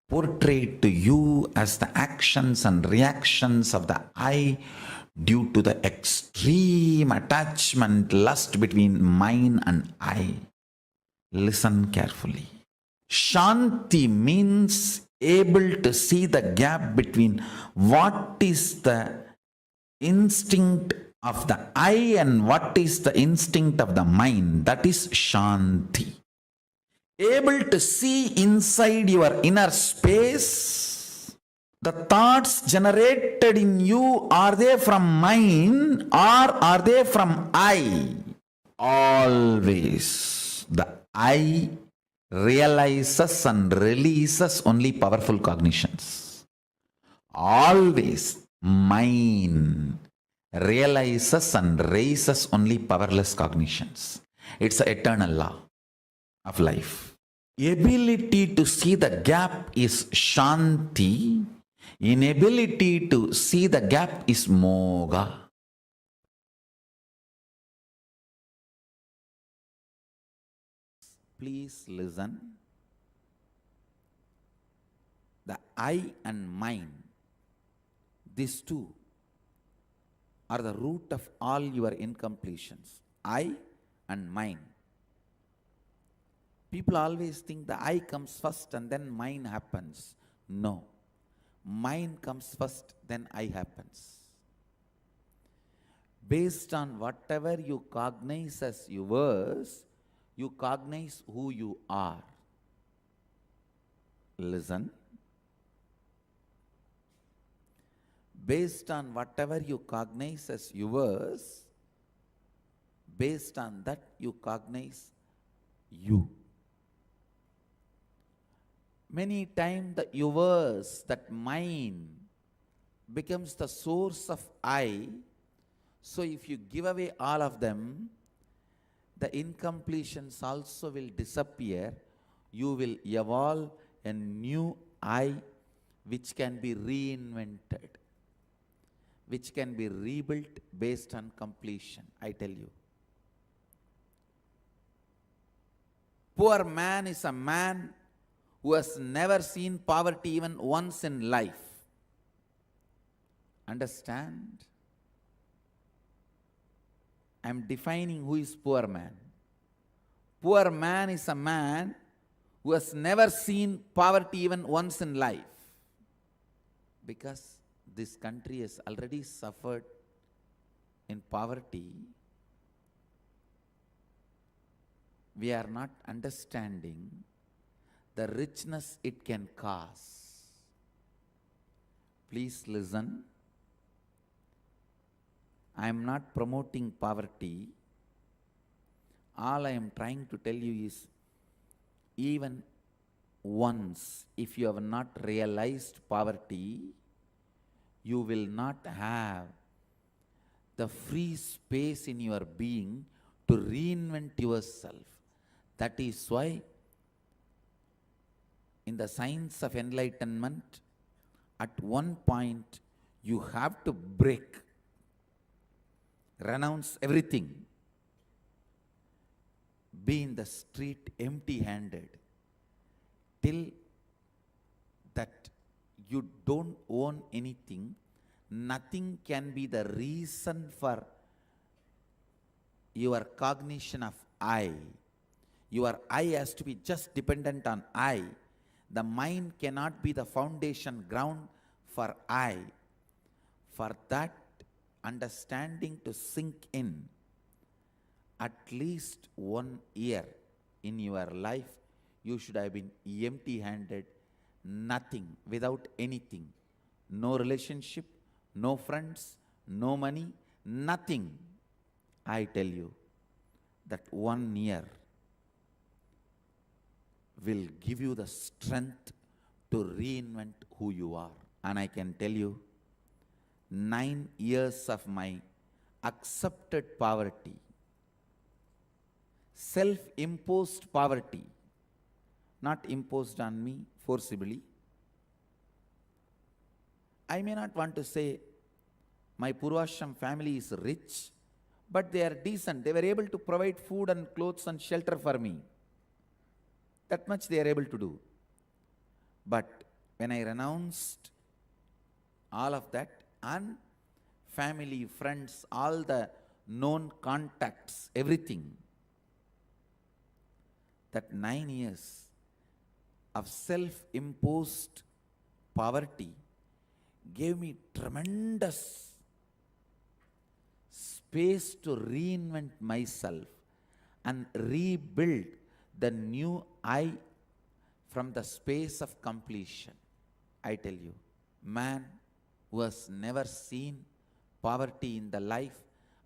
portrayed to you as the actions and reactions of the I due to the extreme attachment, lust between mind and I. Listen carefully. Shanti means able to see the gap between what is the instinct of the I and what is the instinct of the mind. That is Shanti. Able to see inside your inner space. The thoughts generated in you, are they from mind or are they from I? Always the I realizes and releases only powerful cognitions. Always mind realizes and raises only powerless cognitions. It's an eternal law of life. Ability to see the gap is Shanti. Inability to see the gap is Moga. Please listen. The I and mind, these two are the root of all your incompletions. I and mind. People always think the I comes first and then mind happens. No. Mind comes first, then I happens. Based on whatever you cognize as yours, you cognize who you are. Listen. Based on whatever you cognize as yours, based on that you cognize you. Many times the yours, that mind, becomes the source of I. So if you give away all of them, the incompletions also will disappear. You will evolve a new I which can be reinvented, which can be rebuilt based on completion. I tell you. Poor man is a man who has never seen poverty even once in life. Understand? I am defining who is poor man. Poor man is a man who has never seen poverty even once in life. Because this country has already suffered in poverty, we are not understanding the richness it can cause. Please listen. I am not promoting poverty. All I am trying to tell you is, even once, if you have not realized poverty, you will not have the free space in your being to reinvent yourself. That is why in the science of enlightenment, at one point you have to break, renounce everything, be in the street empty-handed, till that you don't own anything. Nothing can be the reason for your cognition of I. Your I has to be just dependent on I. The mind cannot be the foundation ground for I. For that understanding to sink in, at least 1 year in your life, you should have been empty-handed, nothing, without anything. no relationship, no friends, no money, nothing. I tell you that 1 year will give you the strength to reinvent who you are. And I can tell you, 9 years of my accepted poverty, self-imposed poverty, not imposed on me forcibly. I may not want to say my Purvashram family is rich, but they are decent. They were able to provide food and clothes and shelter for me. That much they are able to do. But when I renounced all of that, and family, friends, all the known contacts, everything, that 9 years of self-imposed poverty gave me tremendous space to reinvent myself and rebuild the new I from the space of completion. I tell you, man who has never seen poverty in the life,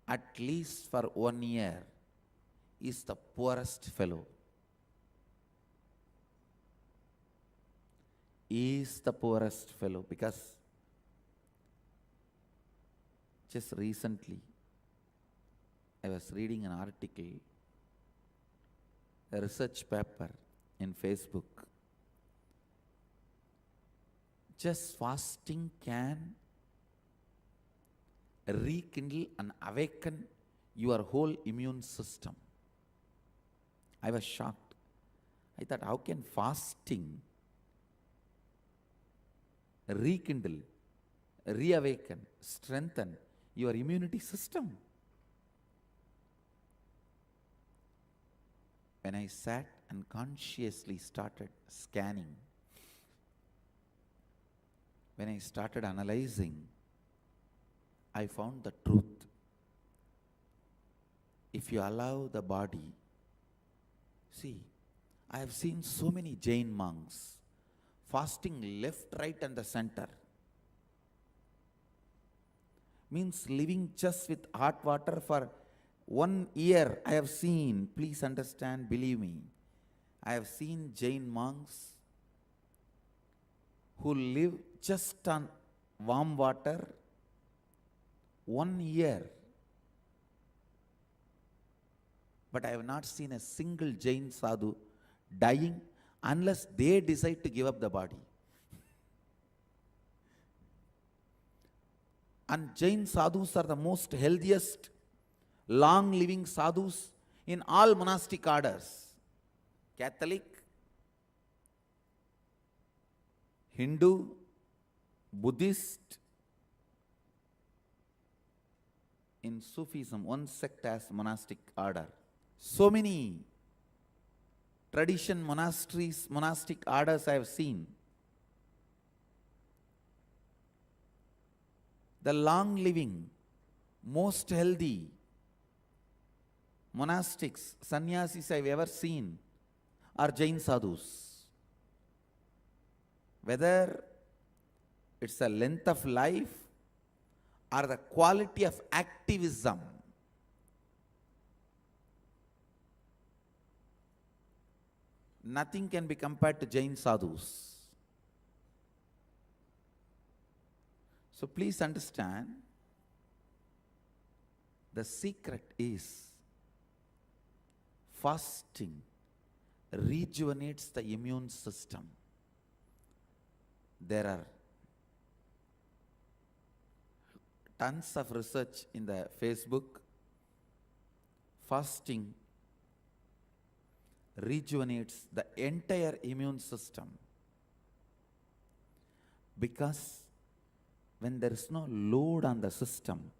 at least for 1 year, is the poorest fellow. Is the poorest fellow, because just recently I was reading an article, a research paper in Facebook. Just fasting can rekindle and awaken your whole immune system. I was shocked. I thought, how can fasting rekindle, reawaken, strengthen your immunity system? When I sat and consciously started scanning, when I started analyzing, I found the truth. If you allow the body, see, I have seen so many Jain monks fasting left, right, and the center. Means living just with hot water for 1 year. I have seen, please understand, believe me, I have seen Jain monks who live just on warm water 1 year. But I have not seen a single Jain sadhu dying unless they decide to give up the body. And Jain sadhus are the most healthiest, long-living sadhus in all monastic orders. Catholic, Hindu, Buddhist. In Sufism, one sect has monastic order. So many tradition monasteries, monastic orders I have seen. The long-living, most healthy monastics, sannyasis I've ever seen are Jain sadhus. Whether it's the length of life or the quality of activism, nothing can be compared to Jain sadhus. So please understand, the secret is fasting rejuvenates the immune system. There are tons of research in the Facebook. Fasting rejuvenates the entire immune system, because when there is no load on the system,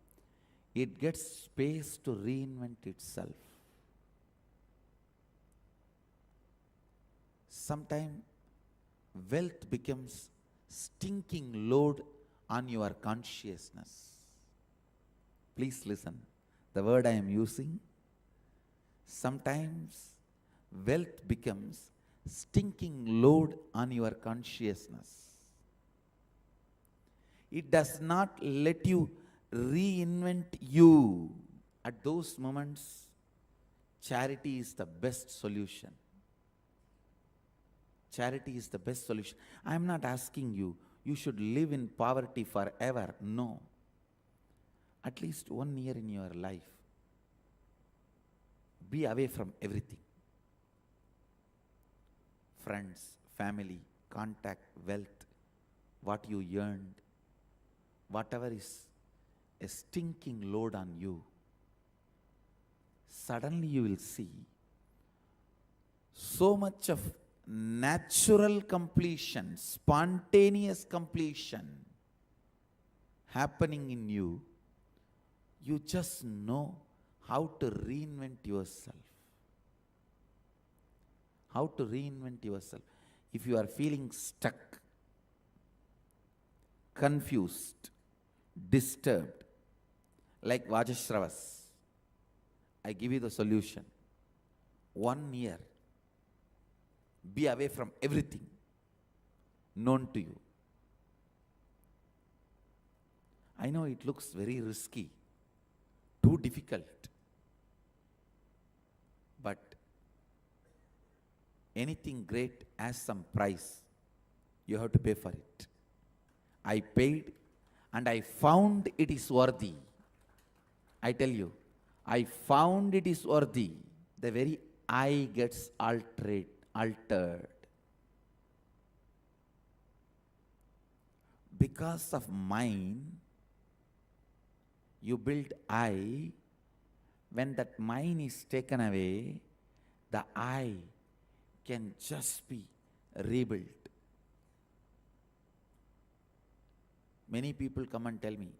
it gets space to reinvent itself. Sometimes wealth becomes stinking load on your consciousness. Please listen, the word I am using, sometimes wealth becomes stinking load on your consciousness. It does not let you reinvent you. At those moments, charity is the best solution. Charity is the best solution. I am not asking you, you should live in poverty forever. No. At least 1 year in your life, be away from everything. Friends, family, contact, wealth, what you earned, whatever is a stinking load on you, suddenly you will see so much of natural completion, spontaneous completion happening in you. You just know how to reinvent yourself. How to reinvent yourself. If you are feeling stuck, confused, disturbed, like Vajashravas, I give you the solution. 1 year, be away from everything known to you. I know it looks very risky, too difficult, but anything great has some price. You have to pay for it. I paid and I found it is worthy. I tell you, I found it is worthy. The very I gets altered. Because of mine, you build I. When that mine is taken away, the I can just be rebuilt. Many people come and tell me,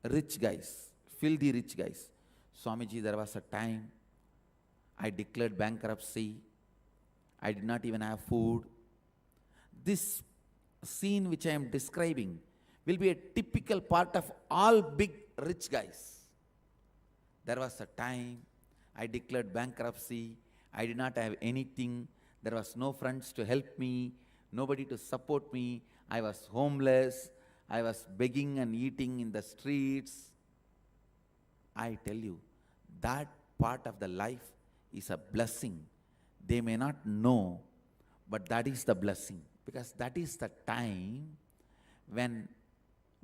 rich guys, filthy rich guys, Swamiji, there was a time I declared bankruptcy. I did not even have food. This scene which I am describing will be a typical part of all big rich guys. There was a time I declared bankruptcy. I did not have anything. There was no friends to help me, nobody to support me. I was homeless. I was begging and eating in the streets. I tell you, that part of the life is a blessing. They may not know, but that is the blessing. Because that is the time when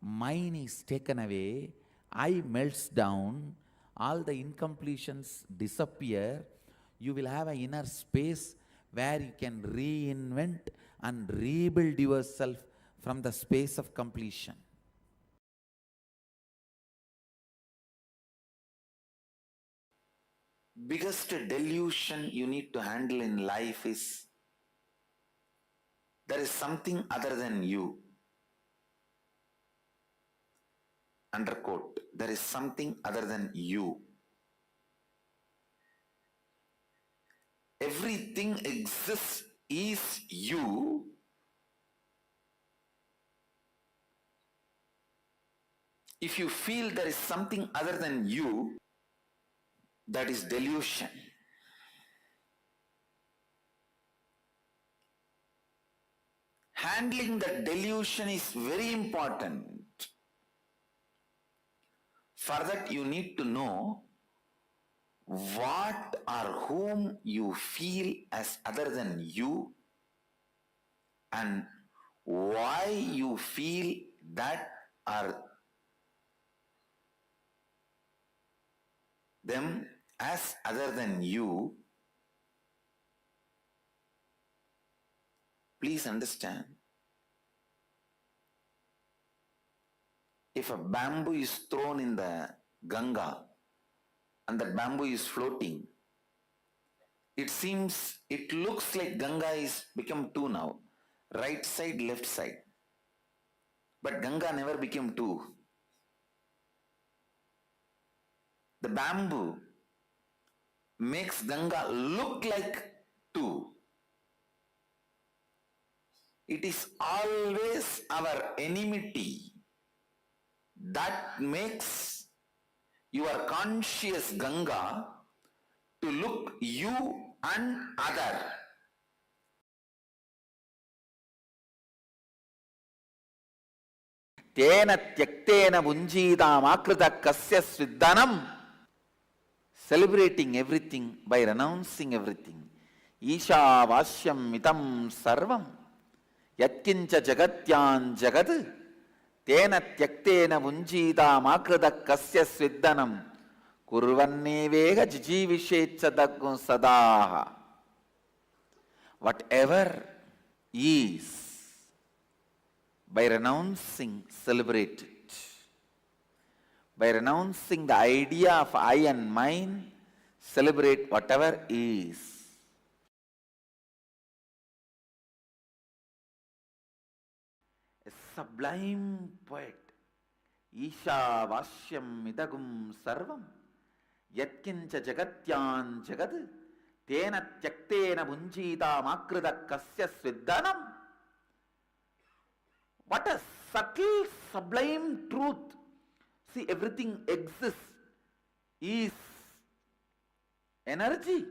mine is taken away, I melts down, all the incompletions disappear. You will have an inner space where you can reinvent and rebuild yourself from the space of completion. Biggest delusion you need to handle in life is there is something other than you. Underquote, there is something other than you. Everything exists is you. If you feel there is something other than you, that is delusion. Handling the delusion is very important. For that, you need to know what or whom you feel as other than you and why you feel that or them as other than you. Please understand, if a bamboo is thrown in the Ganga and the bamboo is floating, it looks like Ganga is become two now, right side, left side. But Ganga never became two. The bamboo makes Ganga look like two. It is always our enmity that makes your conscious Ganga to look you and other. tena tyaktena bunjidamakrita kasya sviddanam. Celebrating everything by renouncing everything. Isha vasyam mitam sarvam yatkincha jagatyan jagad tena tyaktena bunjidamakrita kasya sviddanam kurvannevega jijivishetsadagum sadaha. Whatever is, by renouncing, celebrate it. By renouncing the idea of I and mine, celebrate whatever is. A sublime poet. Isha vasyam idagum sarvam yatkincha jagatyan jagad tena tyaktena bunjita makrita kasya sviddanam. What a subtle, sublime truth. See, everything exists, is energy.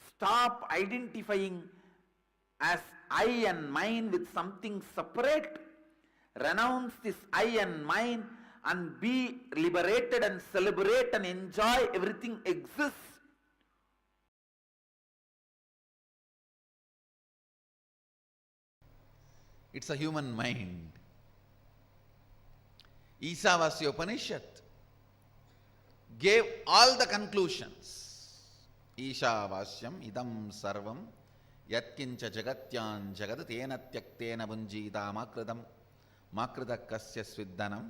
Stop identifying as I and mine with something separate. Renounce this I and mine and be liberated and celebrate and enjoy everything exists. It's a human mind. Isavasya Upanishad gave all the conclusions. Ishavasyam idam sarvam yatkincha jagatyan jagad tena tyaktena bunjita makrita kasya sviddanam.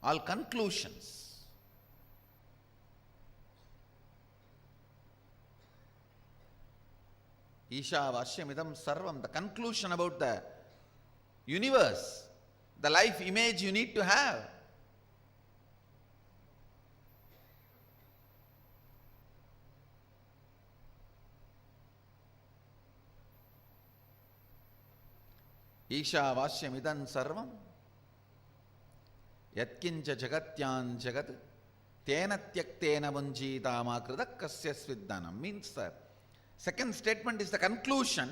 All conclusions. Ishavasyam idam sarvam, the conclusion about the universe, the life image you need to have. Isha vasyamidam sarvam yatkincha jagatyan jagad tena tyaktena bunjita makrita kasya sviddanam. Means the second statement is the conclusion,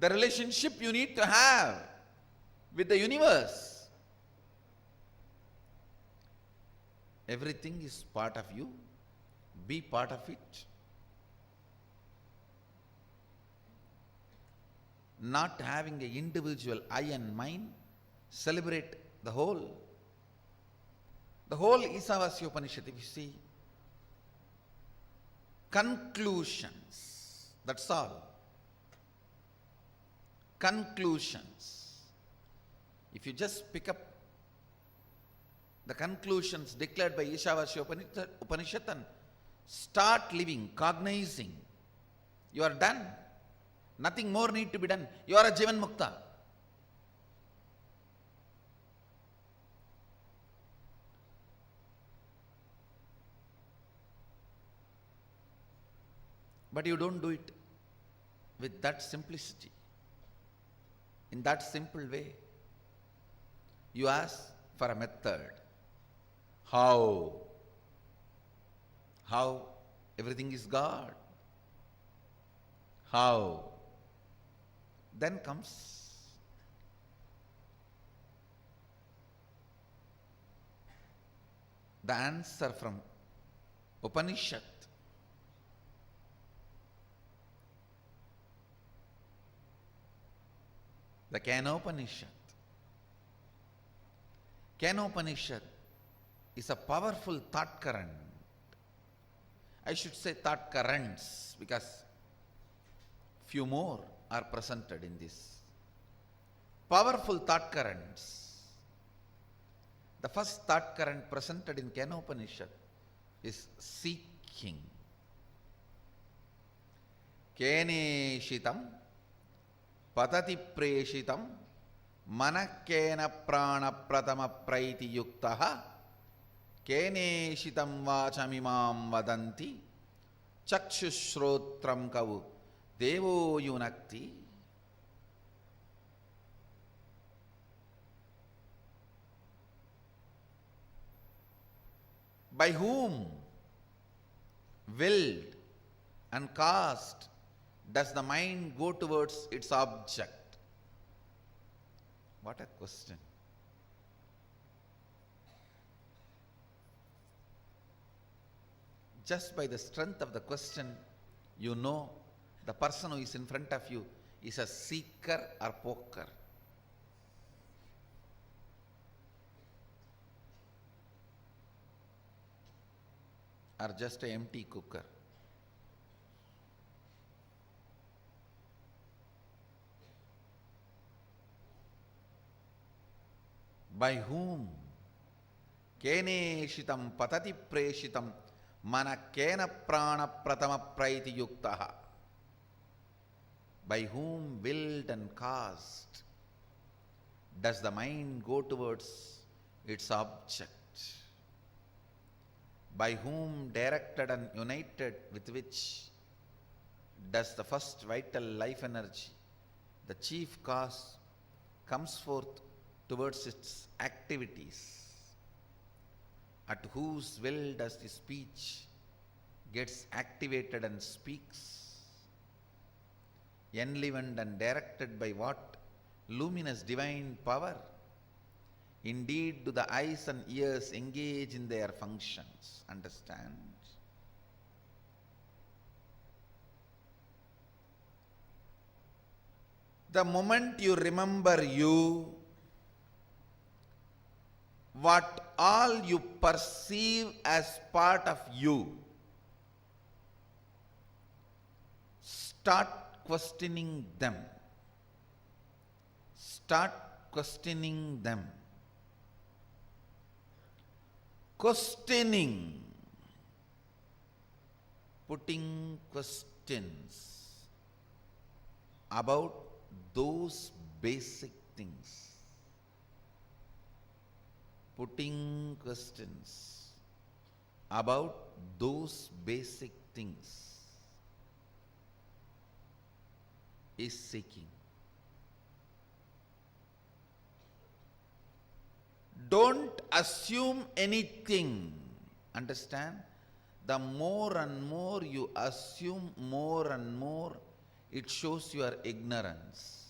the relationship you need to have with the universe. Everything is part of you. Be part of it. Not having an individual I and mine, celebrate the whole. The whole Isavasya Upanishad, if you see, conclusions, that's all. Conclusions. If you just pick up the conclusions declared by Ishavasya Upanishad and start living, cognizing, you are done. Nothing more need to be done. You are a Jivan Mukta. But you don't do it with that simplicity, in that simple way. You ask for a method. How? How? Everything is God. How? Then comes the answer from Upanishad. The Kenopanishad. Kenopanishad is a powerful thought current. I should say thought currents, because few more are presented in this. Powerful thought currents. The first thought current presented in Kenopanishad is seeking. Keneshitam patati preshitam manakena prana pratama praiti yuktaha keneshitam vachamimam vadanti chakshushrotram kavu devo yunakti. By whom, willed and caused, does the mind go towards its object? What a question. just by the strength of the question, you know the person who is in front of you is a seeker or poker. Or just an empty cooker. By whom? Keneshitam patati preshitam mana kena prana pratama praiti yuktaha. By whom willed and caused does the mind go towards its object? By whom directed and united with which does the first vital life energy, the chief cause, comes forth towards its activities? At whose will does the speech gets activated and speaks? Enlivened and directed by what luminous divine power? Indeed, do the eyes and ears engage in their functions? Understand? The moment you remember you, what all you perceive as part of you, start questioning them. Start questioning them. Questioning, putting questions about those basic things. Putting questions about those basic things is seeking. Don't assume anything. Understand? The more and more you assume, more and more it shows your ignorance.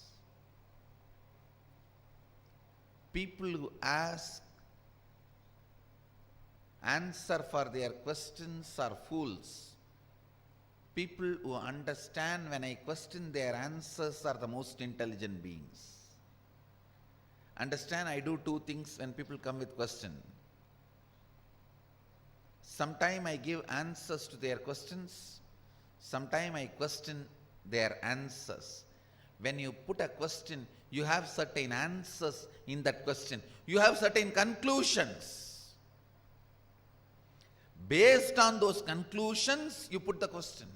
People who ask answer for their questions are fools. People who understand when I question their answers are the most intelligent beings. Understand, I do two things when people come with question. Sometime I give answers to their questions. Sometime I question their answers. When you put a question, you have certain answers in that question. You have certain conclusions. Based on those conclusions, you put the question.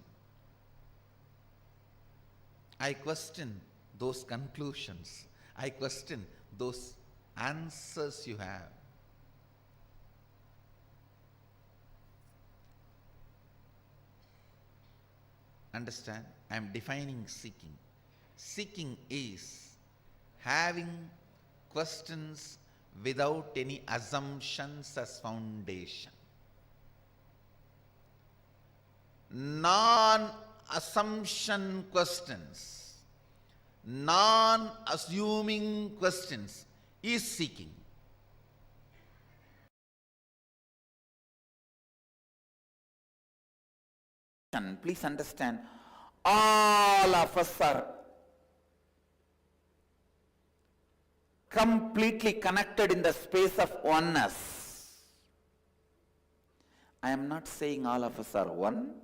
I question those conclusions. I question those answers you have. Understand? I am defining seeking. Seeking is having questions without any assumptions as foundation. Non-assumption questions, non-assuming questions is seeking. Please understand, all of us are completely connected in the space of oneness. I am not saying all of us are one.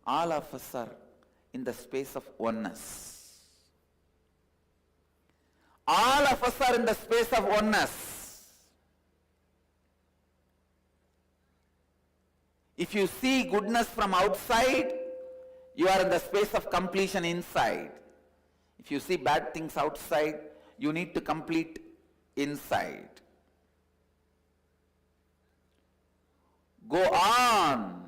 All of us are in the space of oneness. All of us are in the space of oneness. If you see goodness from outside, you are in the space of completion inside. If you see bad things outside, you need to complete inside. Go on.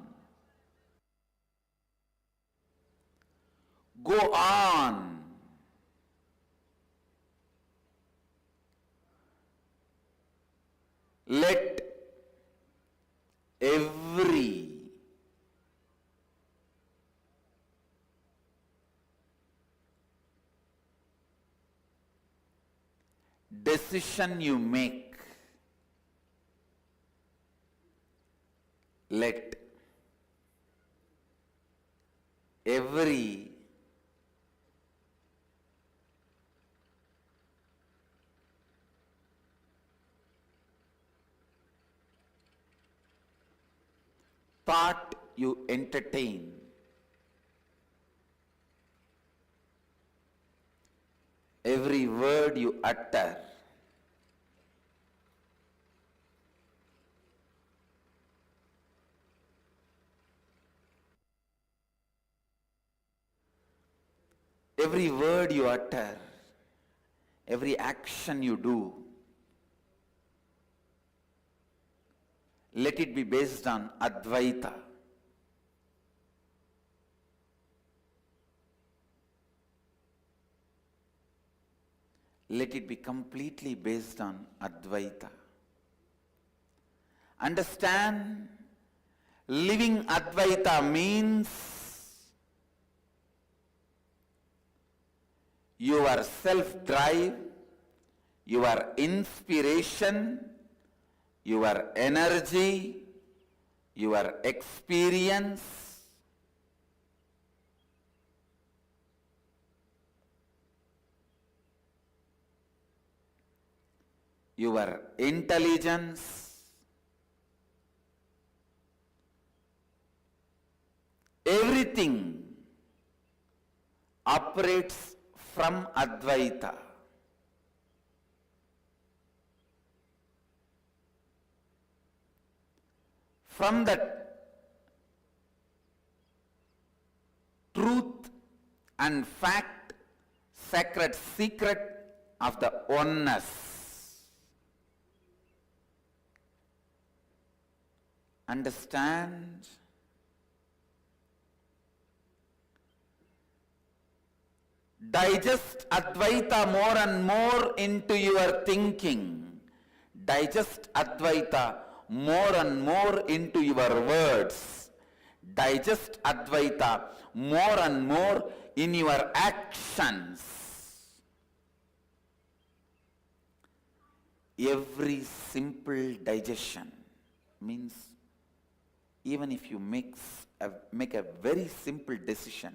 Go on. Let every decision you make, let every thought you entertain, every word you utter, every word you utter, every action you do, let it be based on Advaita. Let it be completely based on Advaita. Understand, living Advaita means your self-drive, your inspiration, your energy, your experience, your intelligence, everything operates from Advaita. From that truth and fact, sacred secret of the oneness. Understand? Digest Advaita more and more into your thinking. Digest Advaita more and more into your words. Digest Advaita more and more in your actions. Every simple digestion means even if you make a very simple decision,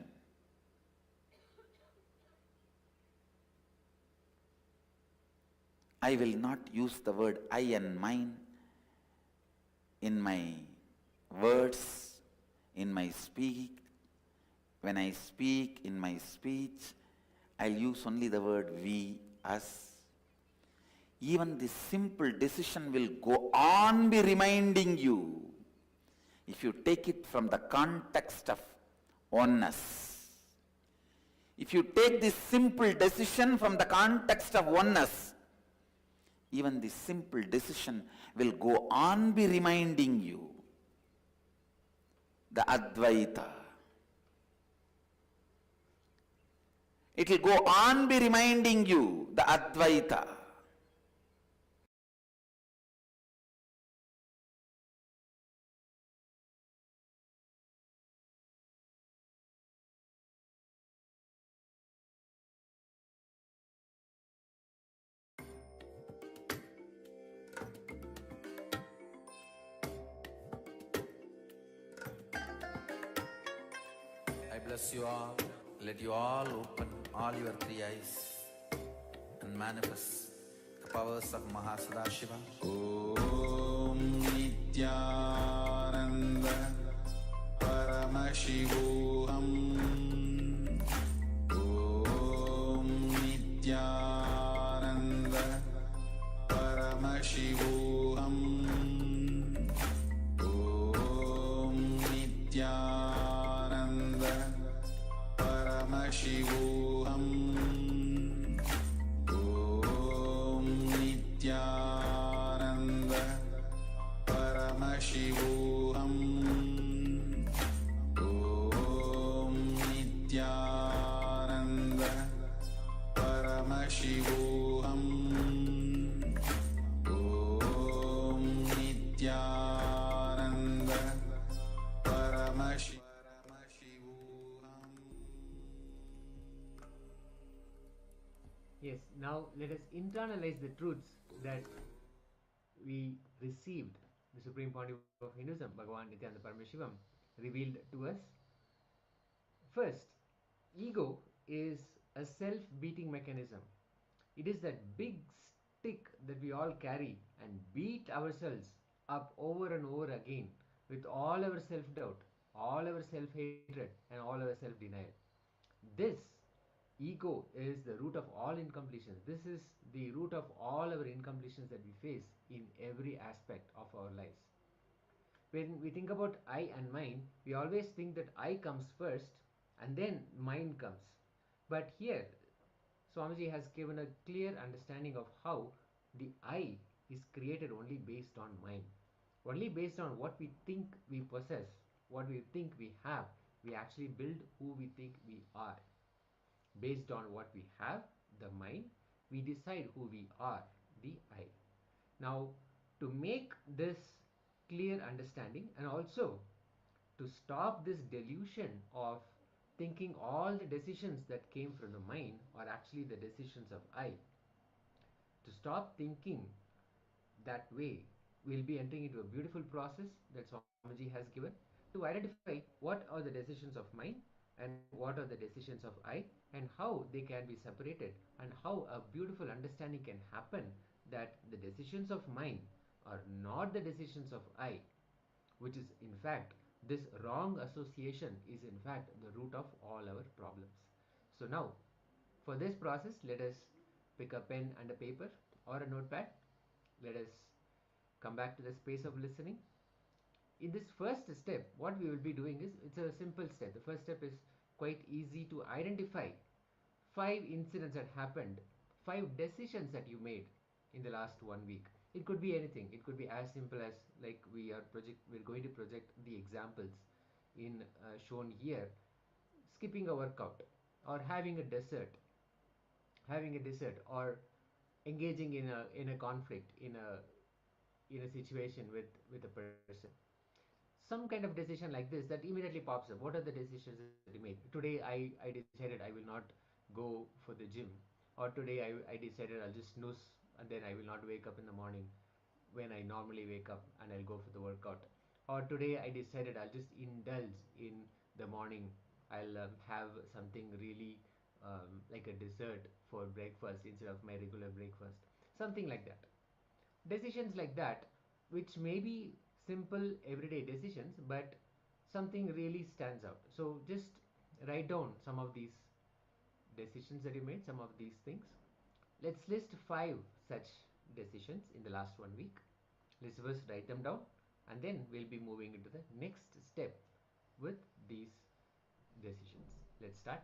I will not use the word I and mine in my words, in my speak. When I speak in my speech, I'll use only the word we, us. Even this simple decision will go on be reminding you, if you take it from the context of oneness. If you take this simple decision from the context of oneness, even this simple decision will go on be reminding you the Advaita. It will go on be reminding you the Advaita. I bless you all. Let you all open all your three eyes and manifest the powers of Mahasadashiva. Om Nithyananda Paramashivoham. Om Nithyananda Paramashivoham. Om Nithyananda Paramashivoham. Om Nithyananda Paramashivoham. Om Nithyananda Paramashivoham. Om Nithyananda Paramashivoham. Yes, now let us internalize the truths that we received. The Supreme Pontiff of Hinduism, Bhagavan Nithyananda Paramashivoham, revealed to us First, ego is a self-beating mechanism. It is that big stick that we all carry and beat ourselves up over and over again with all our self-doubt, all our self-hatred, and all our self-denial. This ego is the root of all incompletions. This is the root of all our incompletions that we face in every aspect of our lives. When we think about I and mine, we always think that I comes first and then mine comes. But here, Swamiji has given a clear understanding of how the I is created only based on mine. Only based on what we think we possess, what we think we have, we actually build who we think we are. Based on what we have, the mind, we decide who we are, the I. Now, to make this clear understanding and also to stop this delusion of thinking all the decisions that came from the mind are actually the decisions of I, to stop thinking that way, we'll be entering into a beautiful process that Swamiji has given to identify what are the decisions of mind and what are the decisions of I, and how they can be separated, and how a beautiful understanding can happen that the decisions of mind are not the decisions of I, which is in fact, this wrong association is in fact the root of all our problems. So now, for this process, let us pick a pen and a paper or a notepad. Let us come back to the space of listening. In this first step, what we will be doing is, it's a simple step. The first step is quite easy to identify 5 incidents that happened, 5 decisions that you made in the last 1 week. It could be anything. It could be as simple as, like we're going to project the examples in shown here, skipping a workout, or having a dessert, or engaging in a conflict, in a situation with a person. Some kind of decision like this that immediately pops up. What are the decisions that you made today? I decided I will not go for the gym, or today I decided I'll just snooze and then I will not wake up in the morning when I normally wake up, and I'll go for the workout. Or today I decided I'll just indulge in the morning. I'll have something really like a dessert for breakfast instead of my regular breakfast. Something like that. Decisions like that, which may be simple everyday decisions, but something really stands out. So just write down some of these decisions that you made, some of these things. Let's list 5 such decisions in the last 1 week. Let's first write them down, and then we'll be moving into the next step with these decisions. Let's start.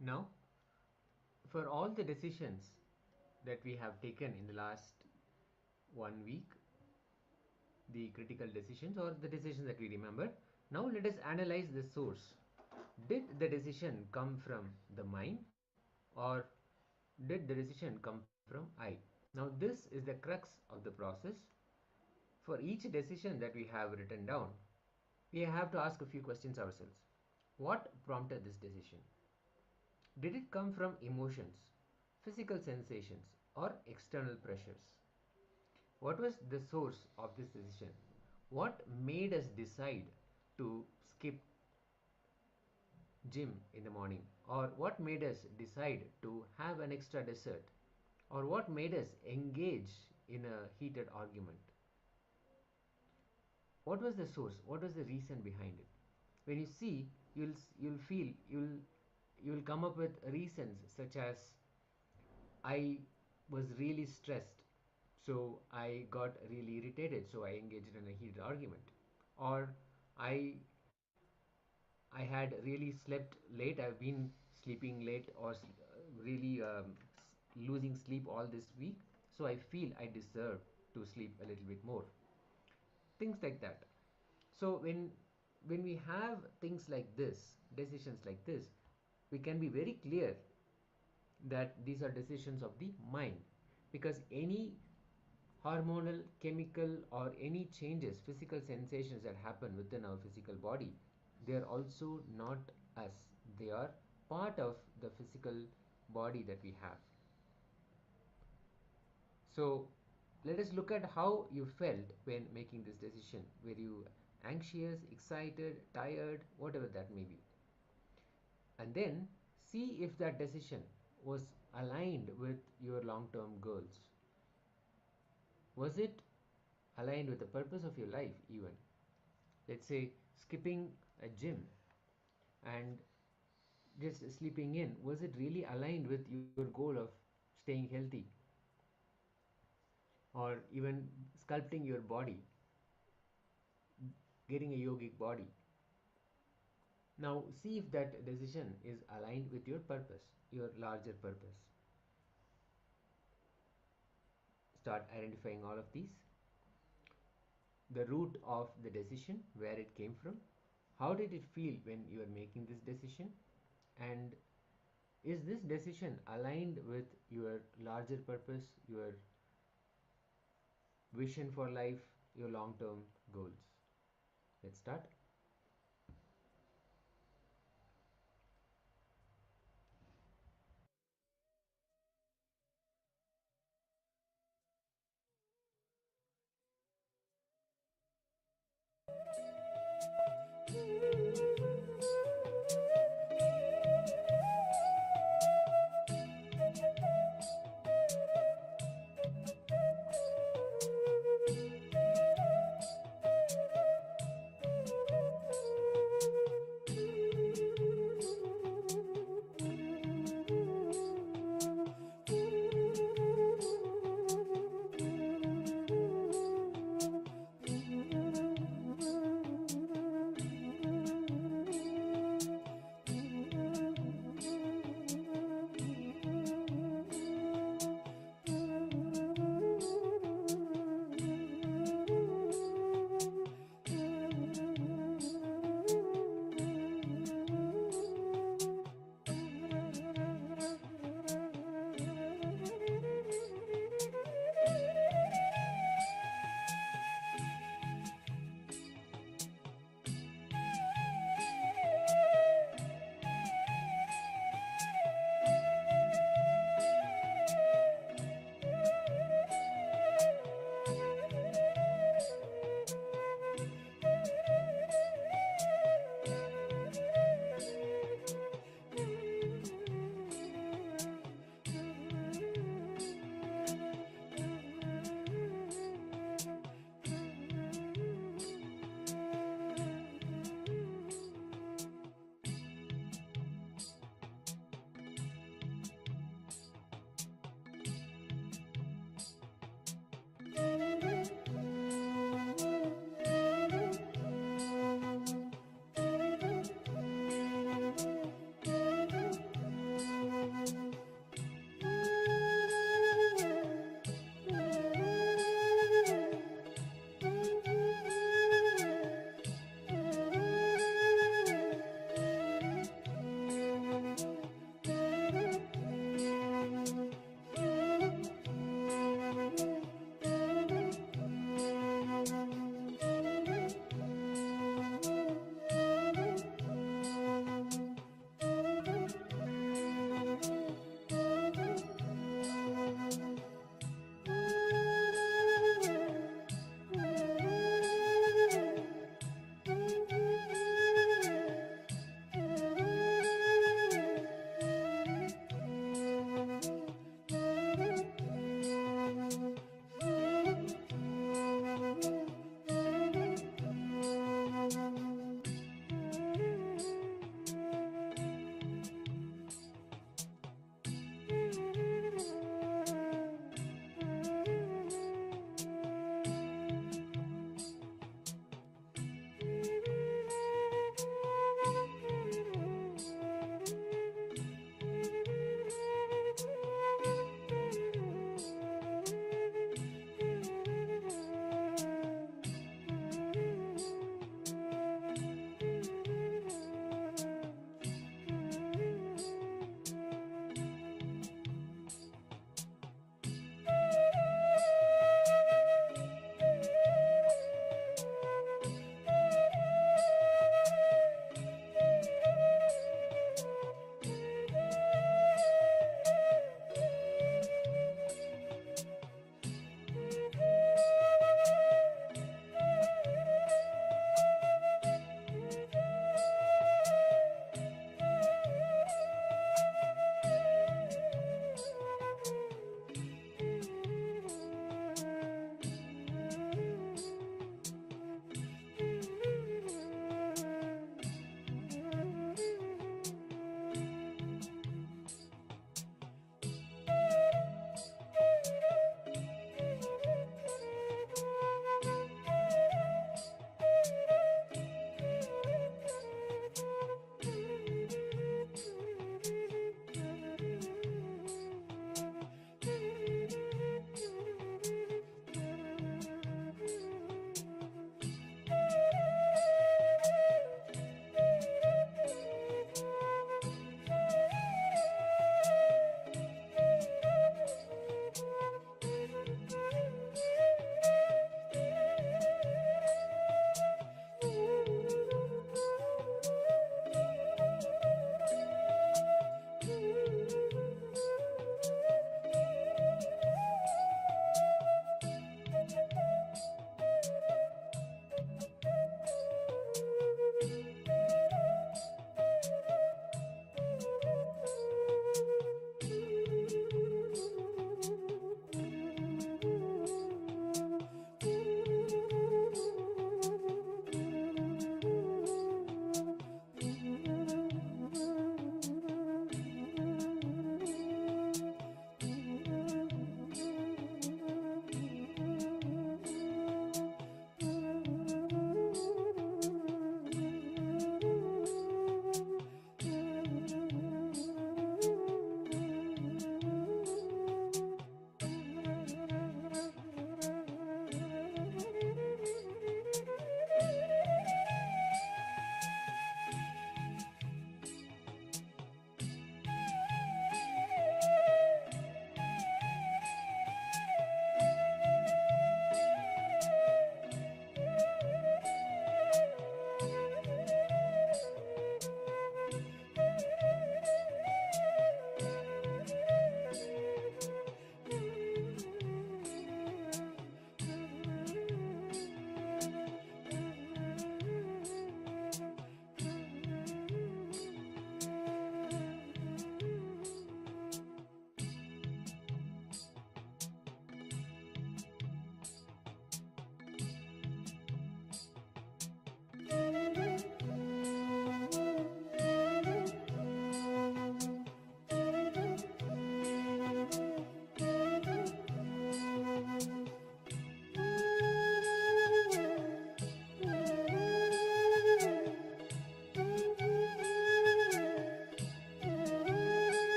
Now, for all the decisions that we have taken in the last 1 week, the critical decisions or the decisions that we remember, now let us analyze the source. Did the decision come from the mind, or did the decision come from I? Now, this is the crux of the process. For each decision that we have written down, we have to ask a few questions ourselves. What prompted this decision? Did it come from emotions, physical sensations, or external pressures? What was the source of this decision? What made us decide to skip gym in the morning? Or what made us decide to have an extra dessert? Or what made us engage in a heated argument? What was the source? What was the reason behind it? When you see, you'll feel, you'll come up with reasons such as, I was really stressed, so I got really irritated, so I engaged in a heated argument. Or I I had really slept late. I've been sleeping late or really losing sleep all this week. So I feel I deserve to sleep a little bit more. Things like that. So when we have things like this, decisions like this, we can be very clear that these are decisions of the mind, because any hormonal, chemical, or any changes, physical sensations that happen within our physical body, they are also not us. They are part of the physical body that we have. So let us look at how you felt when making this decision. Were you anxious, excited, tired, whatever that may be? And then see if that decision was aligned with your long-term goals. Was it aligned with the purpose of your life even? Let's say skipping a gym and just sleeping in, was it really aligned with your goal of staying healthy? Or even sculpting your body, getting a yogic body. Now see if that decision is aligned with your purpose, your larger purpose. Start identifying all of these. The root of the decision, where it came from, how did it feel when you were making this decision, and is this decision aligned with your larger purpose, your vision for life, your long-term goals? Let's start.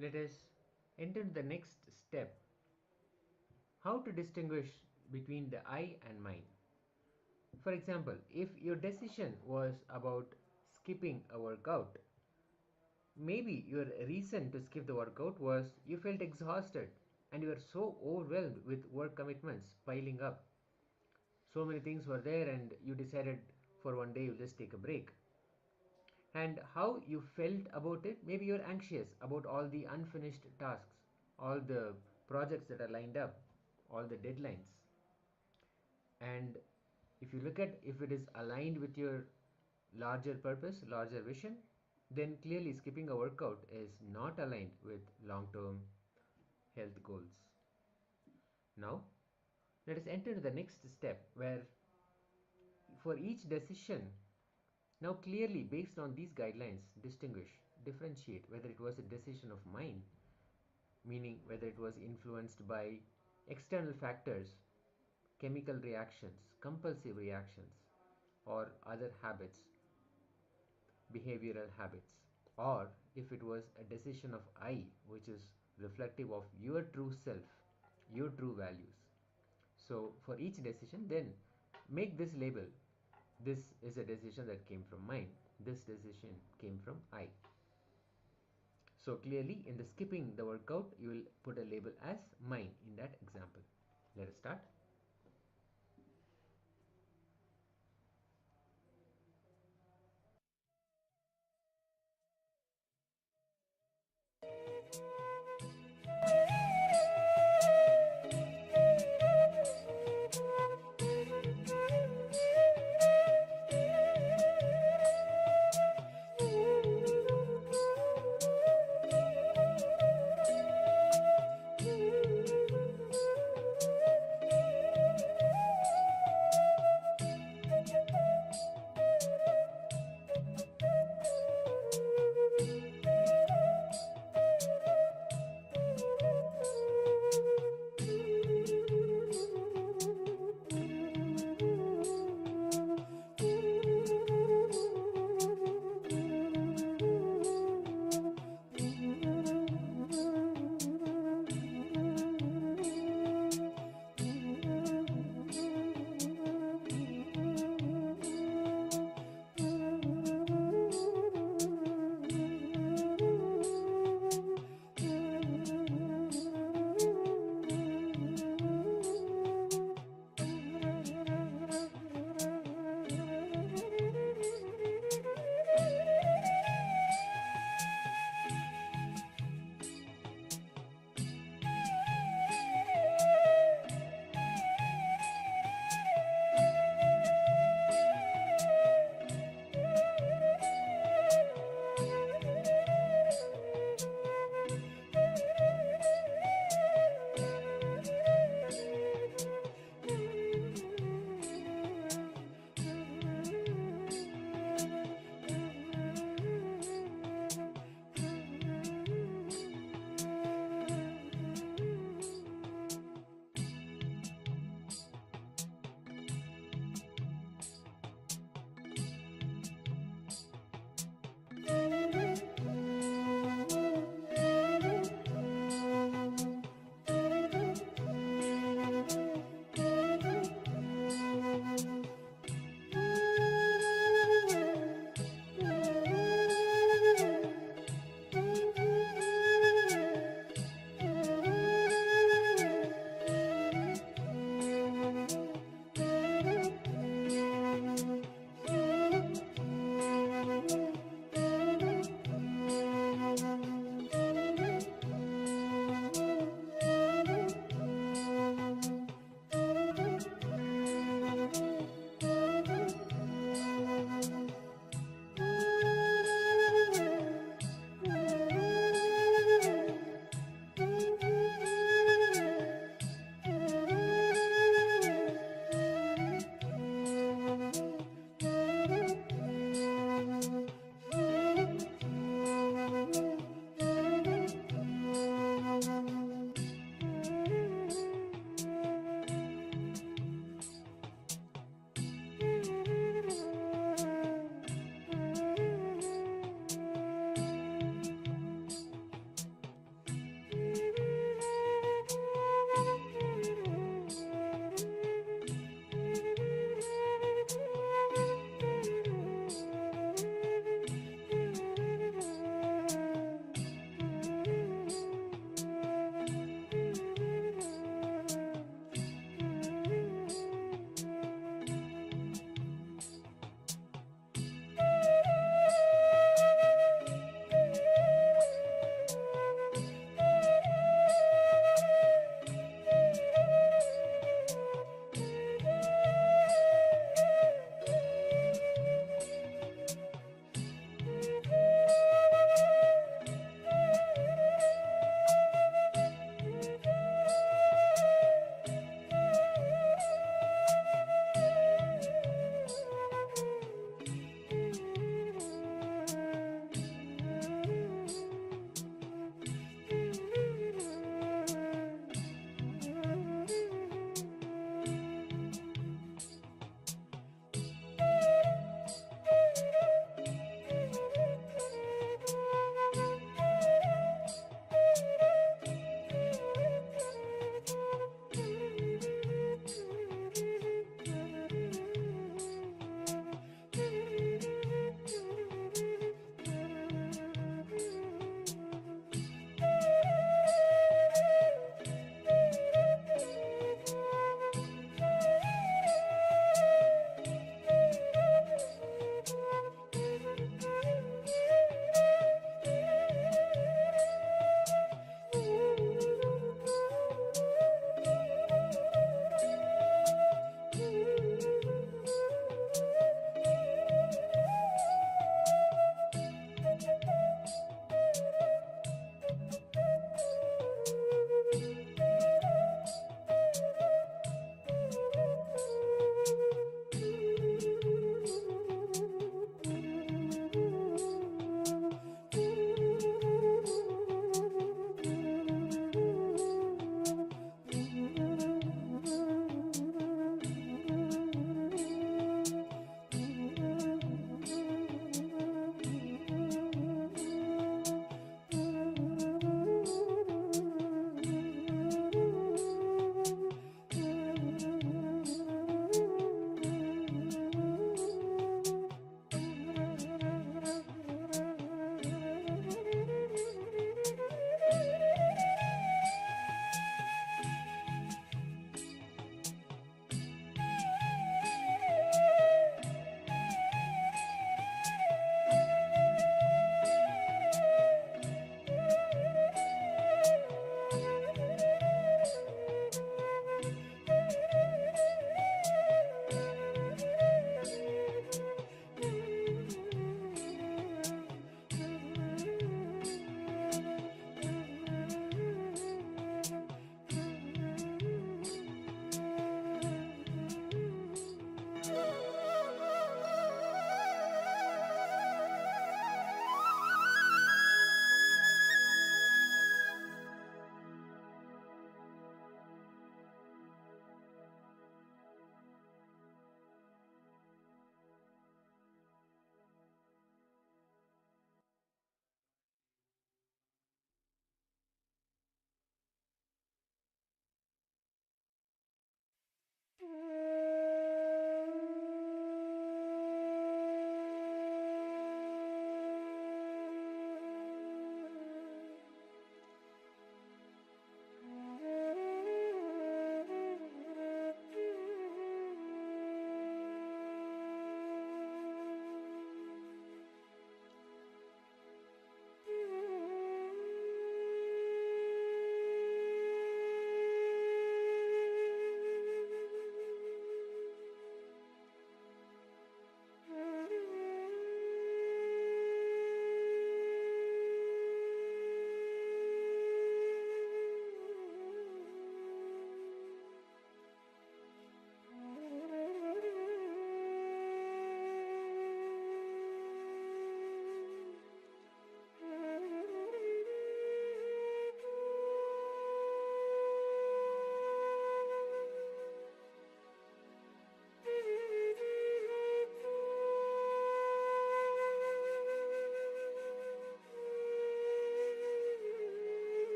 let us enter the next step. How to distinguish between the I and mine. For example, if your decision was about skipping a workout, maybe your reason to skip the workout was you felt exhausted and you were so overwhelmed with work commitments piling up. So many things were there and you decided for one day you'll just take a break. And how you felt about it, maybe you're anxious about all the unfinished tasks, all the projects that are lined up, all the deadlines. And if you look at if it is aligned with your larger purpose, larger vision, then clearly skipping a workout is not aligned with long-term health goals. Now, let us enter the next step where for each decision, now clearly based on these guidelines, distinguish, differentiate whether it was a decision of mine, meaning whether it was influenced by external factors, chemical reactions, compulsive reactions, or other habits, behavioral habits, or if it was a decision of I, which is reflective of your true self, your true values. So for each decision, then make this label. This is a decision that came from mine. This decision came from I. So clearly in the skipping the workout, you will put a label as mine in that example. Let us start.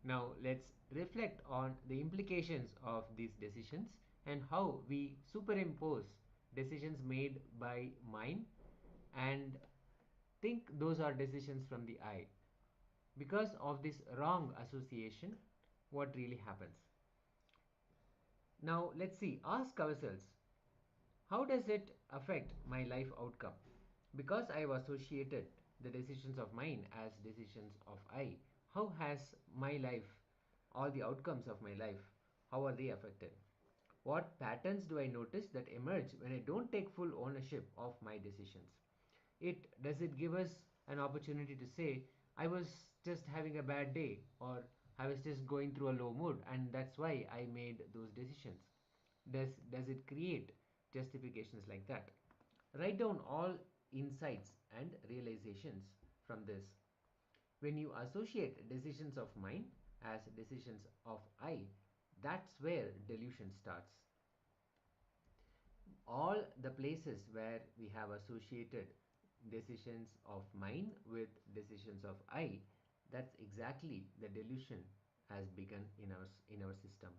Now let's reflect on the implications of these decisions and how we superimpose decisions made by mind and think those are decisions from the I. Because of this wrong association, what really happens? Now let's see, ask ourselves, how does it affect my life outcome? Because I have associated the decisions of mine as decisions of I, how has my life, all the outcomes of my life, how are they affected? What patterns do I notice that emerge when I don't take full ownership of my decisions? Does it give us an opportunity to say, I was just having a bad day, or I was just going through a low mood and that's why I made those decisions? Does it create justifications like that? Write down all insights and realizations from this. When you associate decisions of mind as decisions of I, that's where delusion starts. All the places where we have associated decisions of mind with decisions of I, that's exactly the delusion has begun in our system.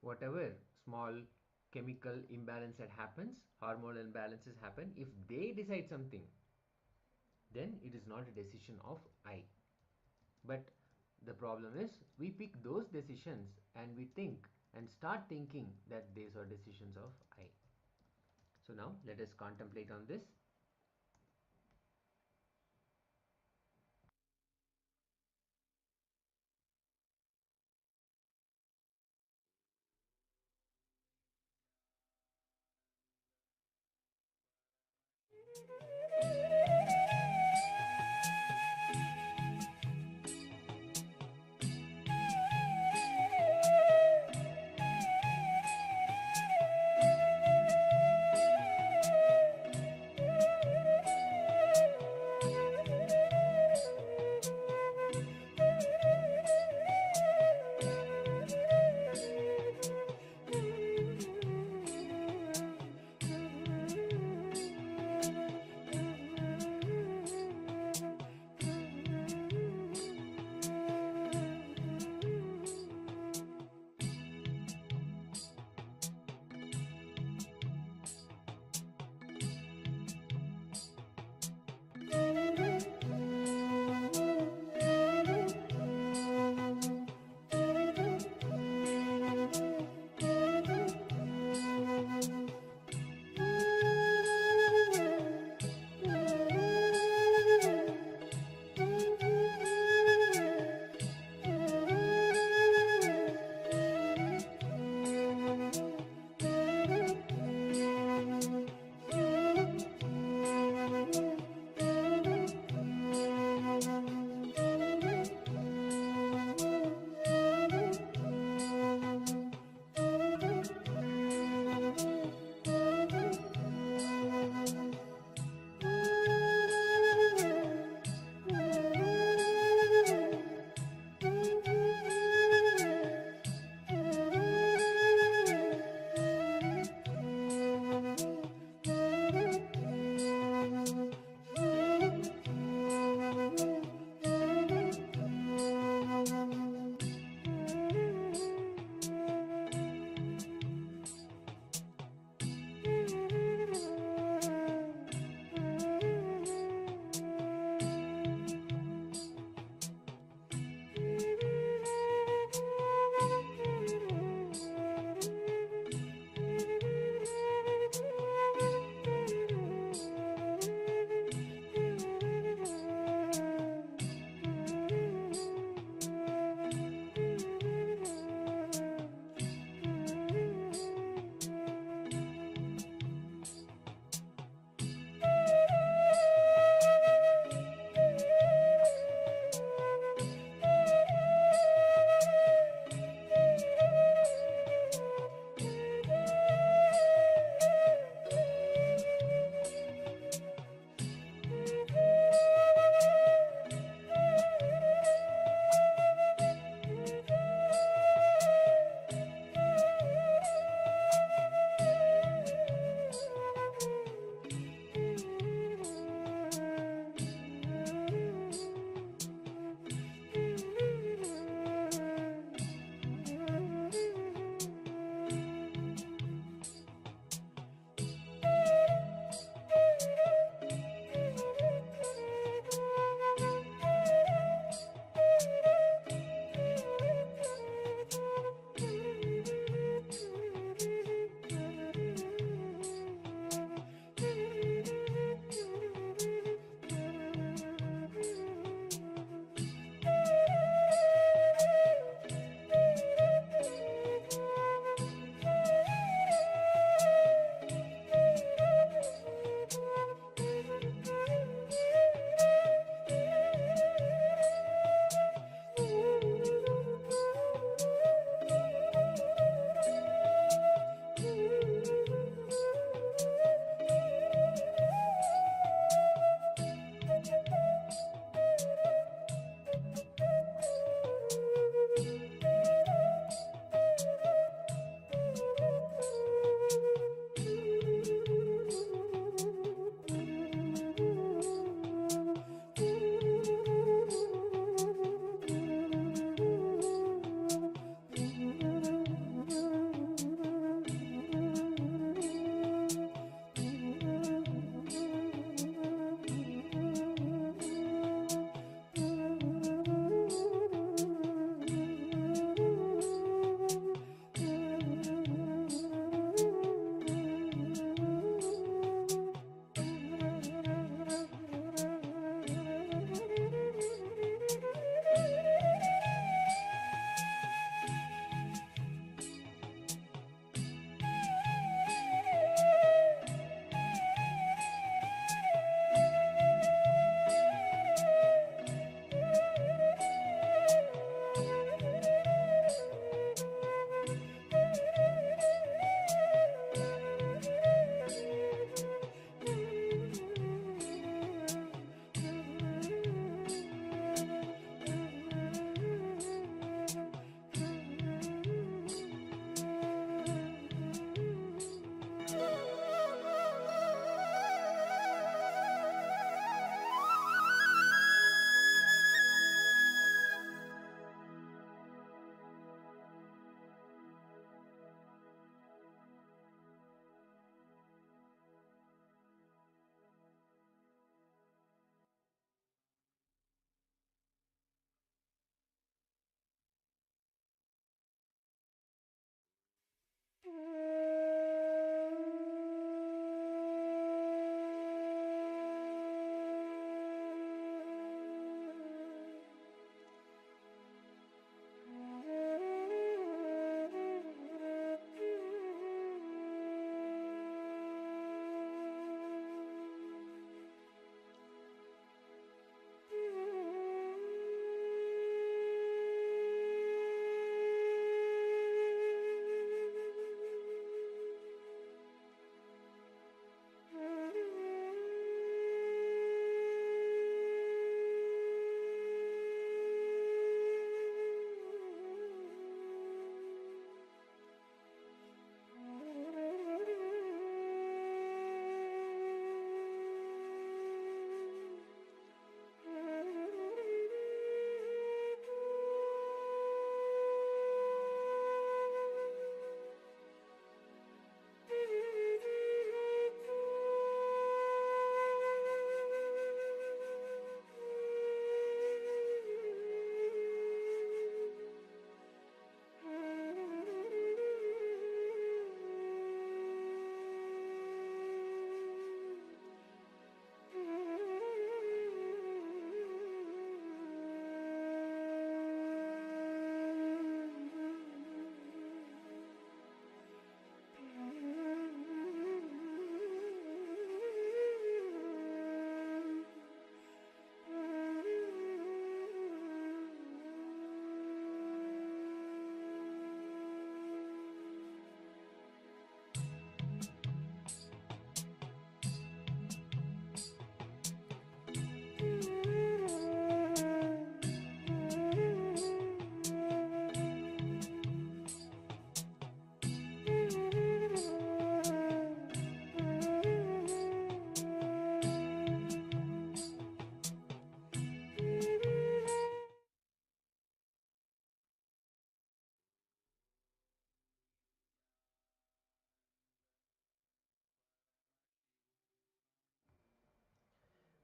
Whatever small chemical imbalance that happens, hormonal imbalances happen, if they decide something, then it is not a decision of I. But the problem is we pick those decisions and we think and start thinking that these are decisions of I. So now let us contemplate on this.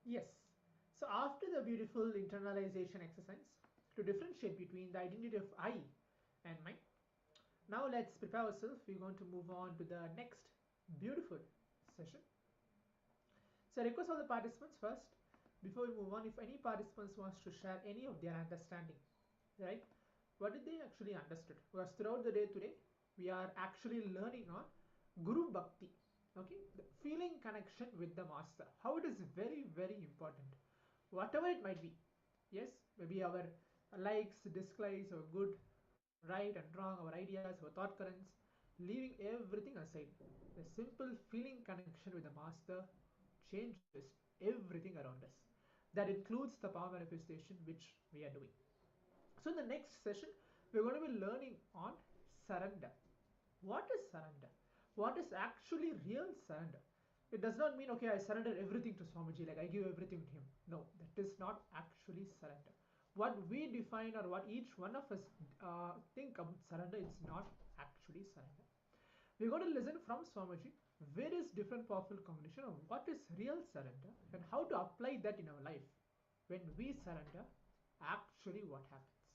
Yes. So after the beautiful internalization exercise to differentiate between the identity of I and mine, now let's prepare ourselves. We're going to move on to the next beautiful session. So I request all the participants first, before we move on, if any participants wants to share any of their understanding, right? What did they actually understood? Because throughout the day today, we are actually learning on Guru Bhakti, okay? The feeling connection with the master, how it is very, very important. Whatever it might be, yes, maybe our likes, dislikes, or good, right and wrong, our ideas, our thought currents, leaving everything aside. The simple feeling connection with the master changes everything around us. That includes the power manifestation which we are doing. So in the next session, we're going to be learning on surrender. What is surrender? What is actually real surrender? It does not mean, okay, I surrender everything to Swamiji, like I give everything to him. No, that is not actually surrender. What we define or what each one of us think about surrender, it's not actually surrender. We're going to listen from Swamiji various different powerful combination of what is real surrender and how to apply that in our life. When we surrender, actually what happens.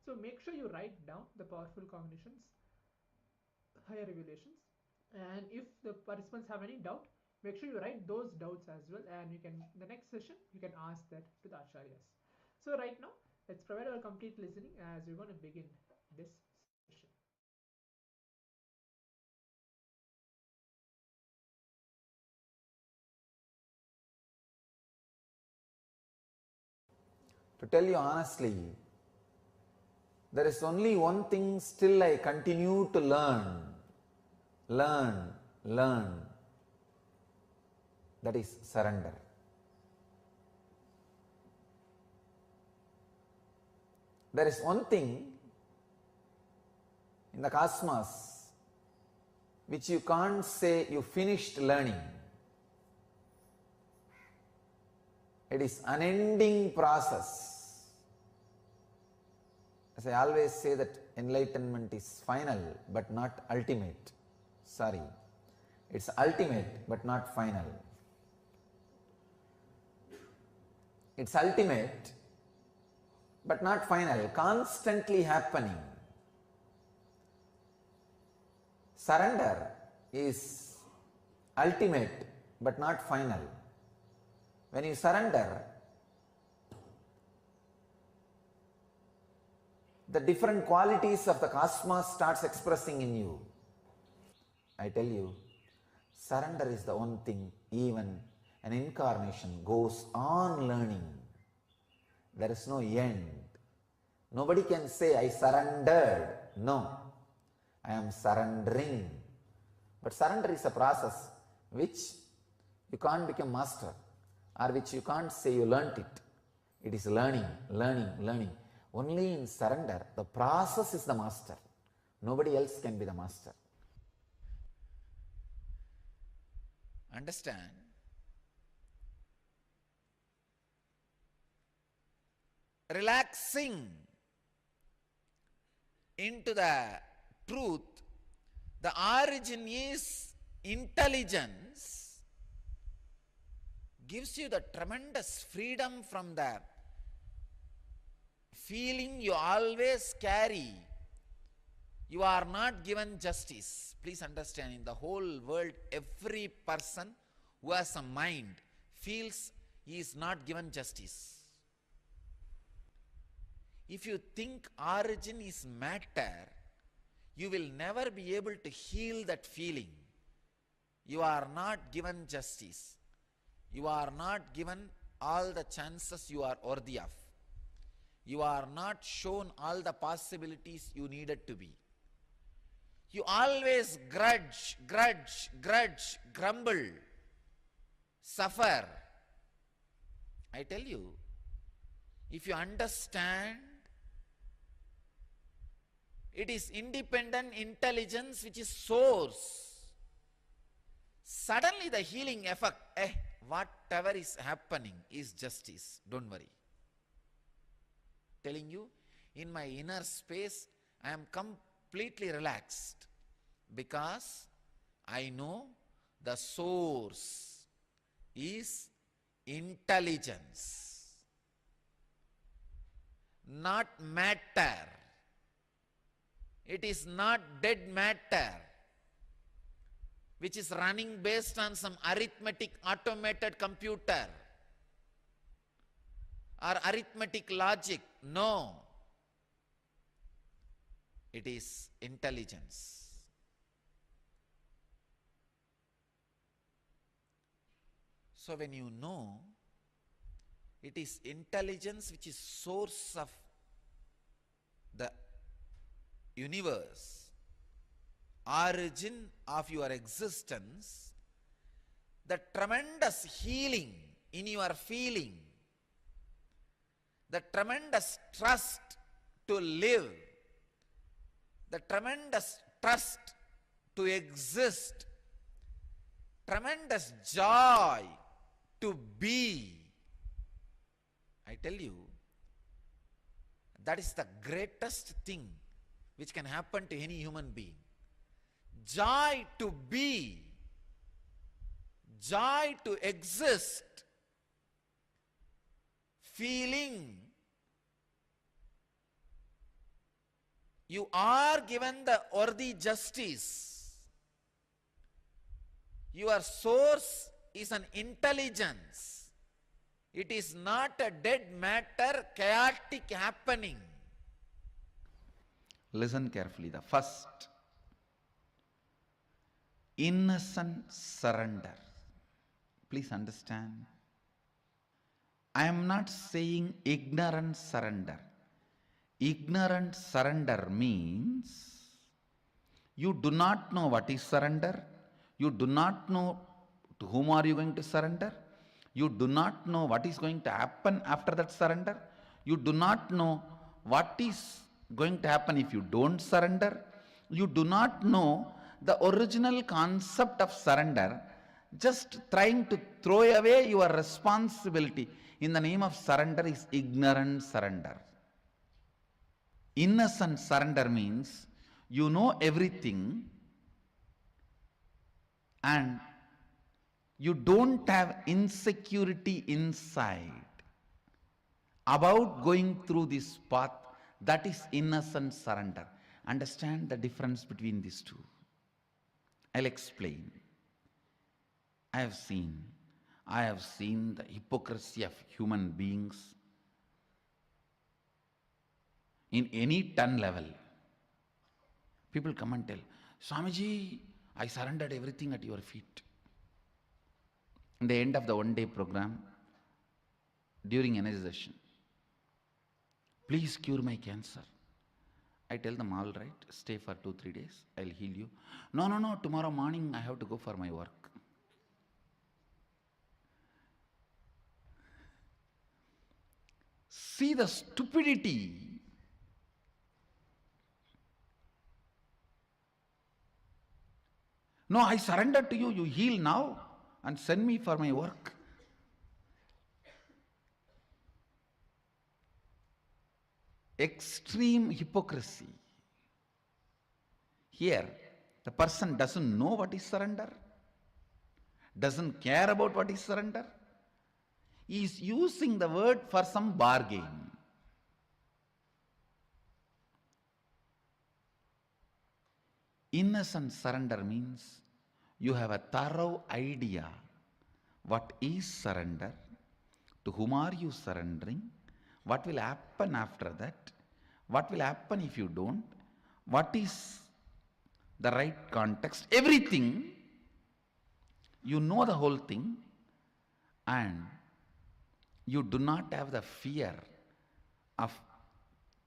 So make sure you write down the powerful combinations, higher revelations, and if the participants have any doubt, make sure you write those doubts as well, and you can, in the next session, you can ask that to the acharyas. So right now, let's provide our complete listening as we're going to begin this session. To tell you honestly, there is only one thing still I continue to learn. That is surrender. There is one thing in the cosmos which you can't say you finished learning. It is unending process. As I always say that enlightenment is final but not ultimate. Sorry, it's ultimate but not final. It's ultimate but not final, constantly happening. surrender is ultimate but not final. When you surrender, the different qualities of the cosmos starts expressing in you. I tell you, surrender is the one thing even an incarnation goes on learning. There is no end. Nobody can say, I surrendered. No, I am surrendering. But surrender is a process which you can't become master, or which you can't say you learnt it. It is learning, learning, learning. Only in surrender, the process is the master. Nobody else can be the master. Understand? Relaxing into the truth, the origin is intelligence, gives you the tremendous freedom from the feeling you always carry. You are not given justice. Please understand, in the whole world, every person who has a mind feels he is not given justice. If you think origin is matter, you will never be able to heal that feeling. You are not given justice. You are not given all the chances you are worthy of. You are not shown all the possibilities you needed to be. You always grudge, grumble, suffer. I tell you, if you understand, it is independent intelligence which is source. Suddenly the healing effect, whatever is happening is justice, don't worry. Telling you, in my inner space, I am completely relaxed because I know the source is intelligence, not matter. It is not dead matter, which is running based on some arithmetic automated computer or arithmetic logic. No. It is intelligence. So when you know it is intelligence which is source of the universe, origin of your existence, the tremendous healing in your feeling, the tremendous trust to live, the tremendous trust to exist, tremendous joy to be. I tell you, that is the greatest thing which can happen to any human being. Joy to be, joy to exist, feeling you are given the worthy justice. Your source is an intelligence. It is not a dead matter, chaotic happening. Listen carefully. The first, innocent surrender. Please understand. I am not saying ignorant surrender. Ignorant surrender means you do not know what is surrender. You do not know to whom are you going to surrender. You do not know what is going to happen after that surrender. You do not know what is going to happen if you don't surrender. You do not know the original concept of surrender. Just trying to throw away your responsibility in the name of surrender is ignorant surrender. Innocent surrender means you know everything and you don't have insecurity inside about going through this path. That is innocent surrender. Understand the difference between these two. I'll explain. I have seen the hypocrisy of human beings in any ton level. People come and tell, Swamiji, I surrendered everything at your feet. In the end of the one-day program, during energy session, please cure my cancer. I tell them, all right, stay for 2-3 days, I'll heal you. No, tomorrow morning I have to go for my work. See the stupidity. No, I surrender to you, you heal now and send me for my work. Extreme hypocrisy. Here, the person doesn't know what is surrender, doesn't care about what is surrender. He is using the word for some bargain. Innocent surrender means you have a thorough idea what is surrender, to whom are you surrendering, what will happen after that, what will happen if you don't, what is the right context, everything. You know the whole thing, and you do not have the fear of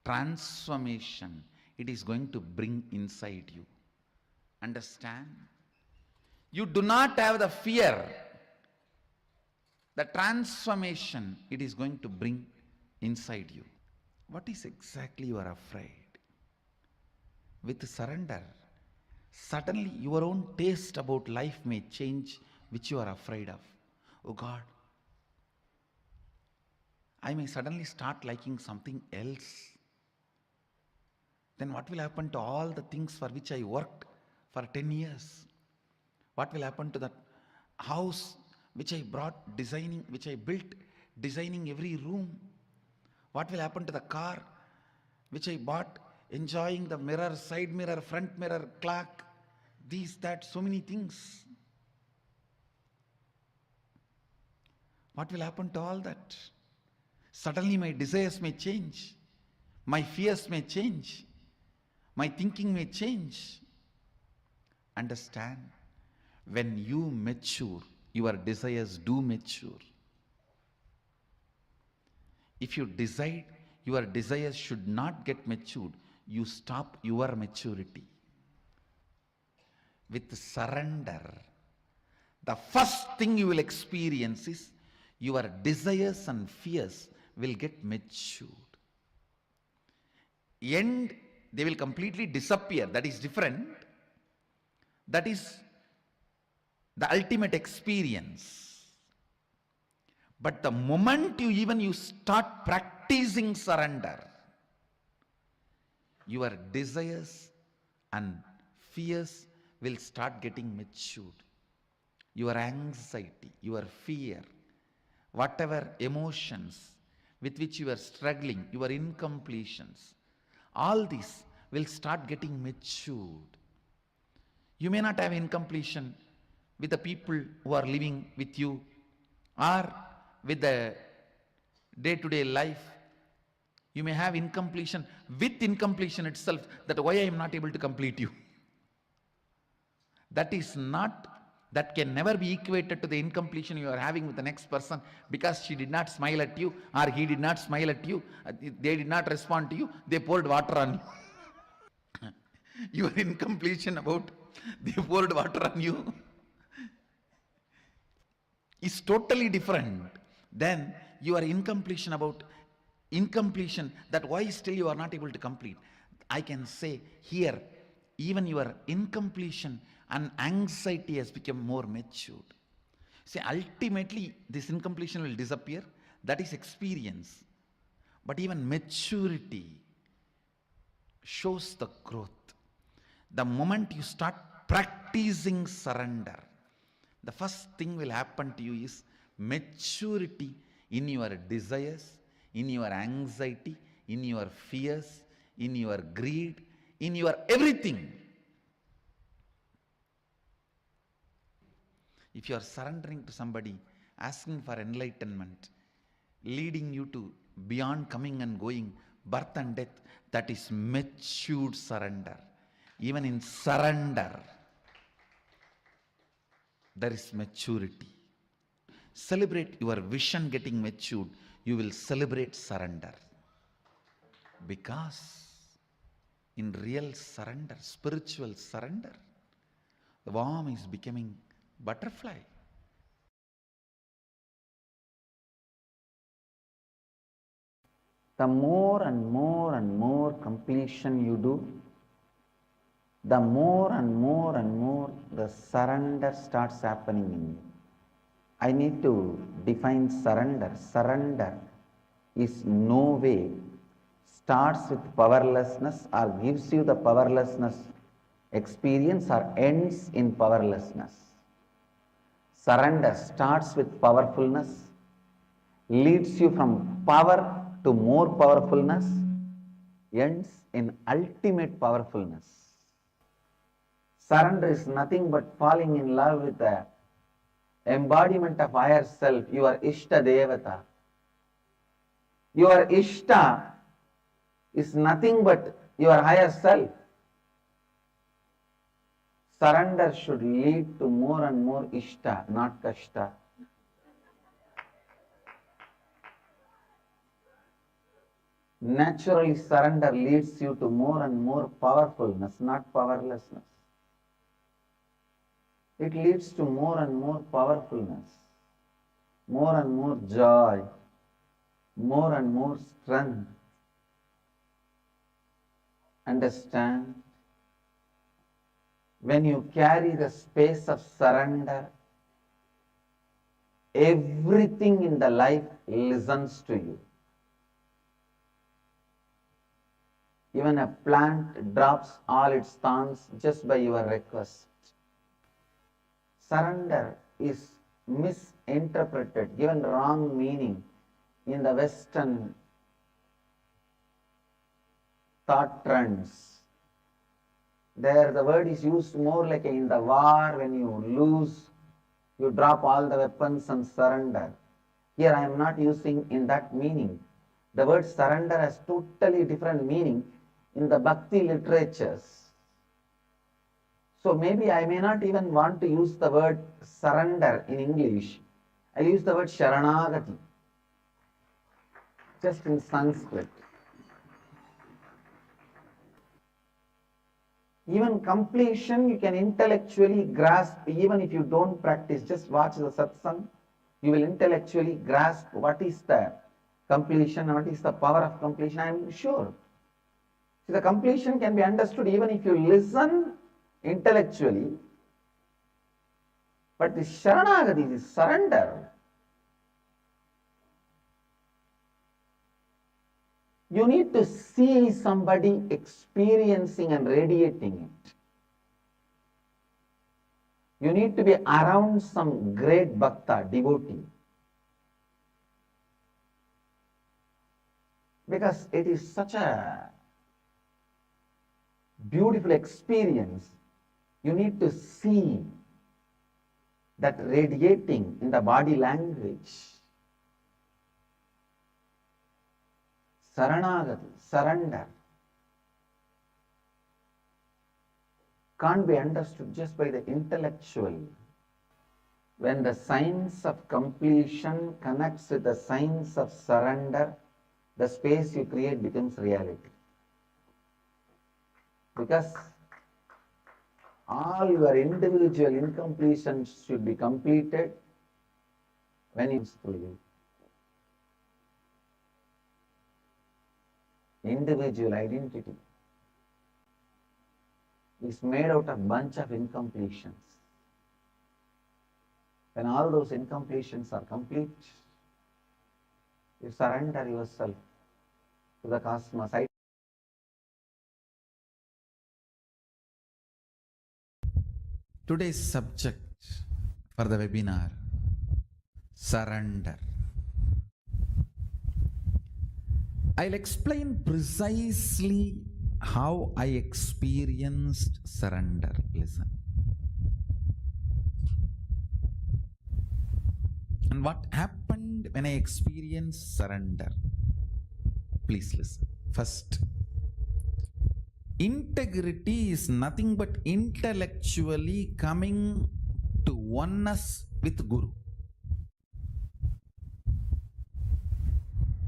transformation it is going to bring inside you. Understand? You do not have the fear, the transformation it is going to bring inside you. What is exactly you are afraid? With surrender, suddenly your own taste about life may change, which you are afraid of. Oh God, I may suddenly start liking something else. Then what will happen to all the things for which I worked for 10 years? What will happen to that house which I brought designing, which I built designing every room? What will happen to the car which I bought enjoying the mirror, side mirror, front mirror, clock, these, that, so many things? What will happen to all that? Suddenly my desires may change, my fears may change, my thinking may change. Understand? When you mature, your desires do mature. If you decide your desires should not get matured, you stop your maturity. With surrender, the first thing you will experience is your desires and fears will get matured. And they will completely disappear. That is different. That is the ultimate experience. But the moment you start practicing surrender, your desires and fears will start getting matured. Your anxiety, your fear, whatever emotions with which you are struggling, your incompletions, all these will start getting matured. You may not have incompletion with the people who are living with you or with the day-to-day life. You may have incompletion with incompletion itself, that why I am not able to complete you. That can never be equated to the incompletion you are having with the next person because she did not smile at you or he did not smile at you, they did not respond to you, they poured water on you. Your incompletion about they poured water on you is totally different than your incompletion about incompletion, that why still you are not able to complete. I can say here, even your incompletion and anxiety has become more matured. See, ultimately this incompletion will disappear. That is experience. But even maturity shows the growth. The moment you start practicing surrender, the first thing will happen to you is maturity in your desires, in your anxiety, in your fears, in your greed, in your everything. If you are surrendering to somebody, asking for enlightenment, leading you to beyond coming and going, birth and death, that is matured surrender. Even in surrender, there is maturity. Celebrate your vision getting matured. You will celebrate surrender. Because in real surrender, spiritual surrender, the worm is becoming butterfly. The more and more and more completion you do, the more and more and more the surrender starts happening in you. I need to define surrender. Surrender is no way starts with powerlessness or gives you the powerlessness experience or ends in powerlessness. Surrender starts with powerfulness, leads you from power to more powerfulness, ends in ultimate powerfulness. Surrender is nothing but falling in love with the embodiment of higher self, your Ishta Devata. Your Ishta is nothing but your higher self. Surrender should lead to more and more Ishta, not Kashta. Naturally, surrender leads you to more and more powerfulness, not powerlessness. It leads to more and more powerfulness, more and more joy, more and more strength. Understand? When you carry the space of surrender, everything in the life listens to you. Even a plant drops all its thorns just by your request. Surrender is misinterpreted, given wrong meaning in the Western thought trends. There the word is used more like in the war, when you lose, you drop all the weapons and surrender. Here I am not using in that meaning. The word surrender has totally different meaning in the Bhakti literatures. So maybe I may not even want to use the word surrender in English. I'll use the word Sharanagati, just in Sanskrit. Even completion you can intellectually grasp, even if you don't practice, just watch the satsang, you will intellectually grasp what is the completion, what is the power of completion, I am sure. See, the completion can be understood even if you listen intellectually, but the Sharanagati, the surrender, you need to see somebody experiencing and radiating it. You need to be around some great bhakta, devotee. Because it is such a beautiful experience. You need to see that radiating in the body language. Saranagati, surrender, can't be understood just by the intellectual. When the science of completion connects with the science of surrender, the space you create becomes reality. Because all your individual incompletions should be completed when it's through you. Individual identity is made out of bunch of incompletions. When all those incompletions are complete, you surrender yourself to the cosmos. Today's subject for the webinar, surrender. I'll explain precisely how I experienced surrender. Listen. And what happened when I experienced surrender? Please listen. First, integrity is nothing but intellectually coming to oneness with Guru,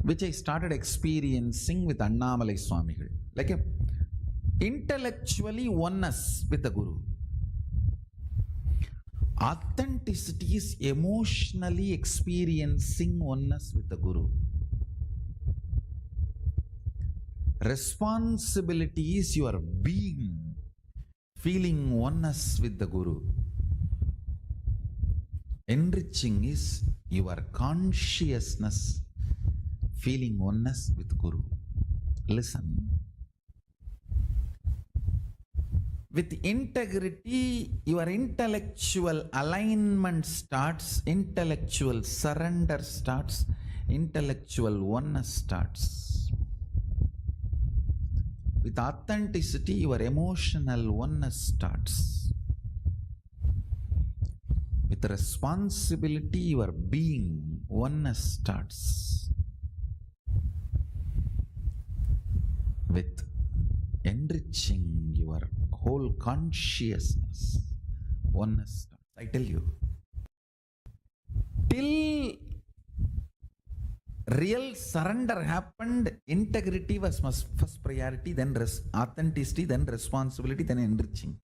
which I started experiencing with Annamalai Swamigal. Like a intellectually oneness with the Guru. Authenticity is emotionally experiencing oneness with the Guru. Responsibility is your being feeling oneness with the Guru. Enriching is your consciousness feeling oneness with Guru. Listen. With integrity, your intellectual alignment starts, intellectual surrender starts, intellectual oneness starts. With authenticity, your emotional oneness starts. With responsibility, your being oneness starts. With enriching your whole consciousness, oneness starts. I tell you, till real surrender happened, integrity was my first priority, then authenticity, then responsibility, then enriching.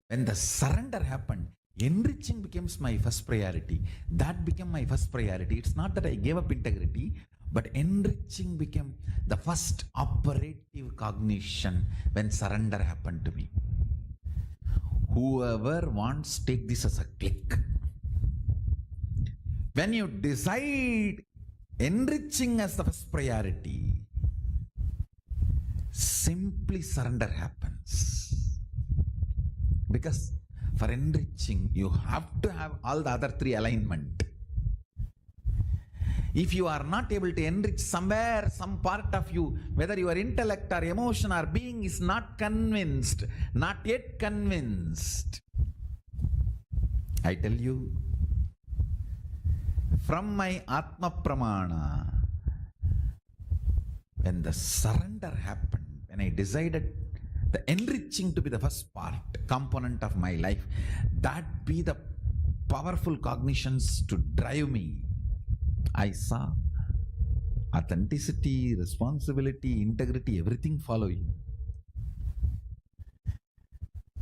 When the surrender happened, enriching becomes my first priority. That became my first priority. It's not that I gave up integrity, but enriching became the first operative cognition when surrender happened to me. Whoever wants, take this as a click. When you decide enriching as the first priority, simply surrender happens. Because for enriching, you have to have all the other three alignment. If you are not able to enrich somewhere, some part of you, whether your intellect or emotion or being is not convinced, not yet convinced, I tell you, from my Atma Pramana, when the surrender happened, when I decided the enriching to be the first part, component of my life, that be the powerful cognitions to drive me, I saw authenticity, responsibility, integrity, everything following.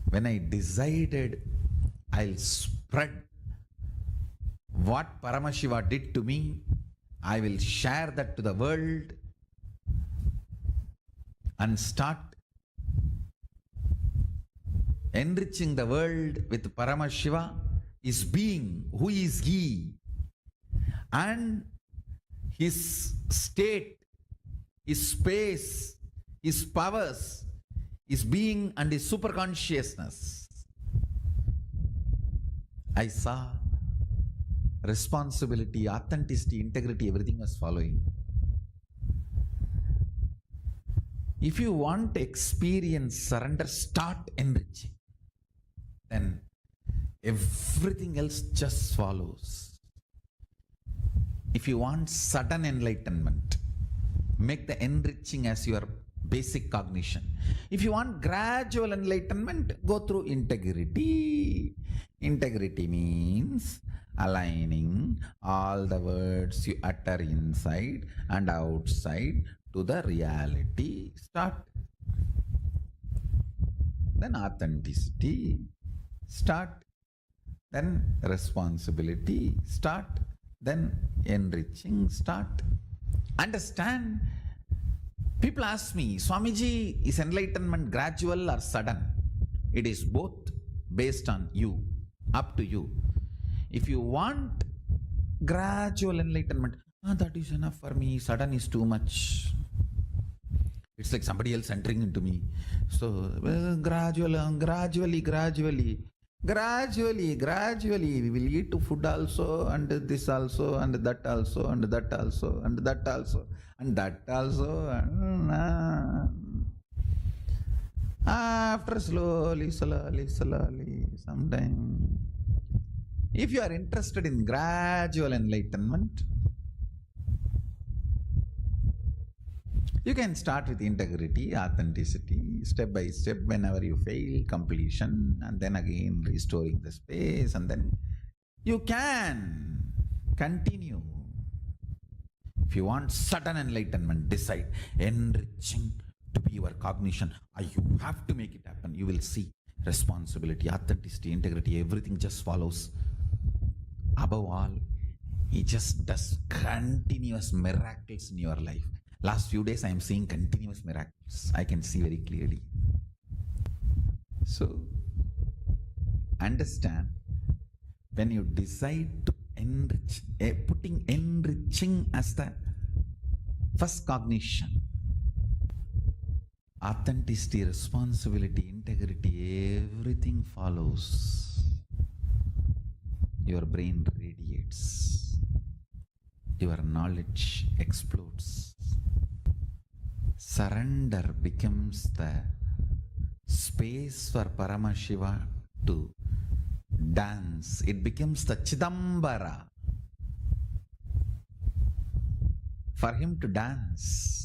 When I decided I'll spread what Paramashiva did to me, I will share that to the world and start enriching the world with Paramashiva, his being, who is he, and his state, his space, his powers, his being and his superconsciousness. I saw responsibility, authenticity, integrity, everything was following. If you want to experience surrender, start enriching. Then everything else just follows. If you want sudden enlightenment, make the enriching as your basic cognition. If you want gradual enlightenment, go through integrity. Integrity means aligning all the words you utter inside and outside to the reality. Start. Then authenticity. Start. Then responsibility. Start. Then enriching. Start. Understand? People ask me, Swamiji, is enlightenment gradual or sudden? It is both based on you, up to you. If you want gradual enlightenment, that is enough for me, sudden is too much. It's like somebody else entering into me. So, gradually, we will eat food also, and this also, and that also, and that also, and that also, and that also. After slowly, sometime If you are interested in gradual enlightenment, you can start with integrity, authenticity, step by step. Whenever you fail, completion, and then again restoring the space, and then you can continue. If you want sudden enlightenment, decide enriching to be your cognition. You have to make it happen. You will see responsibility, authenticity, integrity, everything just follows. Above all, he just does continuous miracles in your life. Last few days, I am seeing continuous miracles. I can see very clearly. So, understand, when you decide to enrich, putting enriching as the first cognition, authenticity, responsibility, integrity, everything follows. Your brain radiates. Your knowledge explodes. Surrender becomes the space for Paramashiva to dance. It becomes the Chidambara for him to dance.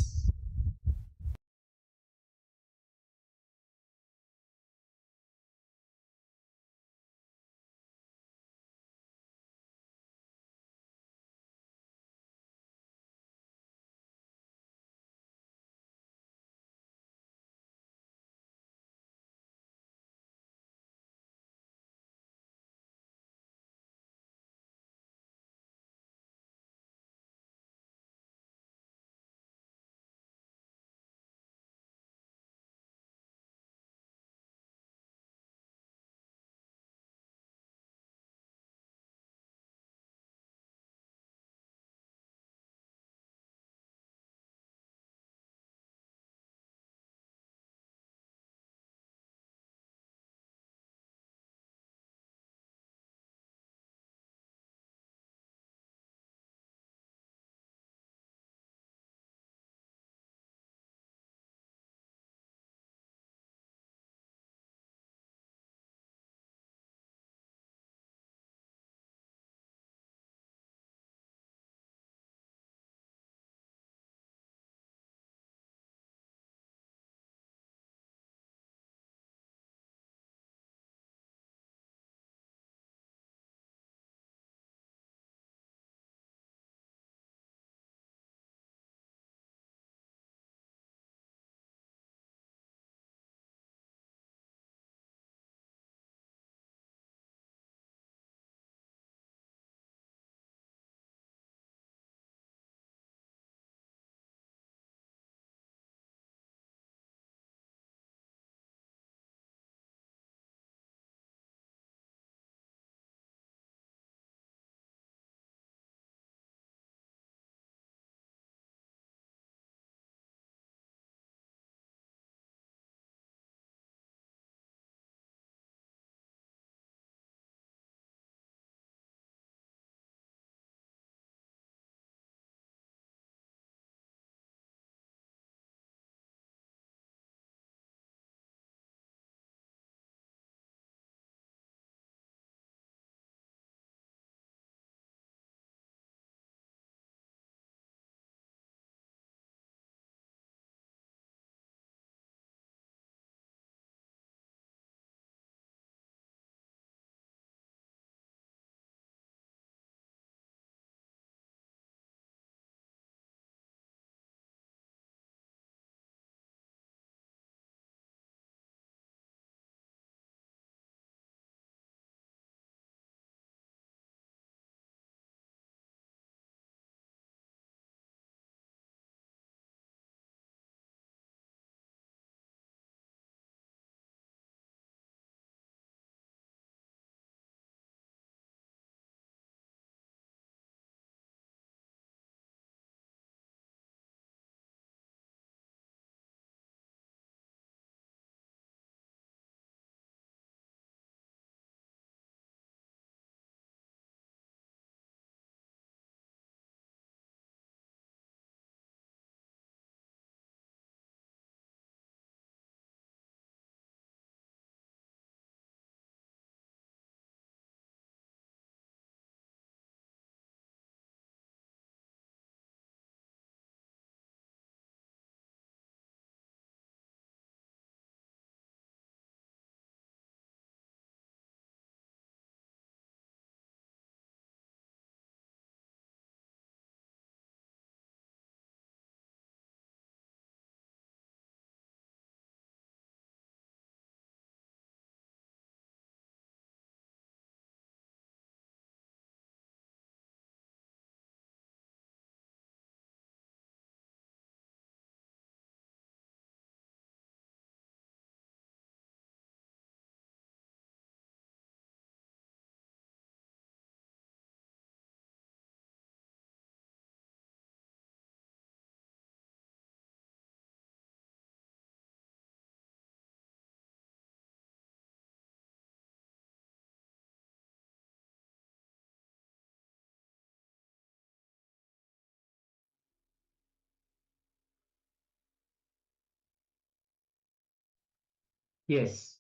Yes,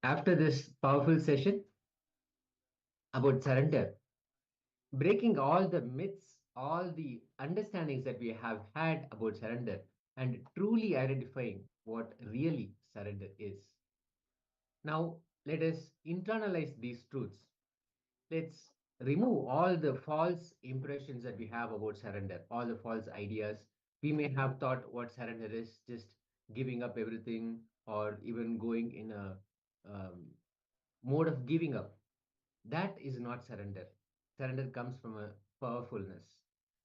after this powerful session about surrender, breaking all the myths, all the understandings that we have had about surrender, and truly identifying what really surrender is. Now, let us internalize these truths. Let's remove all the false impressions that we have about surrender, all the false ideas. We may have thought what surrender is just giving up everything, or even going in a um, mode of giving up. That is not surrender. Surrender comes from a powerfulness.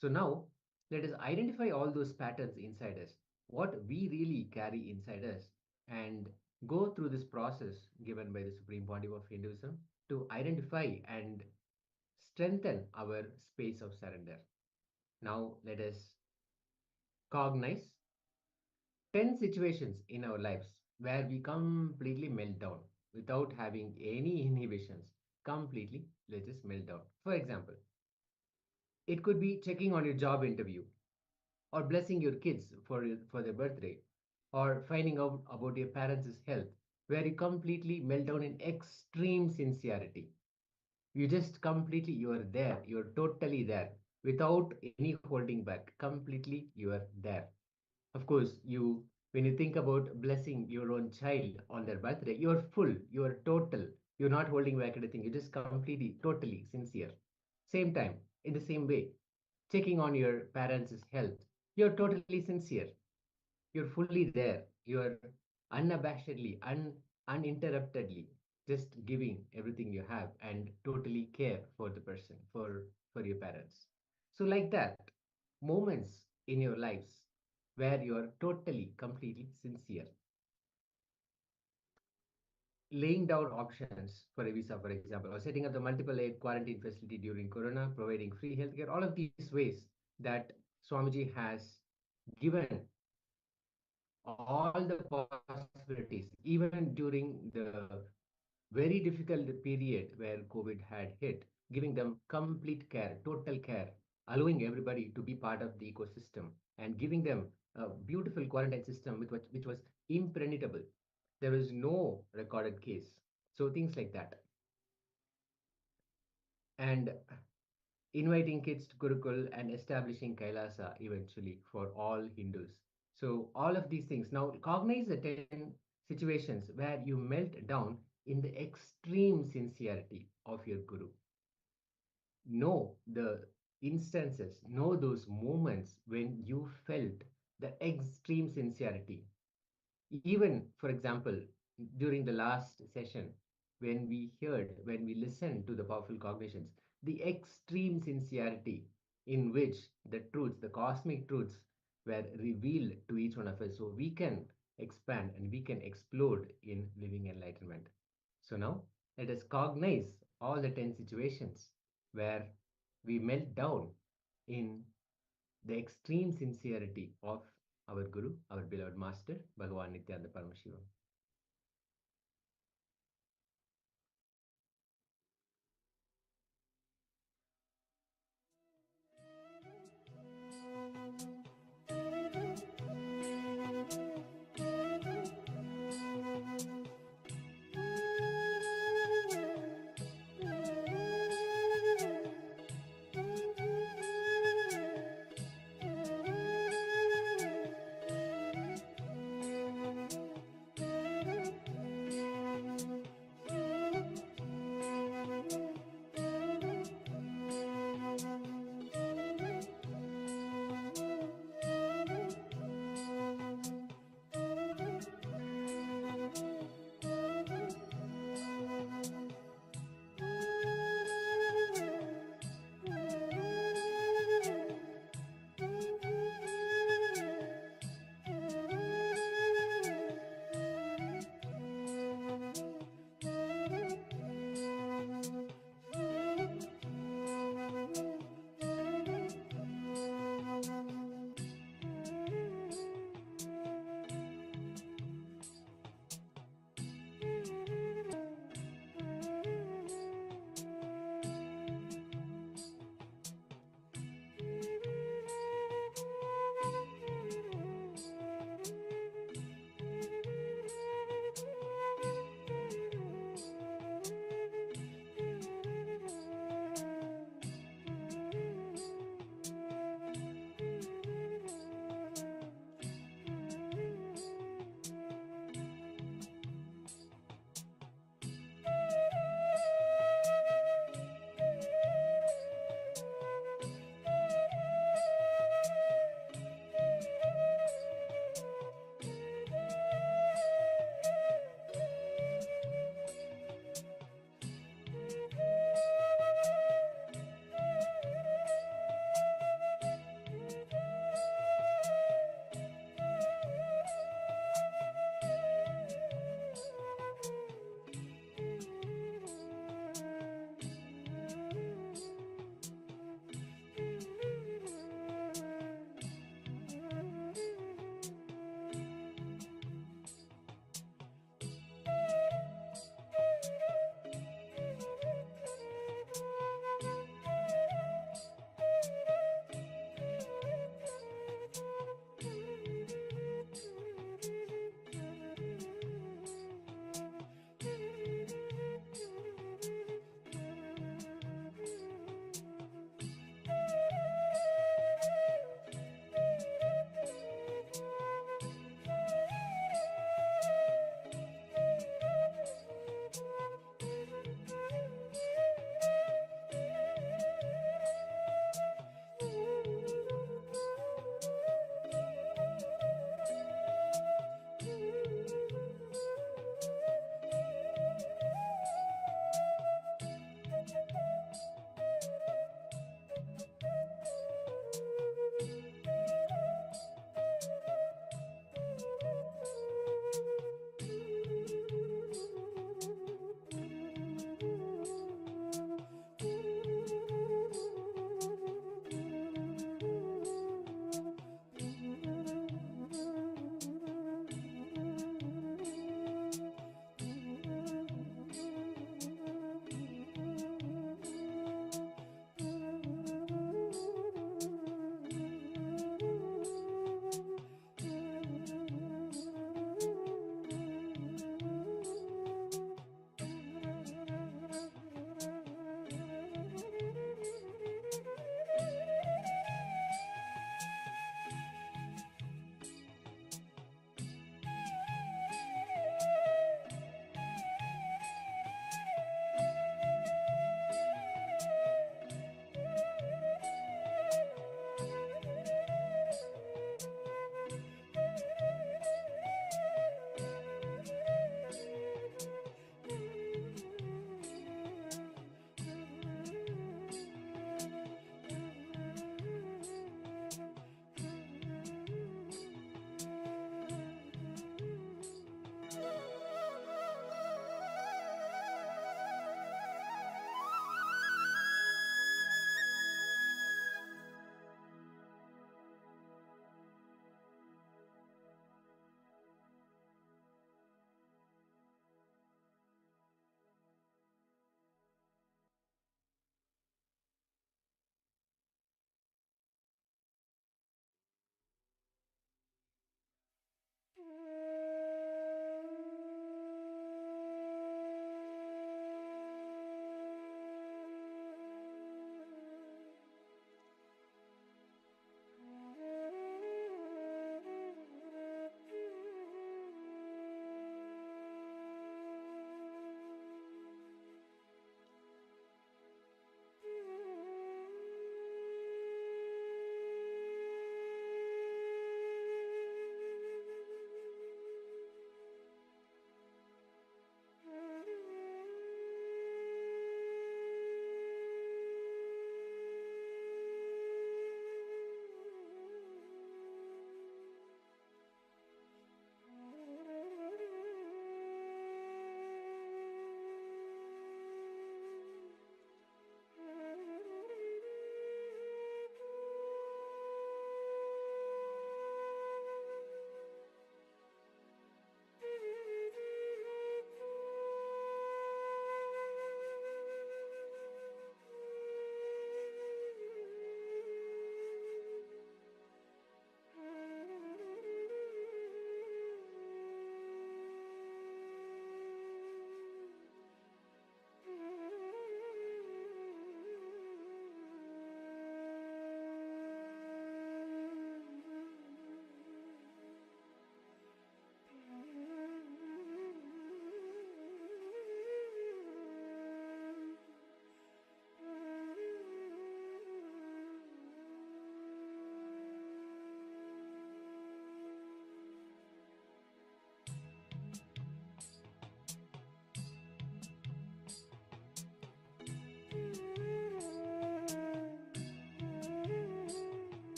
So now let us identify all those patterns inside us, what we really carry inside us, and go through this process given by the Supreme Pontiff of Hinduism to identify and strengthen our space of surrender. Now let us cognize 10 situations in our lives where we completely melt down without having any inhibitions. Completely, let's just melt down. For example, it could be checking on your job interview, or blessing your kids for their birthday, or finding out about your parents' health, where you completely melt down in extreme sincerity. You just completely, you are there, you're totally there without any holding back. Completely, you are there. Of course, when you think about blessing your own child on their birthday, you're full, you're total, you're not holding back anything, you're just completely, totally sincere. Same time, in the same way, checking on your parents' health, you're totally sincere, you're fully there, you're unabashedly, uninterruptedly, just giving everything you have and totally care for the person, for your parents. So, like that, moments in your lives where you are totally, completely sincere. Laying down options for a visa, for example, or setting up the multiple aid quarantine facility during Corona, providing free healthcare, all of these ways that Swamiji has given all the possibilities, even during the very difficult period where COVID had hit, giving them complete care, total care, allowing everybody to be part of the ecosystem and giving them a beautiful quarantine system which was impenetrable. There was no recorded case. So things like that. And inviting kids to Gurukul and establishing Kailasa eventually for all Hindus. So all of these things. Now cognize the 10 situations where you melt down in the extreme sincerity of your Guru. Know the instances, know those moments when you felt the extreme sincerity. Even, for example, during the last session, when we listened to the powerful cognitions, the extreme sincerity in which the truths, the cosmic truths, were revealed to each one of us, so we can expand and we can explode in living enlightenment. So now, let us cognize all the 10 situations where we melt down in the extreme sincerity of our Guru, our beloved Master, Bhagavan Nithyananda Paramashivoham.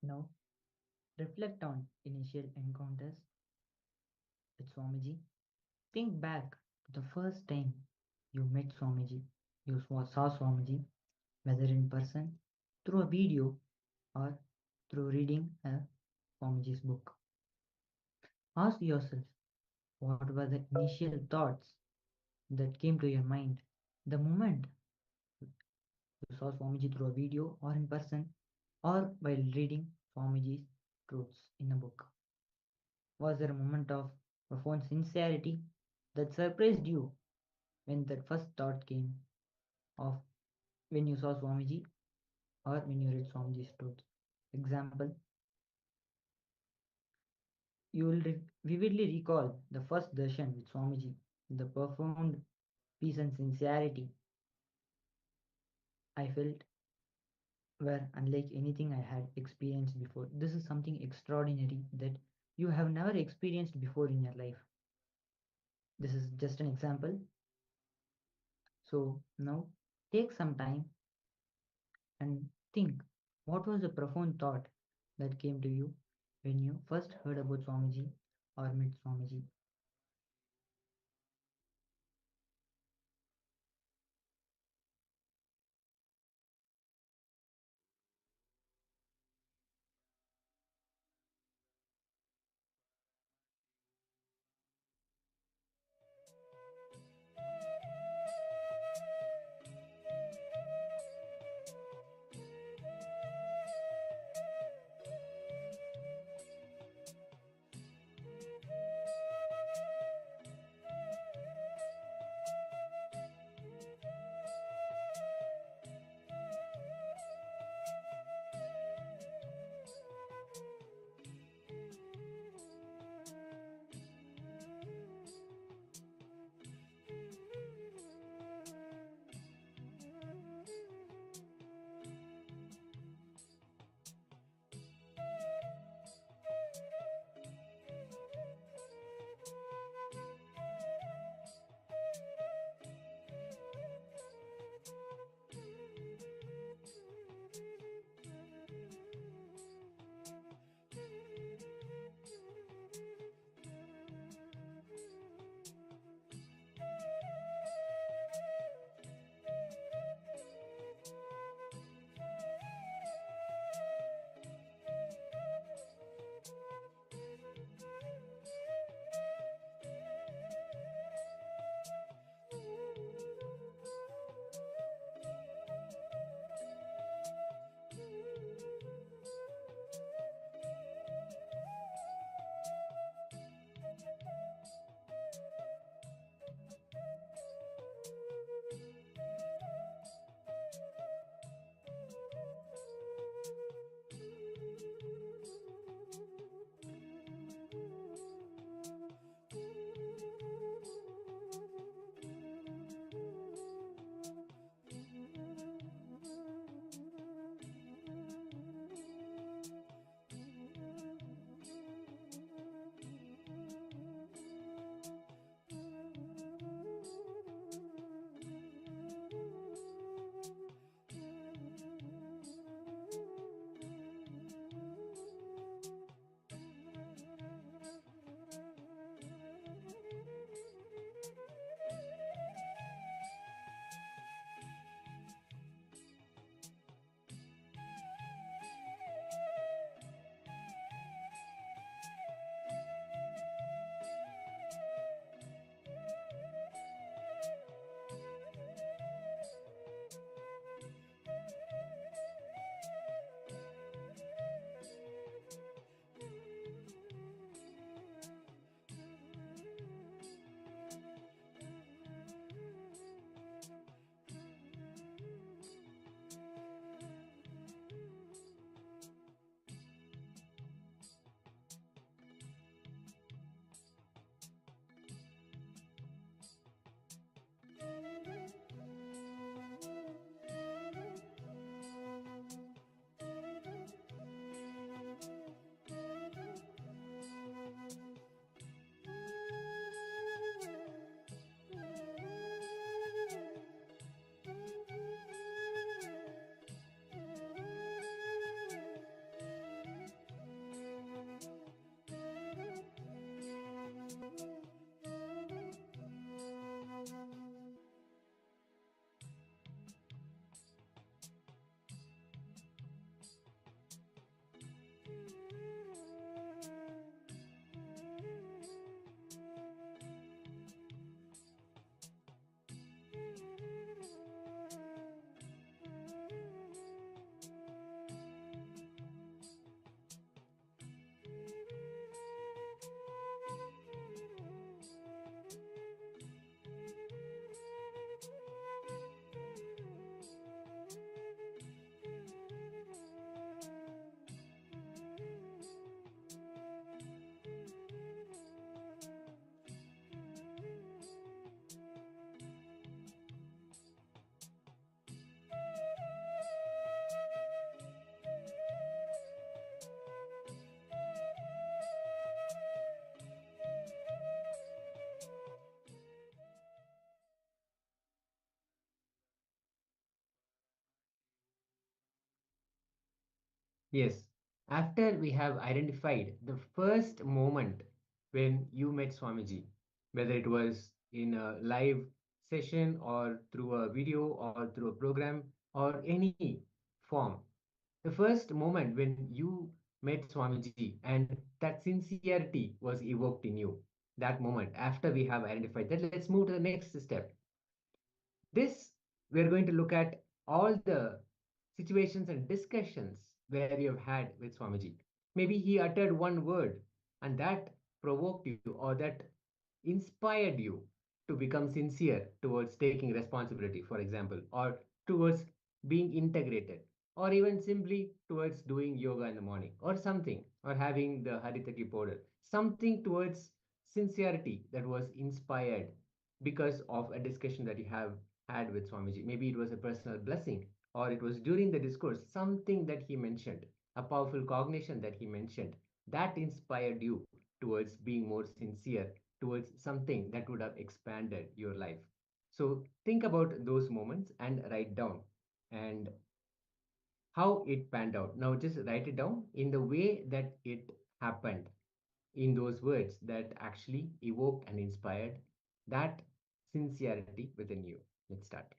Now, reflect on initial encounters with Swamiji. Think back to the first time you met Swamiji, you saw Swamiji, whether in person, through a video, or through reading a Swamiji's book. Ask yourself, what were the initial thoughts that came to your mind the moment you saw Swamiji through a video or in person or while reading Swamiji's truths in a book? Was there a moment of profound sincerity that surprised you when that first thought came of when you saw Swamiji or when you read Swamiji's truths? Example, you will vividly recall the first darshan with Swamiji, the profound peace and sincerity I felt were unlike anything I had experienced before. This is something extraordinary that you have never experienced before in your life. This is just an example. So now take some time and think, what was the profound thought that came to you when you first heard about Swamiji or met Swamiji? Yes, after we have identified the first moment when you met Swamiji, whether it was in a live session or through a video or through a program or any form, the first moment when you met Swamiji and that sincerity was evoked in you, that moment, after we have identified that, let's move to the next step. This, we are going to look at all the situations and discussions where you have had with Swamiji. Maybe he uttered one word and that provoked you or that inspired you to become sincere towards taking responsibility, for example, or towards being integrated, or even simply towards doing yoga in the morning, or something, or having the Haritaki powder, something towards sincerity that was inspired because of a discussion that you have had with Swamiji. Maybe it was a personal blessing, or it was during the discourse, something that he mentioned, a powerful cognition that he mentioned, that inspired you towards being more sincere, towards something that would have expanded your life. So think about those moments and write down and how it panned out. Now just write it down in the way that it happened, in those words that actually evoked and inspired that sincerity within you. Let's start.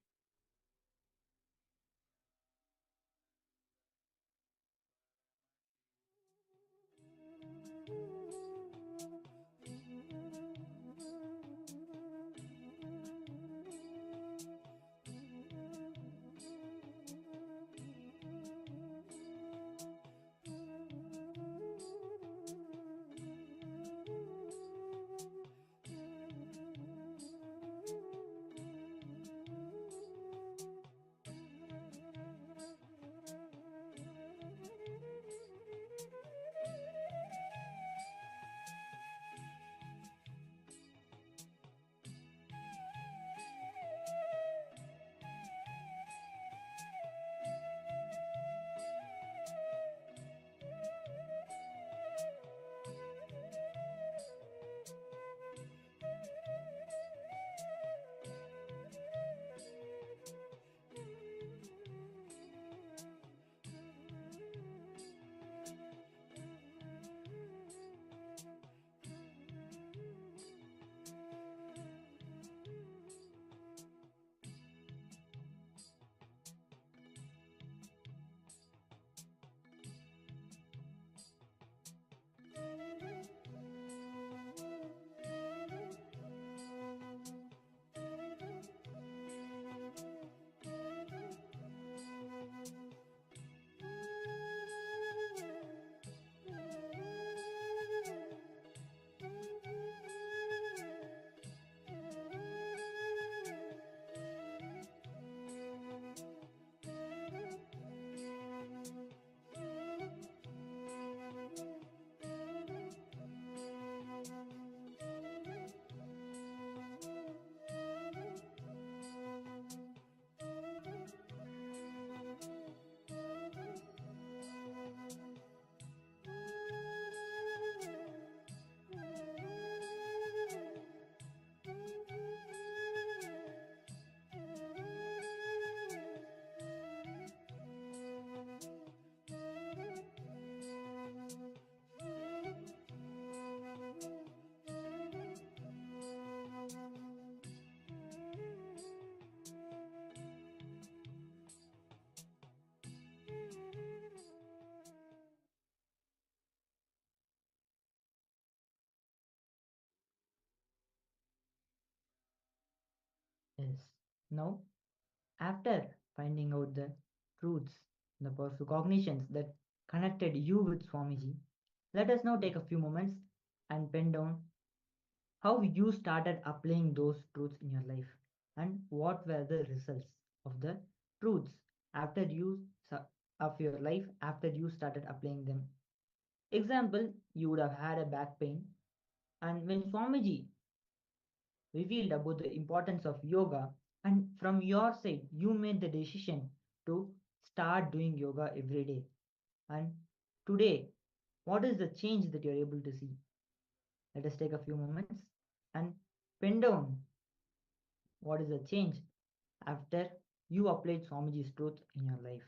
Yes. Now, after finding out the truths, the powerful cognitions that connected you with Swamiji, let us now take a few moments and pen down how you started applying those truths in your life and what were the results of the truths after of your life after you started applying them. Example, you would have had a back pain, and when Swamiji revealed about the importance of yoga, and from your side you made the decision to start doing yoga every day, and today what is the change that you're able to see? Let us take a few moments and pen down what is the change after you applied Swamiji's truth in your life.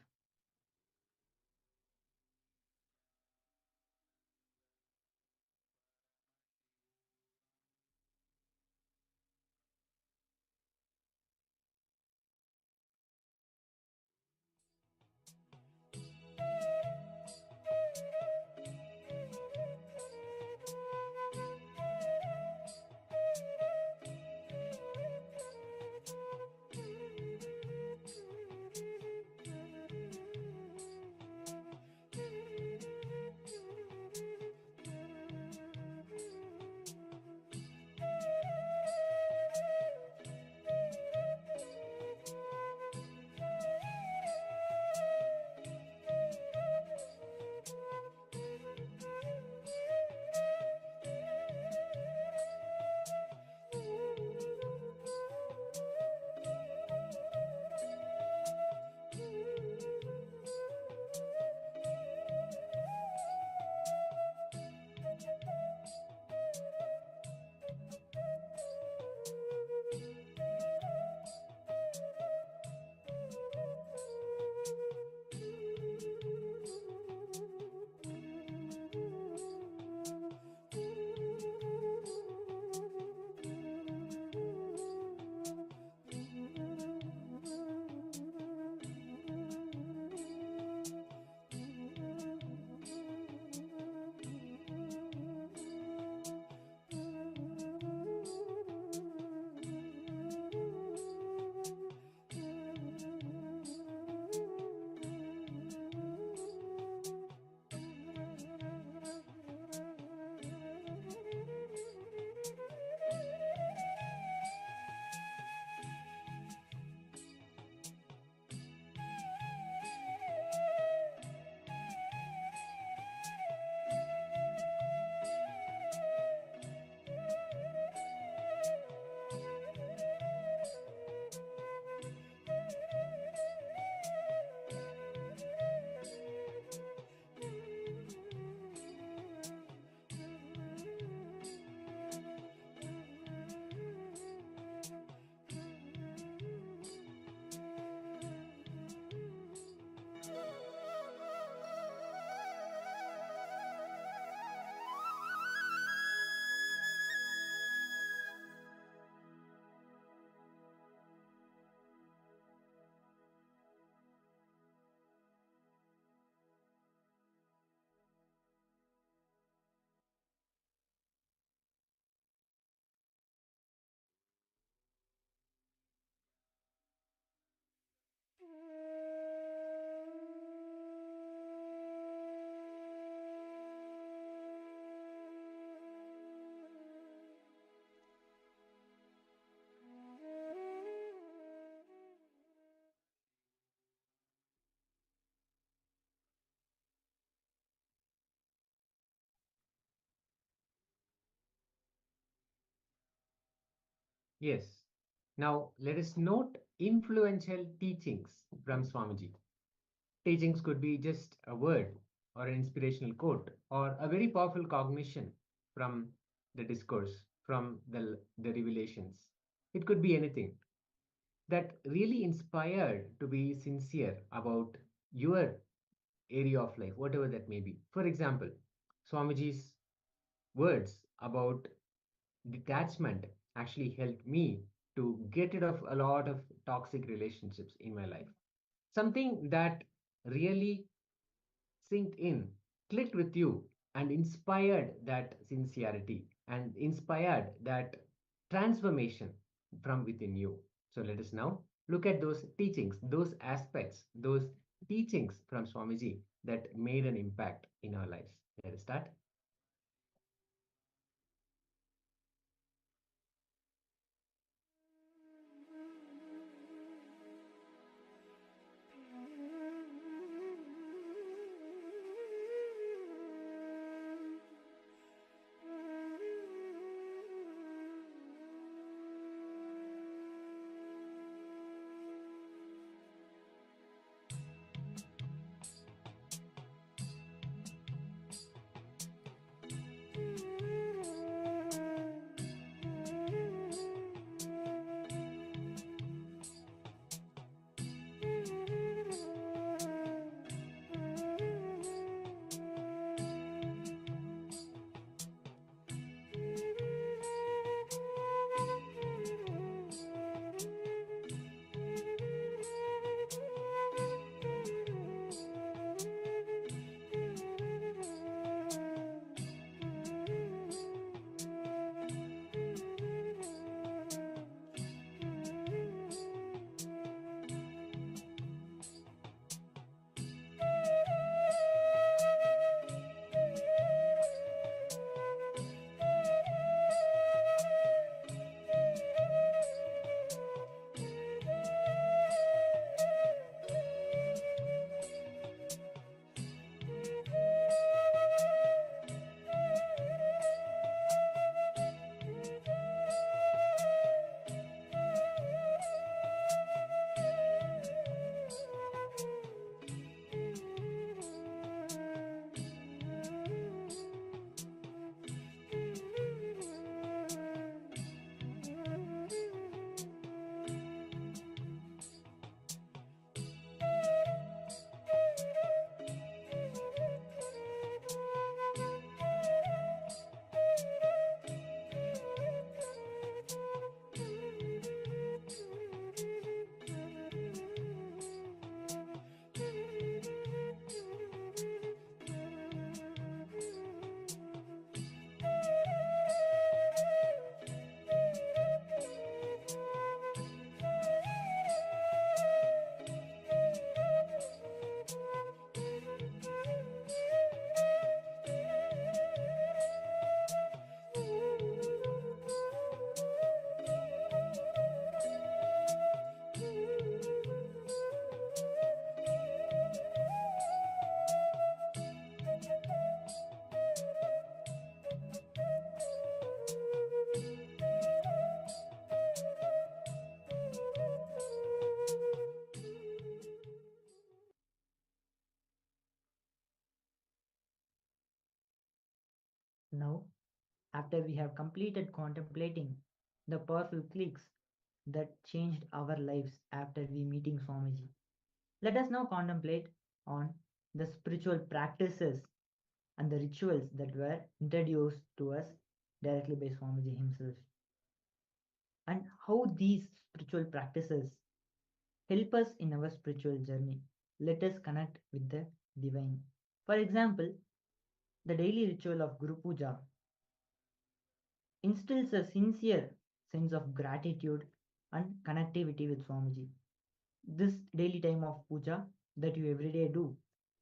Yes. Now let us note influential teachings from Swamiji. Teachings could be just a word or an inspirational quote or a very powerful cognition from the discourse, from the revelations. It could be anything that really inspired to be sincere about your area of life, whatever that may be. For example, Swamiji's words about detachment actually helped me to get rid of a lot of toxic relationships in my life. Something that really synced in, clicked with you, and inspired that sincerity and inspired that transformation from within you. So let us now look at those teachings, those aspects, those teachings from Swamiji that made an impact in our lives. Let us start. Now, after we have completed contemplating the powerful clicks that changed our lives after we meeting Swamiji, let us now contemplate on the spiritual practices and the rituals that were introduced to us directly by Swamiji himself, and how these spiritual practices help us in our spiritual journey. Let us connect with the divine. For example, the daily ritual of Guru Puja instills a sincere sense of gratitude and connectivity with Swamiji. This daily time of puja that you every day do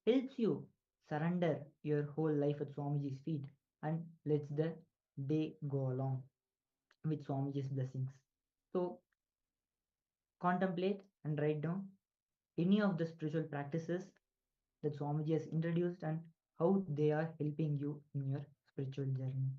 helps you surrender your whole life at Swamiji's feet and lets the day go along with Swamiji's blessings. So, contemplate and write down any of the spiritual practices that Swamiji has introduced and how they are helping you in your spiritual journey.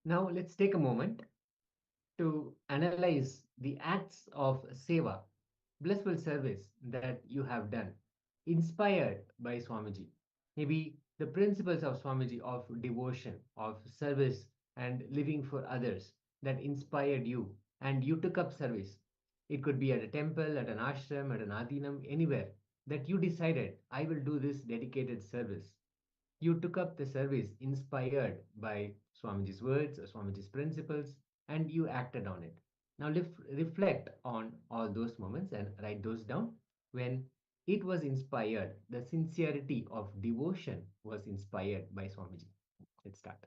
Now let's take a moment to analyze the acts of seva, blissful service that you have done, inspired by Swamiji. Maybe the principles of Swamiji of devotion, of service, and living for others that inspired you, and you took up service. It could be at a temple, at an ashram, at an adinam, anywhere that you decided, I will do this dedicated service. You took up the service inspired by Swamiji's words or Swamiji's principles, and you acted on it. Now reflect on all those moments and write those down when it was inspired, the sincerity of devotion was inspired by Swamiji. Let's start.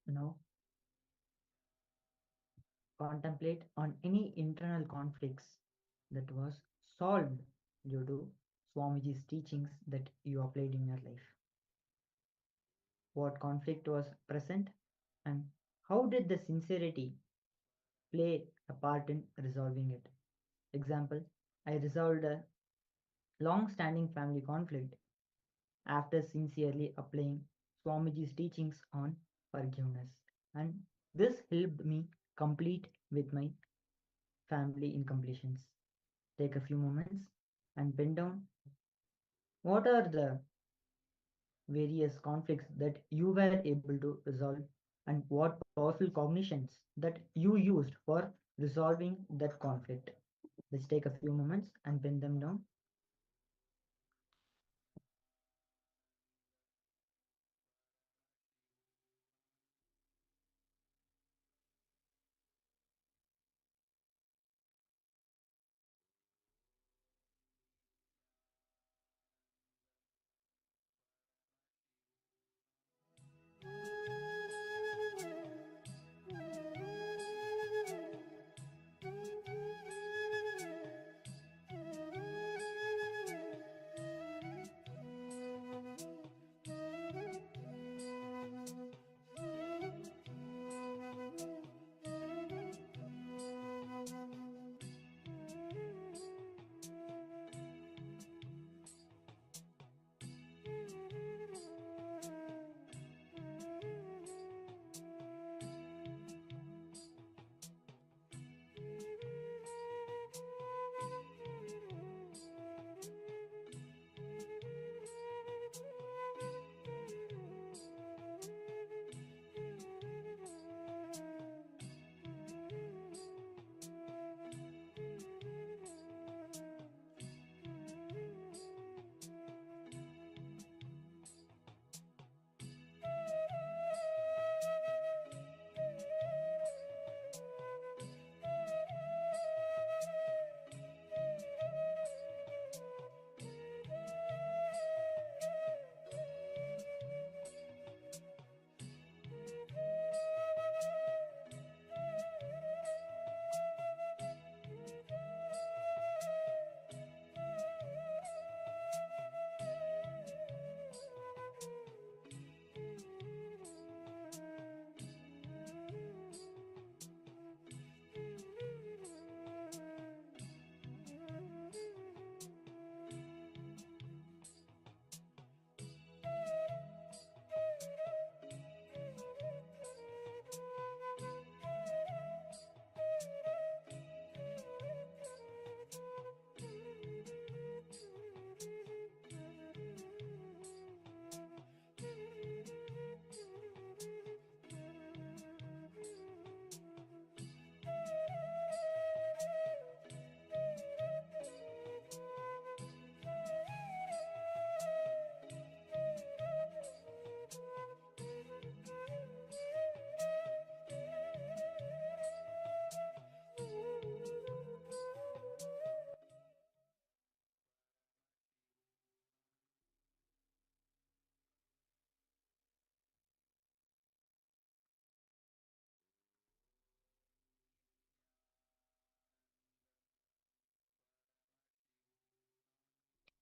Now, contemplate on any internal conflicts that was solved due to Swamiji's teachings that you applied in your life. What conflict was present and how did the sincerity play a part in resolving it? Example, I resolved a long-standing family conflict after sincerely applying Swamiji's teachings on forgiveness, and this helped me complete with my family incompletions. Take a few moments and pen down what are the various conflicts that you were able to resolve and what powerful cognitions that you used for resolving that conflict. Let's take a few moments and pen them down.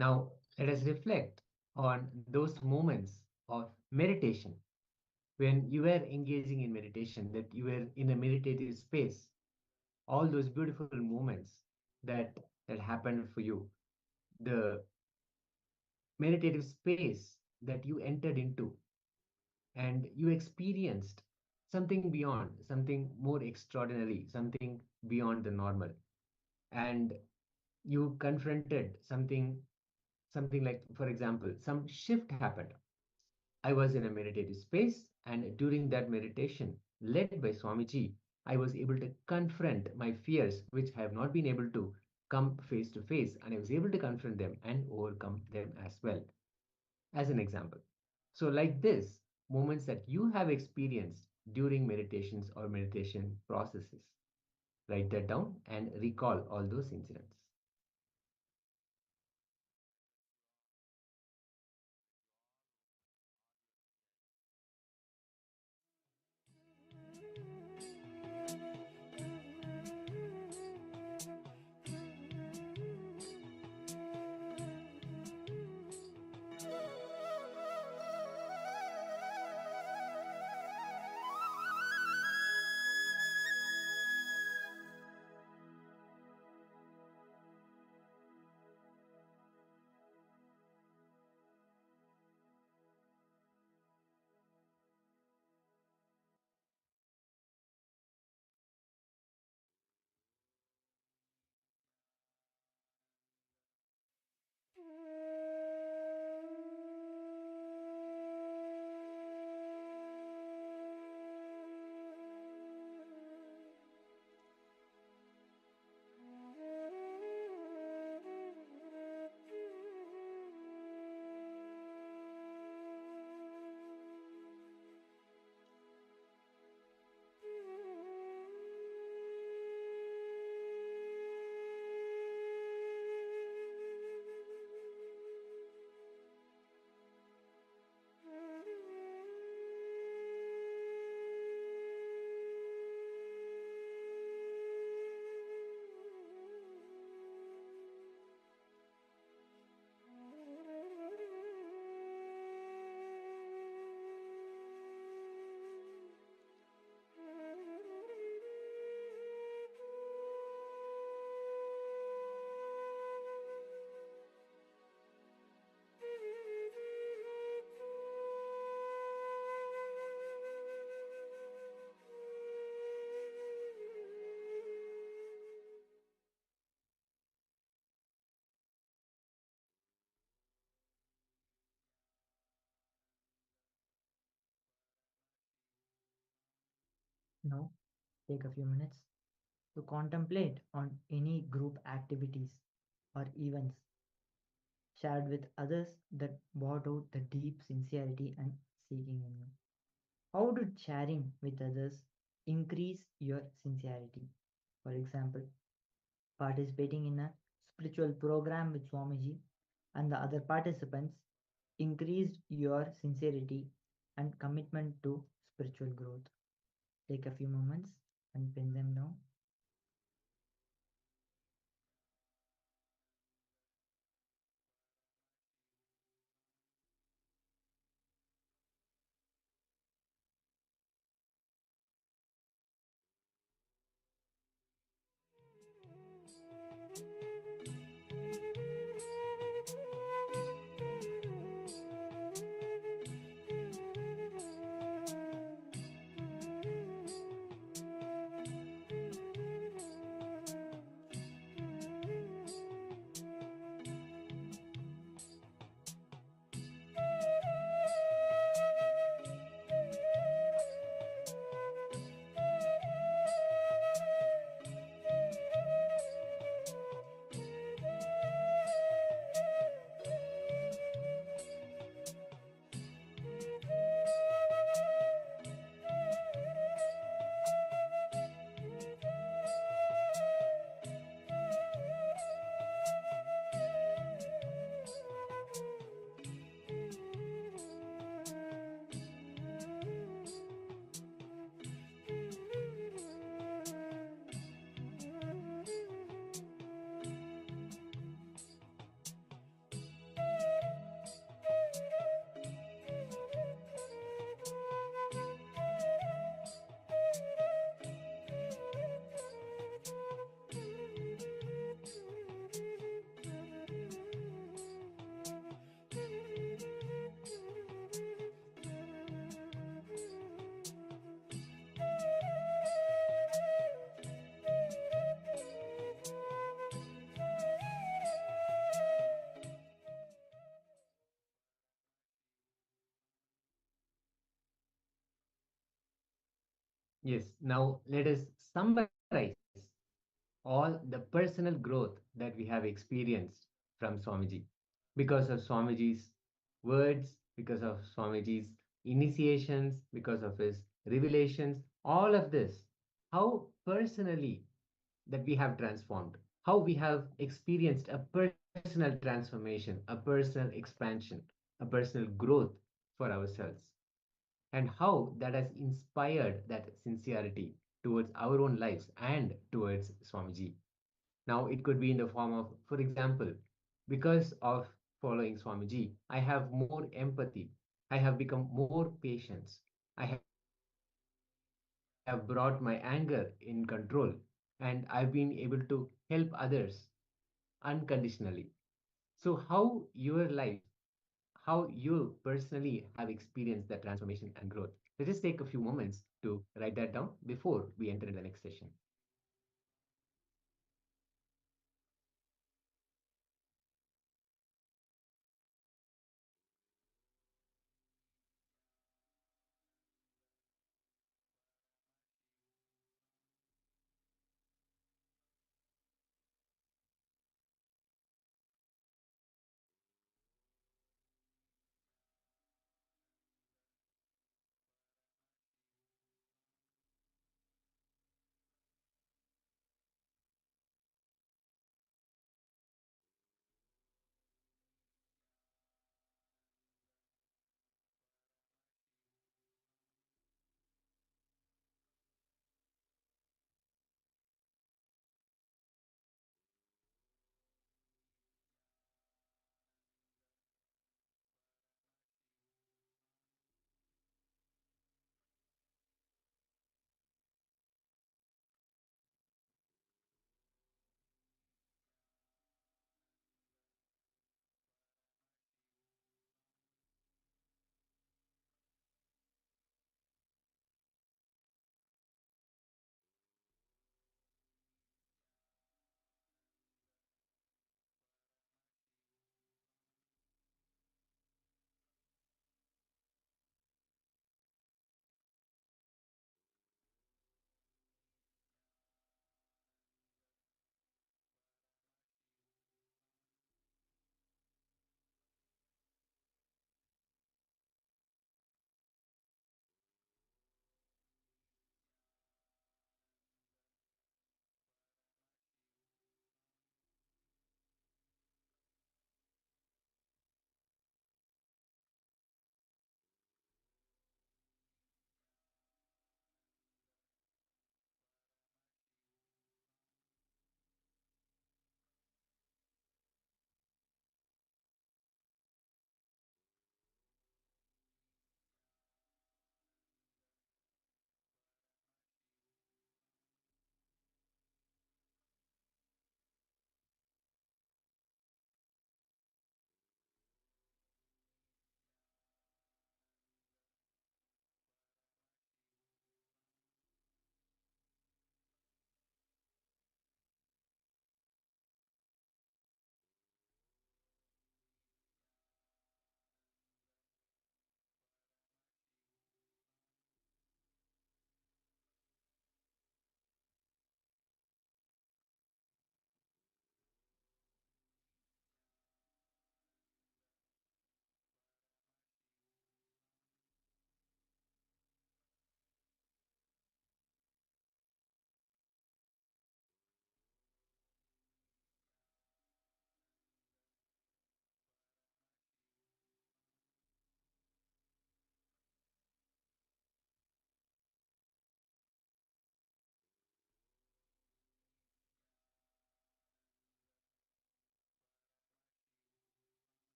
Now, let us reflect on those moments of meditation when you were engaging in meditation, that you were in a meditative space, all those beautiful moments that happened for you, the meditative space that you entered into, and you experienced something beyond, something more extraordinary, something beyond the normal, and you confronted something like, for example, some shift happened. I was in a meditative space, and during that meditation, led by Swamiji, I was able to confront my fears, which I have not been able to come face to face, and I was able to confront them and overcome them as well, as an example. So, like this, moments that you have experienced during meditations or meditation processes, write that down and recall all those incidents. Now, take a few minutes to contemplate on any group activities or events shared with others that brought out the deep sincerity and seeking in you. How did sharing with others increase your sincerity? For example, participating in a spiritual program with Swamiji and the other participants increased your sincerity and commitment to spiritual growth. Take a few moments and pin them down. Yes, now let us summarize all the personal growth that we have experienced from Swamiji. Because of Swamiji's words, because of Swamiji's initiations, because of his revelations, all of this, how personally that we have transformed, how we have experienced a personal transformation, a personal expansion, a personal growth for ourselves, and how that has inspired that sincerity towards our own lives and towards Swamiji. Now, it could be in the form of, for example, because of following Swamiji, I have more empathy, I have become more patient, I have brought my anger in control, and I've been able to help others unconditionally. So, how your life, how you personally have experienced that transformation and growth? Let's just take a few moments to write that down before we enter into the next session.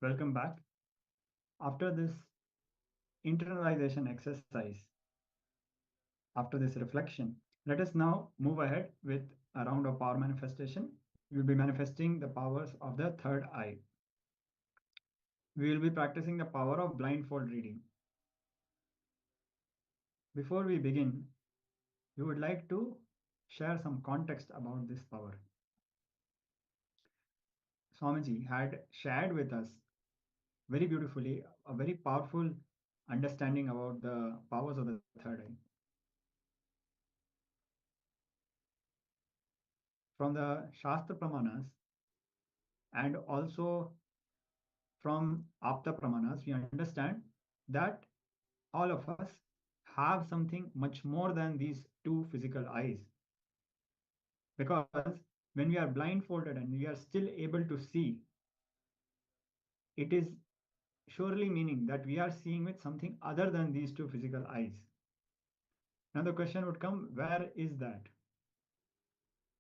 Welcome back. After this internalization exercise, after this reflection, let us now move ahead with a round of power manifestation. We will be manifesting the powers of the third eye. We will be practicing the power of blindfold reading. Before we begin, we would like to share some context about this power. Swamiji had shared with us very beautifully a very powerful understanding about the powers of the third eye. From the Shastra Pramanas and also from Apta Pramanas, we understand that all of us have something much more than these two physical eyes. Because when we are blindfolded and we are still able to see, it is surely meaning that we are seeing with something other than these two physical eyes. Now the question would come, where is that?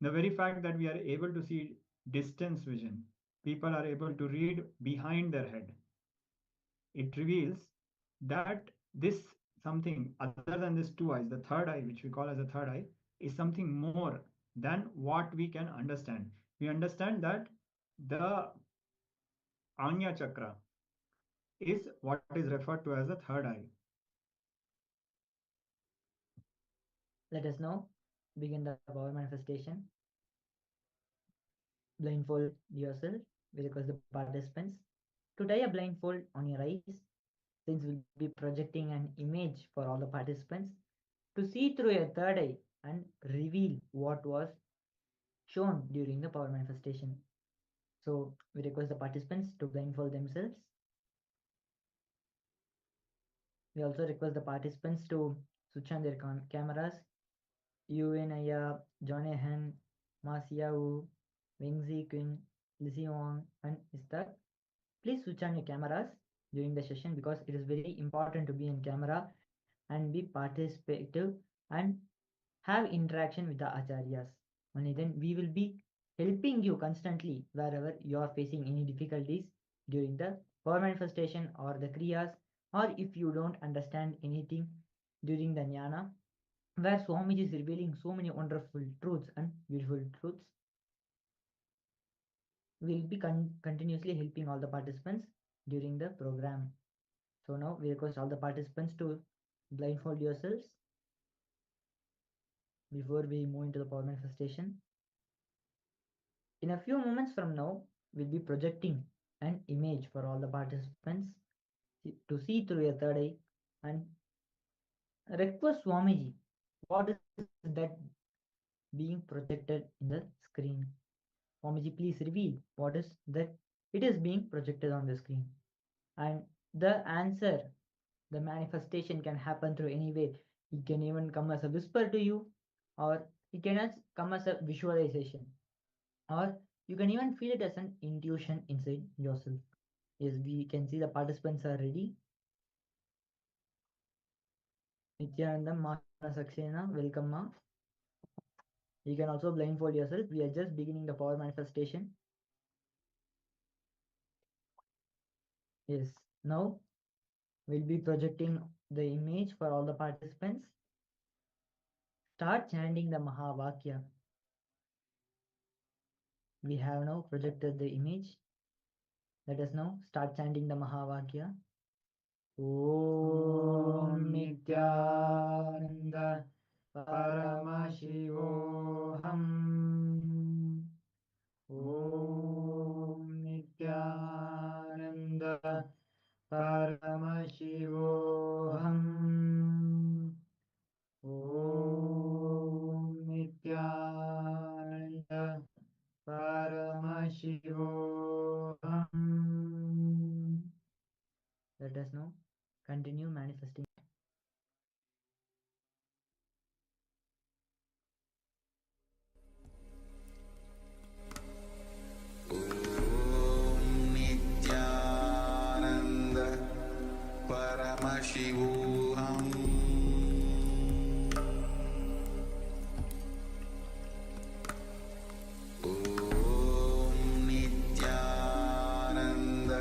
The very fact that we are able to see distance vision, people are able to read behind their head, it reveals that this something other than these two eyes, the third eye, which we call as a third eye, is something more than what we can understand. We understand that the Anya Chakra is what is referred to as the third eye. Let us now begin the power manifestation. Blindfold yourself. We request the participants to tie a blindfold on your eyes, since we'll be projecting an image for all the participants to see through a third eye and reveal what was shown during the power manifestation. So we request the participants to blindfold themselves. We also request the participants to switch on their cameras. Yuenaya, Jonahan, Masiau, Wingzi Quinn, Lizzie Wong, and Istar. Please switch on your cameras during the session because it is very important to be in camera and be participative and have interaction with the acharyas. Only then we will be helping you constantly wherever you are facing any difficulties during the power manifestation or the kriyas, or if you don't understand anything during the jnana, where Swamiji is revealing so many wonderful truths and beautiful truths. We'll be continuously helping all the participants during the program. So now we request all the participants to blindfold yourselves before we move into the power manifestation. In a few moments from now, we'll be projecting an image for all the participants to see through a third eye and request Swamiji, what is that being projected in the screen? Swamiji, please reveal what is that it is being projected on the screen. And the answer, the manifestation can happen through any way. It can even come as a whisper to you, or it can come as a visualization, or you can even feel it as an intuition inside yourself. Yes, we can see the participants are ready. Nithyananda, Ma Saksena, welcome Ma. You can also blindfold yourself. We are just beginning the power manifestation. Yes, now we'll be projecting the image for all the participants. Start chanting the Mahavakya. We have now projected the image. Let us now start chanting the Mahavakya. Om Nithyananda Paramashivoham. Om Nithyananda Paramashivoham. Om Nithyananda Paramashivoham. Let us now continue manifesting. Nithyananda Paramashivoham. Om Nithyananda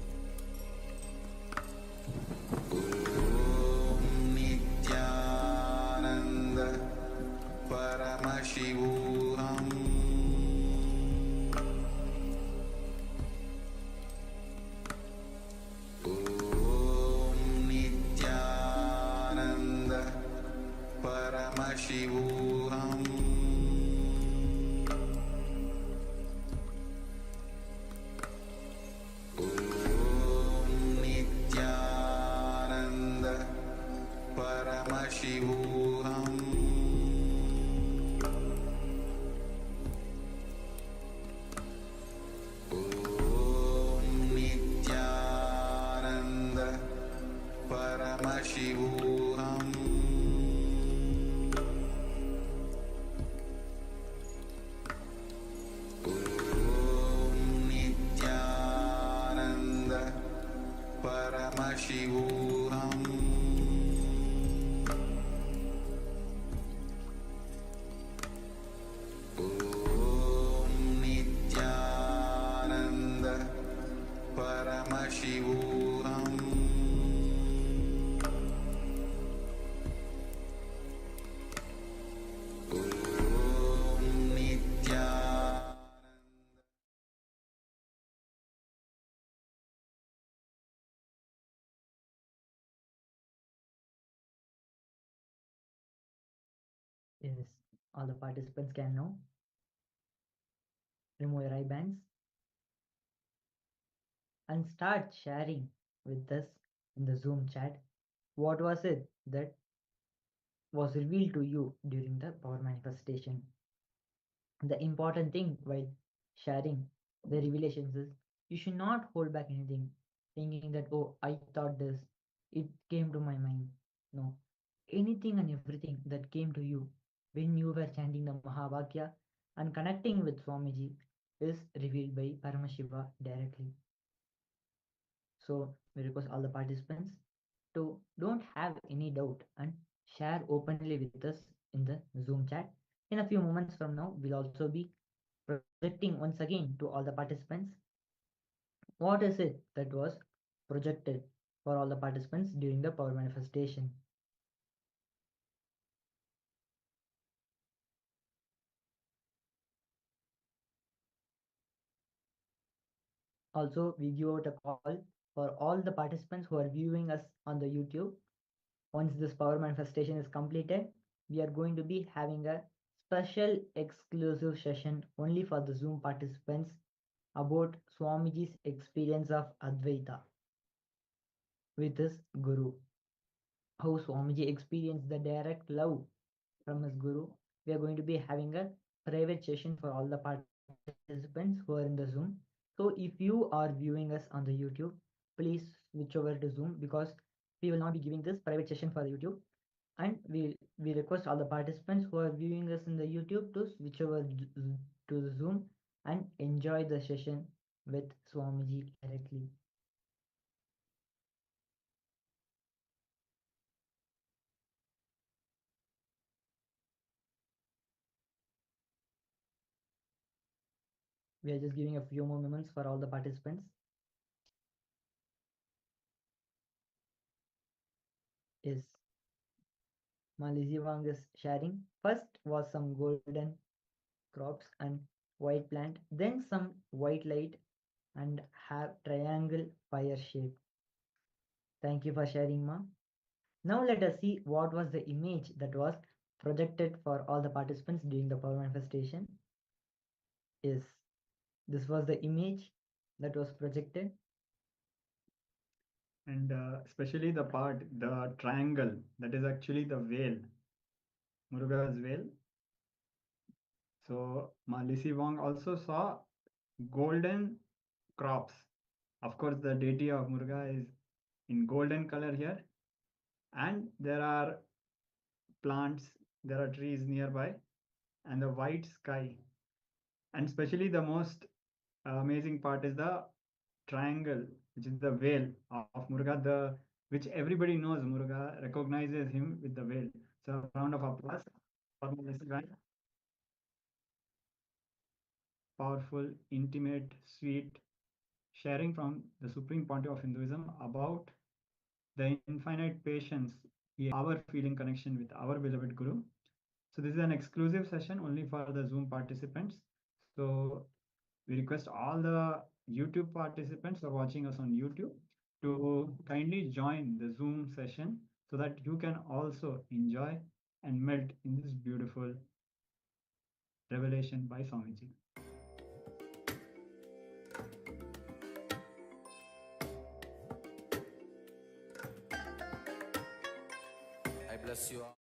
Paramashivoham Om Nithyananda Paramashivoham Om Nithyananda. Yes, all the participants can now remove your eye bands and start sharing with us in the Zoom chat what was it that was revealed to you during the power manifestation. The important thing while sharing the revelations is you should not hold back anything, thinking that, oh, I thought this, it came to my mind. No, anything and everything that came to you when you were chanting the Mahavakya and connecting with Swamiji is revealed by Paramashiva directly. So we request all the participants to don't have any doubt and share openly with us in the Zoom chat. In a few moments from now, we'll also be projecting once again to all the participants what is it that was projected for all the participants during the power manifestation. Also, we give out a call for all the participants who are viewing us on the YouTube. Once this power manifestation is completed, we are going to be having a special exclusive session only for the Zoom participants about Swamiji's experience of Advaita with his Guru. How Swamiji experienced the direct love from his Guru. We are going to be having a private session for all the participants who are in the Zoom. So if you are viewing us on the YouTube, please switch over to Zoom because we will not be giving this private session for the YouTube. And we request all the participants who are viewing us in the YouTube to switch over to the Zoom and enjoy the session with Swamiji directly. We are just giving a few more moments for all the participants. Yes, Malizi Wang is sharing. First was some golden crops and white plant, then some white light and have triangle fire shape. Thank you for sharing, Ma. Now let us see what was the image that was projected for all the participants during the power manifestation. Yes, this was the image that was projected. And especially the triangle, that is actually the veil, Muruga's veil. So Malisi Wong also saw golden crops. Of course, the deity of Muruga is in golden color here, and there are plants, there are trees nearby, and the white sky. And especially the most amazing part is the triangle, which is the veil of Muruga, which everybody knows. Muruga recognizes him with the veil. So a round of applause for Malisi Wong. Powerful, intimate, sweet sharing from the Supreme Pontiff of Hinduism about the infinite patience, our feeling connection with our beloved Guru. So this is an exclusive session only for the Zoom participants. So we request all the YouTube participants who are watching us on YouTube to kindly join the Zoom session so that you can also enjoy and melt in this beautiful revelation by Swamiji. I bless you all.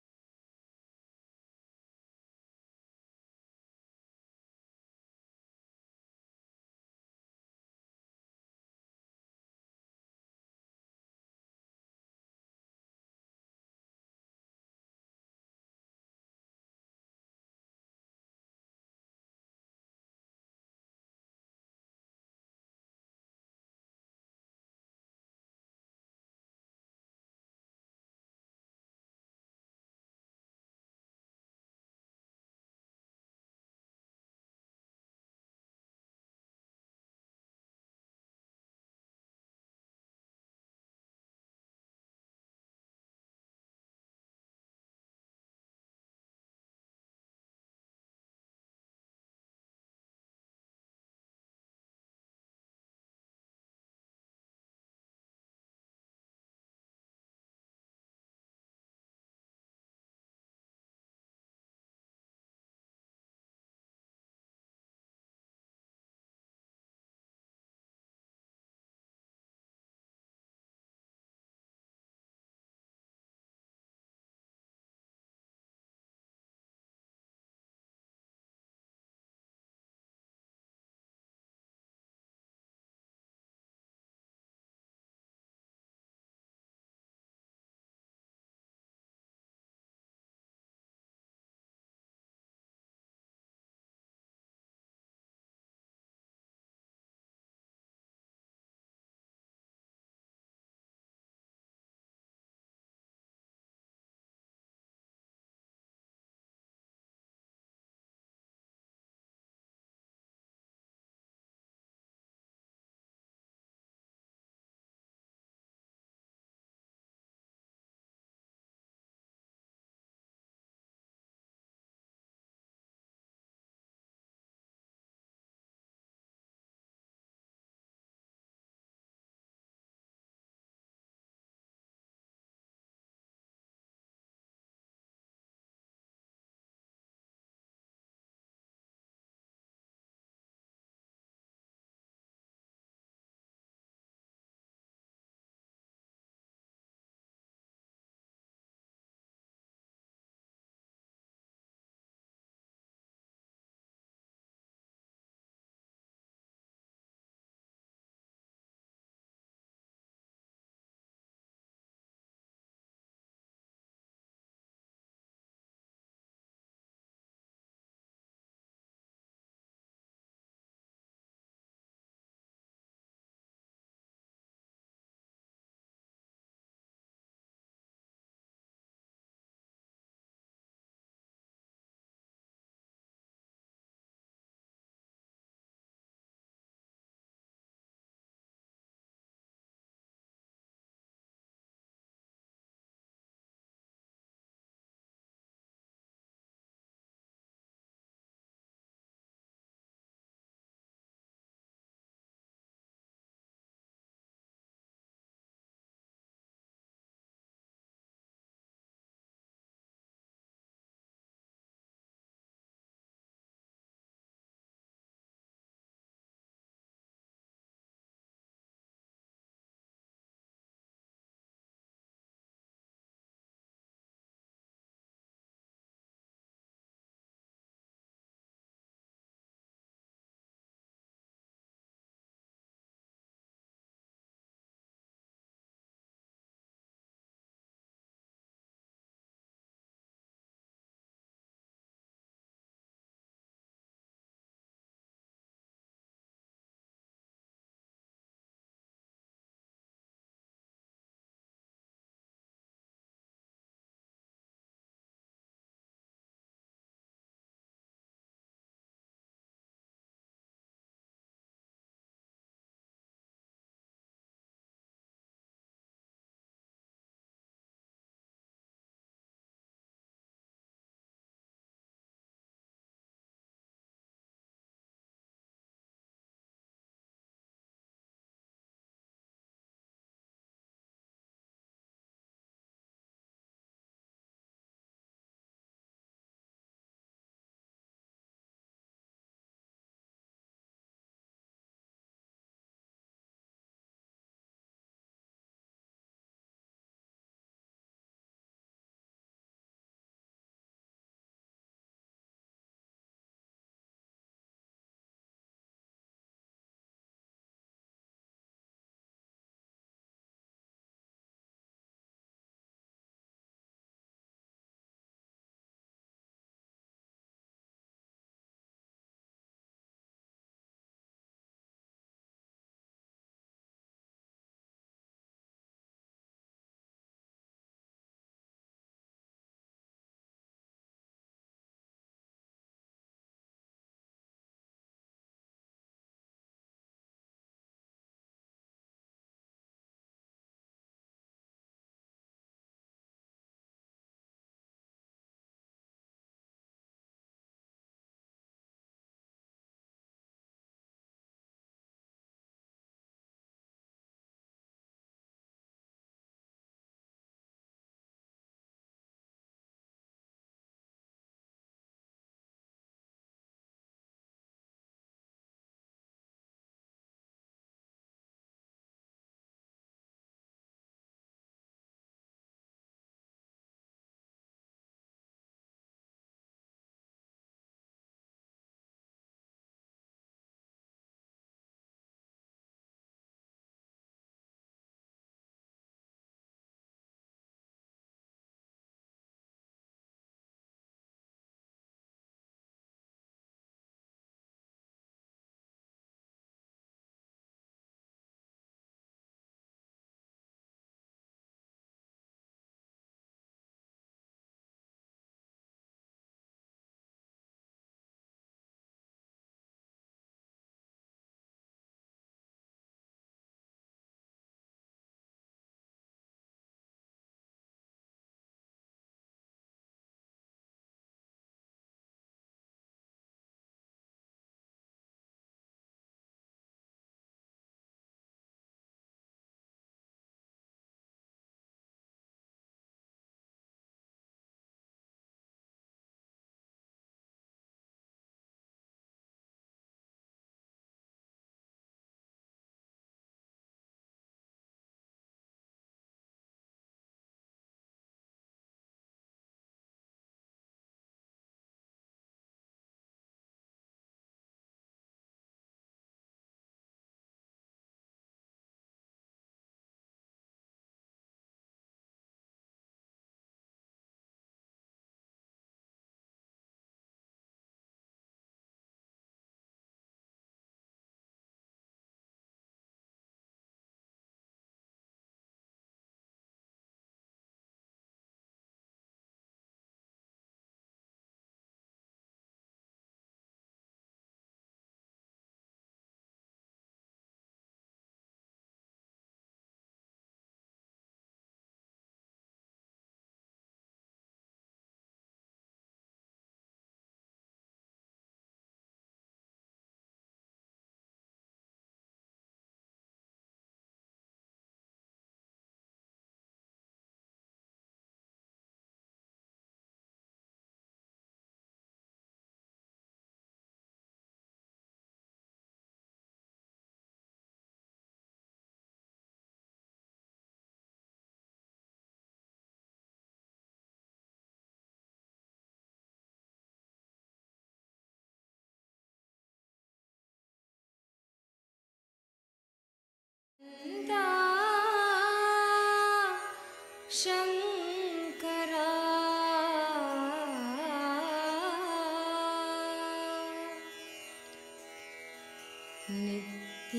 Shankara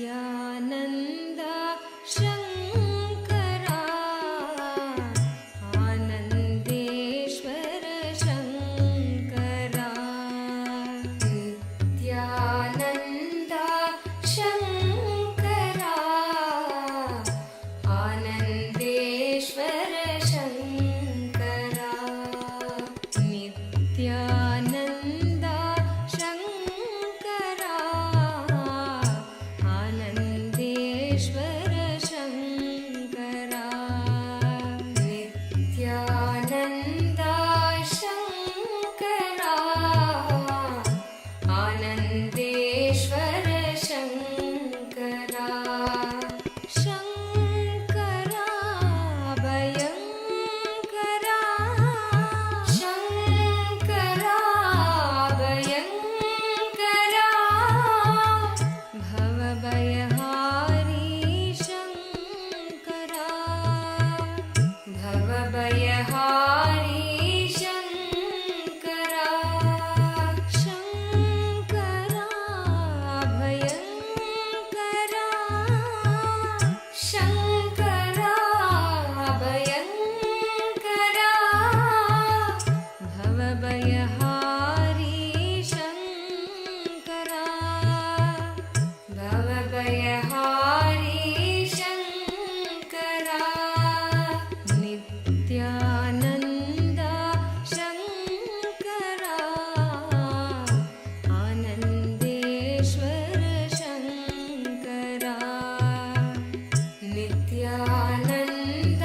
Nityanand Shankara Anandeshwar Shankara Nityanand Shankara Anandeshwar Shankara Nityanand Shankara Anandeshwar Shankara Nityanand Shankara Anandeshwar Shankara Shankara भयङ्करा Shankara भयङ्करा भवभयहारी Shankara भवभयहारी Shankara Shankara भयङ्करा Shankara भयङ्करा भवभयहारी Shankara भवभयहारी Shankara Nityanand Shankara Anandeshwar Shankara Nityanand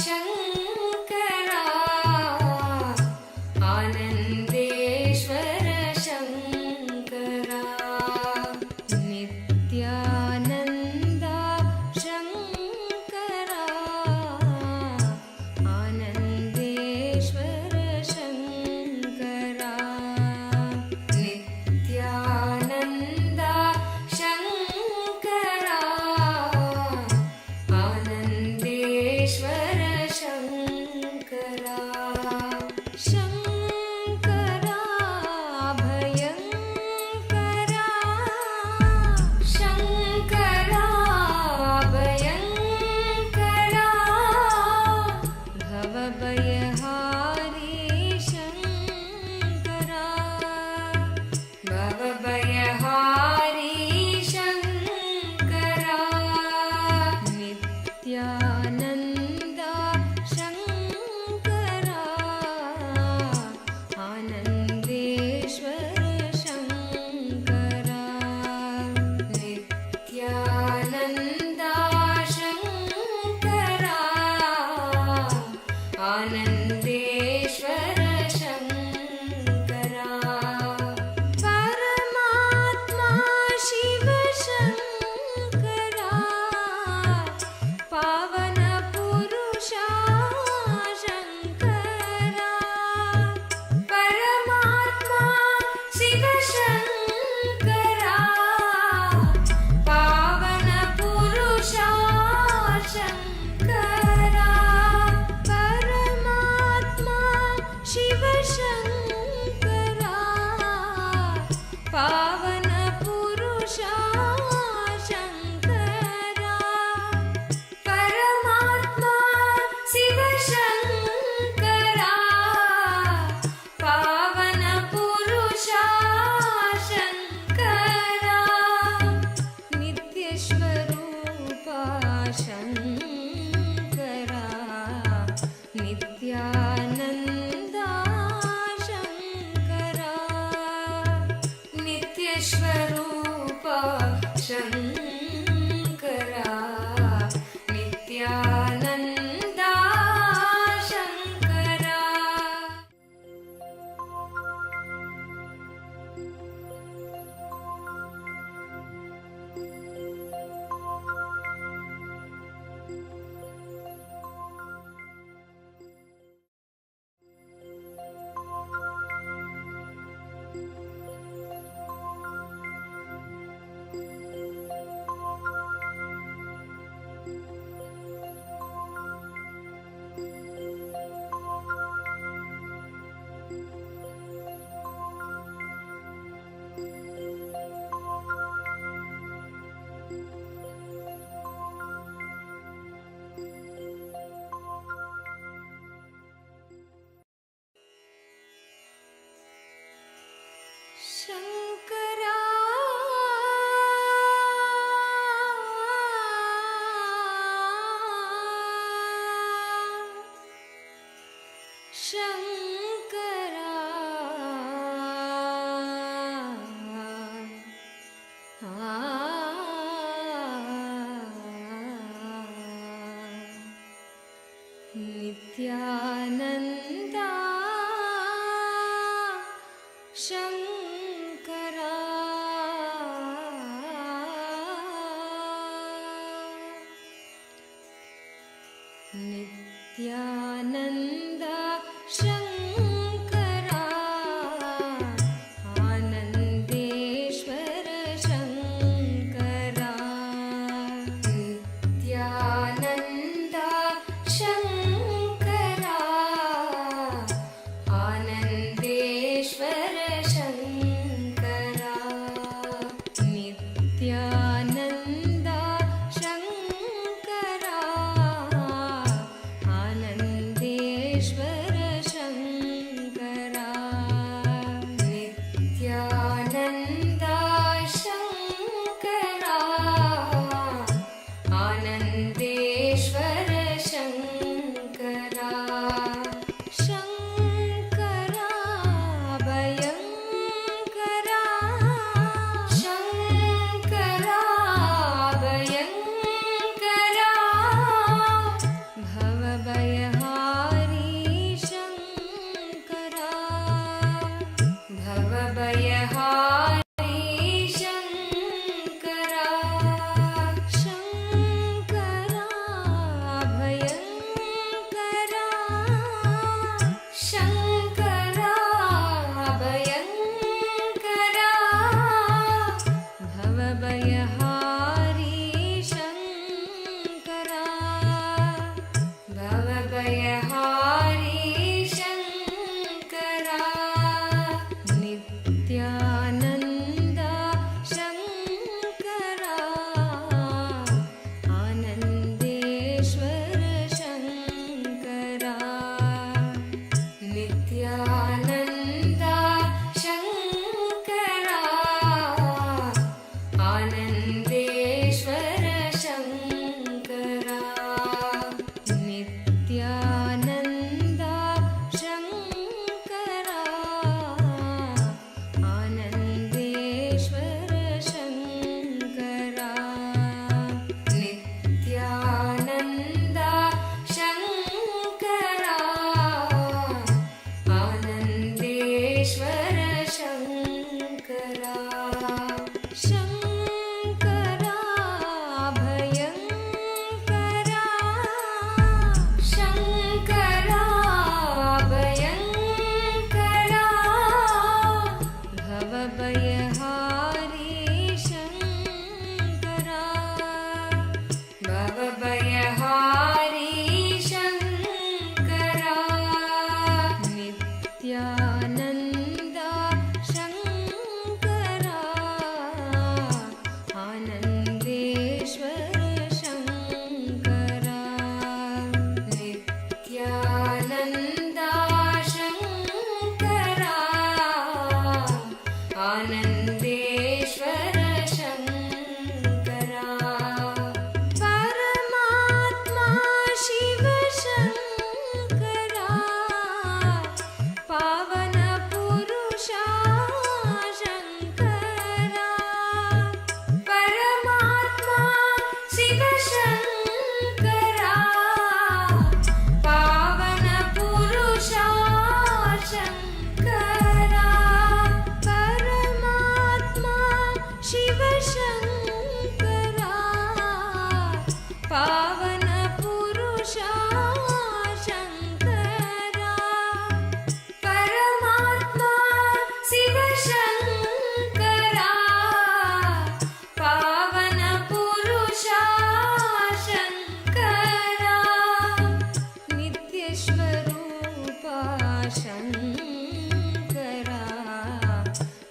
Shankara Anandeshwar Shankara Nityanand Shankara Anandeshwar Shankara Nityanand Shankara Anandeshwar Shankara Shankara भयङ्करा Shankara भयङ्करा भवभयहारी Shankara भवभयहारी Shankara Nityanand Shankara Anandeshwar Shankara Nityanand Shankara Anandeshwar Shankara परमात्मा शिव शङ्करा पावन पुरुषा शङ्करा परमात्मा शिव शङ्करा पावन पुरुषा शङ्करा परमात्मा शिव शङ्करा पावन पुरुषा शङ्करा परमात्मा शिव शङ्करा पावन पुरुषा Shankara नित्यस्वरूपा Shankara Nityanand Shankara नित्यस्वरूपा Shankara Nityanand Shankara Shankara. Nithyananda Shankara. Nithyananda Shankara. Anandeshwara Shankara. Nithyananda Shankara. Anandeshwara Shankara. Nithyananda Shankara. Anandeshwara Shankara. Nithyananda Shankara. Anandeshwara Shankara. Shankara Bhayankara. Shankara Bhayankara. Bhavabhayahari Shankara. Bhavabhayahari Shankara. Shankara Bhayankara. Shankara Bhayankara. Bhavabhayahari Shankara. Bhavabhayahari Shankara. Nithyananda Shankara. Anandeshwara Shankara. Nithyananda Shankara. Anandeshwara Shankara. Nithyananda Shankara. Anandeshwara Shankara. Nithyananda Shankara. Anandeshwara Shankara. Shankara Bhayankara. Shankara Bhayankara. Bhavabhayahari Shankara. Bhavabhayahari Shankara. Nithyananda Shankara. Anandeshwara Shankara. Nithyananda Shankara. Anandeshwara Shankara. Paramatma Shiva Shankara. Pavana Purusha Shankara. Paramatma Shiva Shankara. Pavana Purusha Shankara. Paramatma Shiva Shankara. Pavana Purusha Shankara. Paramatma Shiva Shankara. Pavana Purusha Shankara. Nityashwarupa Shankara.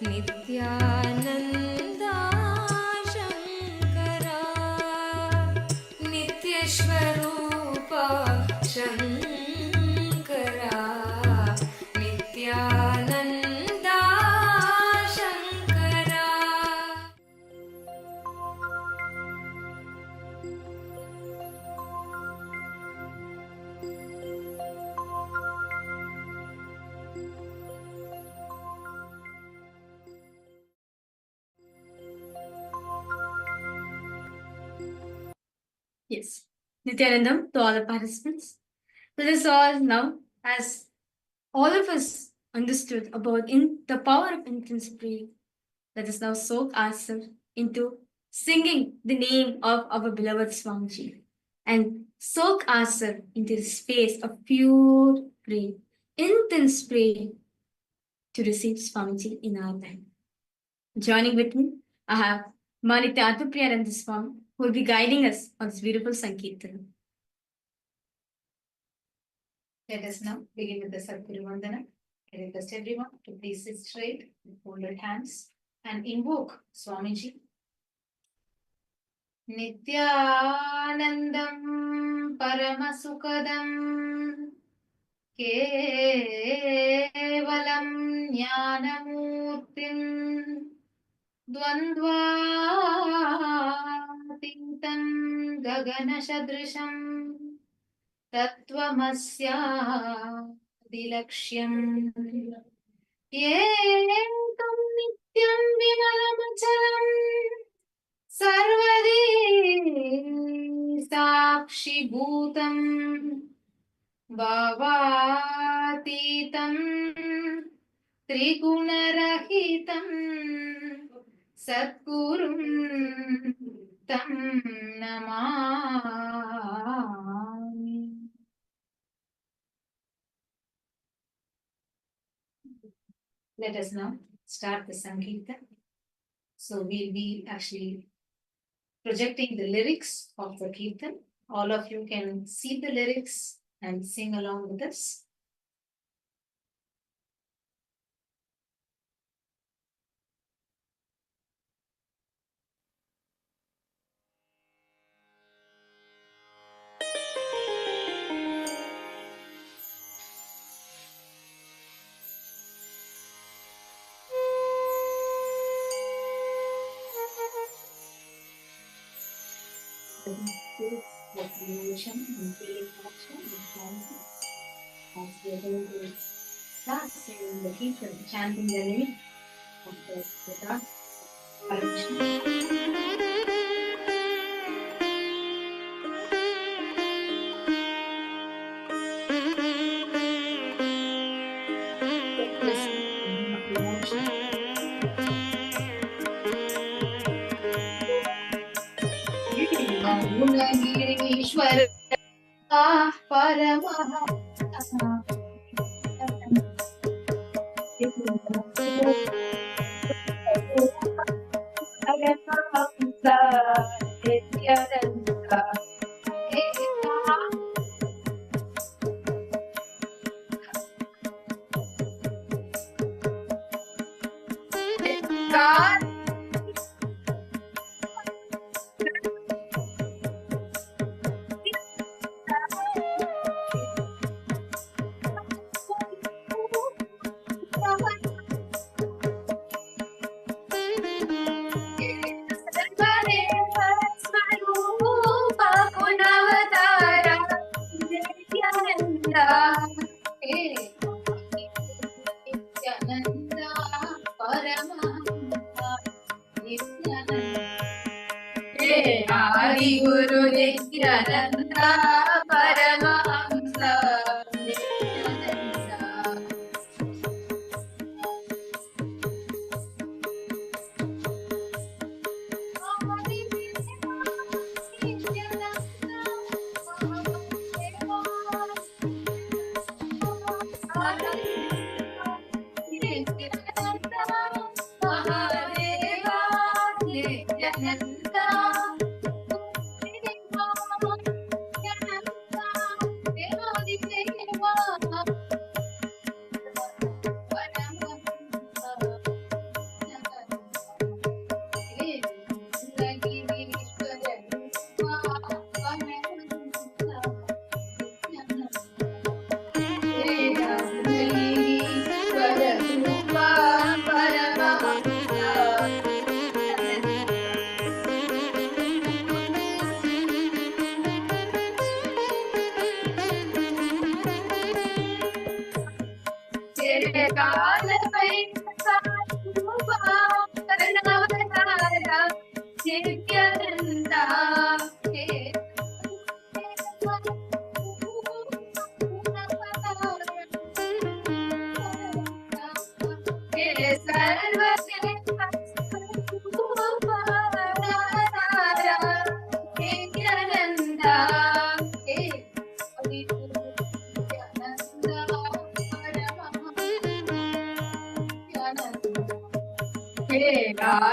Nithyananda Shankara. Nitya Yes. Nithyanandam to all the participants. Let us all now, as all of us understood about the power of intense prayer, let us now soak ourselves into singing the name of our beloved Swamiji and soak ourselves into the space of pure prayer, intense prayer to receive Swamiji in our life. Joining with me, I have Manita Atupriyananda Swami, who will be guiding us on this beautiful Sankirtan. Let us now begin with the Sadguru Vandana. I request everyone to please sit straight with folded hands and invoke Swamiji. Nithyanandam Paramasukadam Kevalam Jnanamurtim Dvandvatintam Gaganashadrisham Tattvamasya-dilaksham Ekam nityam vimalachalam sarvadi sakshi bhutam bhavatitam trigunarahitam satgurum tam namami. Let us now start the Sankirtan. So we'll be actually projecting the lyrics of the Kirtan. All of you can see the lyrics and sing along with us. As we are going to start singing the Kirtan, chanting the name of the God, Gunagirishwar Adi Guru Nithyananda Paramahamsa Nithyananda. Nithyananda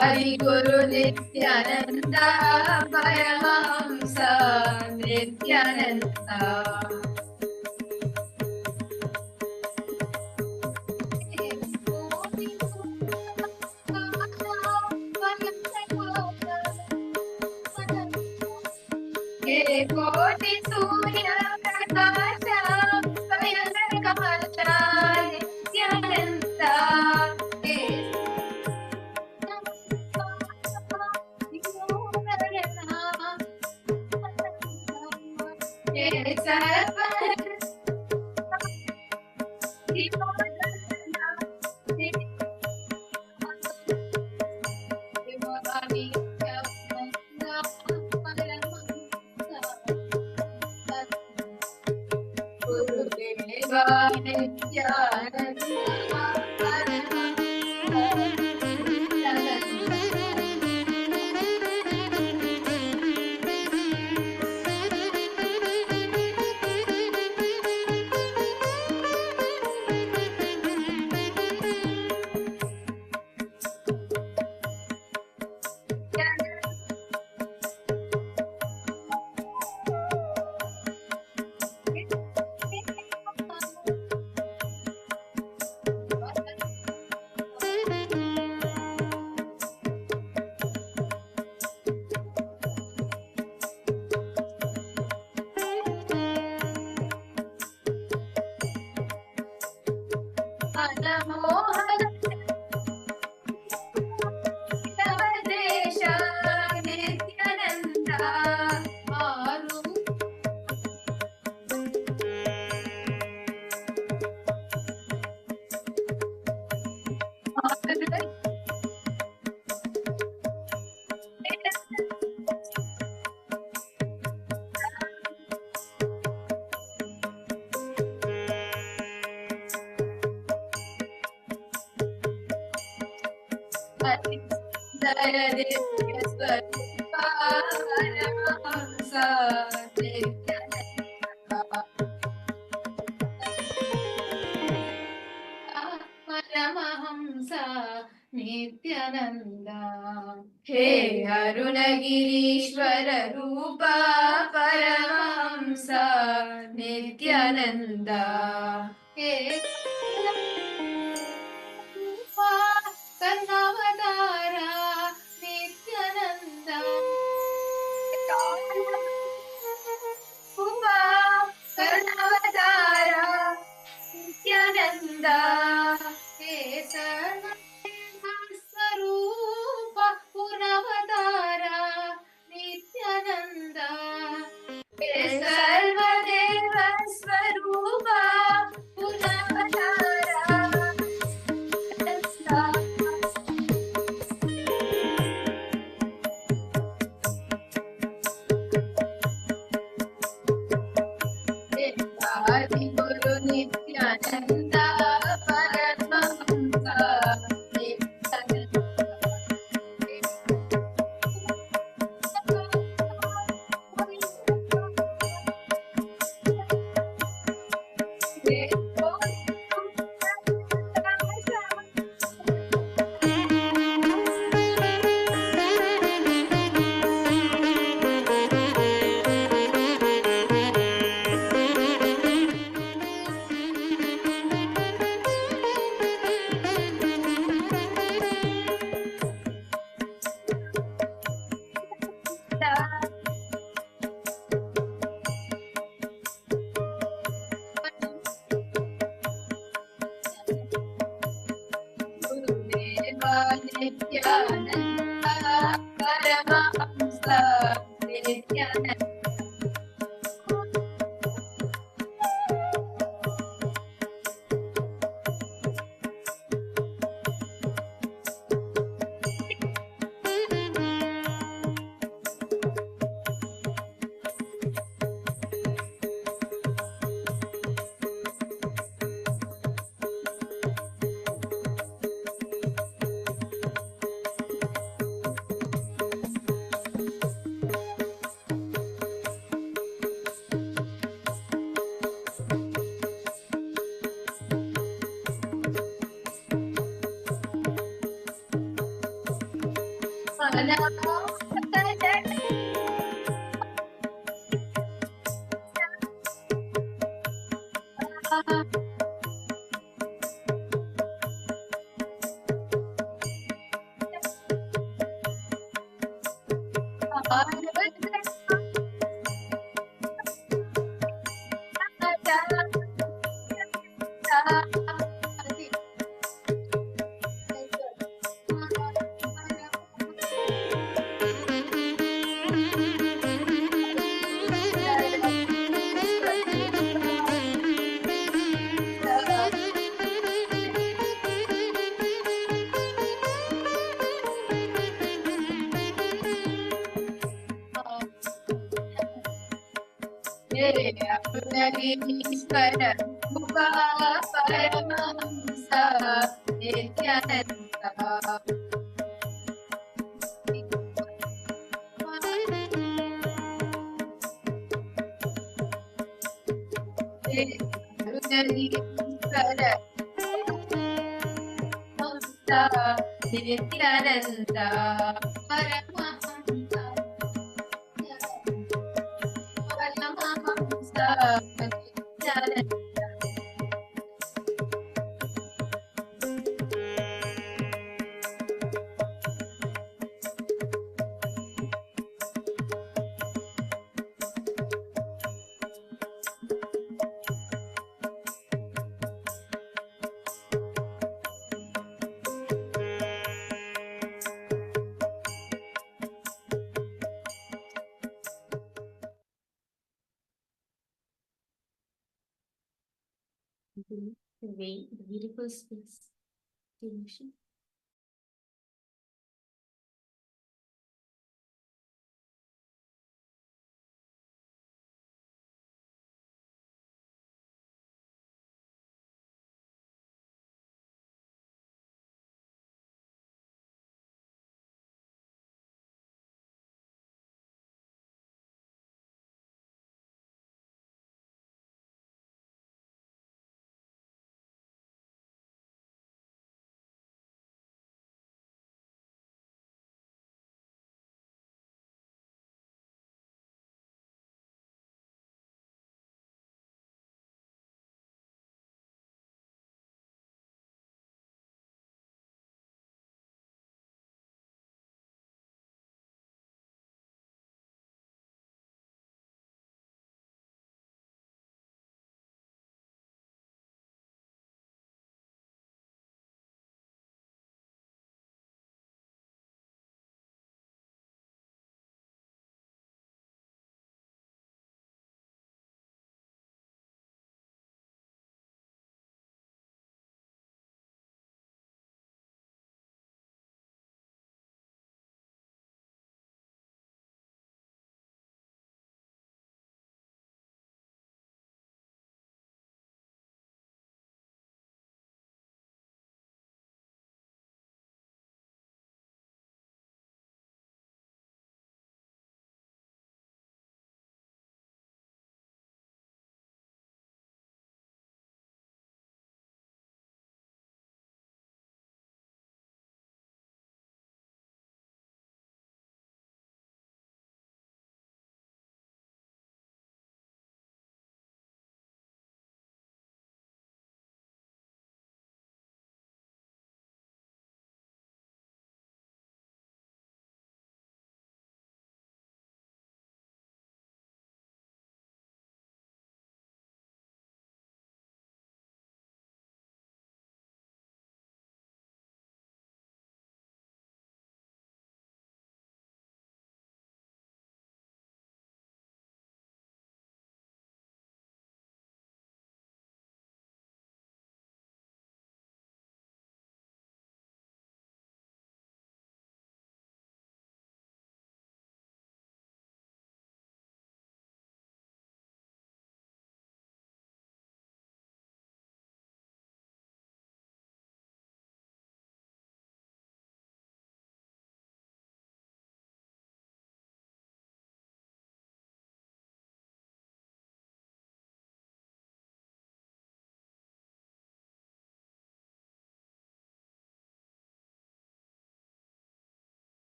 Adi Guru Nithyananda Paramahamsa Nithyananda. Koti Surya Prakasha Payandarkasha Nithyananda. Paramahamsa Nithyananda. Hey Arunagirishwara Rupa Paramahamsa Nithyananda. Hey Rupa Karnavatara Nithyananda. Rupa Karnavatara Nithyananda. Swarupa Punavatara Nithyananda. Sarvadeva Swarupa Punavatara Adi Guru Nithyananda Paramahamsa Nithyananda. Nithyananda Paramahamsa Nithyananda. The way, the beautiful space, the ocean.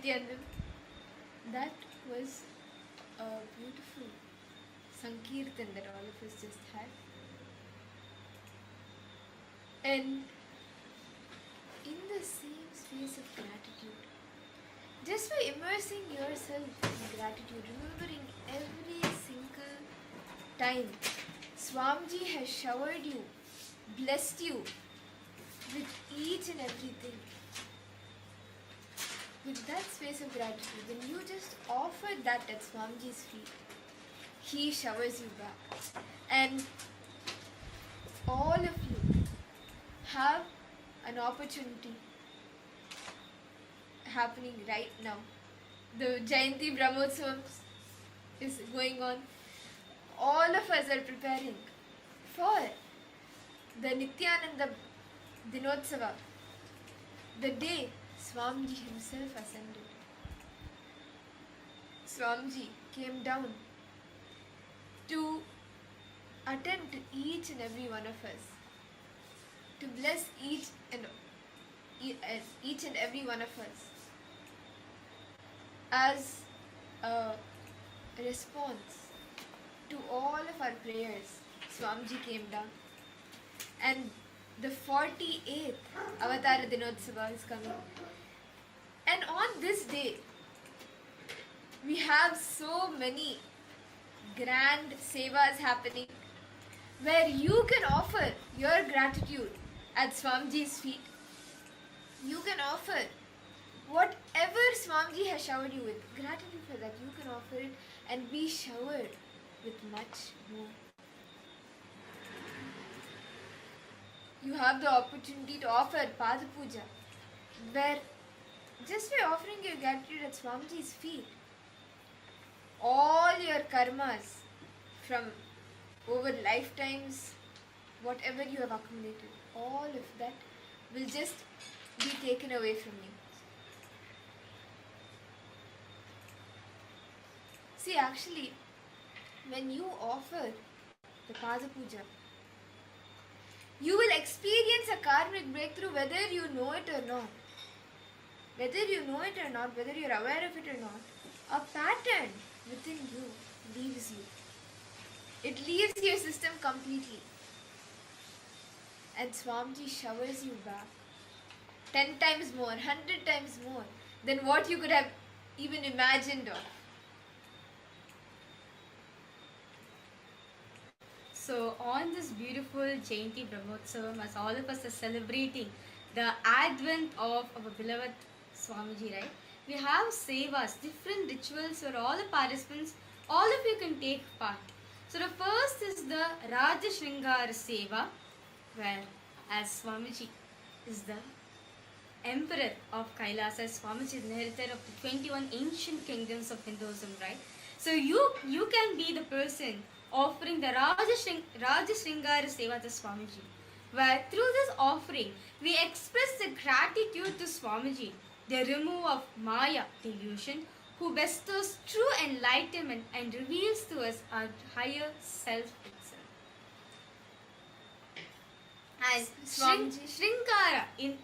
Nithyananda, that was a beautiful Sankirtan that all of us just had. And in the same space of gratitude, just by immersing yourself in gratitude, remembering every single time Swamiji has showered you, blessed you with each and everything, with that space of gratitude, then you just offer that at Swamiji's feet. He showers you back. And all of you have an opportunity happening right now. The Jayanti Brahmotsavam is going on. All of us are preparing for the Nithyananda Dinotsava, the day Swamiji himself ascended. Swamiji came down to attend to each and every one of us, to bless each and every one of us as a response to all of our prayers. Swamiji came down, and the 48th Avatara Dinotsava is coming. And on this day, we have so many grand sevas happening where you can offer your gratitude at Swamiji's feet. You can offer whatever Swamiji has showered you with. Gratitude for that. You can offer it and be showered with much more. You have the opportunity to offer Pada Puja, where just by offering your gratitude at Swamiji's feet, all your karmas from over lifetimes, whatever you have accumulated, all of that will just be taken away from you. See, actually, when you offer the Pada Puja, you will experience a karmic breakthrough whether you know it or not. Whether you know it or not, whether you're aware of it or not, a pattern within you leaves you. It leaves your system completely. And Swamiji showers you back 10 times more, 100 times more than what you could have even imagined of. So on this beautiful Jayanti Brahmotsavam, as all of us are celebrating the advent of our beloved Swamiji, right? We have sevas, different rituals where all the participants, all of you can take part. So the first is the Raja Shringara Seva, where as Swamiji is the emperor of KAILASA, Swamiji is the inheritor of the 21 ancient kingdoms of Hinduism, right? So you can be the person offering the Raja Shringara Seva to Swamiji, where through this offering we express the gratitude to Swamiji, the remover of Maya delusion, who bestows true enlightenment and reveals to us our higher self itself. And Shringara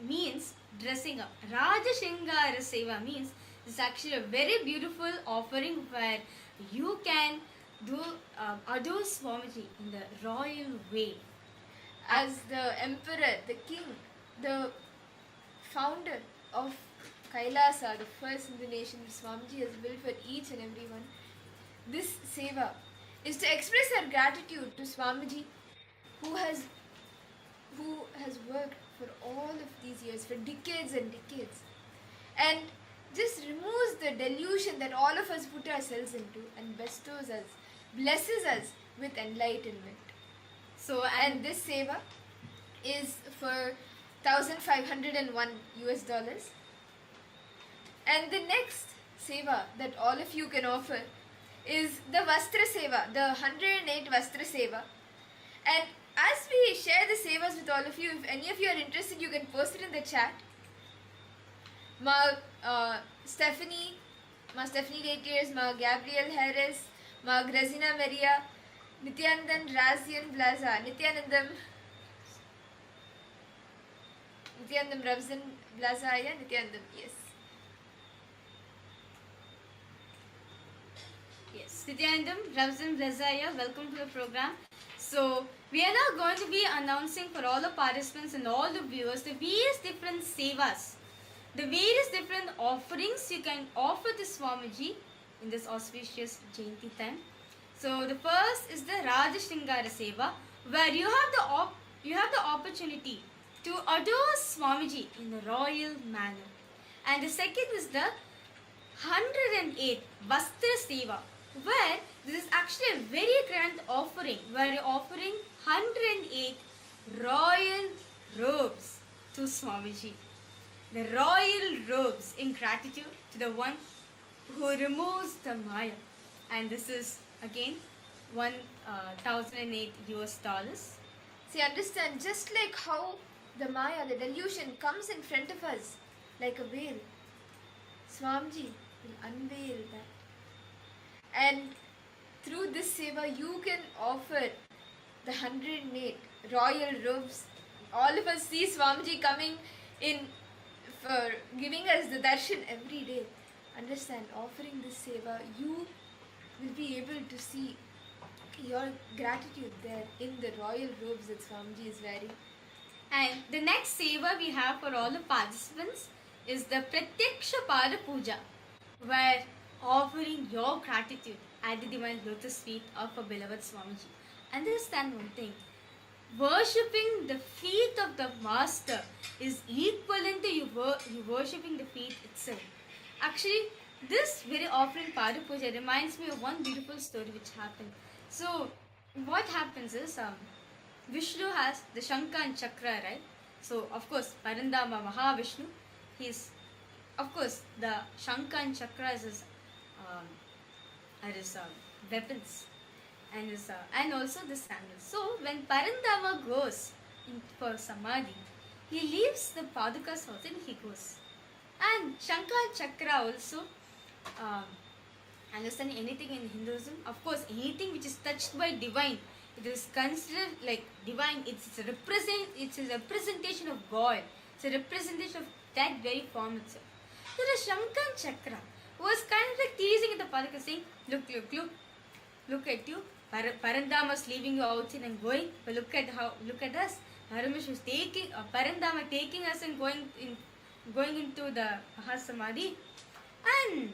means dressing up. Raja Shringara Seva means it's actually a very beautiful offering where you can adore Swamiji in the royal way. As the emperor, the king, the founder of KAILASA, the first in the nation, Swamiji has built for each and everyone. This seva is to express our gratitude to Swamiji, who has worked for all of these years, for decades and decades, and just removes the delusion that all of us put ourselves into and bestows us, blesses us with enlightenment. So, and this seva is for $1,501 US. And the next seva that all of you can offer is the Vastra Seva, the 108 Vastra Seva. And as we share the sevas with all of you, if any of you are interested, you can post it in the chat. Stephanie Datiers, Gabriel Harris, Grazina Maria, Nithyanandan Razian Blaza, Nithyanandam Rabzan Blazaya, Nithyanandam, yes. Nithyananda, Ravzan, Razaya, welcome to the program. So, we are now going to be announcing for all the participants and all the viewers the various different sevas, the various different offerings you can offer to Swamiji in this auspicious Jayanti time. So, the first is the Rajashringara Seva, where you have the opportunity to adore Swamiji in a royal manner. And the second is the 108 Vastra Seva, where this is actually a very grand offering, where you're offering 108 royal robes to Swamiji. The royal robes in gratitude to the one who removes the Maya. And this is again 1,008 US dollars. See, understand, just like how the Maya, the delusion, comes in front of us like a veil, Swamiji will unveil that. And through this seva, you can offer the 108 royal robes. All of us see Swamiji coming in for giving us the darshan every day. Understand, offering this seva, you will be able to see your gratitude there in the royal robes that Swamiji is wearing. And the next seva we have for all the participants is the Pratyaksha Pada Puja, where offering your gratitude at the divine lotus feet of our beloved Swamiji. Understand one thing, worshipping the feet of the Master is equivalent to you worshipping the feet itself. Actually, this very offering Pada Puja reminds me of one beautiful story which happened. So, what happens is, Vishnu has the Shankha and Chakra, right? So, of course, Parandama Mahavishnu, he's, of course, the Shankha and Chakra is his weapons and also the sandals. So, when Parandama goes in for Samadhi, he leaves the Padukas house and he goes. And Shankha and Chakra also, understand anything in Hinduism, of course, anything which is touched by divine, it is considered like divine. It's a representation of God. It's a representation of that very form itself. So the Shankha and Chakra was kind of like teasing at the Paduka, saying, look at you. Parandama is leaving you outside and going, but look at us. Paramash is taking Parandama taking us and going into the Mahasamadhi. And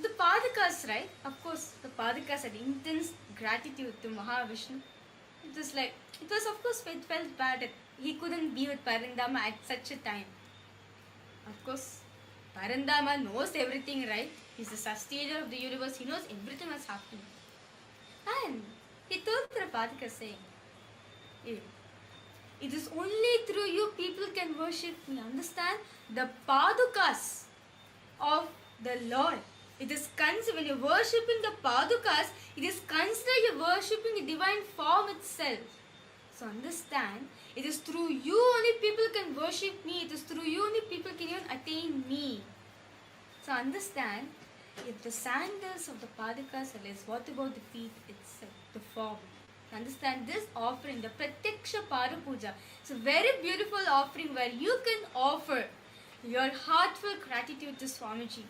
the Padakas, right? Of course, the Padakas had intense gratitude to Mahavishnu. It was of course felt bad that he couldn't be with Parandama at such a time. Of course, Parandama knows everything, right? He's the sustainer of the universe. He knows everything that's happening. And he told Padaka saying, it is only through you people can worship me. Understand? The Padukas of the Lord. It is considered, when you're worshipping the Padukas, it is considered you're worshipping the divine form itself. So understand, it is through you only people can worship me. It is through you only people can even attain me. So understand, if the sandals of the Padukas are less, what about the feet itself, the form? Understand, this offering, the Pratyaksha Pada Puja, it's a very beautiful offering where you can offer your heartfelt gratitude to Swamiji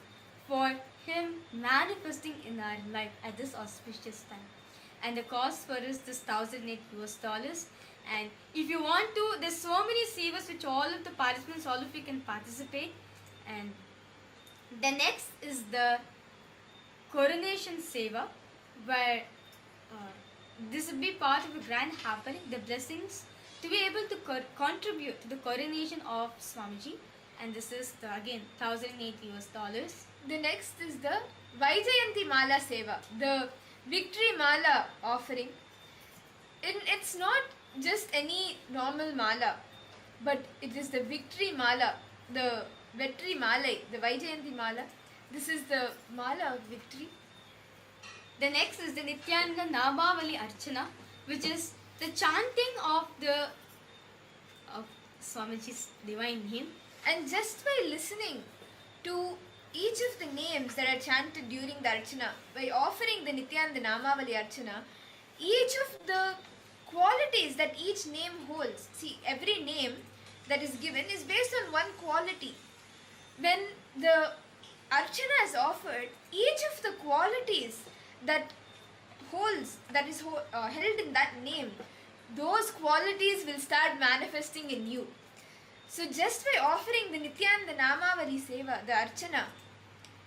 for him manifesting in our life at this auspicious time. And the cost for is this 1,008 US dollars. And if you want to, there's so many sevas which all of the participants, all of you can participate. And the next is the coronation seva, where this will be part of a grand happening, the blessings to be able to contribute to the coronation of Swamiji. And this is again 1,008 US dollars. The next is the Vaijayanti Mala Seva, the Victory Mala offering. It's not just any normal mala, but it is the Victory Mala, the Vetri Malai, the Vaijayanti Mala. This is the Mala of victory. The next is the Nithyananda Namavali Archana, which is the chanting of Swamiji's divine name. And just by listening to each of the names that are chanted during the Archana, by offering the Nithyananda Namavali Archana, each of the qualities that each name holds, see, every name that is given is based on one quality. When the Archana is offered, each of the qualities that held in that name, those qualities will start manifesting in you. So just by offering the Nithyananda Namavali Seva, the Archana,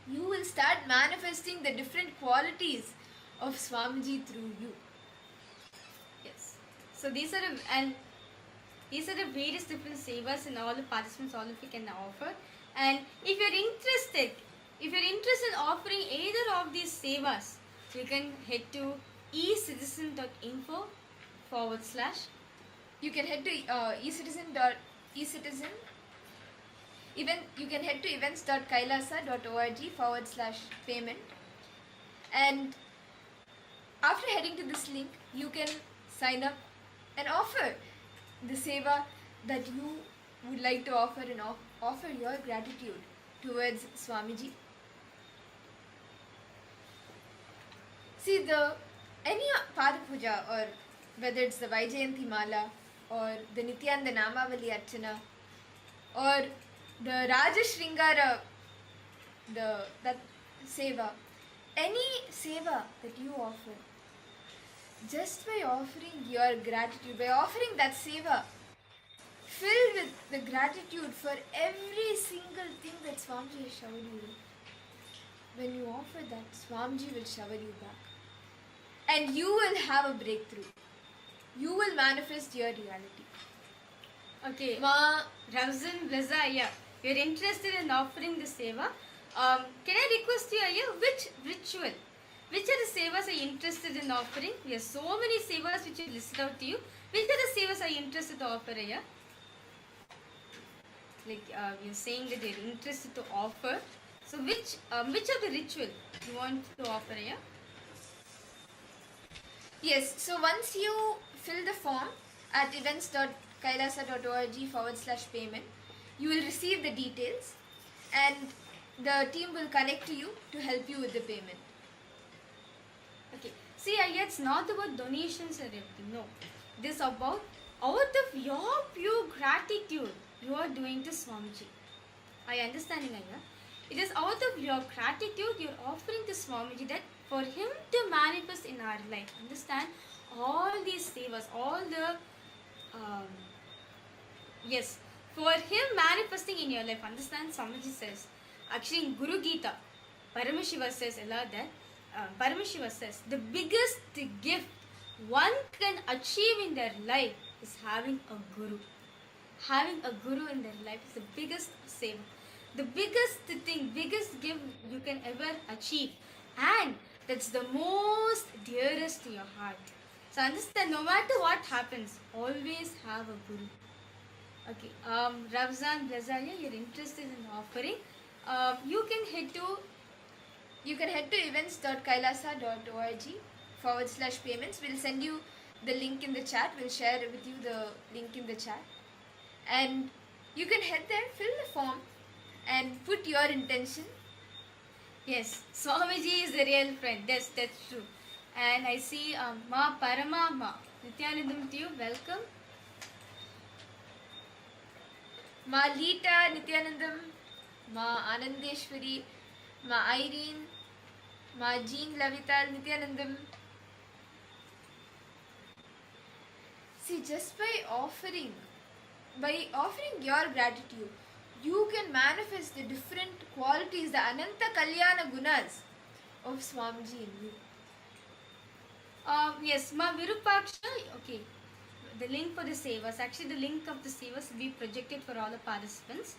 you will start manifesting the different qualities of Swamiji through you. Yes. So these are the various different sevas and all the participants, all of you can offer. And if you're interested in offering either of these sevas, you can head to ecitizen.info/. You can head to ecitizen. Even you can head to events.kailasa.org/payment. And after heading to this link, you can sign up and offer the seva that you would like to offer, and offer your gratitude towards Swamiji. See, any Pada Puja, or whether it's the Vaijayanti Mala, or the Nithyananda Namavali Archana, or the Raja Shringara, that seva, any seva that you offer, just by offering your gratitude, by offering that seva, filled with the gratitude for every single thing that Swamiji has showered you with, when you offer that, Swamiji will shower you back. And you will have a breakthrough. You will manifest your reality. Okay, Ramzan Blaza, yeah, you're interested in offering the seva. Can I request you, which ritual, which are the sevas are you interested in offering? We have so many sevas which are listed out to you. Which are the sevas are you interested to offer, Like you're saying that you're interested to offer. So which of the ritual you want to offer, Yes, so once you fill the form at events.kailasa.org/payment, you will receive the details, and the team will connect to you to help you with the payment. Okay, see, it's not about donations or everything, no. This is about out of your pure gratitude you are doing to Swamiji. Are you understanding, It is out of your gratitude you're offering to Swamiji, that for him to manifest in our life. Understand? All these sevas, all the yes, for him manifesting in your life. Understand? Swamiji says, actually in Guru Gita, Paramashiva says Paramashiva says the biggest gift one can achieve in their life is having a guru. Having a guru in their life is the biggest seva, the biggest thing, biggest gift you can ever achieve, and that's the most dearest to your heart. So understand, no matter what happens, always have a guru. Okay, Ravzan Blazaria, you're interested in offering. You can head to events.kailasa.org/payments. We'll send you the link in the chat. We'll share with you the link in the chat. And you can head there, fill the form, and put your intention. Yes, Swamiji is the real friend. That's true. And I see Ma Parama Nithyanandam to you. Welcome. Ma Lita Nithyanandam, Ma Anandeshwari, Ma Irene, Ma Jean Lavital Nithyanandam. See, just by offering your gratitude, you can manifest the different qualities, the Ananta Kalyana Gunas of Swamiji in you. Yes, Ma Virupaksha, okay. The link for the sevas, actually the link of the sevas will be projected for all the participants.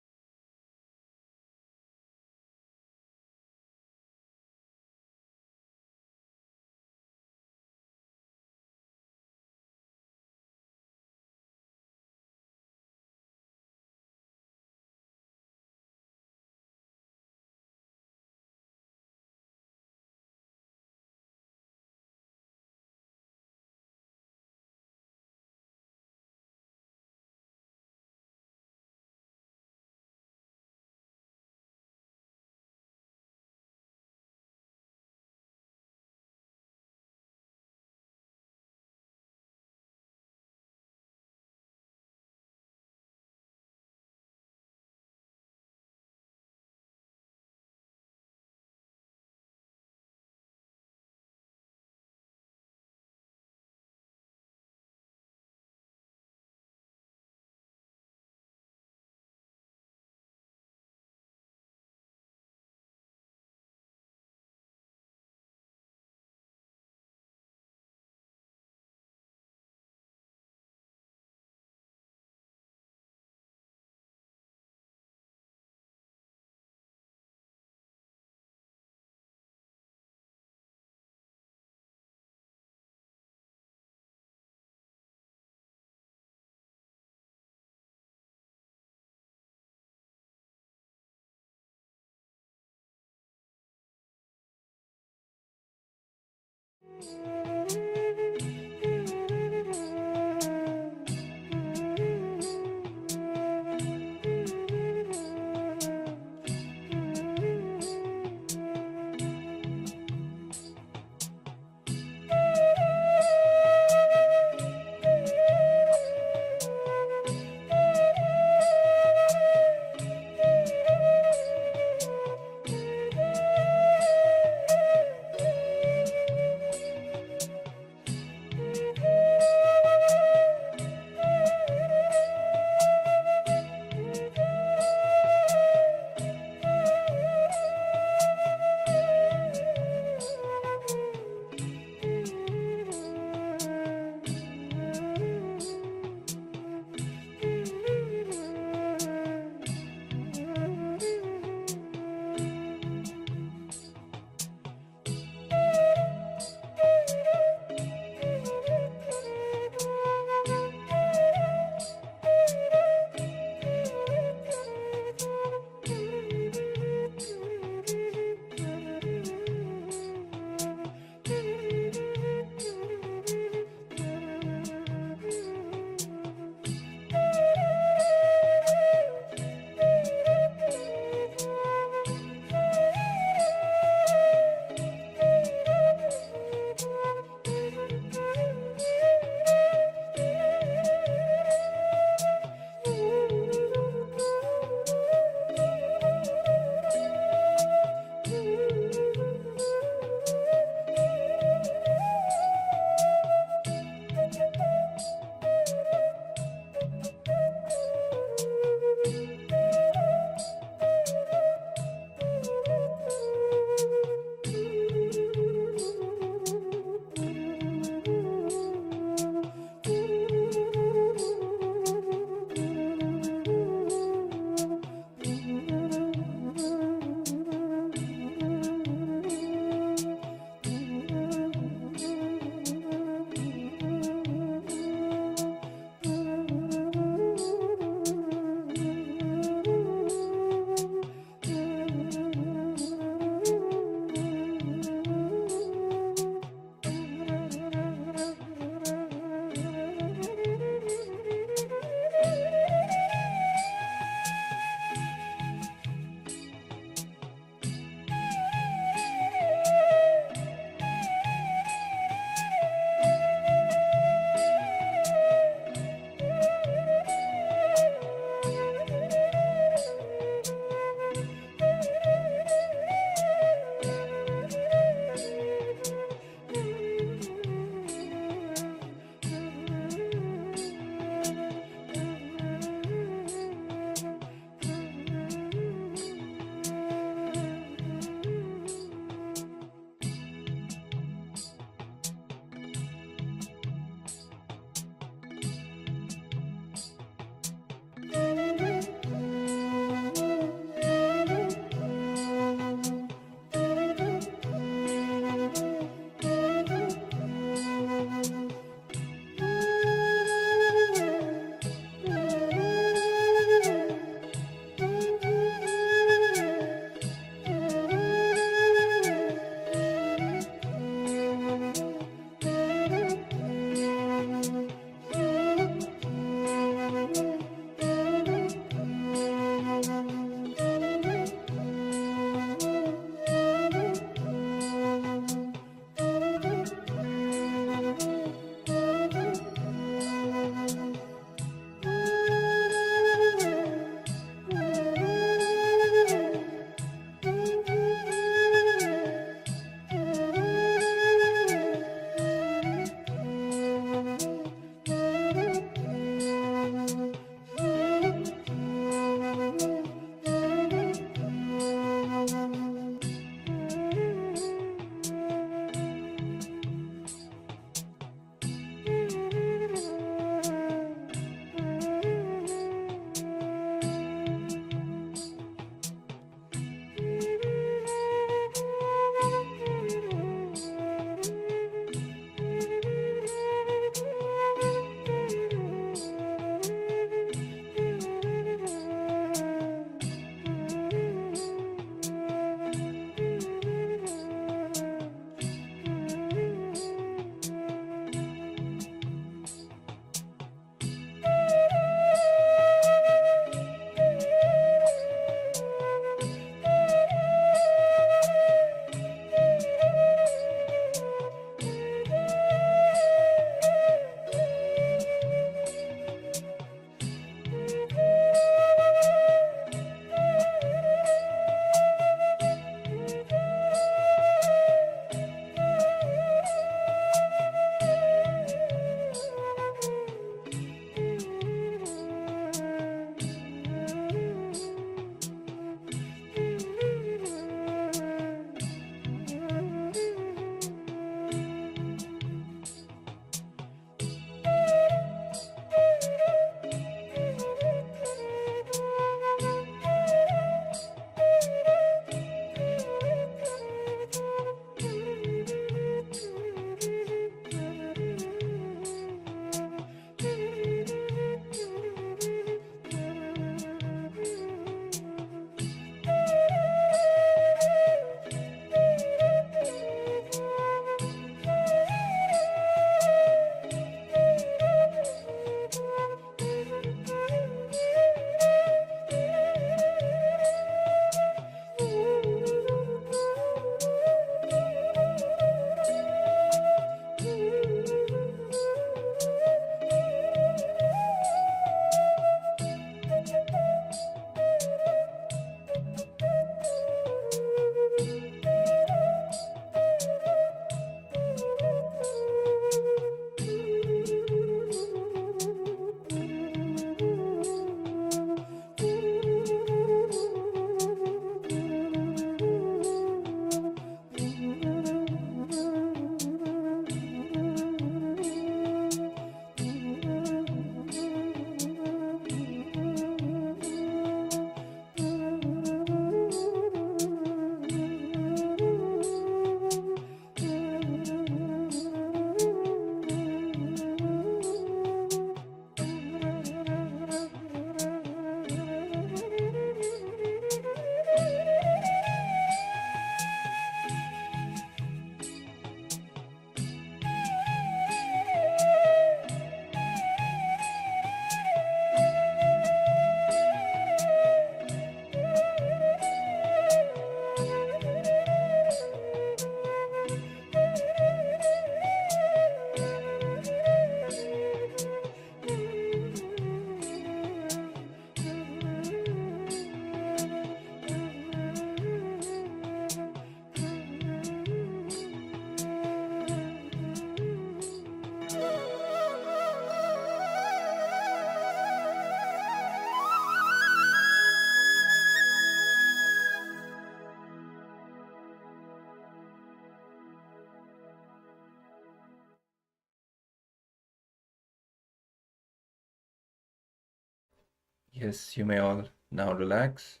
Yes, you may all now relax.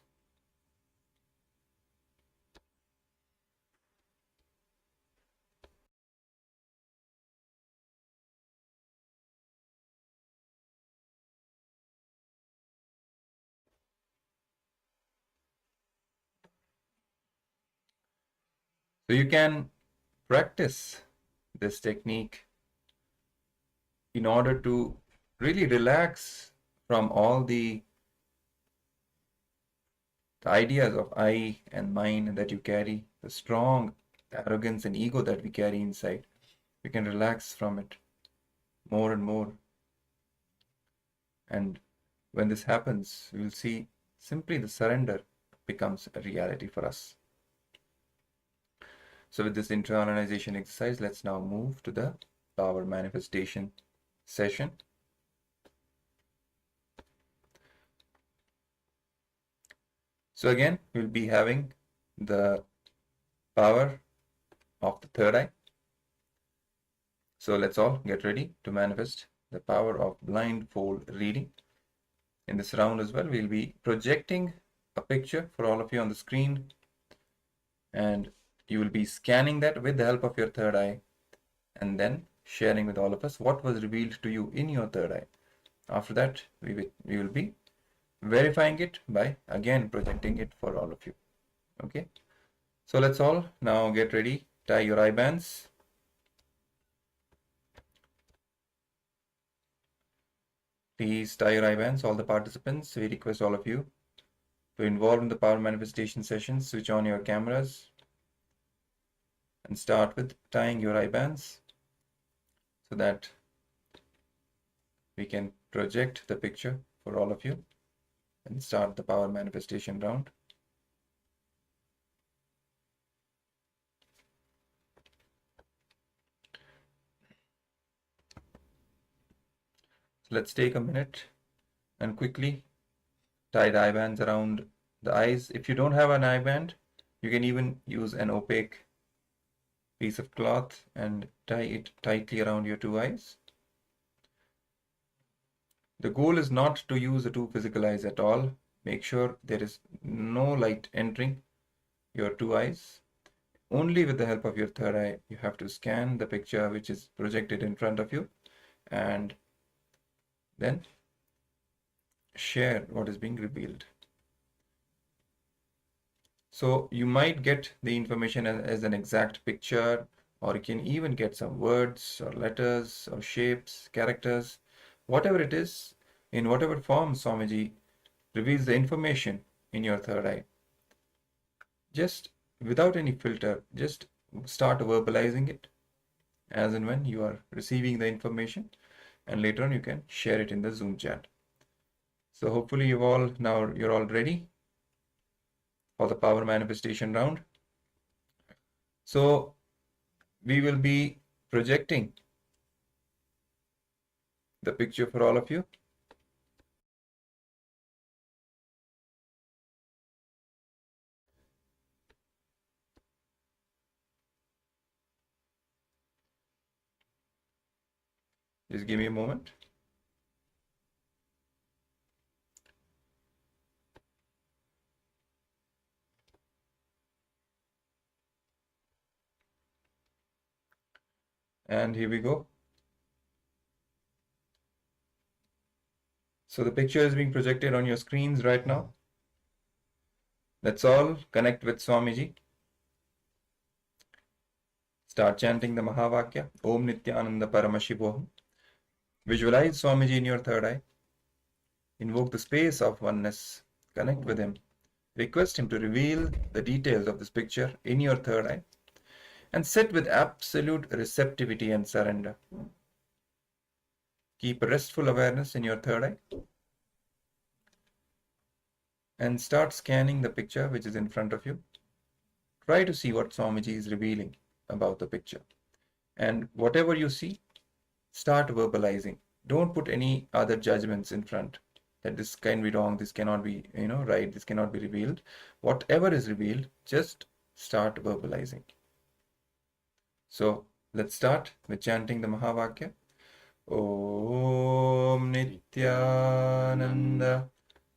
So you can practice this technique in order to really relax from all the ideas of I and mine that you carry, the strong arrogance and ego that we carry inside. We can relax from it more and more. And when this happens, we will see simply the surrender becomes a reality for us. So with this internalization exercise, let's now move to the power manifestation session. So again, we'll be having the power of the third eye. So let's all get ready to manifest the power of blindfold reading. In this round as well, we'll be projecting a picture for all of you on the screen, and you will be scanning that with the help of your third eye and then sharing with all of us what was revealed to you in your third eye. After that, we will be verifying it by again projecting it for all of you. Okay, so let's all now get ready. Tie your eye bands. Please tie your eye bands, all the participants. We request all of you to involve in the power manifestation sessions. Switch on your cameras and start with tying your eye bands so that we can project the picture for all of you and start the power manifestation round. So let's take a minute and quickly tie the eye bands around the eyes. If you don't have an eye band, you can even use an opaque piece of cloth and tie it tightly around your two eyes. The goal is not to use the two physical eyes at all. Make sure there is no light entering your two eyes. Only with the help of your third eye, you have to scan the picture which is projected in front of you and then share what is being revealed. So you might get the information as an exact picture, or you can even get some words or letters or shapes, characters, whatever it is, in whatever form Swamiji reveals the information in your third eye. Just without any filter, just start verbalizing it as and when you are receiving the information, and later on you can share it in the Zoom chat. So hopefully you're all ready for the power manifestation round. So we will be projecting the picture for all of you. Just give me a moment. And here we go. So the picture is being projected on your screens right now. Let's all connect with Swamiji. Start chanting the Mahavakya, Om Nithyananda Paramashivoham. Visualize Swamiji in your third eye. Invoke the space of oneness. Connect with him. Request him to reveal the details of this picture in your third eye. And sit with absolute receptivity and surrender. Keep a restful awareness in your third eye. And start scanning the picture which is in front of you. Try to see what Swamiji is revealing about the picture. And whatever you see, start verbalizing. Don't put any other judgments in front. That this can be wrong, this cannot be, right, this cannot be revealed. Whatever is revealed, just start verbalizing. So let's start with chanting the Mahavakya. Om Nithyananda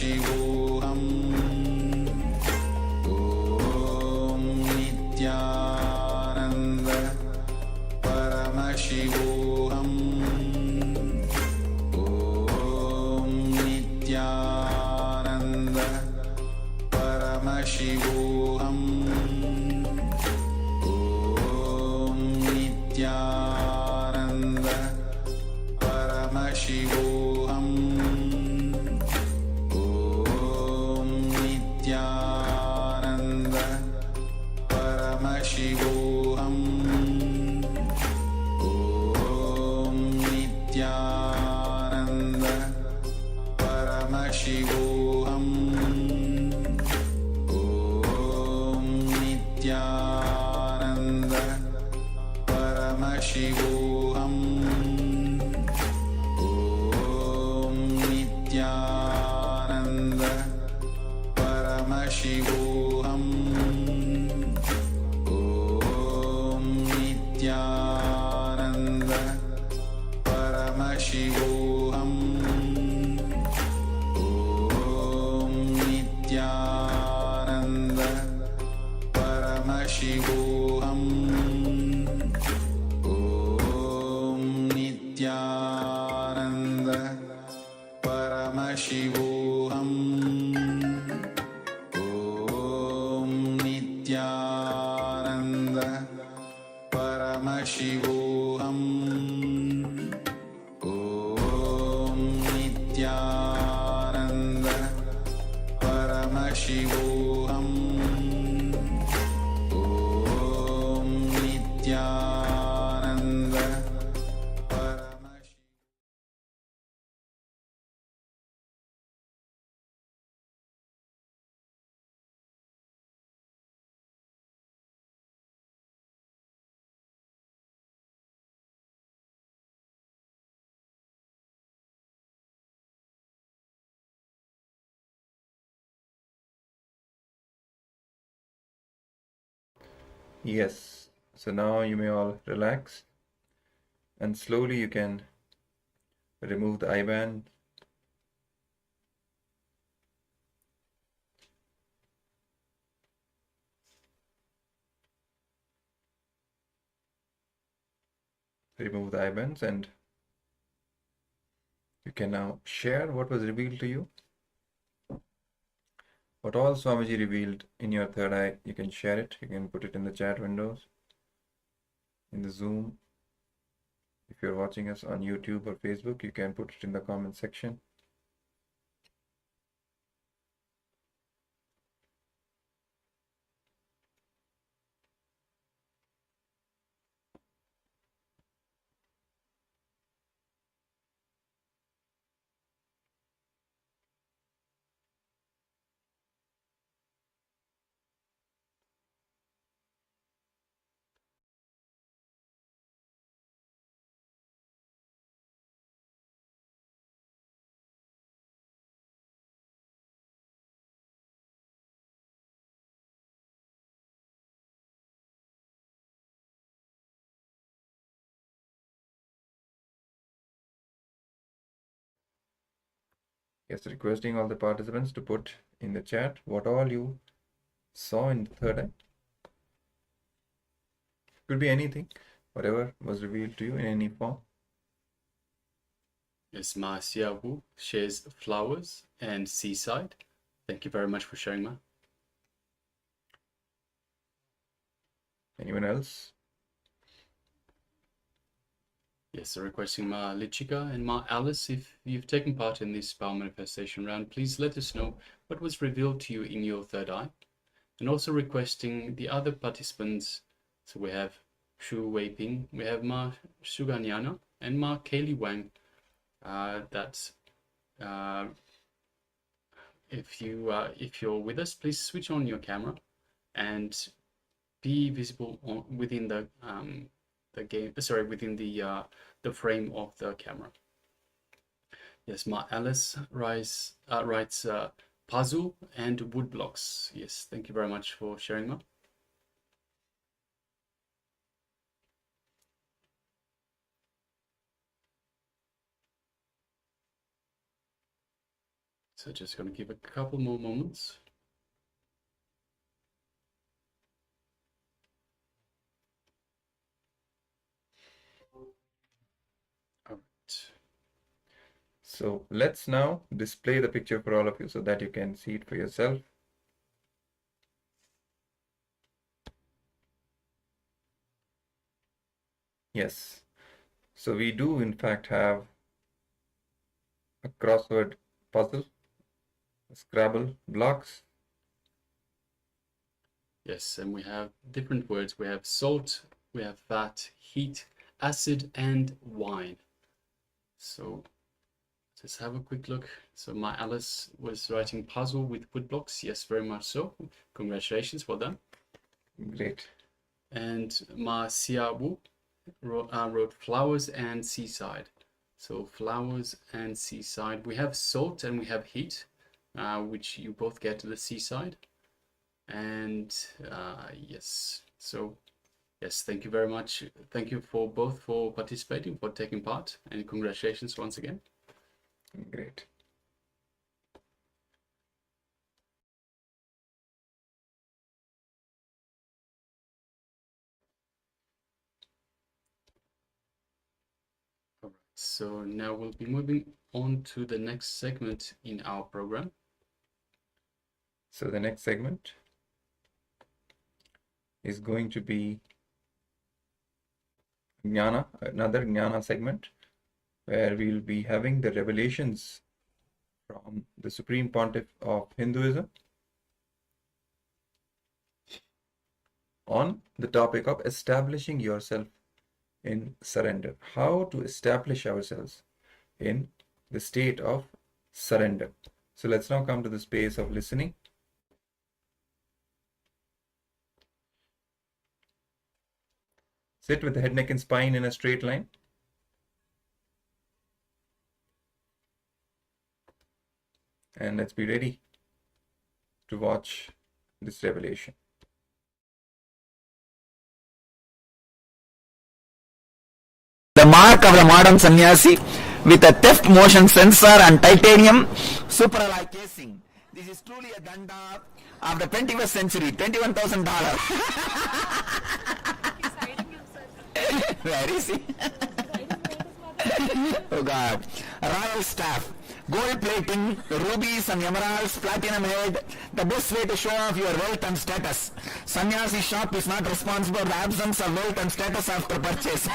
Paramashivoham Om Nithyananda Paramashivoham Om Nithyananda Paramashivoham Om Nithyananda Paramashivoham Om Nithyananda Paramashivoham Om Nithyananda Paramashivoham Om Nithyananda Paramashivoham Om Nithyananda Paramashivoham Om Nithyananda Paramashivoham Om Nithyananda Paramashivoham Om Nithyananda Paramashivoham Om Nithyananda Paramashivoham Om Nithyananda Paramashivoham Om Nithyananda Paramashivoham. Yes, so now you may all relax and slowly you can remove the eye band. Remove the eye bands and you can now share what was revealed to you. What all Swamiji revealed in your third eye, you can share it. You can put it in the chat windows, in the Zoom. If you're watching us on YouTube or Facebook, you can put it in the comment section. Yes, requesting all the participants to put in the chat what all you saw in the third eye. Could be anything, whatever was revealed to you in any form. Yes, Ma Xiaohu shares flowers and seaside. Thank you very much for sharing, Ma. Anyone else? Yes, so requesting Ma Lichika and Ma Alice, if you've taken part in this power manifestation round, please let us know what was revealed to you in your third eye. And also requesting the other participants. So we have Shu Weiping, we have Ma Suganyana and Ma Kaylee Wang. If you're with us, please switch on your camera and be visible within the game. Sorry, within the frame of the camera. Yes, Ma Alice writes puzzle and wood blocks. Yes, thank you very much for sharing, Ma. So just going to give a couple more moments. All right. So let's now display the picture for all of you so that you can see it for yourself. Yes. So we do in fact have a crossword puzzle, Scrabble blocks. Yes, and we have different words. We have salt, we have fat, heat, acid, and wine. So let's have a quick look. So my Alice was writing puzzle with wood blocks. Yes, very much so. Congratulations, well done. Great. And my Siabu wrote flowers and seaside. So flowers and seaside. We have salt and we have heat, which you both get to the seaside. And yes, so yes, thank you very much. Thank you for both for participating, for taking part, and congratulations once again. Great. All right, so now we'll be moving on to the next segment in our program. So the next segment is going to be Jnana, another Jnana segment, where we'll be having the revelations from the Supreme Pontiff of Hinduism on the topic of establishing yourself in surrender. How to establish ourselves in the state of surrender. So let's now come to the space of listening. Sit with the head, neck, and spine in a straight line. And let's be ready to watch this revelation. The mark of the modern sannyasi with a theft motion sensor and titanium superalloy casing. This is truly a danda of the 21st century, $21,000. Where is he? Oh God. Royal staff, gold plating, rubies and emeralds, platinum head, the best way to show off your wealth and status. Sannyasi shop is not responsible for the absence of wealth and status after purchase.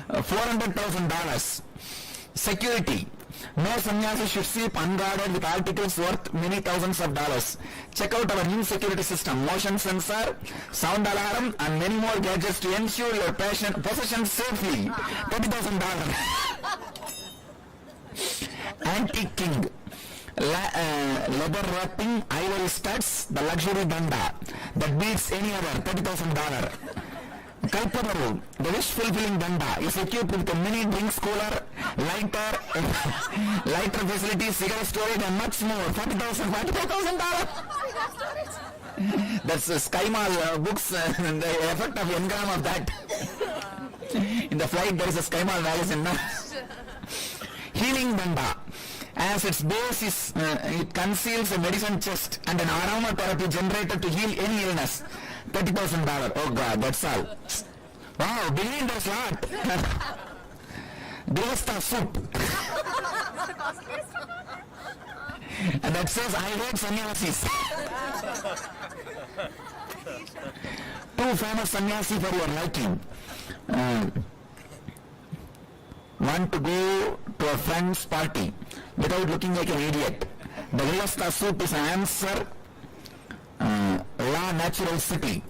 $400,000. Security. No sannyasi should sleep unguarded with articles worth many thousands of dollars. Check out our new security system, motion sensor, sound alarm, and many more gadgets to ensure your possessions safely. $30,000. Antique king. Leather wrapping, ivory studs, the luxury danda that beats any other. $30,000. Kalpamaru, the wish-fulfilling danda, is equipped with a mini drinks cooler, lighter facilities, cigarette storage, and much more. $45,000. That's Skymal books, the effect of engram of that. In the flight, there is a Skymal magazine. Healing danda. As its base is, it conceals a medicine chest and an aromatherapy generator to heal any illness. $30,000. Oh God, that's all. Wow, billion does lot. Grihastha soup. And that says, I hate sannyasis. Two famous sannyasi for your liking. Want to go to a friend's party without looking like an idiot. The Grihastha soup is an answer. Law natural city.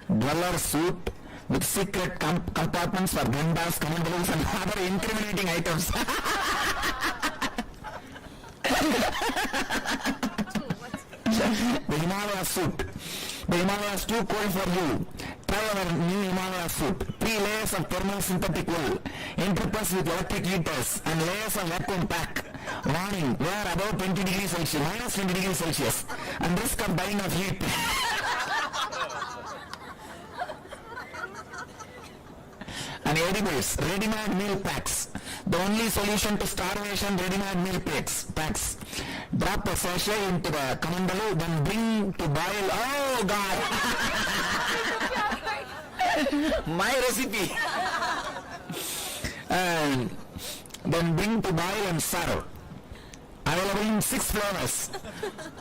Dweller suit with secret compartments for gandas, commandables, and other incriminating items. The Himalaya suit. The Himalaya is too cold for you. Try our new Himalaya suit. 3 layers of thermal synthetic wool, interpressed with electric heaters, and layers of vacuum pack. Warning, wear above 20 degrees Celsius, minus 20 degrees Celsius, and risk of dying of heat. and edibles, ready-made meal packs. The only solution to starvation, ready-made meal packs. Drop a sachet into the kamandalu, then bring to boil. Oh God! My recipe. And then bring to boil and serve. Available in 6 flavors.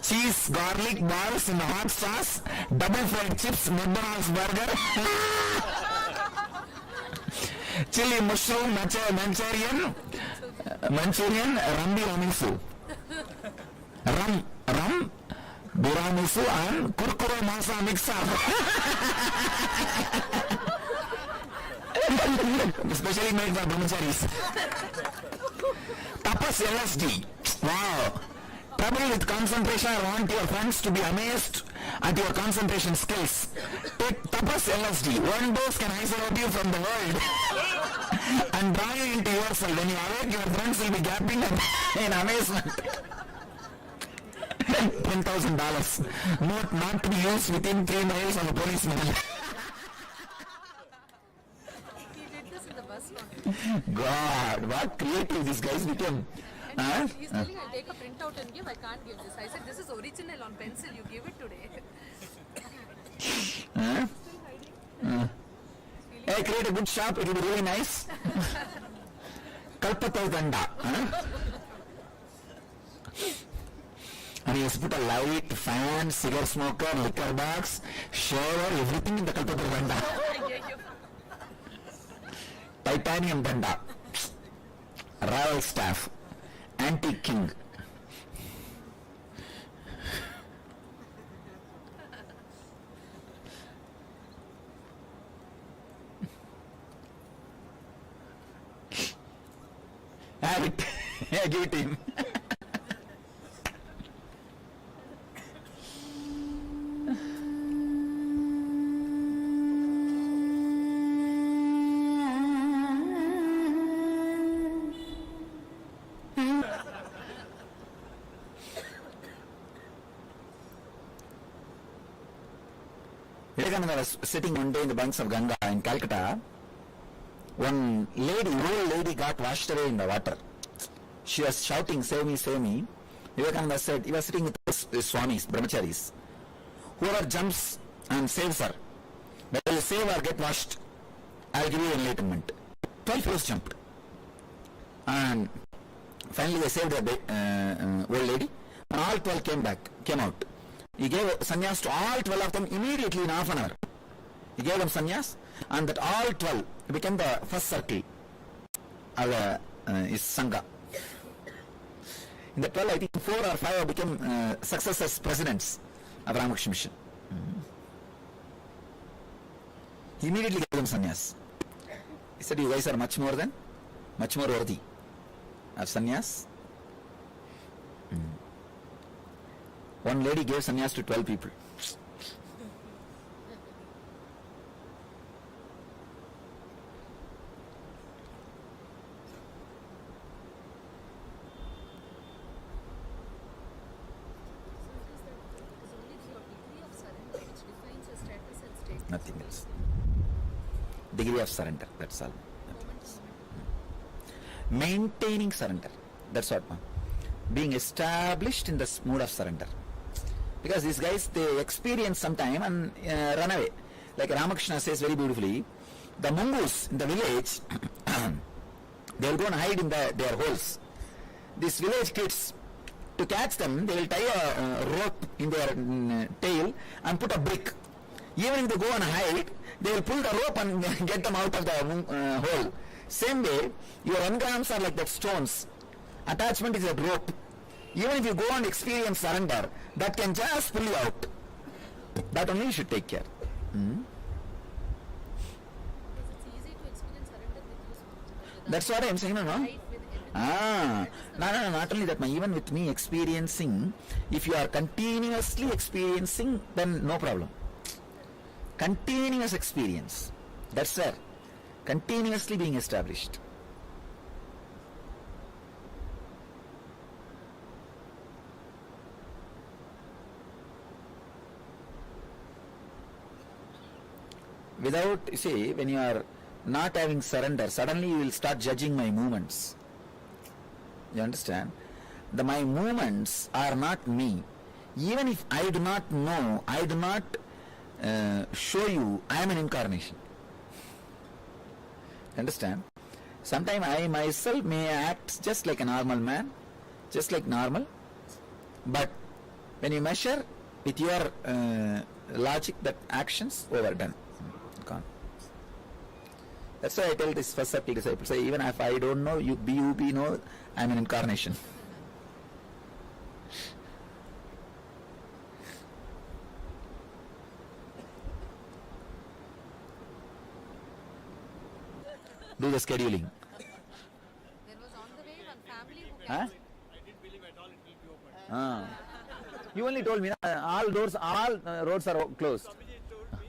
Cheese, garlic, balls in hot sauce, double fried chips, McDonald's burger, chili mushroom, Manchurian, Rambi Ramisu. Ram, Biramisu and Kurkure Masa mix up. Especially made for brahmacharis. Tapas LSD. Wow. Trouble with concentration. I want your friends to be amazed at your concentration skills. Take Tapas LSD. One dose can isolate you from the world and draw you into yourself. When you awake, your friends will be gaping in amazement. $10,000. Not to be used within 3 miles of a policeman. God, what creative these guys became. He's telling I'll take a printout and give. I can't give this. I said this is original on pencil. You give it today. Hey, create a good shop. It will be really nice. Kalpatav Danda. And he has put a light, fan, cigar smoker, liquor box, shower, everything in the Kalpatav Danda. Titanium Danda. Royal staff. Antique king. Have it. Yeah, give it to him. Vivekananda was sitting one day in the banks of Ganga in Calcutta. One lady, old lady, got washed away in the water. She was shouting, "Save me, save me." Vivekananda said, he was sitting with his swamis, brahmacharis. Whoever jumps and saves her, whether you save or get washed, I'll give you enlightenment. 12 fellows jumped. And finally they saved the old lady. And all 12 came out. He gave sannyas to all 12 of them immediately in half an hour. He gave them sannyas, and that all 12 became the first circle of his sangha. In the 12, I think 4 or 5 became successors, presidents of Ramakrishna Mission. He immediately gave them sannyas. He said, "You guys are much more worthy of sannyas." One lady gave sannyas to 12 people. Nothing else. Degree of surrender, that's all. Maintaining surrender, that's what. Being established in the mood of surrender. Because these guys, they experience some time and run away. Like Ramakrishna says very beautifully, the mongoose in the village, they will go and hide in their holes. These village kids, to catch them, they will tie a rope in their tail and put a brick. Even if they go and hide, they will pull the rope and get them out of the hole. Same way, your engrams are like that stones. Attachment is a rope. Even if you go and experience surrender, that can just pull you out. That only you should take care. That's what I am saying, no? No, not only that, even with me experiencing, if you are continuously experiencing, then no problem. Continuous experience, that's there. Continuously being established. Without, you see, when you are not having surrender, suddenly you will start judging my movements. You understand? My movements are not me. Even if I do not know, I do not show you, I am an incarnation. Understand? Sometimes I myself may act just like a normal man, just like normal, but when you measure with your logic, that actions overdone, gone. That's why I tell this first subtle disciple, say, even if I don't know, you know, I am an incarnation. Do the scheduling. There was on the way one family who Huh? I didn't believe at all it will be open. You only told me all roads are closed. Swamiji told me,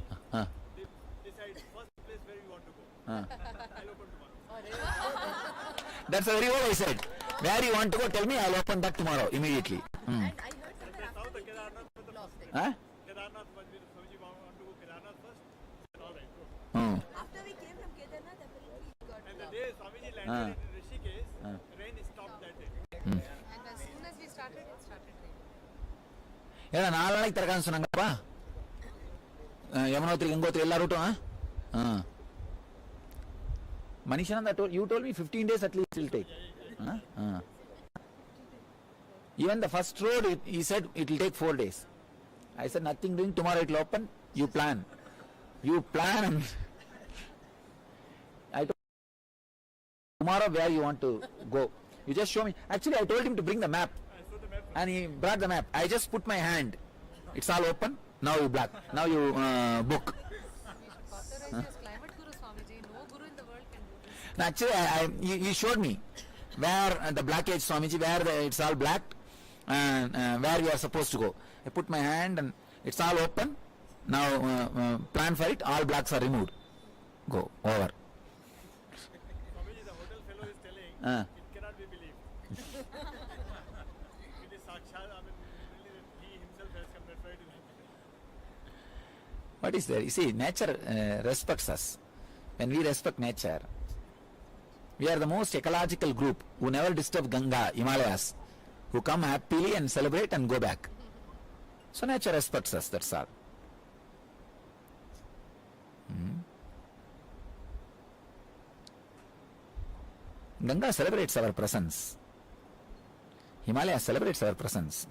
decide first place where you want to go. I'll open tomorrow. That's very what I said. Where you want to go, tell me, I'll open that tomorrow, immediately. And I heard somewhere after the Kedarnath was the first step. Huh? Kedarnath was where Swamiji want to go Kedarnath first. I said, all right, go. After we came from Kedarnath, apparently it got And the day Swamiji landed in Rishikesh, rain stopped that day. and as soon as we started, it started raining. ஏன்னா 4 நாளைக்கு திறக்கான்னு சொன்னாங்கப்பா யமுனோத்ரி கங்கோத்ரி எல்லா ரூட்டும் Manishananda you told me 15 days at least it will take. Even the first road he said it will take 4 days. I said nothing doing, tomorrow it will open. You plan and I told tomorrow where you want to go, you just show me. Actually I told him to bring the map and he brought the map. I just put my hand, it's all open. Now you block, now you book. Climate Guru Swamiji, no guru in the world can do this. No, actually he showed me where the blockage, Swamiji, where it's all black and where you are supposed to go. I put my hand and it's all open. Now plan for it, all blocks are removed. Go over. Swamiji, the hotel fellow is telling, it cannot be believed. It is Sakshat, I mean, really, he himself has come that way to that. What is there? You see, nature respects us. When we respect nature, we are the most ecological group who never disturb Ganga, Himalayas, who come happily and celebrate and go back. So nature respects us, that's all. Ganga celebrates our presence. Himalaya celebrates our presence.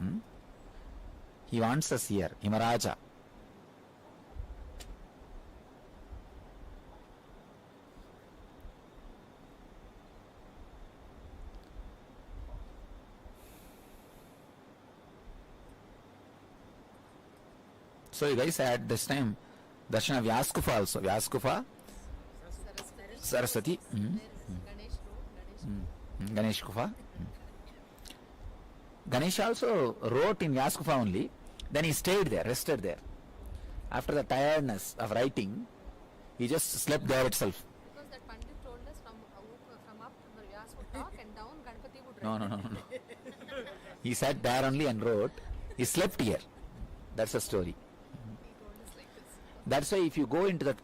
He wants us here, Himaraja. So you guys had this time darshan of Vyaskufa also. Vyaskufa, Saraswati, Ganesh Kufa. Ganesh also wrote in Vyaskufa only. Then he stayed there, rested there. After the tiredness of writing, he just slept there itself. Because that Pandit told us from up the Vyas would talk and down Ganpati would write. No. He sat there only and wrote. He slept here. That's the story. That's why if you go into the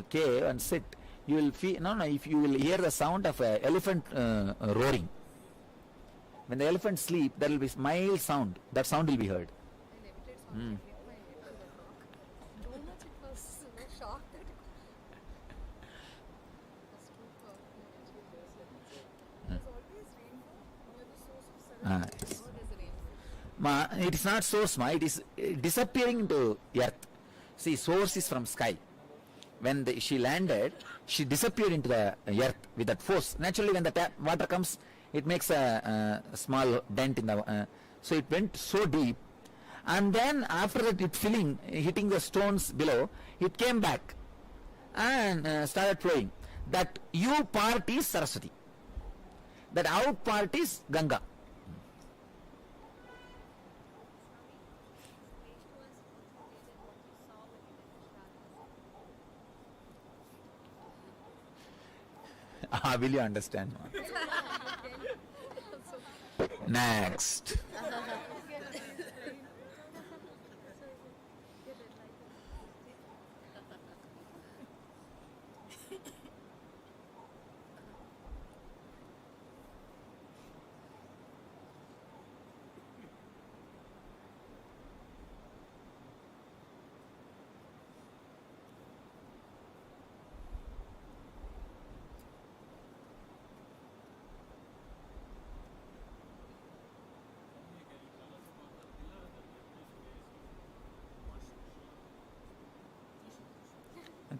cave and sit, you will feel, if you will hear the sound of an elephant roaring. When the elephant sleep, there will be mild sound. That sound will be heard. Too much it was shocked that it was too There's always rainfall near the source of surrender. Yes. Oh, there's rainfall. It is not source, it is disappearing into earth. See, source is from sky. When she landed, she disappeared into the earth with that force. Naturally, when the water comes, it makes a small dent in the. So it went so deep, and then after that, it hitting the stones below, it came back and started flowing. That U part is Saraswati. That out part is Ganga. Will you understand? Next.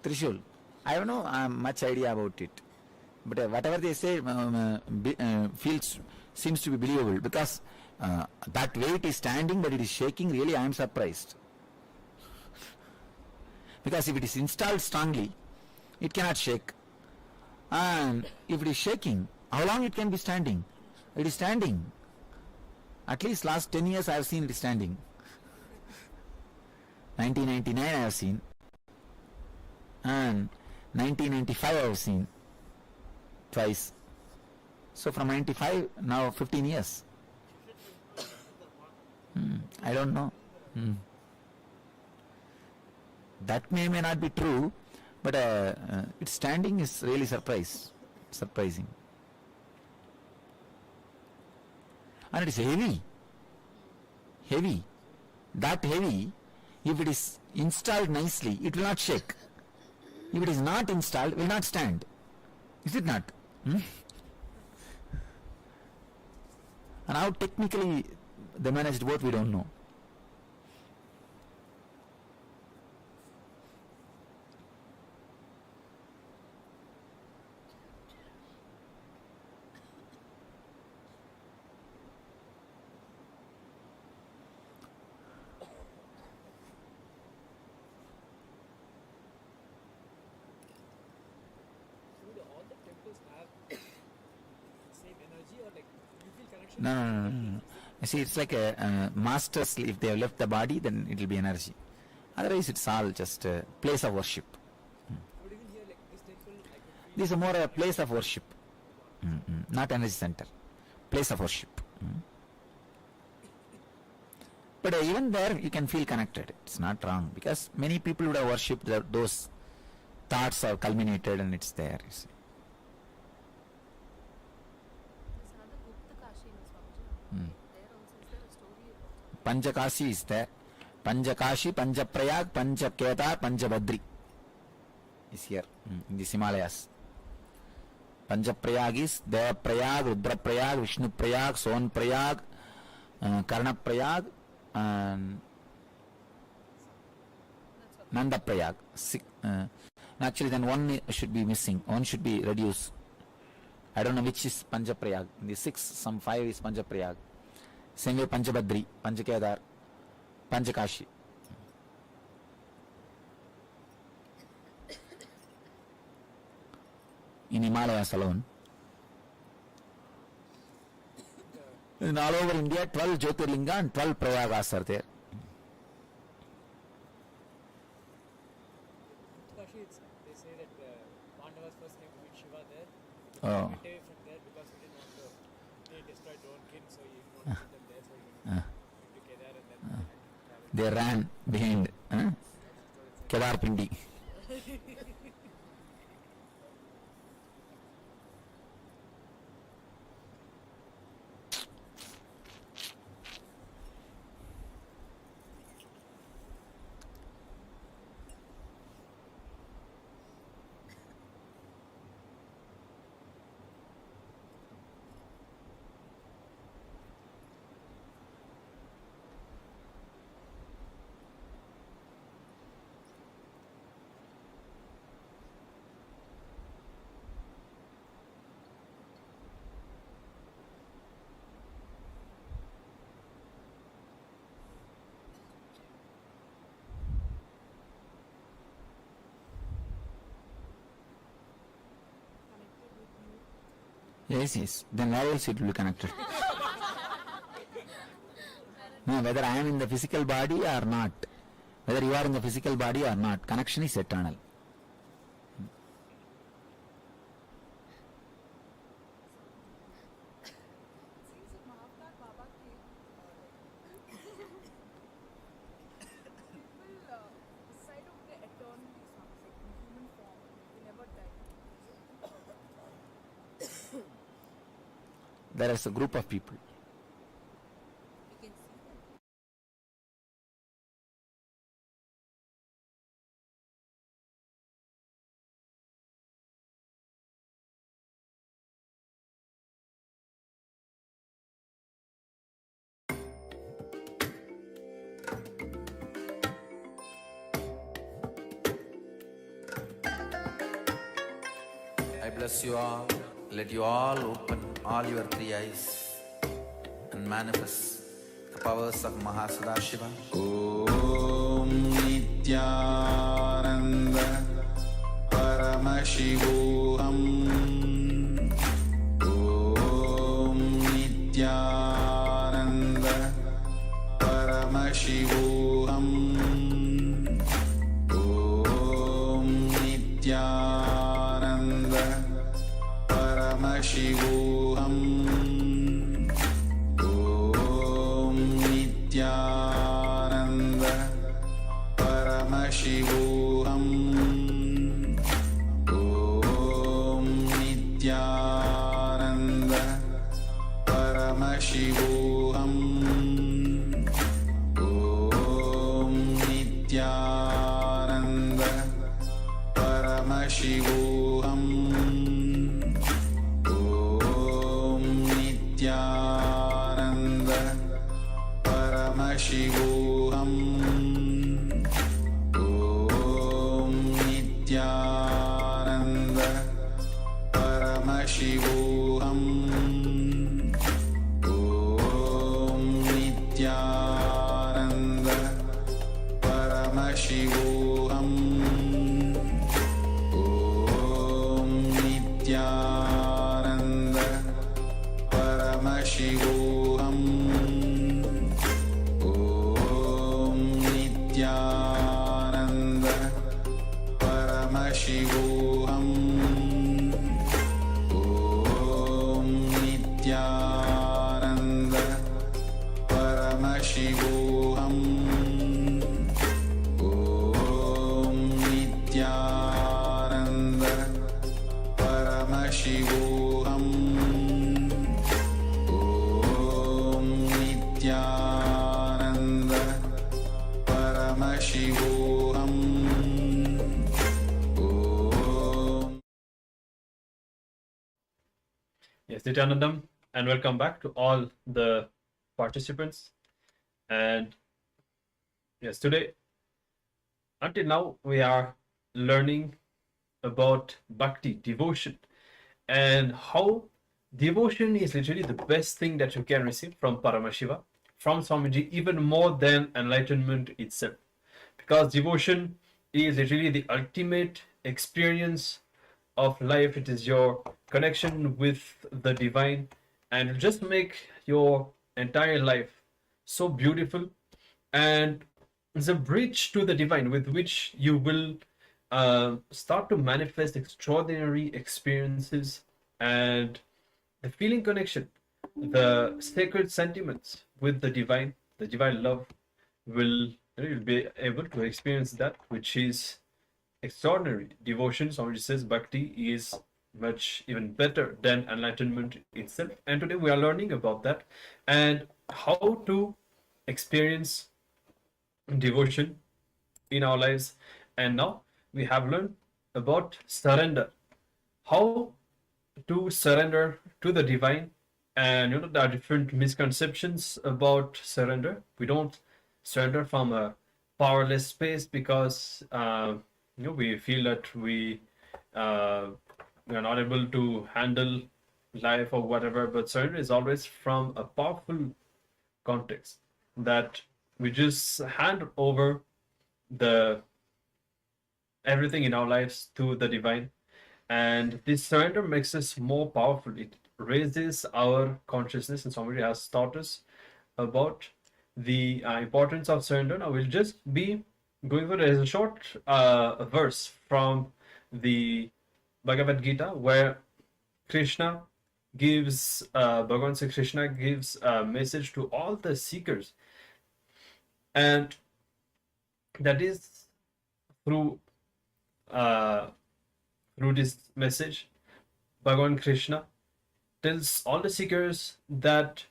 Trishul. I don't know much idea about it, but whatever they say seems to be believable, because that way it is standing but it is shaking. Really, I am surprised, because if it is installed strongly, it cannot shake, and if it is shaking, how long it can be standing? It is standing. At least last 10 years I have seen it standing. 1999 I have seen, and 1995 I have seen twice. So from 95 now 15 years. I don't know. That may not be true, but its standing is really surprising. And it is heavy, that heavy. If it is installed nicely, it will not shake. If it is not installed, it will not stand. Is it not? And how technically they managed both, we don't know. No. You see, it's like a masters. If they have left the body, then it will be energy. Otherwise, it's all just a place of worship. This is more a place of worship, not energy center. Place of worship. But even there, you can feel connected. It's not wrong, because many people would have worshipped those thoughts are culminated, and it's there. You see. Panchakashi is there. Panchakashi, Panchaprayag, Panchakedar, Panchabadri is here in the Himalayas. Panchaprayag is Devaprayag, Rudraprayag, Vishnuprayag, Sonprayag, Karnaprayag, and Nandaprayag. Actually, then one should be missing. One should be reduced. I don't know which is Panchaprayag. In the 6, some 5 is Panchaprayag. Same way Panchabadri, Panchakedar, Panchakashi. In Himalayas alone. In all over India, 12 Jyotirlinga and 12 Prayagas are there. They say that Pandavas first came to meet Shiva there. Oh. Went away from there because he didn't want to destroy their own kin, so he didn't want to put them there, so he went to Kedar and then They ran behind Kedar Pindi. Yes. Then where else it will be connected? No, whether I am in the physical body or not, whether you are in the physical body or not, connection is eternal. There is a group of people. bless you all. Let you all open all your three eyes and manifest the powers of Mahasudashiva. Om Nithyananda Paramashivoham. Om Nithyananda Paramashivoham. Om Nithyananda Paramashivoham. Om Nithyananda Paramashivoham. Om Nithyananda Paramashivoham. Om Nithyananda Paramashivoham. Om Nithyananda Paramashivoham. Om Nithyananda Paramashivoham. Om Nithyananda Paramashivoham. Om Nithyananda Paramashivoham. Om Nithyananda Paramashivoham. Om Nithyananda Paramashivoham. Om Nithyananda Paramashivoham. Om Nithyananda Paramashivoham. Yes, Nithyanandam, and welcome back to all the participants. And yes, today, until now, we are learning about Bhakti, devotion, and how devotion is literally the best thing that you can receive from Paramashiva, from Swamiji, even more than enlightenment itself. Because devotion is literally the ultimate experience of life. It is your connection with the divine, and it'll just make your entire life so beautiful, and it's a bridge to the divine with which you will start to manifest extraordinary experiences, and the feeling connection, the sacred sentiments with the divine love will, you'll be able to experience that, which is extraordinary. Devotion, somebody says, Bhakti is much even better than enlightenment itself. And today we are learning about that and how to experience devotion in our lives. And now we have learned about surrender, how to surrender to the divine. And there are different misconceptions about surrender. We don't surrender from a powerless space because we feel that we are not able to handle life or whatever, but surrender is always from a powerful context that we just hand over the everything in our lives to the divine, and this surrender makes us more powerful. It raises our consciousness, and somebody has taught us about the importance of surrender. Now we'll just be going over a short verse from the Bhagavad Gita where Krishna gives Bhagavan Sri Krishna gives a message to all the seekers, and that is through this message Bhagavan Krishna tells all the seekers that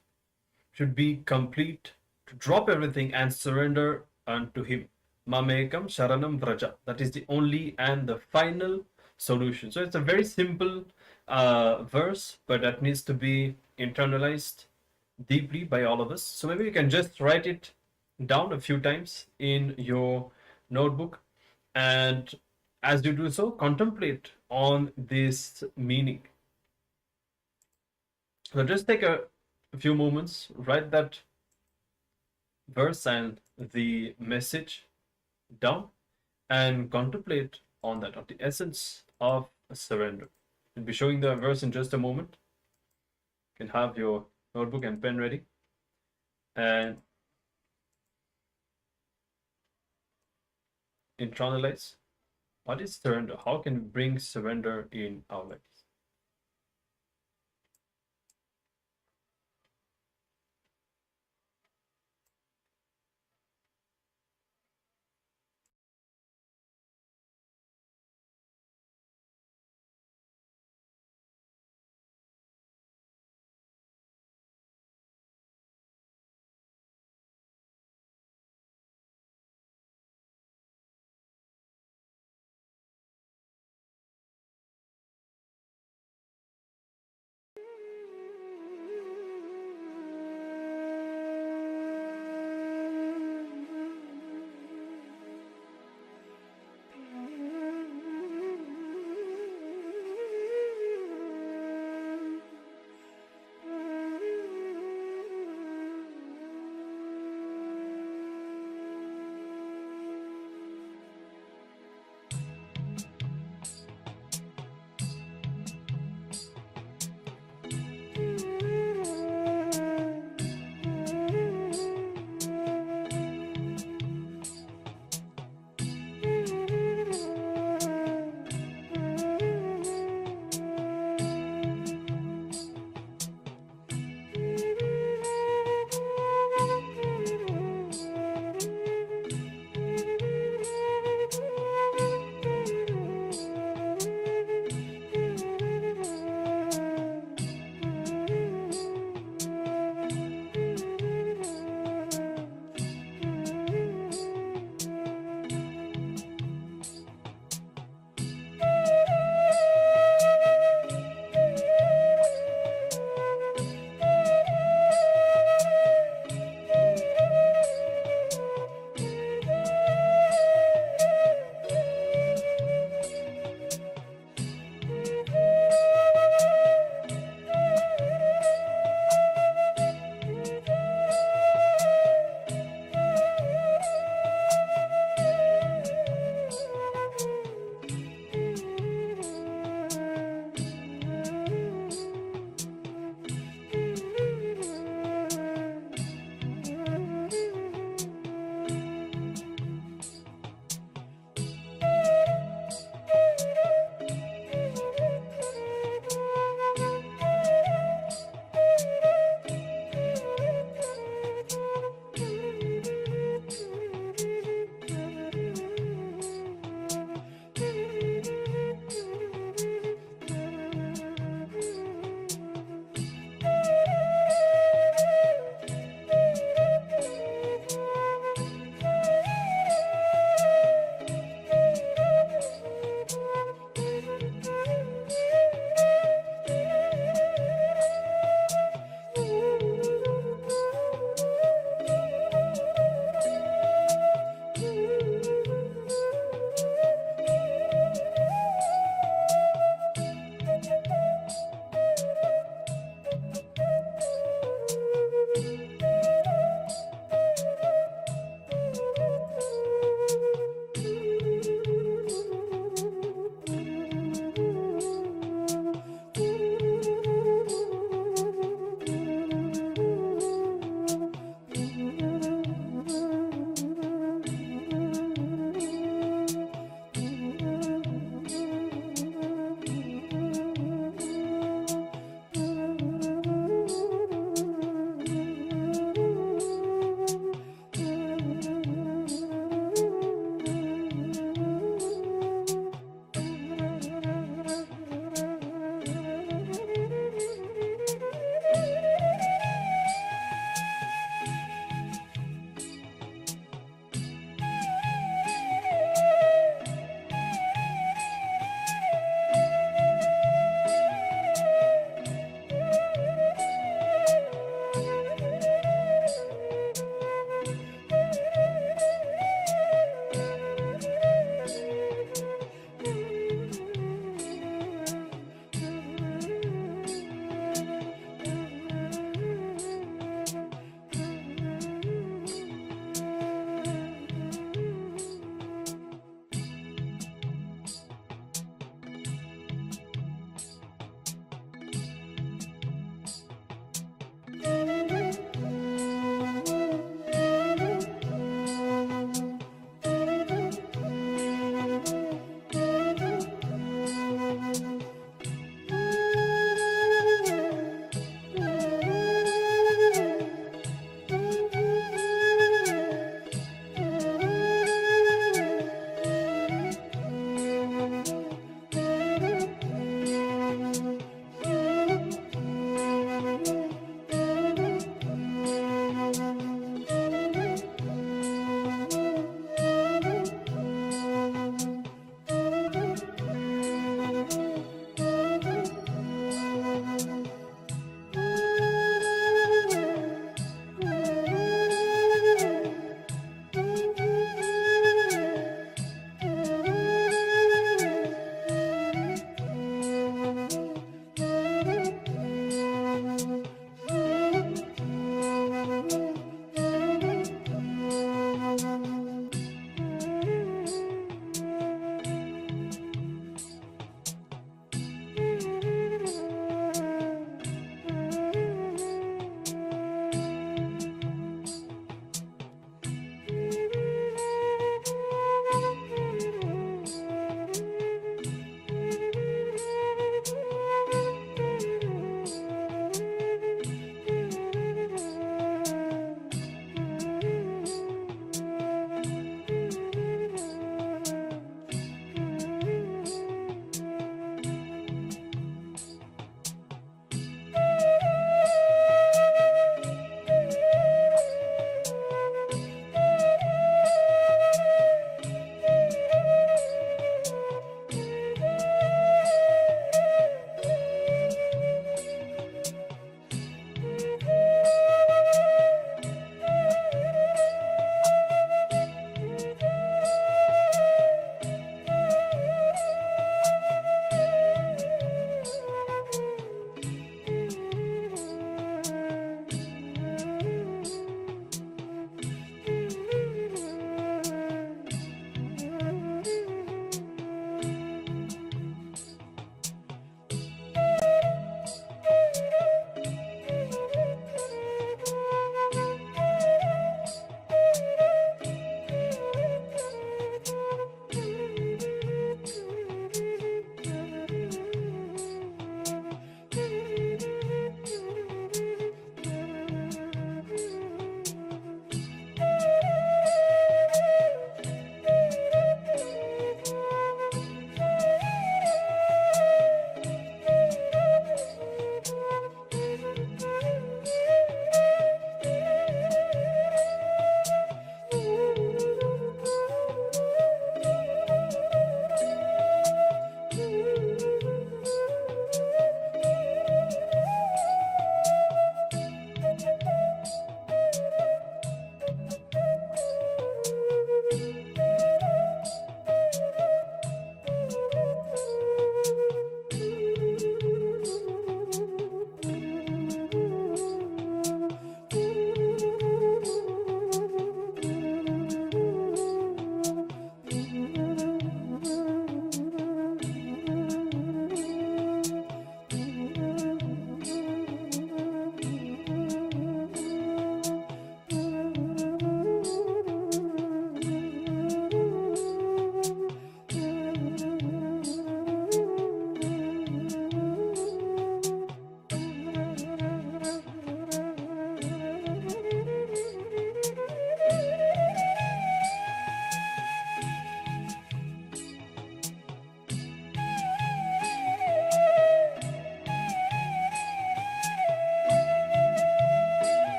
should be complete, to drop everything and surrender unto him. Mamekam Sharanam Vraja. That is the only and the final solution. So it's a very simple verse, but that needs to be internalized deeply by all of us. So maybe you can just write it down a few times in your notebook, and as you do so, contemplate on this meaning. So just take a few moments, write that verse and the message down, and contemplate on that, on the essence of surrender. I'll be showing the verse in just a moment. You can have your notebook and pen ready, and internalize what is surrender. How can we bring surrender in our lives?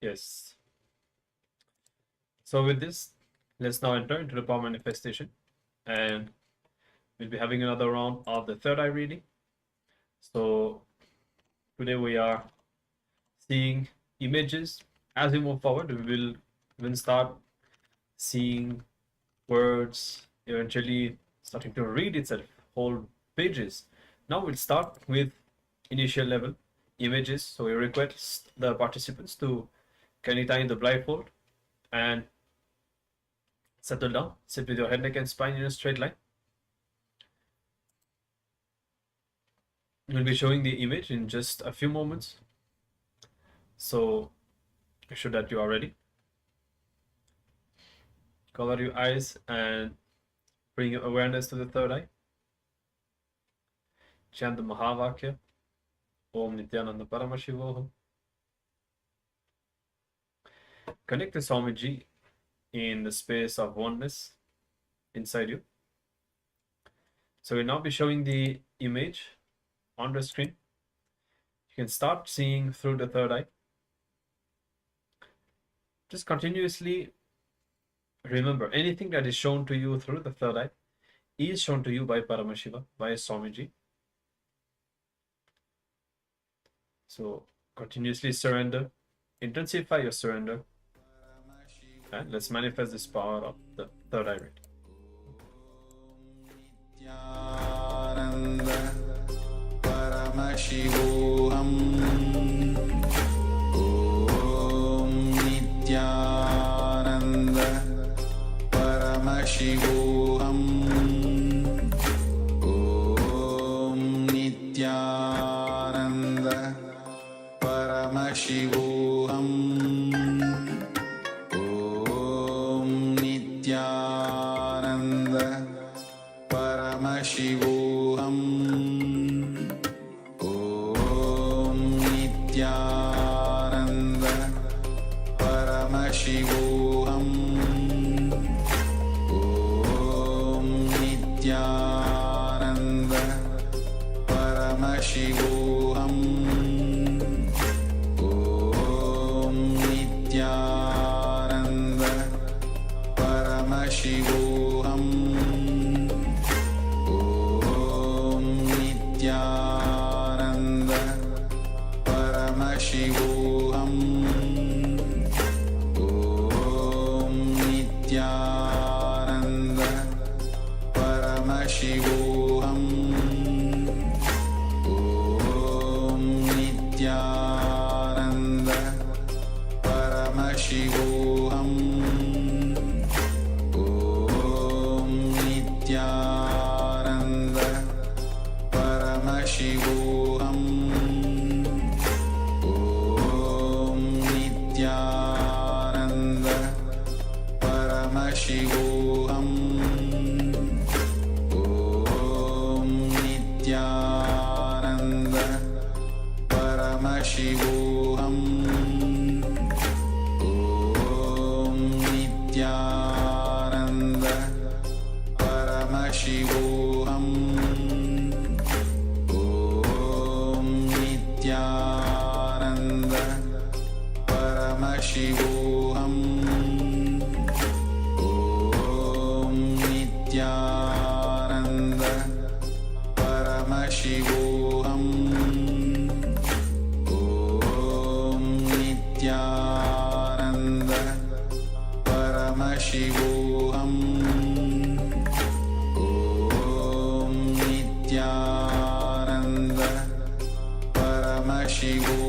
Yes. So with this, let's now enter into the power manifestation, and we'll be having another round of the third eye reading. So today we are seeing images. As we move forward, we will even start seeing words, eventually starting to read itself, whole pages. Now we'll start with initial level images. So we request the participants to kindly tie in the blindfold and settle down. Sit with your head, neck, and spine in a straight line. We'll be showing the image in just a few moments. So make sure that you are ready. Cover your eyes and bring your awareness to the third eye. Chant the Mahavakya. Om Nithyananda Paramashivoham. Connect to Swamiji in the space of oneness inside you. So we'll now be showing the image on the screen. You can start seeing through the third eye. Just continuously remember, anything that is shown to you through the third eye is shown to you by Paramashiva, by Swamiji. So continuously surrender, intensify your surrender, and let's manifest this power of the third eye reading. Paramashivoham Om Nithyananda Paramashivoham Om Nithyananda Paramashivoham Om Nithyananda Paramashivoham Om Nithyananda Paramashivoham Om Nithyananda Paramashivoham Om Nithyananda Paramashivoham Om Nithyananda Paramashivoham Om Nithyananda Paramashivoham Om Nithyananda Paramashivoham Om Nithyananda Paramashivoham Om Nithyananda Paramashivoham Om Nithyananda Paramashivoham Om Nithyananda Paramashivoham Om Nithyananda Paramashivoham Om Nithyananda Paramashivoham Om Nithyananda Paramashivoham Om Nithyananda Paramashivoham